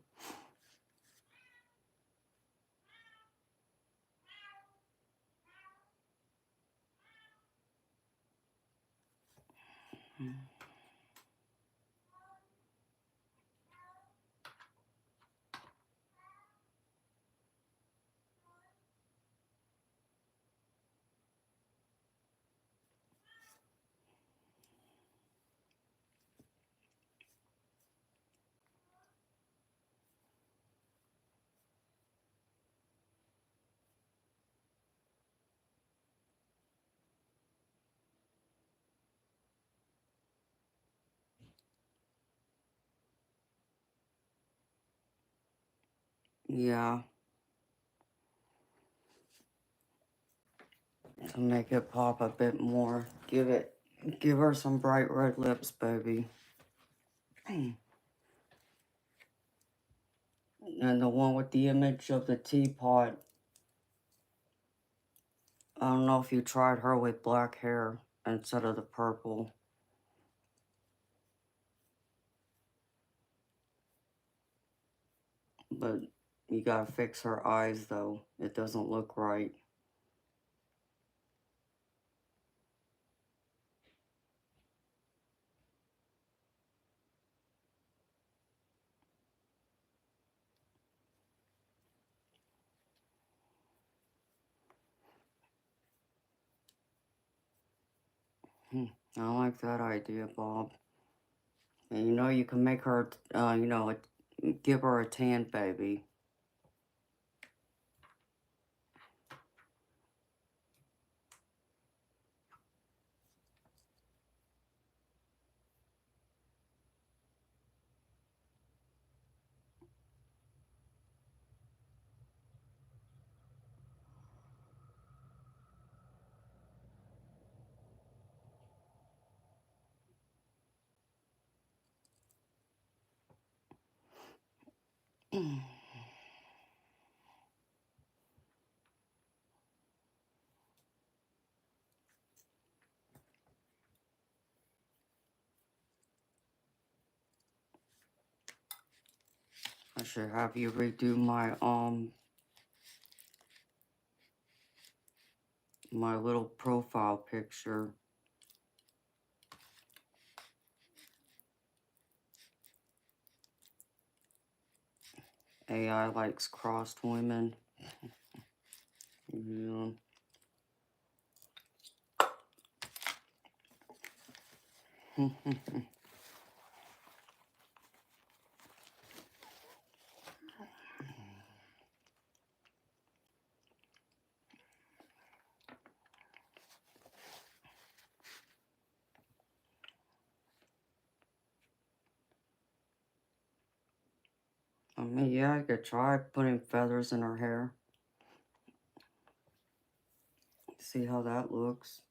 Yeah, to make it pop a bit more. Give her some bright red lips, baby. And the one with the image of the teapot, I don't know if you tried her with black hair instead of the purple. But you gotta fix her eyes though. It doesn't look right. I like that idea, Bob. And you know you can make her, give her a tan, baby. I should have you redo my little profile picture. AI likes crossed women. Yeah. I mean, yeah, I could try putting feathers in her hair. See how that looks.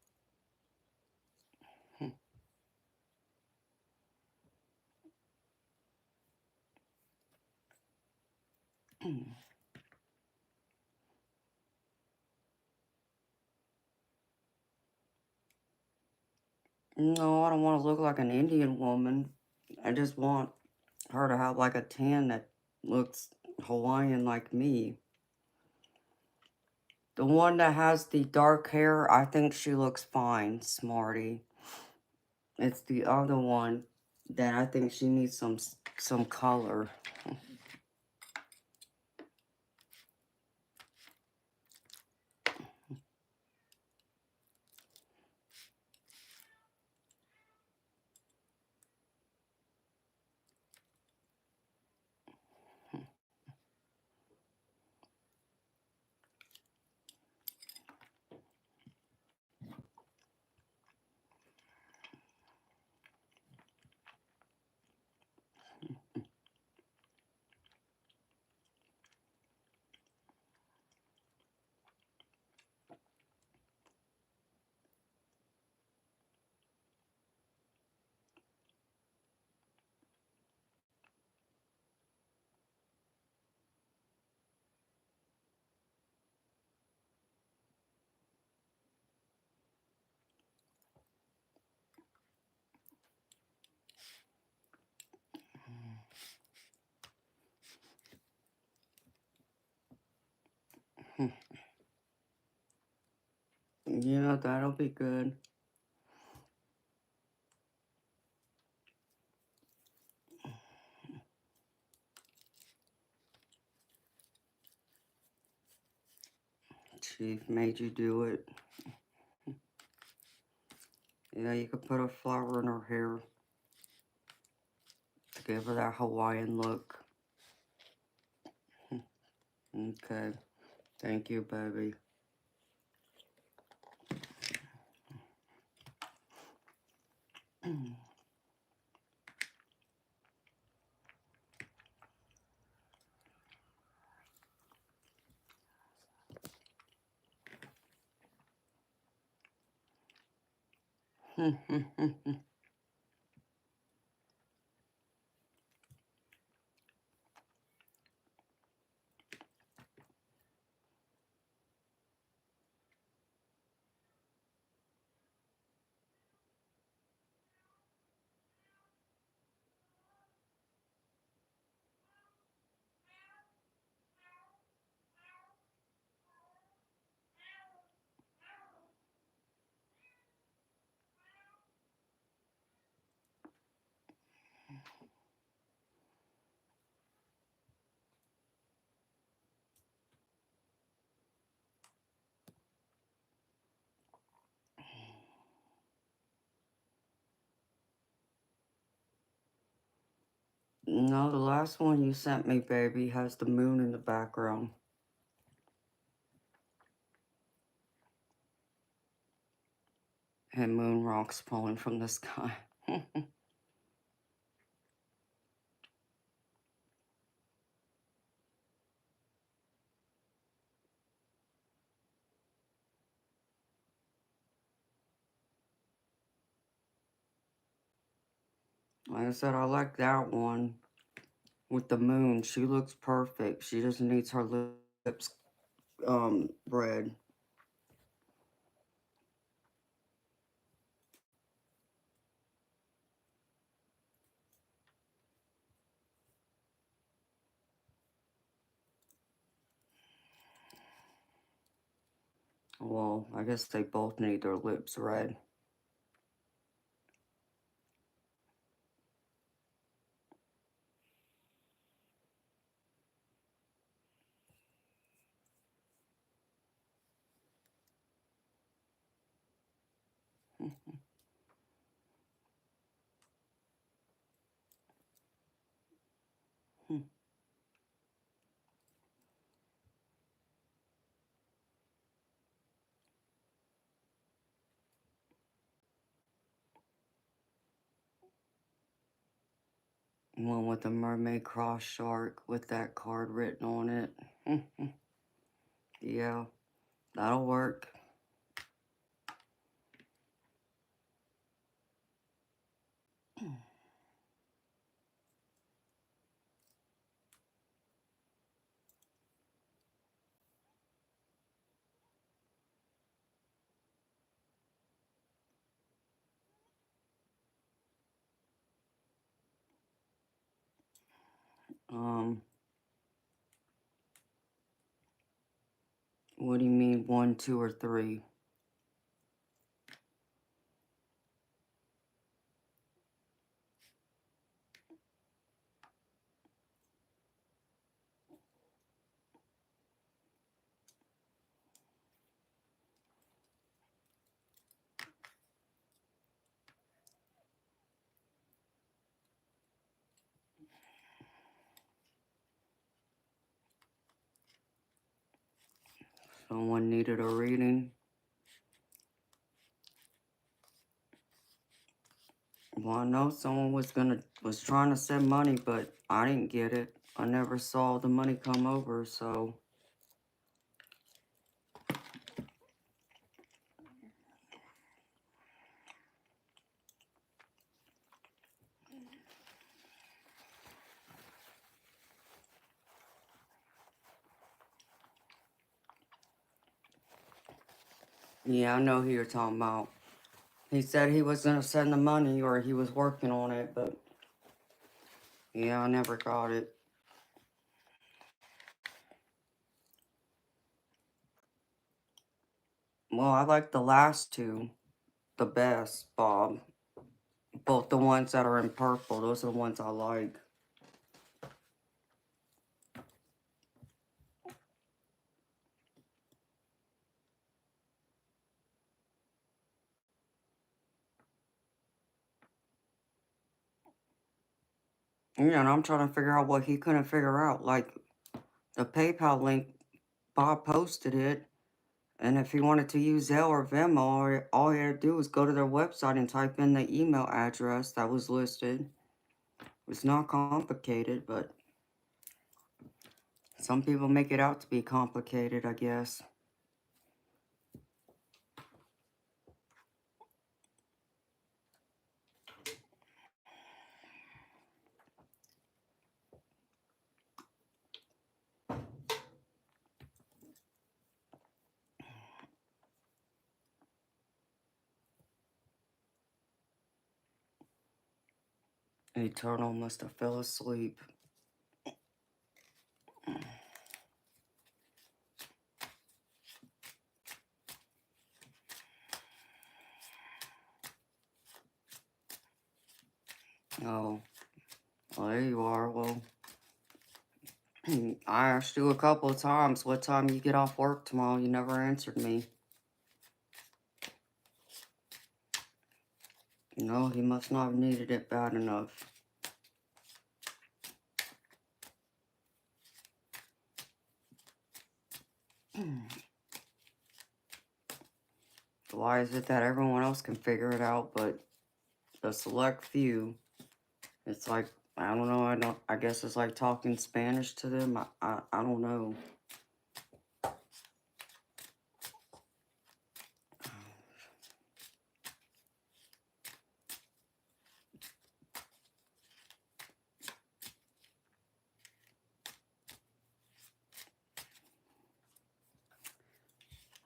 No, I don't want to look like an Indian woman. I just want her to have like a tan that looks Hawaiian like me. The one that has the dark hair, I think she looks fine, smarty. It's the other one that I think she needs some color. Yeah, that'll be good. Chief made you do it. Yeah, you could put a flower in her hair to give her that Hawaiian look. Okay. Thank you, baby. No, the last one you sent me, baby, has the moon in the background. And moon rocks falling from the sky. Like I said, I like that one with the moon. She looks perfect. She just needs her lips red. Well, I guess they both need their lips red. One with the mermaid cross shark with that card written on it. Yeah, that'll work. What do you mean 1, 2, or 3? Someone needed a reading. Well, I know someone was trying to send money, but I didn't get it. I never saw the money come over, so yeah, I know who you're talking about. He said he was gonna send the money or he was working on it, but yeah, I never got it. Well, I like the last two the best, Bob. Both the ones that are in purple, those are the ones I like. Yeah, and I'm trying to figure out what he couldn't figure out. Like, the PayPal link, Bob posted it, and if he wanted to use Zelle or Venmo, all he had to do was go to their website and type in the email address that was listed. It's not complicated, but some people make it out to be complicated, I guess. Eternal must have fell asleep. Oh, well, there you are. Well, I asked you a couple of times what time you get off work tomorrow. You never answered me. No, he must not have needed it bad enough. Why is it that everyone else can figure it out, but the select few, it's like, I don't know, I guess it's like talking Spanish to them. I don't know.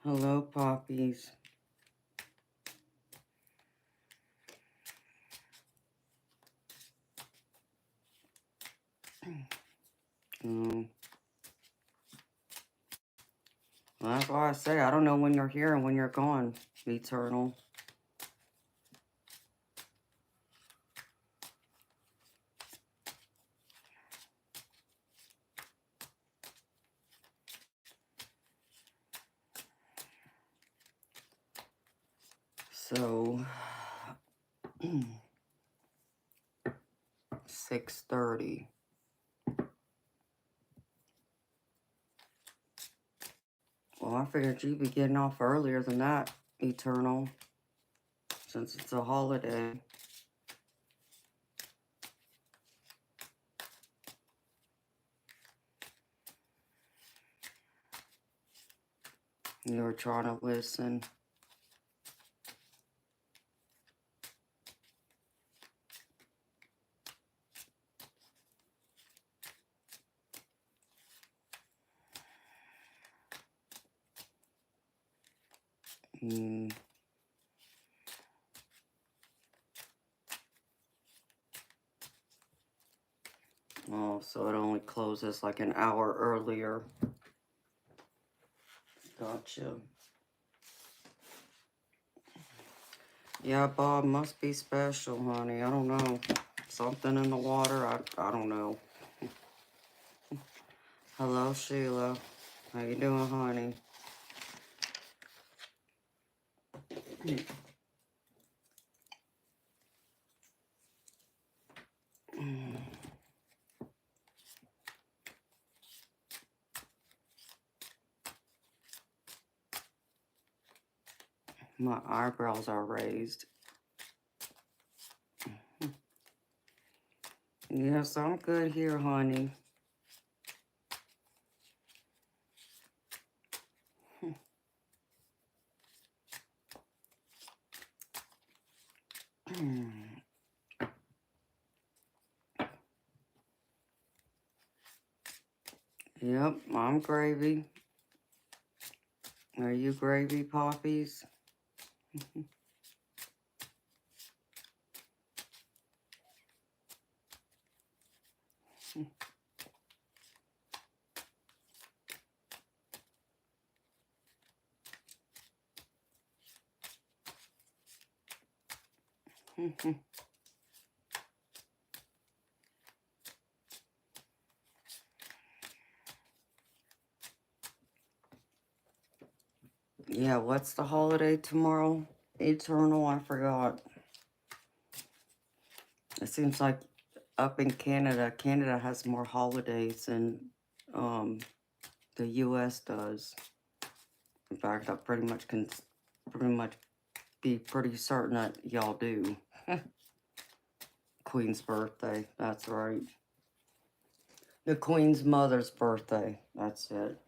Hello, poppies. Well, that's why I say I don't know when you're here and when you're gone, Eternal. So, 6:30. Well, I figured you'd be getting off earlier than that, Eternal, since it's a holiday. You were trying to listen. Mm. Oh, so it only closes like an hour earlier. Gotcha. Yeah, Bob must be special, honey. I don't know. Something in the water. I don't know. Hello, Sheila. How you doing, honey? My eyebrows are raised. Yes, I'm good here, honey. Yep, I'm gravy. Are you gravy poppies? Yeah, what's the holiday tomorrow? Eternal, I forgot. It seems like up in Canada, Canada has more holidays than the U.S. does. In fact, I pretty much can be pretty certain that y'all do. Queen's birthday, that's right. The Queen's mother's birthday, that's it.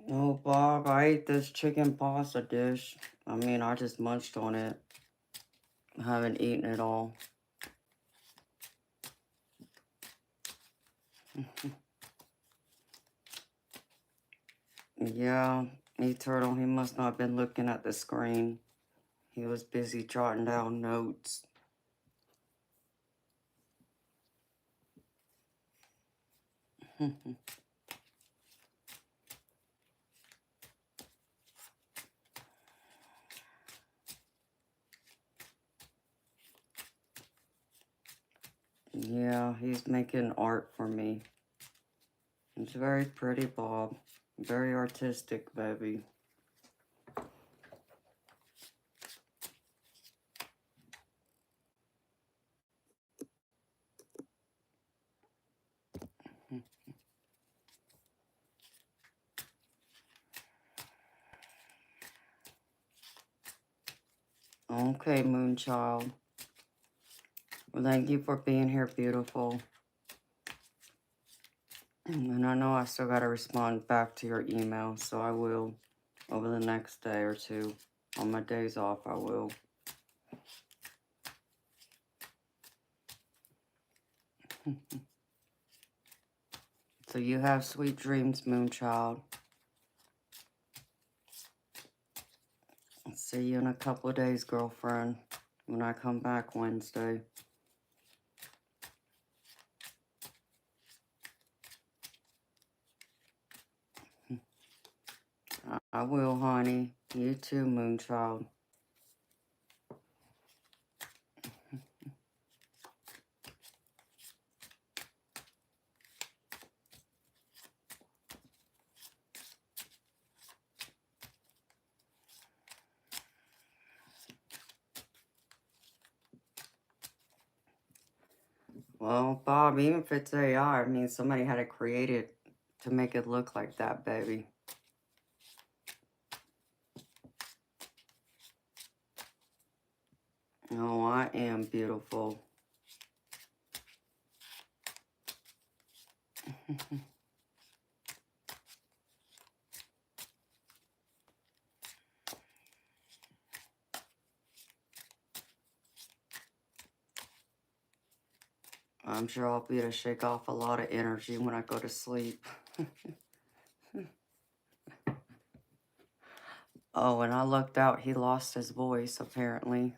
Oh, Bob, I ate this chicken pasta dish. I mean, I just munched on it. I haven't eaten it all. Yeah, Eternal, he must not have been looking at the screen. He was busy jotting down notes. Yeah, he's making art for me. It's very pretty, Bob. Very artistic, baby. Okay, Moonchild. Well, thank you for being here, beautiful. And I know I still got to respond back to your email, so I will over the next day or two. On my days off, I will. So you have sweet dreams, Moonchild. I'll see you in a couple of days, girlfriend, when I come back Wednesday. I will, honey. You too, Moonchild. Well, Bob, even if it's AI, I mean, somebody had to create it to make it look like that, baby. Oh, I am beautiful. I'm sure I'll be able to shake off a lot of energy when I go to sleep. Oh, and I looked out. He lost his voice, apparently.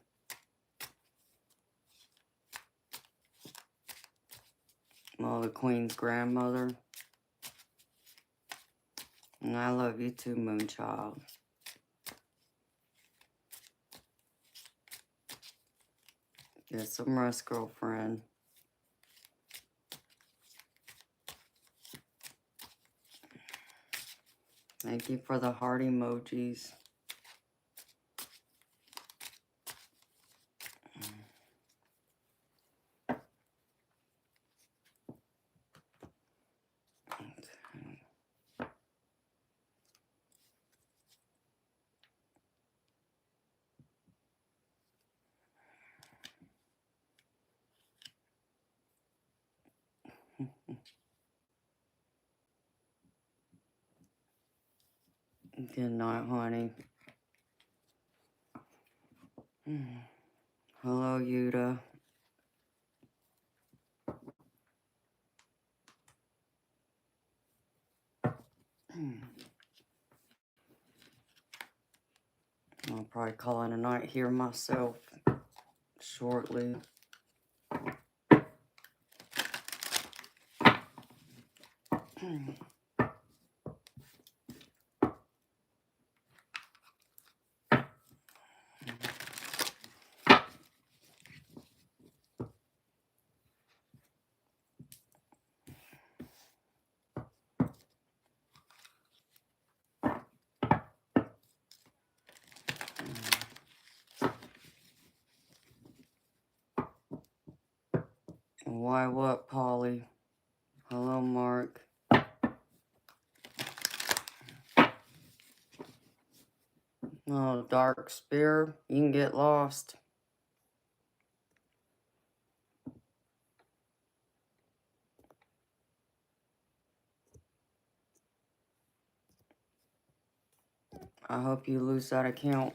Well, the Queen's grandmother. And I love you too, Moonchild. Get some rest, girlfriend. Thank you for the heart emojis. Good night, honey. Hello, Yuta. I'll probably call it a night here myself shortly. Why what, Polly? Hello, Mark. Oh, Dark Spear, you can get lost. I hope you lose that account.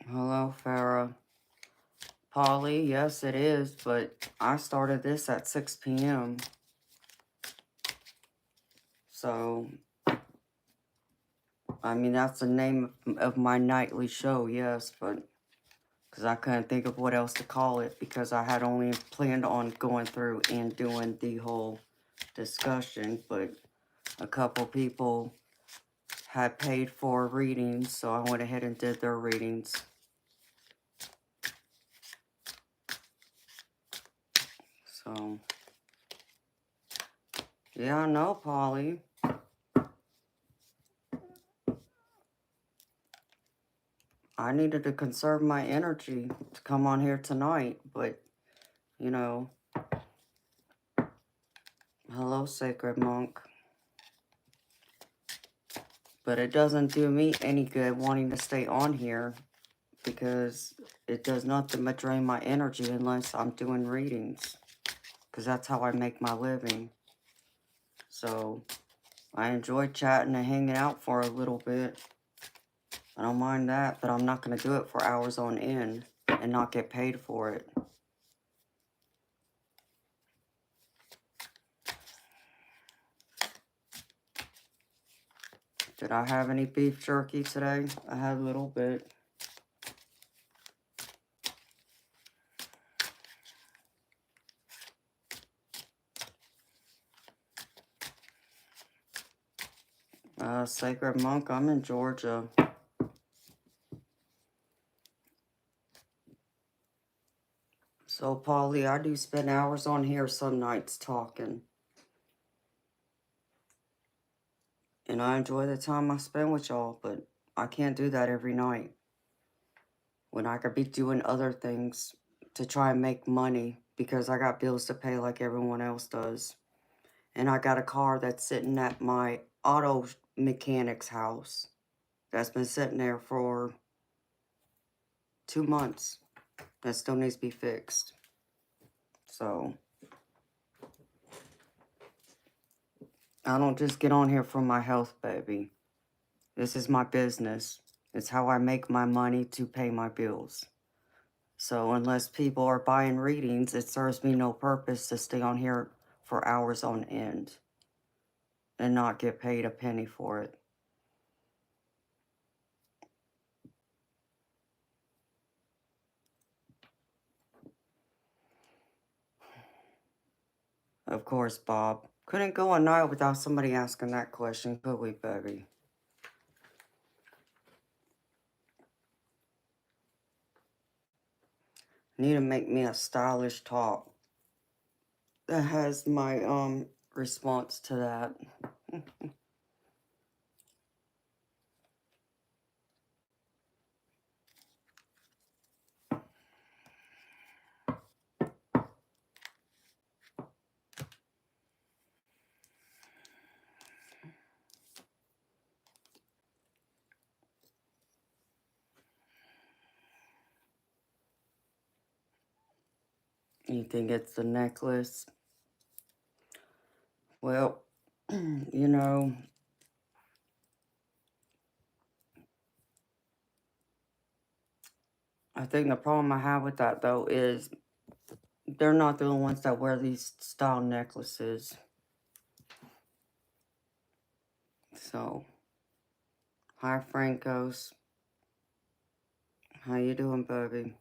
Hello, Farah. Polly, yes it is, but I started this at 6 p.m. So, I mean, that's the name of my nightly show, yes, but because I couldn't think of what else to call it because I had only planned on going through and doing the whole discussion, but a couple people had paid for readings, so I went ahead and did their readings. So, yeah, I know, Polly. I needed to conserve my energy to come on here tonight, but, you know, hello, Sacred Monk. But it doesn't do me any good wanting to stay on here because it does nothing but drain my energy unless I'm doing readings. Because that's how I make my living. So, I enjoy chatting and hanging out for a little bit. I don't mind that, but I'm not going to do it for hours on end and not get paid for it. Did I have any beef jerky today? I had a little bit. Sacred Monk, I'm in Georgia. So, Polly, I do spend hours on here some nights talking. And I enjoy the time I spend with y'all, but I can't do that every night. When I could be doing other things to try and make money because I got bills to pay like everyone else does. And I got a car that's sitting at my auto mechanic's house that's been sitting there for 2 months that still needs to be fixed. So I don't just get on here for my health, baby. This is my business. It's how I make my money to pay my bills. So unless people are buying readings, it serves me no purpose to stay on here for hours on end and not get paid a penny for it. Of course, Bob. Couldn't go a night without somebody asking that question, could we, baby? Need to make me a stylish top that has my response to that. You think it's the necklace? Well, you know, I think the problem I have with that, though, is they're not the only ones that wear these style necklaces. So, hi, Francos. How you doing, baby?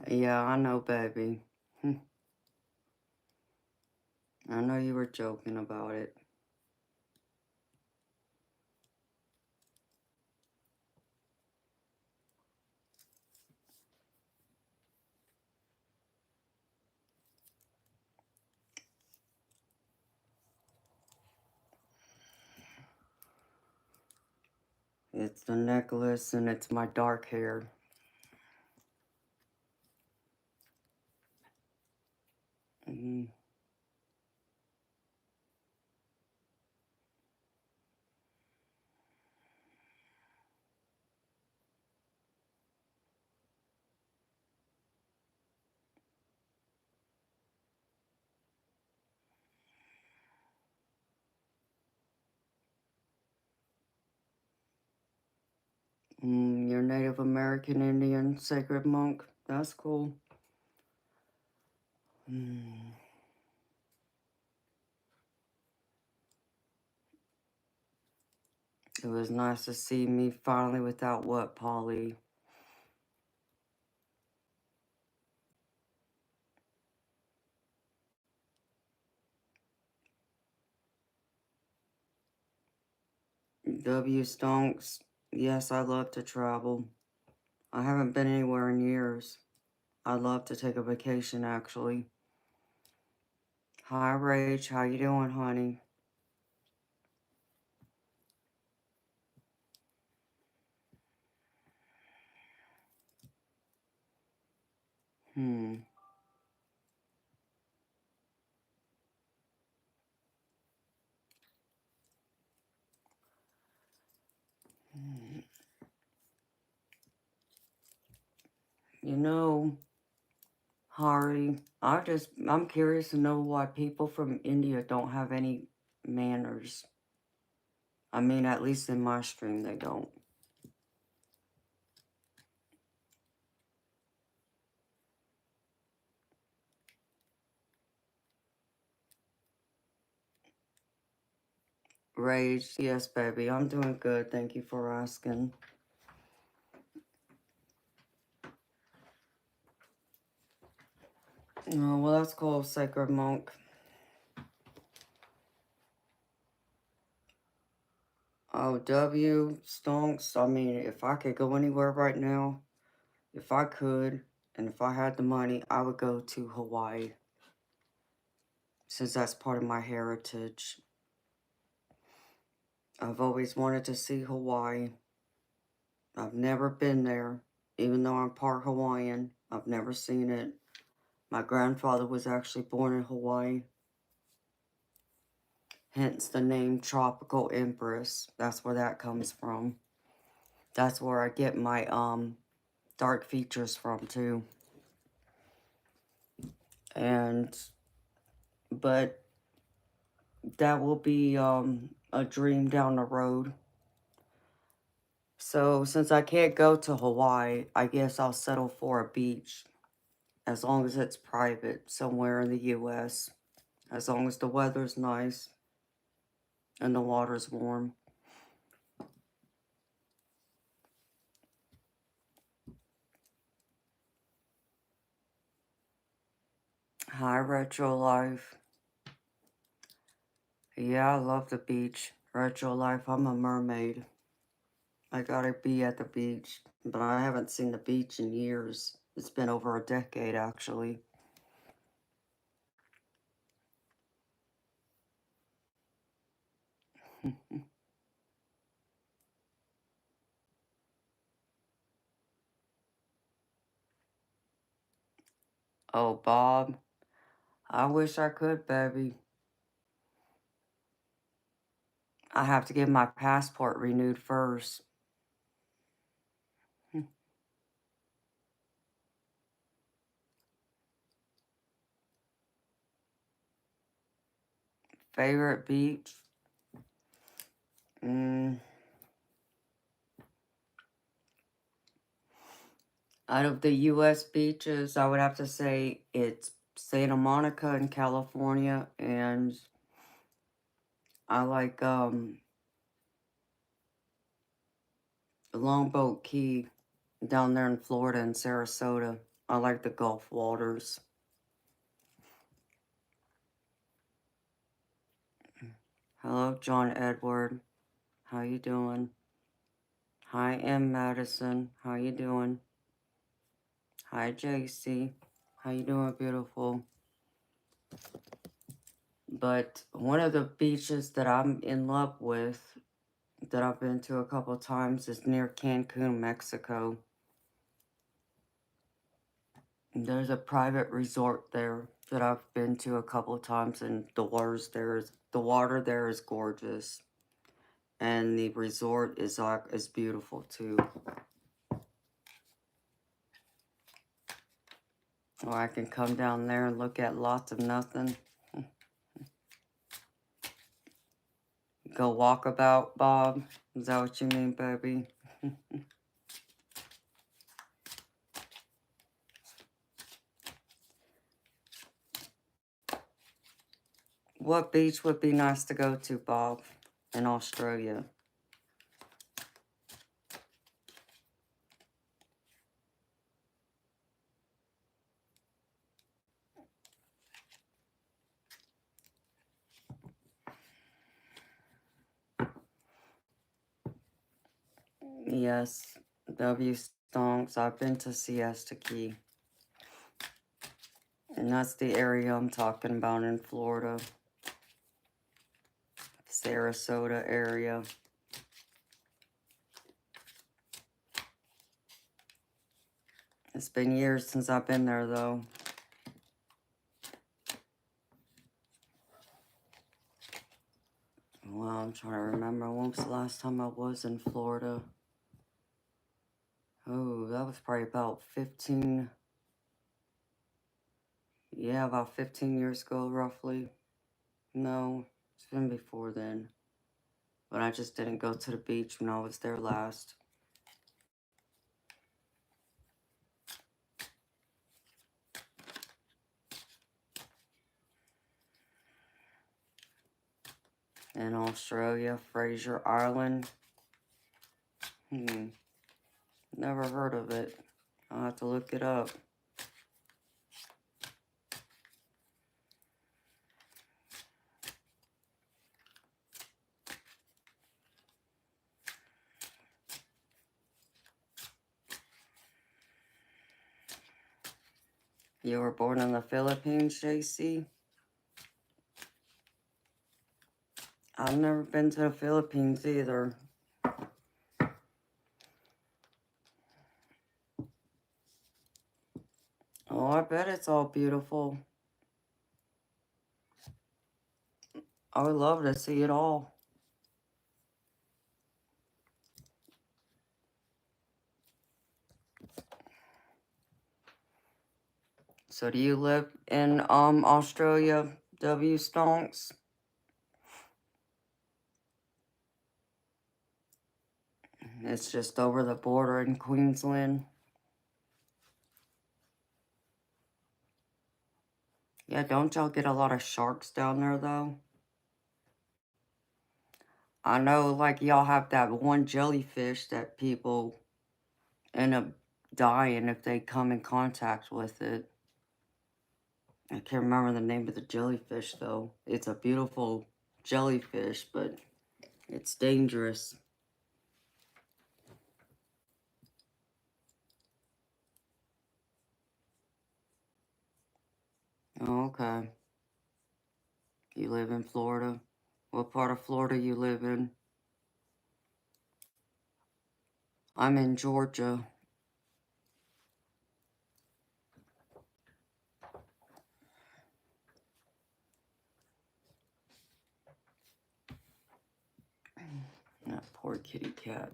Yeah, I know, baby. I know you were joking about it. It's the necklace and it's my dark hair. Mm. You're Native American Indian sacred monk. That's cool. It was nice to see me finally without what, Polly? W Stonks. Yes, I love to travel. I haven't been anywhere in years. I'd love to take a vacation, actually. Hi, Rach. How you doing, honey? You know, Hari, I'm curious to know why people from India don't have any manners. I mean, at least in my stream, they don't. Rage, yes, baby, I'm doing good. Thank you for asking. Oh, well, that's cool, Sacred Monk. W stonks. I mean, if I could go anywhere right now, if I could, and if I had the money, I would go to Hawaii. Since that's part of my heritage. I've always wanted to see Hawaii. I've never been there, even though I'm part Hawaiian. I've never seen it. My grandfather was actually born in Hawaii. Hence the name Tropical Empress. That's where that comes from. That's where I get my dark features from too. But that will be a dream down the road. So since I can't go to Hawaii, I guess I'll settle for a beach. As long as it's private, somewhere in the U.S. As long as the weather's nice and the water's warm. Hi, Retro Life. Yeah, I love the beach. Retro Life, I'm a mermaid. I gotta be at the beach, but I haven't seen the beach in years. It's been over a decade, actually. Oh, Bob. I wish I could, baby. I have to get my passport renewed first. Favorite beach? Out of the U.S. beaches, I would have to say it's Santa Monica in California, and I like Longboat Key down there in Florida and Sarasota. I like the Gulf waters. Hello, John Edward. How you doing? Hi, M. Madison. How you doing? Hi, JC. How you doing, beautiful? But one of the beaches that I'm in love with, that I've been to a couple of times, is near Cancun, Mexico. There's a private resort there that I've been to a couple of times, and the water there is gorgeous, and the resort is beautiful too. Or I can come down there and look at lots of nothing. Go walkabout, Bob. Is that what you mean, baby? What beach would be nice to go to, Bob, in Australia? Yes, W Stonks. I've been to Siesta Key. And that's the area I'm talking about in Florida. Sarasota area. It's been years since I've been there, though. Well, I'm trying to remember when was the last time I was in Florida. Oh, that was probably about 15... Yeah, about 15 years ago, roughly. No, it's been before then. But I just didn't go to the beach when I was there last. In Australia, Fraser Island. Never heard of it. I'll have to look it up. You were born in the Philippines, JC? I've never been to the Philippines either. Oh, I bet it's all beautiful. I would love to see it all. So do you live in Australia, W Stonks? It's just over the border in Queensland. Yeah, don't y'all get a lot of sharks down there though? I know like y'all have that one jellyfish that people end up dying if they come in contact with it. I can't remember the name of the jellyfish though. It's a beautiful jellyfish, but it's dangerous. Oh, okay. You live in Florida? What part of Florida you live in? I'm in Georgia. That poor kitty cat.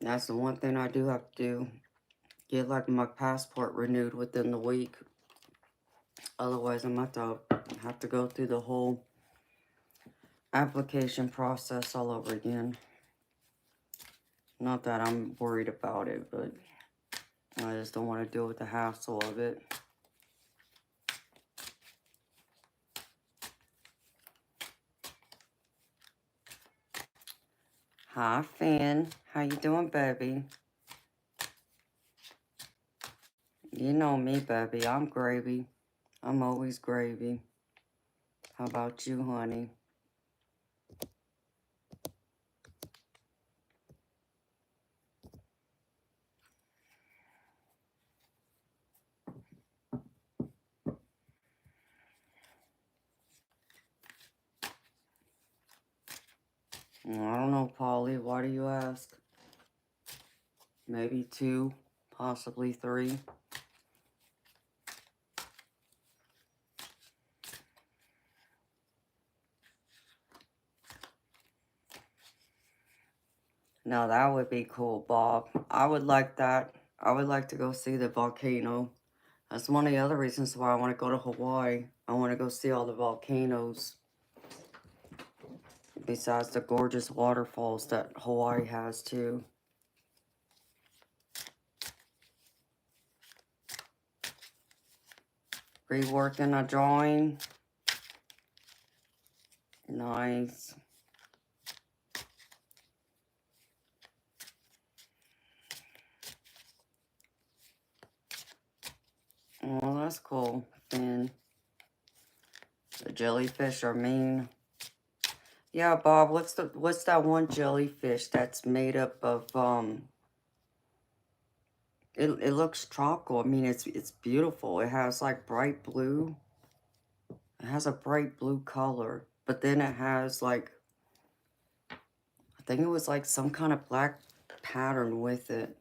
That's the one thing I do have to do. Get like my passport renewed within the week. Otherwise, I'm going to have to go through the whole application process all over again. Not that I'm worried about it, but I just don't want to deal with the hassle of it. Hi, Finn. How you doing, baby? You know me, baby. I'm gravy. I'm always gravy. How about you, honey? I don't know, Polly. Why do you ask? Maybe 2, possibly 3. No, that would be cool, Bob. I would like that. I would like to go see the volcano. That's one of the other reasons why I want to go to Hawaii. I want to go see all the volcanoes. Besides the gorgeous waterfalls that Hawaii has, too. Reworking a drawing. Nice. Oh, that's cool, Finn. The jellyfish are mean. Yeah, Bob, what's that one jellyfish that's made up of it looks tropical. I mean it's beautiful. It has like bright blue. It has a bright blue color. But then it has like I think it was like some kind of black pattern with it.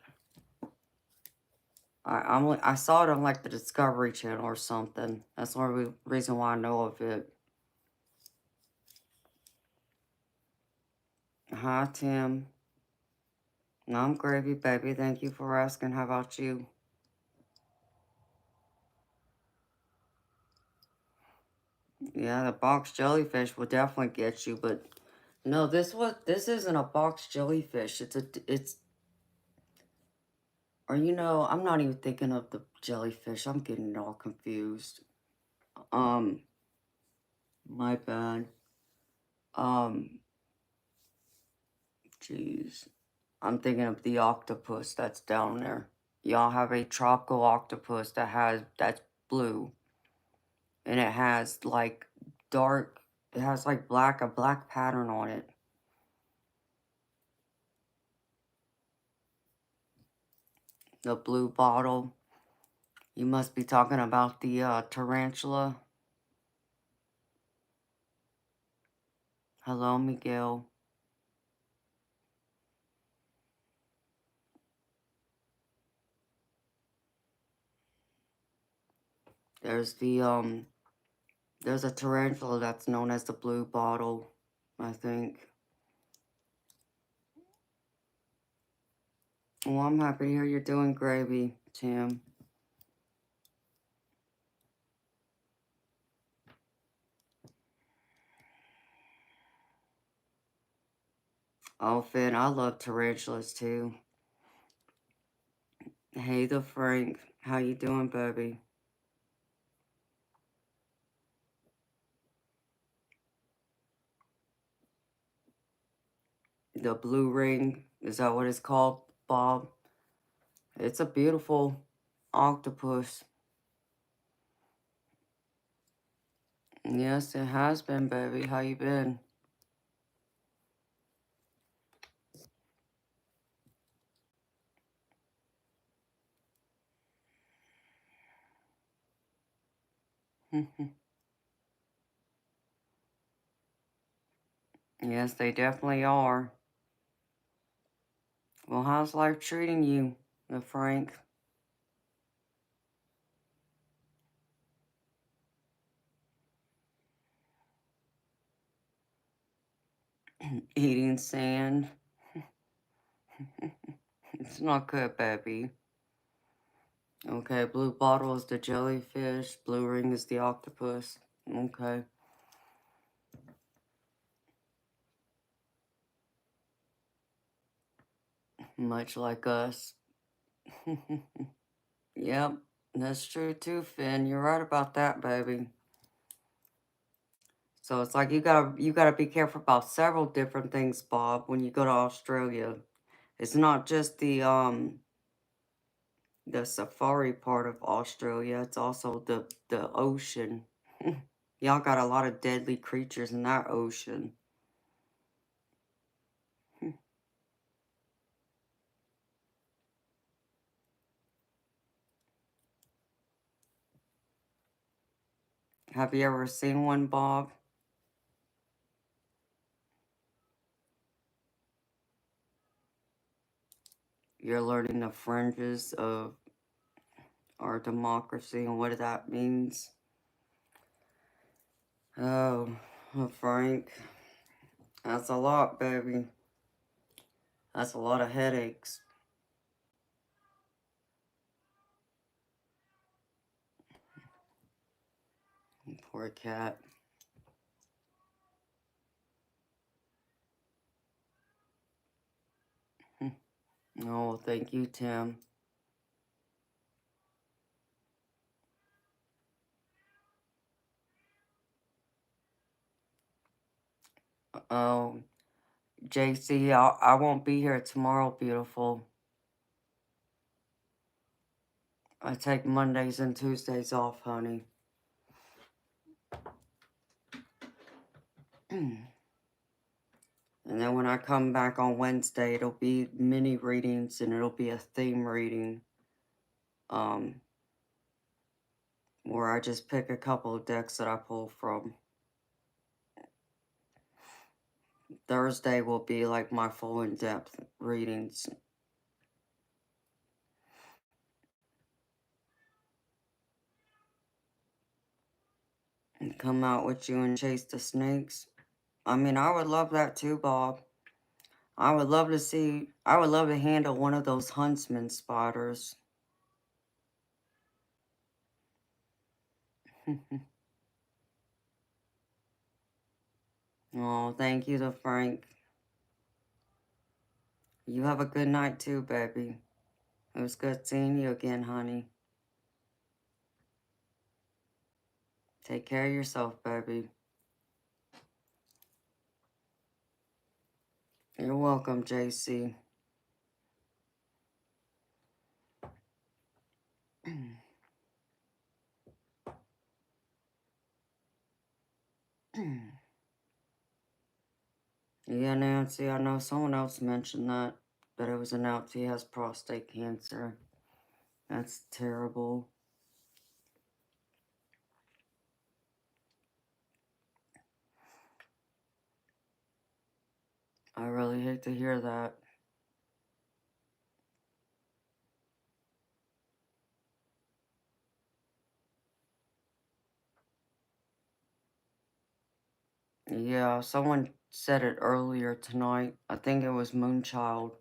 I saw it on like the Discovery Channel or something. That's the only reason why I know of it. Hi, Tim. No, I'm gravy, baby. Thank you for asking. How about you? Yeah, the box jellyfish will definitely get you, but no, this isn't a box jellyfish. Or you know, I'm not even thinking of the jellyfish. I'm getting it all confused. Um, my bad. Um, jeez. I'm thinking of the octopus that's down there. Y'all have a tropical octopus that's blue. And it has like dark, it has like a black pattern on it. The blue bottle. You must be talking about the tarantula. Hello, Miguel. There's there's a tarantula that's known as the blue bottle, I think. Well, I'm happy to hear you're doing gravy, Tim. Oh, Finn, I love tarantulas too. Hey, the Frank. How you doing, baby? The blue ring. Is that what it's called, Bob? It's a beautiful octopus. Yes, it has been, baby. How you been? Yes, they definitely are. Well, how's life treating you, the Frank? Eating sand. It's not good, baby. Okay, blue bottle is the jellyfish. Blue ring is the octopus. Okay. Much like us. Yep, that's true too, Finn. You're right about that, baby. So it's like you gotta be careful about several different things, Bob, when you go to Australia. It's not just the safari part of Australia, it's also the ocean. Y'all got a lot of deadly creatures in that ocean. Have you ever seen one, Bob? You're learning the fringes of our democracy and what that means. Oh, Frank, that's a lot, baby. That's a lot of headaches. Poor cat. Oh, thank you, Tim. Oh, JC, I won't be here tomorrow, beautiful. I take Mondays and Tuesdays off, honey. And then when I come back on Wednesday, it'll be mini readings and it'll be a theme reading. Where I just pick a couple of decks that I pull from. Thursday will be like my full in-depth readings. And come out with you and chase the snakes. I mean, I would love that too, Bob. I would love to handle one of those huntsman spiders. Oh, thank you to Frank. You have a good night too, baby. It was good seeing you again, honey. Take care of yourself, baby. You're welcome, JC. Yeah, Nancy, I know someone else mentioned that it was announced he has prostate cancer. That's terrible. I really hate to hear that. Yeah, someone said it earlier tonight. I think it was Moonchild.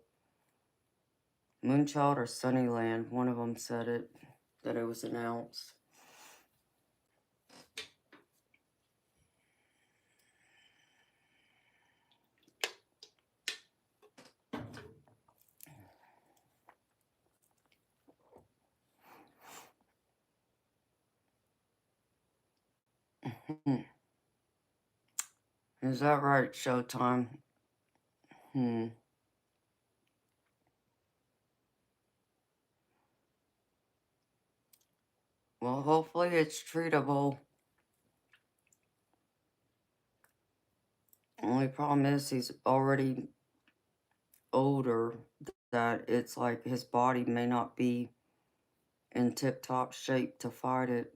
Moonchild or Sunnyland. One of them said it, that it was announced. Is that right, Showtime? Well, hopefully it's treatable. Only problem is he's already older, that it's like his body may not be in tip-top shape to fight it.